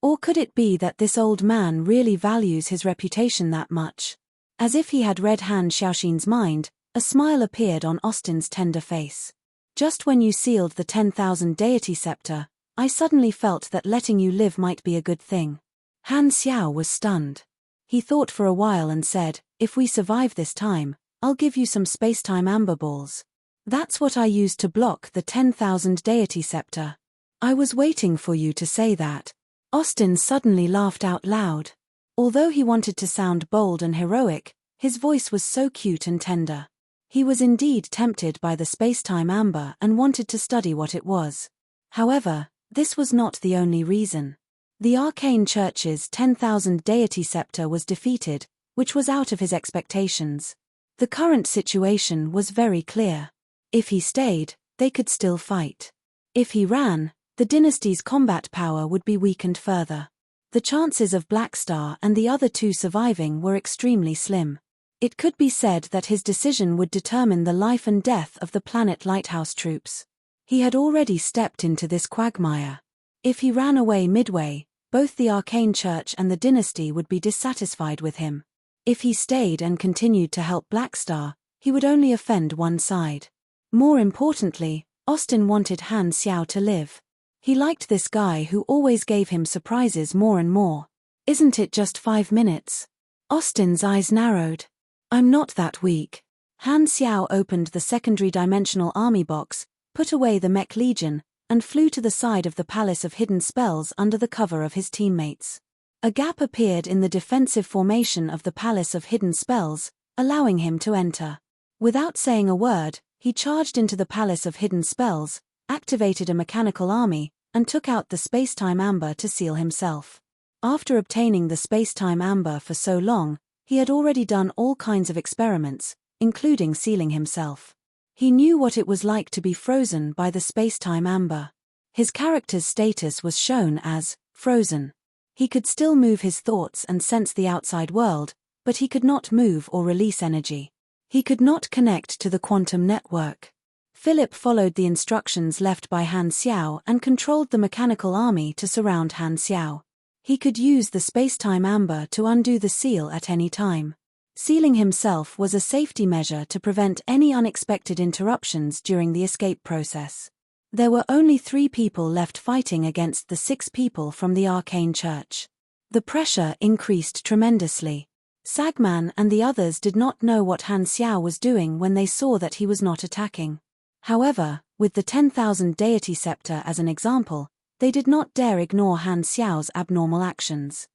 Or could it be that this old man really values his reputation that much? As if he had read Han Xiaoxin's mind, a smile appeared on Austin's tender face. "Just when you sealed the 10,000 deity scepter, I suddenly felt that letting you live might be a good thing." Han Xiao was stunned. He thought for a while and said, "If we survive this time, I'll give you some spacetime amber balls. That's what I used to block the 10,000 deity scepter." "I was waiting for you to say that." Austin suddenly laughed out loud. Although he wanted to sound bold and heroic, his voice was so cute and tender. He was indeed tempted by the spacetime amber and wanted to study what it was. However, this was not the only reason. The Arcane Church's 10,000 deity scepter was defeated, which was out of his expectations. The current situation was very clear. If he stayed, they could still fight. If he ran, the dynasty's combat power would be weakened further. The chances of Blackstar and the other two surviving were extremely slim. It could be said that his decision would determine the life and death of the Planet Lighthouse troops. He had already stepped into this quagmire. If he ran away midway, both the Arcane Church and the dynasty would be dissatisfied with him. If he stayed and continued to help Blackstar, he would only offend one side. More importantly, Austin wanted Han Xiao to live. He liked this guy who always gave him surprises more and more. "Isn't it just 5 minutes?" Austin's eyes narrowed. "I'm not that weak." Han Xiao opened the secondary dimensional army box, put away the Mech Legion, and flew to the side of the Palace of Hidden Spells under the cover of his teammates. A gap appeared in the defensive formation of the Palace of Hidden Spells, allowing him to enter. Without saying a word, He charged into the Palace of Hidden Spells, activated a mechanical army, and took out the space-time amber to seal himself. After obtaining the space-time amber for so long, he had already done all kinds of experiments, including sealing himself. He knew what it was like to be frozen by the space-time amber. His character's status was shown as frozen. He could still move his thoughts and sense the outside world, but he could not move or release energy. He could not connect to the quantum network. Philip followed the instructions left by Han Xiao and controlled the mechanical army to surround Han Xiao. He could use the space-time amber to undo the seal at any time. Sealing himself was a safety measure to prevent any unexpected interruptions during the escape process. There were only 3 people left fighting against the 6 people from the Arcane Church. The pressure increased tremendously. Sagman and the others did not know what Han Xiao was doing when they saw that he was not attacking. However, with the 10,000 deity scepter as an example, they did not dare ignore Han Xiao's abnormal actions.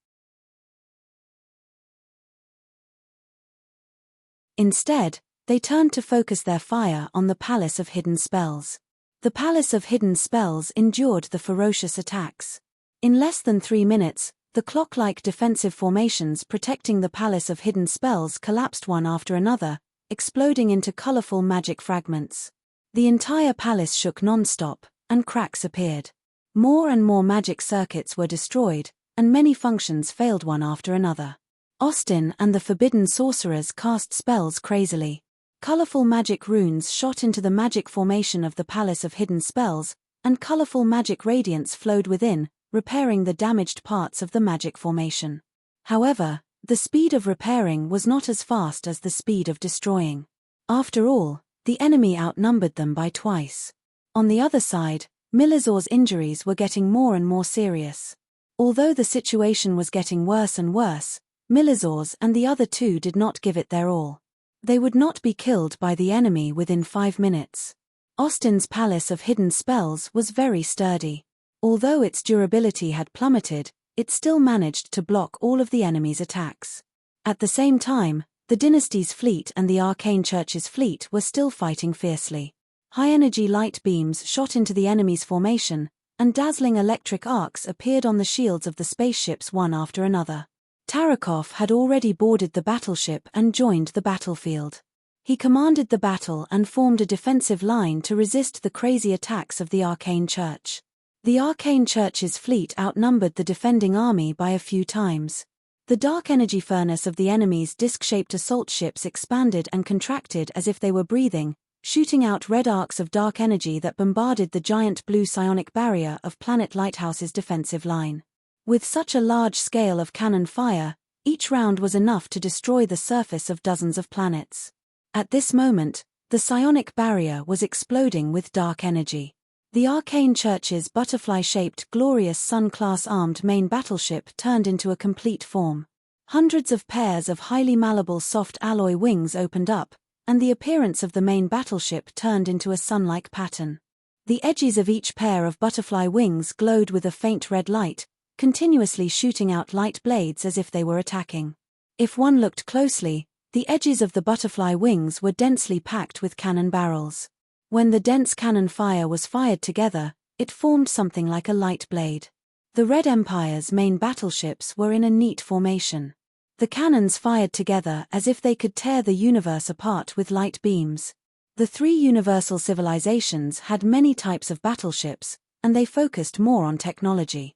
Instead, they turned to focus their fire on the Palace of Hidden Spells. The Palace of Hidden Spells endured the ferocious attacks. In less than 3 minutes, the clock-like defensive formations protecting the Palace of Hidden Spells collapsed one after another, exploding into colorful magic fragments. The entire palace shook non-stop, and cracks appeared. More and more magic circuits were destroyed, and many functions failed one after another. Austin and the forbidden sorcerers cast spells crazily. Colorful magic runes shot into the magic formation of the Palace of Hidden Spells, and colorful magic radiance flowed within, repairing the damaged parts of the magic formation. However, the speed of repairing was not as fast as the speed of destroying. After all, the enemy outnumbered them by twice. On the other side, Milizor's injuries were getting more and more serious. Although the situation was getting worse and worse, Milizor's and the other 2 did not give it their all. They would not be killed by the enemy within 5 minutes. Austin's Palace of Hidden Spells was very sturdy. Although its durability had plummeted, it still managed to block all of the enemy's attacks. At the same time, the Dynasty's fleet and the Arcane Church's fleet were still fighting fiercely. High-energy light beams shot into the enemy's formation, and dazzling electric arcs appeared on the shields of the spaceships one after another. Tarakov had already boarded the battleship and joined the battlefield. He commanded the battle and formed a defensive line to resist the crazy attacks of the Arcane Church. The Arcane Church's fleet outnumbered the defending army by a few times. The dark energy furnace of the enemy's disc-shaped assault ships expanded and contracted as if they were breathing, shooting out red arcs of dark energy that bombarded the giant blue psionic barrier of Planet Lighthouse's defensive line. With such a large scale of cannon fire, each round was enough to destroy the surface of dozens of planets. At this moment, the psionic barrier was exploding with dark energy. The Arcane Church's butterfly-shaped glorious sun-class armed main battleship turned into a complete form. Hundreds of pairs of highly malleable soft alloy wings opened up, and the appearance of the main battleship turned into a sun-like pattern. The edges of each pair of butterfly wings glowed with a faint red light, continuously shooting out light blades as if they were attacking. If one looked closely, the edges of the butterfly wings were densely packed with cannon barrels. When the dense cannon fire was fired together, it formed something like a light blade. The Red Empire's main battleships were in a neat formation. The cannons fired together as if they could tear the universe apart with light beams. The 3 universal civilizations had many types of battleships, and they focused more on technology.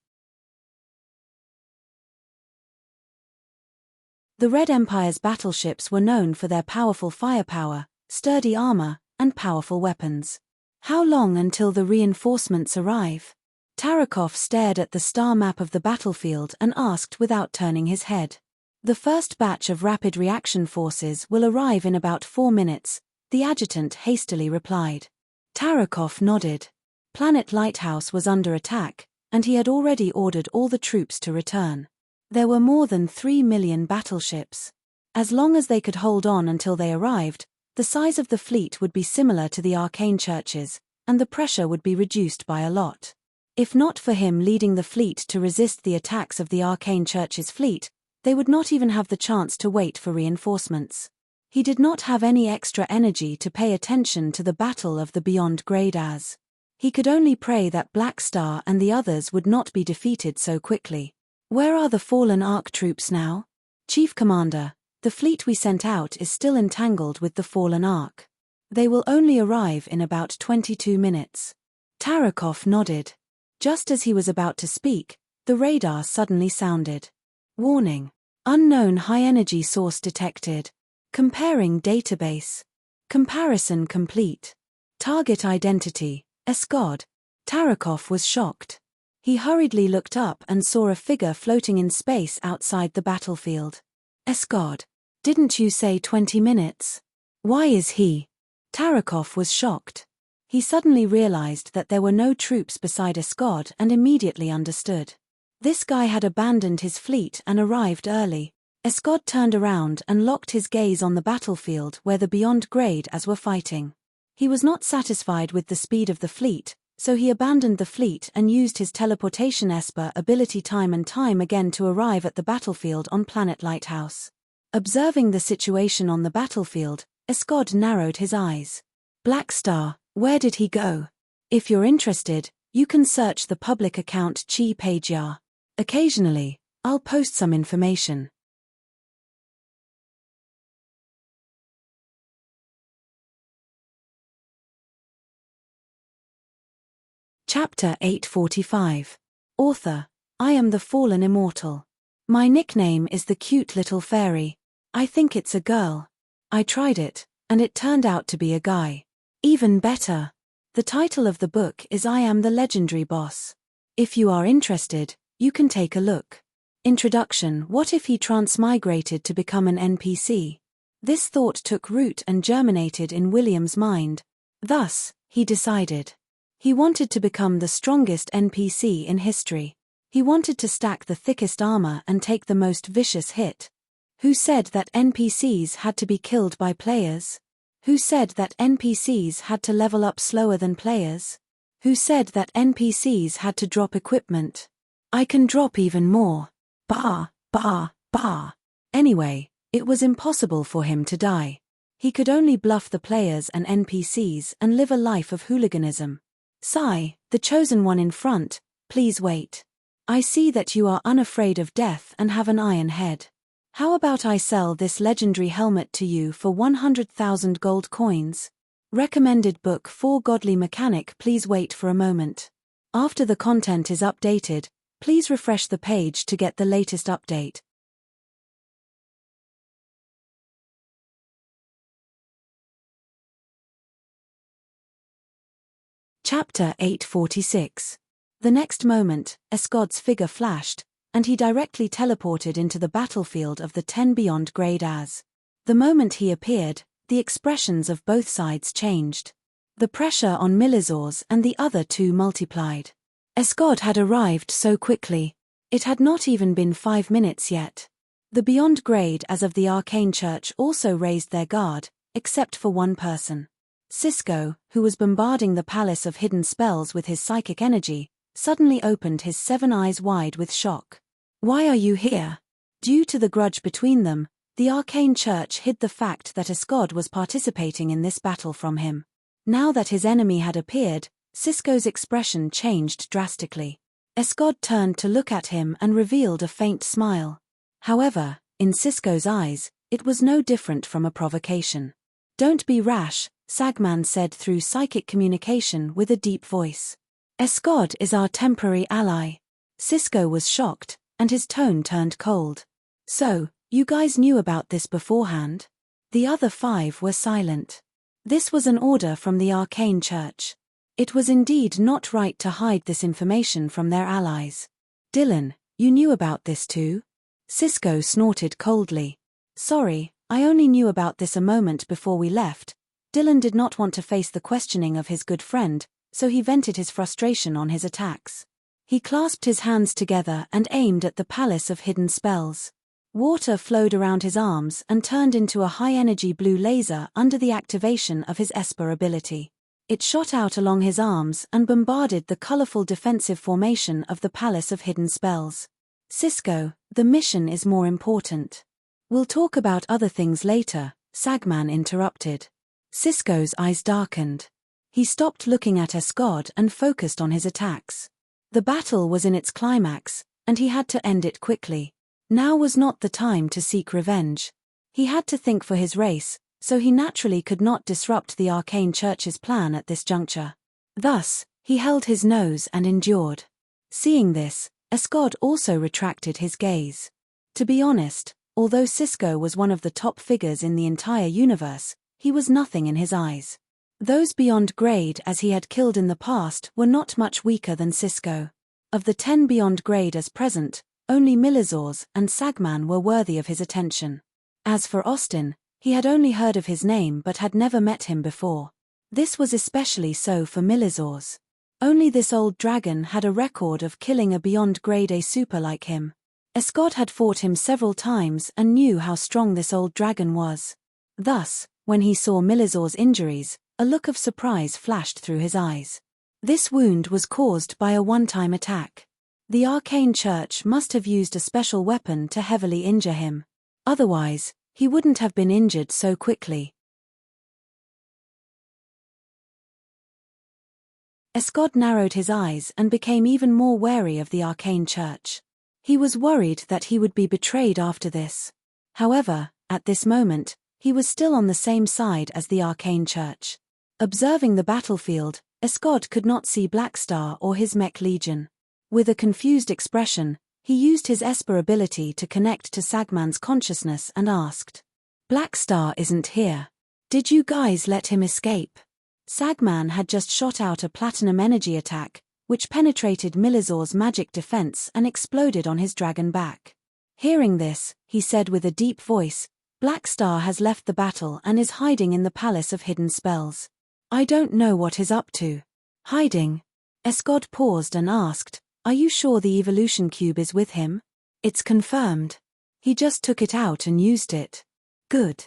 The Red Empire's battleships were known for their powerful firepower, sturdy armor, and powerful weapons. How long until the reinforcements arrive? Tarakov stared at the star map of the battlefield and asked without turning his head. The first batch of rapid reaction forces will arrive in about 4 minutes, the adjutant hastily replied. Tarakov nodded. Planet Lighthouse was under attack, and he had already ordered all the troops to return. There were more than 3 million battleships. As long as they could hold on until they arrived, the size of the fleet would be similar to the Arcane Church's, and the pressure would be reduced by a lot. If not for him leading the fleet to resist the attacks of the Arcane Church's fleet, they would not even have the chance to wait for reinforcements. He did not have any extra energy to pay attention to the battle of the Beyond Grade as. He could only pray that Black Star and the others would not be defeated so quickly. Where are the fallen Ark troops now? Chief Commander, the fleet we sent out is still entangled with the fallen Ark. They will only arrive in about 22 minutes. Tarakov nodded. Just as he was about to speak, the radar suddenly sounded. Warning. Unknown high-energy source detected. Comparing database. Comparison complete. Target identity, Escod. Tarakov was shocked. He hurriedly looked up and saw a figure floating in space outside the battlefield. Escod. Didn't you say 20 minutes? Why is he? Tarakov was shocked. He suddenly realized that there were no troops beside Escod and immediately understood. This guy had abandoned his fleet and arrived early. Escod turned around and locked his gaze on the battlefield where the Beyond Grade as were fighting. He was not satisfied with the speed of the fleet, so he abandoned the fleet and used his teleportation Esper ability time and time again to arrive at the battlefield on Planet Lighthouse. Observing the situation on the battlefield, Escod narrowed his eyes. Black Star, where did he go? If you're interested, you can search the public account Chi Pagear. Occasionally, I'll post some information. Chapter 845. Author, I am the Fallen Immortal. My nickname is the Cute Little Fairy. I think it's a girl. I tried it, and it turned out to be a guy. Even better. The title of the book is I Am the Legendary Boss. If you are interested, you can take a look. Introduction. What if he transmigrated to become an NPC? This thought took root and germinated in William's mind. Thus, he decided. He wanted to become the strongest NPC in history. He wanted to stack the thickest armor and take the most vicious hit. Who said that NPCs had to be killed by players? Who said that NPCs had to level up slower than players? Who said that NPCs had to drop equipment? I can drop even more. Bah, bah, bah. Anyway, it was impossible for him to die. He could only bluff the players and NPCs and live a life of hooliganism. Sigh, the chosen one in front, please wait. I see that you are unafraid of death and have an iron head. How about I sell this legendary helmet to you for 100,000 gold coins? Recommended book for Godly Mechanic. Please wait for a moment. After the content is updated, please refresh the page to get the latest update. Chapter 846. The next moment, Escod's figure flashed, and he directly teleported into the battlefield of the 10 Beyond Grade as. The moment he appeared, the expressions of both sides changed. The pressure on Milizors and the other two multiplied. Escod had arrived so quickly. It had not even been 5 minutes yet. The Beyond Grade as of the Arcane Church also raised their guard, except for one person. Cisco, who was bombarding the Palace of Hidden Spells with his psychic energy, suddenly opened his 7 eyes wide with shock. Why are you here? Due to the grudge between them, the Arcane Church hid the fact that Escod was participating in this battle from him. Now that his enemy had appeared, Cisco's expression changed drastically. Escod turned to look at him and revealed a faint smile. However, in Cisco's eyes, it was no different from a provocation. Don't be rash, Sagman said through psychic communication with a deep voice. Escod is our temporary ally. Cisco was shocked, and his tone turned cold. So, you guys knew about this beforehand? The other 5 were silent. This was an order from the Arcane Church. It was indeed not right to hide this information from their allies. Dylan, you knew about this too? Cisco snorted coldly. Sorry, I only knew about this a moment before we left. Dylan did not want to face the questioning of his good friend, so he vented his frustration on his attacks. He clasped his hands together and aimed at the Palace of Hidden Spells. Water flowed around his arms and turned into a high-energy blue laser under the activation of his Esper ability. It shot out along his arms and bombarded the colorful defensive formation of the Palace of Hidden Spells. Cisco, the mission is more important. We'll talk about other things later, Sagman interrupted. Sisko's eyes darkened. He stopped looking at Escod and focused on his attacks. The battle was in its climax, and he had to end it quickly. Now was not the time to seek revenge. He had to think for his race, so he naturally could not disrupt the arcane church's plan at this juncture. Thus, he held his nose and endured. Seeing this, Escod also retracted his gaze. To be honest, although Sisko was one of the top figures in the entire universe, he was nothing in his eyes. Those beyond grade as he had killed in the past were not much weaker than Sisko. Of the 10 beyond grade as present, only Milizors and Sagman were worthy of his attention. As for Austin, he had only heard of his name but had never met him before. This was especially so for Milizors. Only this old dragon had a record of killing a beyond grade A super like him. Escod had fought him several times and knew how strong this old dragon was. Thus, when he saw Milizor's injuries, a look of surprise flashed through his eyes. This wound was caused by a one-time attack. The arcane church must have used a special weapon to heavily injure him. Otherwise, he wouldn't have been injured so quickly. Escod narrowed his eyes and became even more wary of the arcane church. He was worried that he would be betrayed after this. However, at this moment, he was still on the same side as the arcane church. Observing the battlefield, Escod could not see Blackstar or his mech legion. With a confused expression, he used his Esper ability to connect to Sagman's consciousness and asked, "Blackstar isn't here. Did you guys let him escape?" Sagman had just shot out a platinum energy attack, which penetrated Milizor's magic defense and exploded on his dragon back. Hearing this, he said with a deep voice, "Blackstar has left the battle and is hiding in the Palace of Hidden Spells. I don't know what he's up to." "Hiding?" Escod paused and asked, "Are you sure the evolution cube is with him?" "It's confirmed. He just took it out and used it." "Good."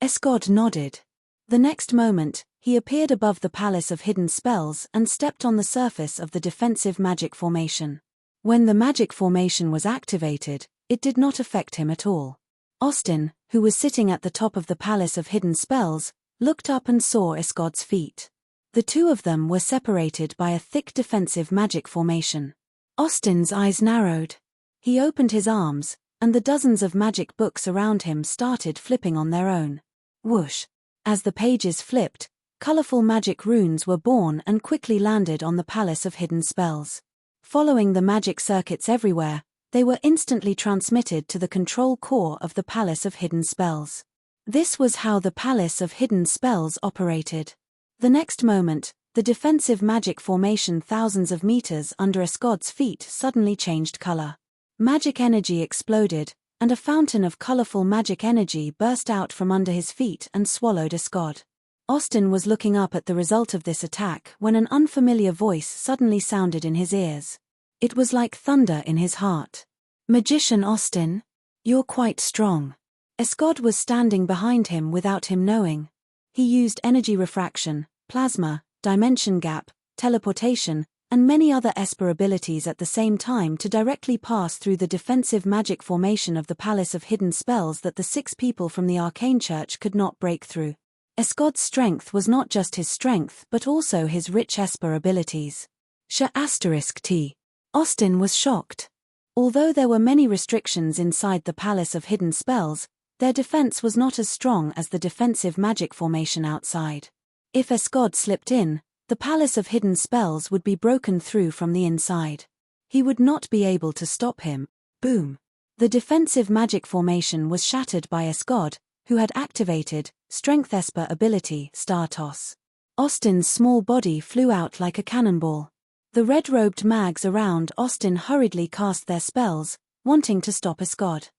Escod nodded. The next moment, he appeared above the Palace of Hidden Spells and stepped on the surface of the defensive magic formation. When the magic formation was activated, it did not affect him at all. Austin, who was sitting at the top of the Palace of Hidden Spells, looked up and saw Escod's feet. The two of them were separated by a thick defensive magic formation. Austin's eyes narrowed. He opened his arms, and the dozens of magic books around him started flipping on their own. Whoosh! As the pages flipped, colorful magic runes were born and quickly landed on the Palace of Hidden Spells. Following the magic circuits everywhere, they were instantly transmitted to the control core of the Palace of Hidden Spells. This was how the Palace of Hidden Spells operated. The next moment, the defensive magic formation thousands of meters under Escod's feet suddenly changed color. Magic energy exploded, and a fountain of colorful magic energy burst out from under his feet and swallowed Escod. Austin was looking up at the result of this attack when an unfamiliar voice suddenly sounded in his ears. It was like thunder in his heart. "Magician Austin? You're quite strong." Escod was standing behind him without him knowing. He used energy refraction, plasma, dimension gap, teleportation, and many other Esper abilities at the same time to directly pass through the defensive magic formation of the Palace of Hidden Spells that the 6 people from the Arcane Church could not break through. Escod's strength was not just his strength but also his rich Esper abilities. *T. Austin was shocked. Although there were many restrictions inside the Palace of Hidden Spells, their defense was not as strong as the defensive magic formation outside. If Escod slipped in, the Palace of Hidden Spells would be broken through from the inside. He would not be able to stop him. Boom! The defensive magic formation was shattered by Escod, who had activated Strength Esper ability Star Toss. Austin's small body flew out like a cannonball. The red-robed mags around Austin hurriedly cast their spells, wanting to stop Escod.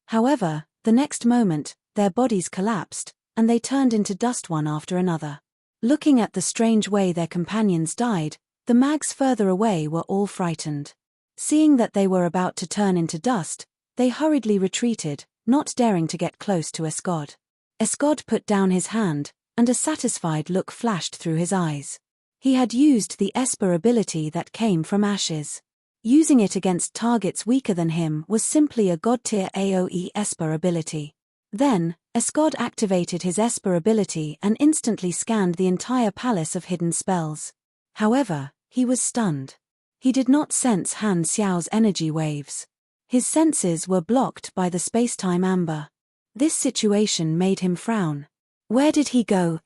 However, the next moment, their bodies collapsed, and they turned into dust one after another. Looking at the strange way their companions died, the mags further away were all frightened. Seeing that they were about to turn into dust, they hurriedly retreated, not daring to get close to Escod. Escod put down his hand, and a satisfied look flashed through his eyes. He had used the Esper ability that came from ashes. Using it against targets weaker than him was simply a god-tier AoE Esper ability. Then, Escod activated his Esper ability and instantly scanned the entire palace of hidden spells. However, he was stunned. He did not sense Han Xiao's energy waves. His senses were blocked by the spacetime amber. This situation made him frown. Where did he go?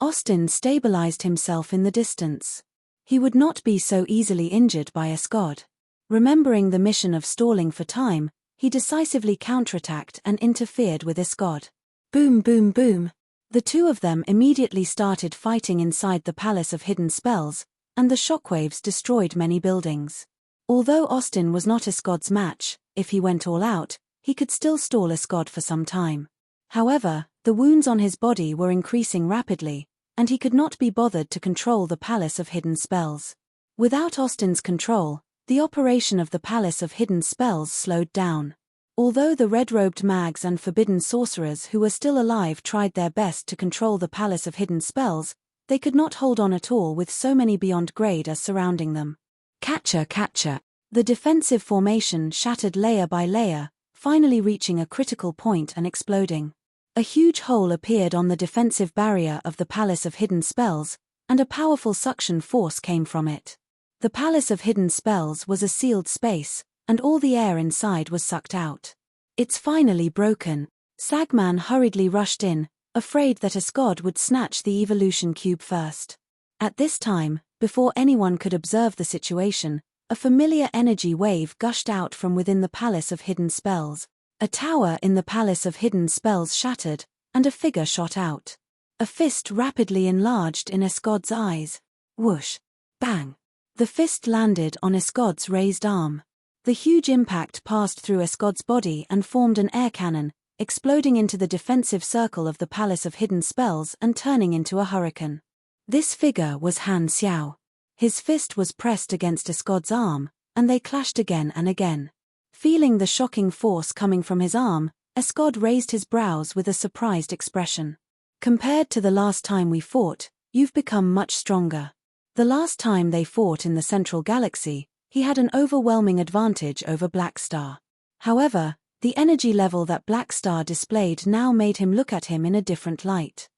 Austin stabilized himself in the distance. He would not be so easily injured by Escod. Remembering the mission of stalling for time, he decisively counterattacked and interfered with Escod. Boom boom boom. The two of them immediately started fighting inside the Palace of Hidden Spells, and the shockwaves destroyed many buildings. Although Austin was not Escod's match, if he went all out, he could still stall Escod for some time. However, the wounds on his body were increasing rapidly, and he could not be bothered to control the Palace of Hidden Spells. Without Austin's control, the operation of the Palace of Hidden Spells slowed down. Although the red-robed mags and forbidden sorcerers who were still alive tried their best to control the Palace of Hidden Spells, they could not hold on at all with so many beyond grade as surrounding them. Catcher. The defensive formation shattered layer by layer, finally reaching a critical point and exploding. A huge hole appeared on the defensive barrier of the Palace of Hidden Spells, and a powerful suction force came from it. The Palace of Hidden Spells was a sealed space, and all the air inside was sucked out. It's finally broken. Sagman hurriedly rushed in, afraid that Escod would snatch the evolution cube first. At this time, before anyone could observe the situation, a familiar energy wave gushed out from within the Palace of Hidden Spells. A tower in the Palace of Hidden Spells shattered, and a figure shot out. A fist rapidly enlarged in Escod's eyes. Whoosh! Bang! The fist landed on Escod's raised arm. The huge impact passed through Escod's body and formed an air cannon, exploding into the defensive circle of the Palace of Hidden Spells and turning into a hurricane. This figure was Han Xiao. His fist was pressed against Escod's arm, and they clashed again and again. Feeling the shocking force coming from his arm, Escod raised his brows with a surprised expression. Compared to the last time we fought, you've become much stronger. The last time they fought in the Central Galaxy, he had an overwhelming advantage over Black Star. However, the energy level that Black Star displayed now made him look at him in a different light.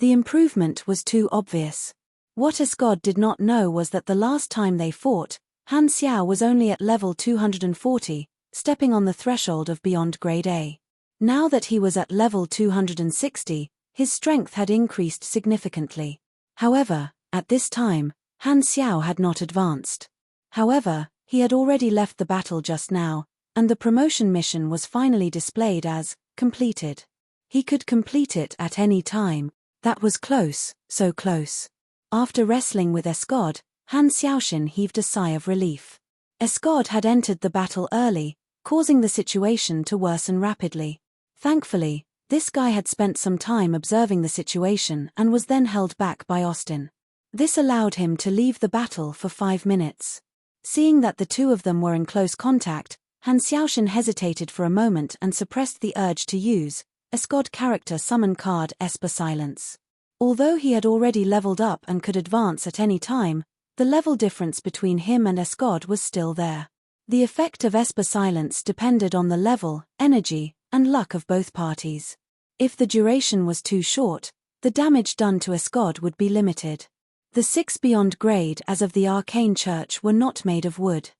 The improvement was too obvious. What Escod did not know was that the last time they fought, Han Xiao was only at level 240, stepping on the threshold of beyond grade A. Now that he was at level 260, his strength had increased significantly. However, at this time, Han Xiao had not advanced. However, he had already left the battle just now, and the promotion mission was finally displayed as completed. He could complete it at any time. That was close, so close. After wrestling with Escod, Han Xiaoshin heaved a sigh of relief. Escod had entered the battle early, causing the situation to worsen rapidly. Thankfully, this guy had spent some time observing the situation and was then held back by Austin. This allowed him to leave the battle for 5 minutes. Seeing that the two of them were in close contact, Han Xiaoshin hesitated for a moment and suppressed the urge to use Escod character summon card Esper Silence. Although he had already leveled up and could advance at any time, the level difference between him and Escod was still there. The effect of Esper Silence depended on the level, energy, and luck of both parties. If the duration was too short, the damage done to Escod would be limited. The 6 beyond grade as of the Arcane Church were not made of wood.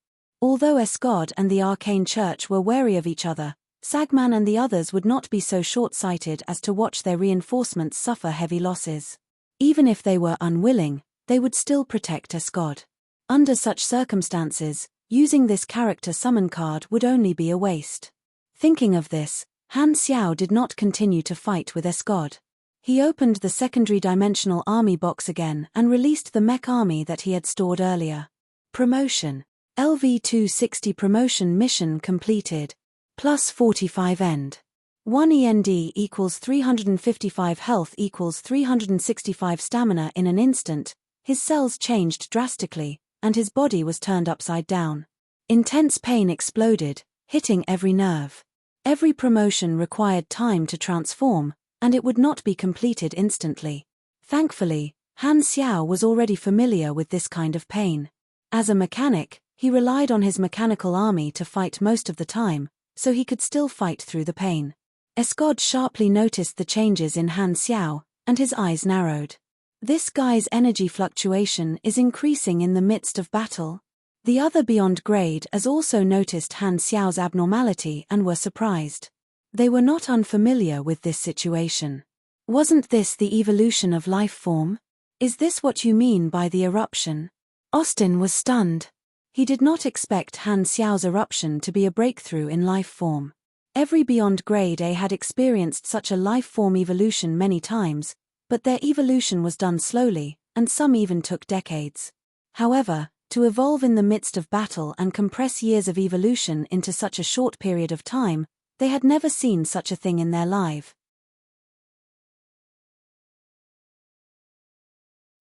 Although Escod and the Arcane Church were wary of each other, Sagman and the others would not be so short-sighted as to watch their reinforcements suffer heavy losses. Even if they were unwilling, they would still protect Escod. Under such circumstances, using this character summon card would only be a waste. Thinking of this, Han Xiao did not continue to fight with Escod. He opened the secondary dimensional army box again and released the mech army that he had stored earlier. Promotion. LV-260 promotion mission completed. Plus 45 end. 1 END equals 355 health equals 365 stamina in an instant. His cells changed drastically, and his body was turned upside down. Intense pain exploded, hitting every nerve. Every promotion required time to transform, and it would not be completed instantly. Thankfully, Han Xiao was already familiar with this kind of pain. As a mechanic, he relied on his mechanical army to fight most of the time, so he could still fight through the pain. Escod sharply noticed the changes in Han Xiao, and his eyes narrowed. This guy's energy fluctuation is increasing in the midst of battle. The other Beyond Grade as also noticed Han Xiao's abnormality and were surprised. They were not unfamiliar with this situation. Wasn't this the evolution of life form? Is this what you mean by the eruption? Austin was stunned. He did not expect Han Xiao's eruption to be a breakthrough in life form. Every Beyond Grade A had experienced such a life form evolution many times, but their evolution was done slowly, and some even took decades. However, to evolve in the midst of battle and compress years of evolution into such a short period of time, they had never seen such a thing in their life.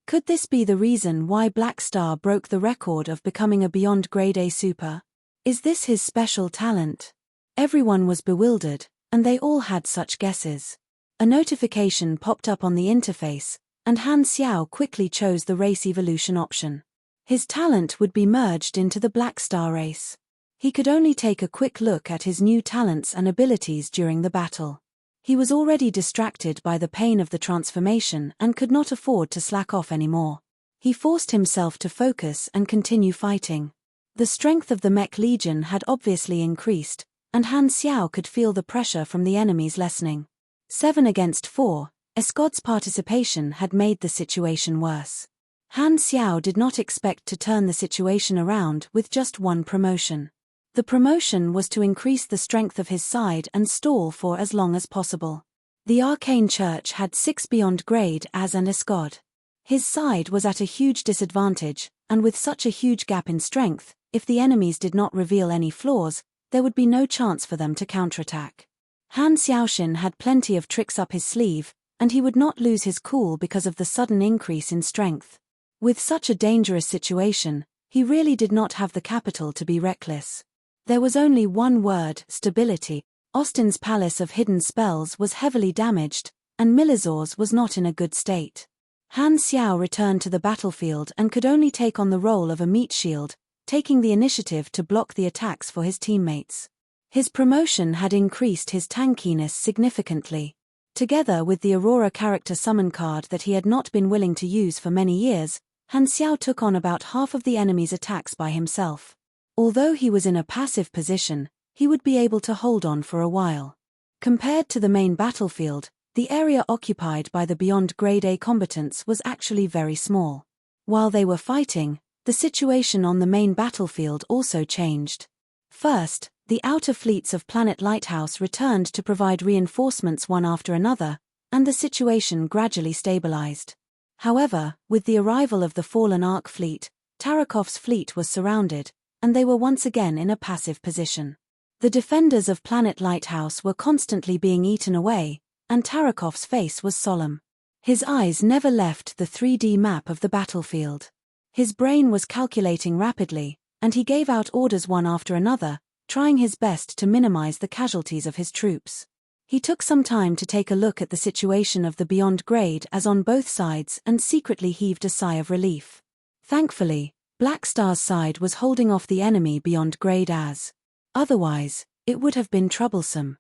Could this be the reason why Black Star broke the record of becoming a Beyond Grade A super? Is this his special talent? Everyone was bewildered, and they all had such guesses. A notification popped up on the interface, and Han Xiao quickly chose the race evolution option. His talent would be merged into the Black Star race. He could only take a quick look at his new talents and abilities during the battle. He was already distracted by the pain of the transformation and could not afford to slack off anymore. He forced himself to focus and continue fighting. The strength of the Mech Legion had obviously increased, and Han Xiao could feel the pressure from the enemies lessening. 7 against 4, Escod's participation had made the situation worse. Han Xiao did not expect to turn the situation around with just one promotion. The promotion was to increase the strength of his side and stall for as long as possible. The Arcane Church had 6 Beyond Grade As and Escod. His side was at a huge disadvantage, and with such a huge gap in strength, if the enemies did not reveal any flaws, there would be no chance for them to counterattack. Han Xiaoxin had plenty of tricks up his sleeve, and he would not lose his cool because of the sudden increase in strength. With such a dangerous situation, he really did not have the capital to be reckless. There was only one word: stability. Austin's Palace of Hidden Spells was heavily damaged, and Milizor's was not in a good state. Han Xiao returned to the battlefield and could only take on the role of a meat shield, taking the initiative to block the attacks for his teammates. His promotion had increased his tankiness significantly. Together with the Aurora character summon card that he had not been willing to use for many years, Han Xiao took on about half of the enemy's attacks by himself. Although he was in a passive position, he would be able to hold on for a while. Compared to the main battlefield, the area occupied by the Beyond Grade A combatants was actually very small. While they were fighting, the situation on the main battlefield also changed. First, the outer fleets of Planet Lighthouse returned to provide reinforcements one after another, and the situation gradually stabilized. However, with the arrival of the fallen Ark fleet, Tarakov's fleet was surrounded, and they were once again in a passive position. The defenders of Planet Lighthouse were constantly being eaten away, and Tarakov's face was solemn. His eyes never left the 3D map of the battlefield. His brain was calculating rapidly, and he gave out orders one after another, trying his best to minimize the casualties of his troops. He took some time to take a look at the situation of the Beyond Grade As on both sides and secretly heaved a sigh of relief. Thankfully, Black Star's side was holding off the enemy Beyond Grade As. Otherwise, it would have been troublesome.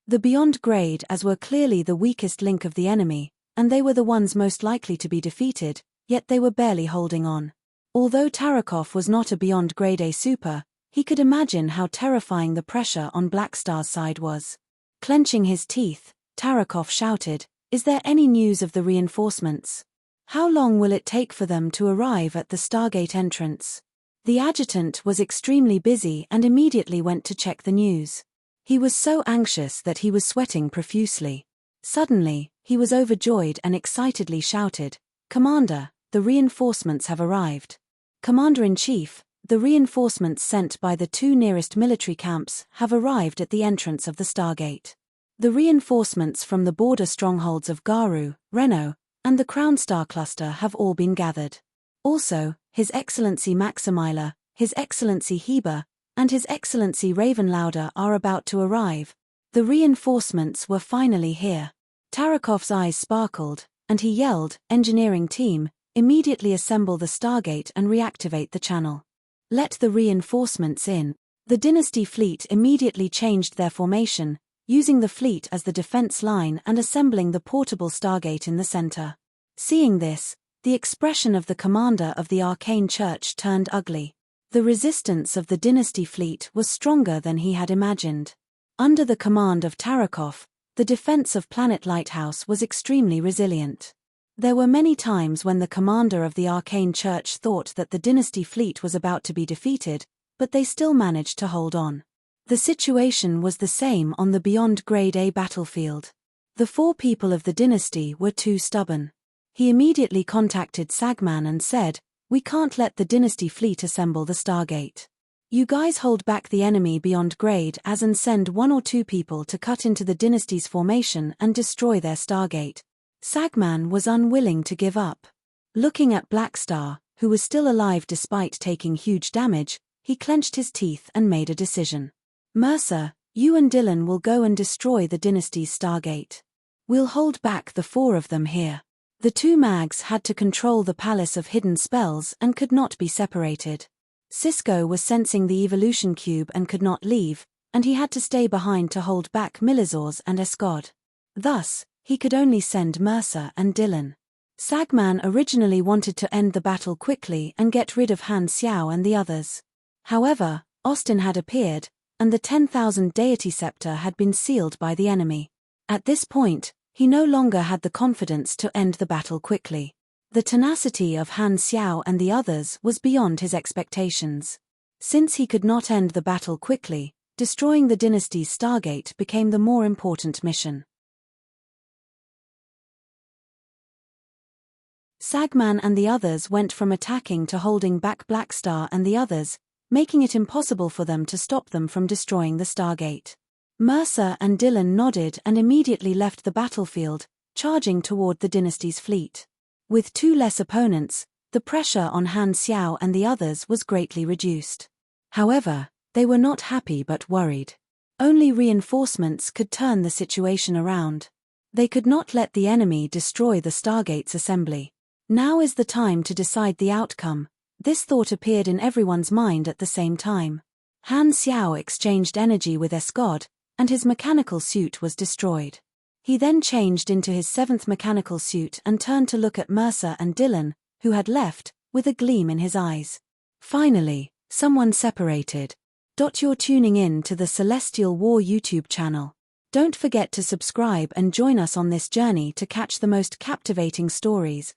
The Beyond Grade As were clearly the weakest link of the enemy, and they were the ones most likely to be defeated, yet they were barely holding on. Although Tarakov was not a Beyond Grade A super, he could imagine how terrifying the pressure on Black Star's side was. Clenching his teeth, Tarakov shouted, "Is there any news of the reinforcements? How long will it take for them to arrive at the Stargate entrance?" The adjutant was extremely busy and immediately went to check the news. He was so anxious that he was sweating profusely. Suddenly, he was overjoyed and excitedly shouted, "Commander, the reinforcements have arrived. Commander-in-Chief, the reinforcements sent by the 2 nearest military camps have arrived at the entrance of the Stargate. The reinforcements from the border strongholds of Garu, Reno, and the Crown Star Cluster have all been gathered. Also, His Excellency Maximila, His Excellency Heber, and His Excellency Ravenlouder are about to arrive. The reinforcements were finally here." Tarakov's eyes sparkled, and he yelled, "Engineering team, immediately assemble the Stargate and reactivate the channel. Let the reinforcements in." The Dynasty fleet immediately changed their formation, using the fleet as the defense line and assembling the portable Stargate in the center. Seeing this, the expression of the commander of the Arcane Church turned ugly. The resistance of the Dynasty fleet was stronger than he had imagined. Under the command of Tarakov, the defense of Planet Lighthouse was extremely resilient. There were many times when the commander of the Arcane Church thought that the Dynasty fleet was about to be defeated, but they still managed to hold on. The situation was the same on the Beyond Grade A battlefield. The 4 people of the Dynasty were too stubborn. He immediately contacted Sagman and said, "We can't let the Dynasty fleet assemble the Stargate. You guys hold back the enemy Beyond Grade As and send 1 or 2 people to cut into the Dynasty's formation and destroy their Stargate." Sagman was unwilling to give up. Looking at Blackstar, who was still alive despite taking huge damage, he clenched his teeth and made a decision. "Mercer, you and Dylan will go and destroy the Dynasty's Stargate. We'll hold back the 4 of them here." The 2 mags had to control the Palace of Hidden Spells and could not be separated. Cisco was sensing the evolution cube and could not leave, and he had to stay behind to hold back Milizors and Escod. Thus, he could only send Mercer and Dylan. Sagman originally wanted to end the battle quickly and get rid of Han Xiao and the others. However, Austin had appeared, and the 10,000 deity scepter had been sealed by the enemy. At this point, he no longer had the confidence to end the battle quickly. The tenacity of Han Xiao and the others was beyond his expectations. Since he could not end the battle quickly, destroying the Dynasty's Stargate became the more important mission. Sagman and the others went from attacking to holding back Blackstar and the others, making it impossible for them to stop them from destroying the Stargate. Mercer and Dylan nodded and immediately left the battlefield, charging toward the Dynasty's fleet. With 2 less opponents, the pressure on Han Xiao and the others was greatly reduced. However, they were not happy but worried. Only reinforcements could turn the situation around. They could not let the enemy destroy the Stargate's assembly. Now is the time to decide the outcome. This thought appeared in everyone's mind at the same time. Han Xiao exchanged energy with Escod, and his mechanical suit was destroyed. He then changed into his 7th mechanical suit and turned to look at Mercer and Dylan, who had left, with a gleam in his eyes. Finally, someone separated. You're tuning in to the Celestial War YouTube channel. Don't forget to subscribe and join us on this journey to catch the most captivating stories.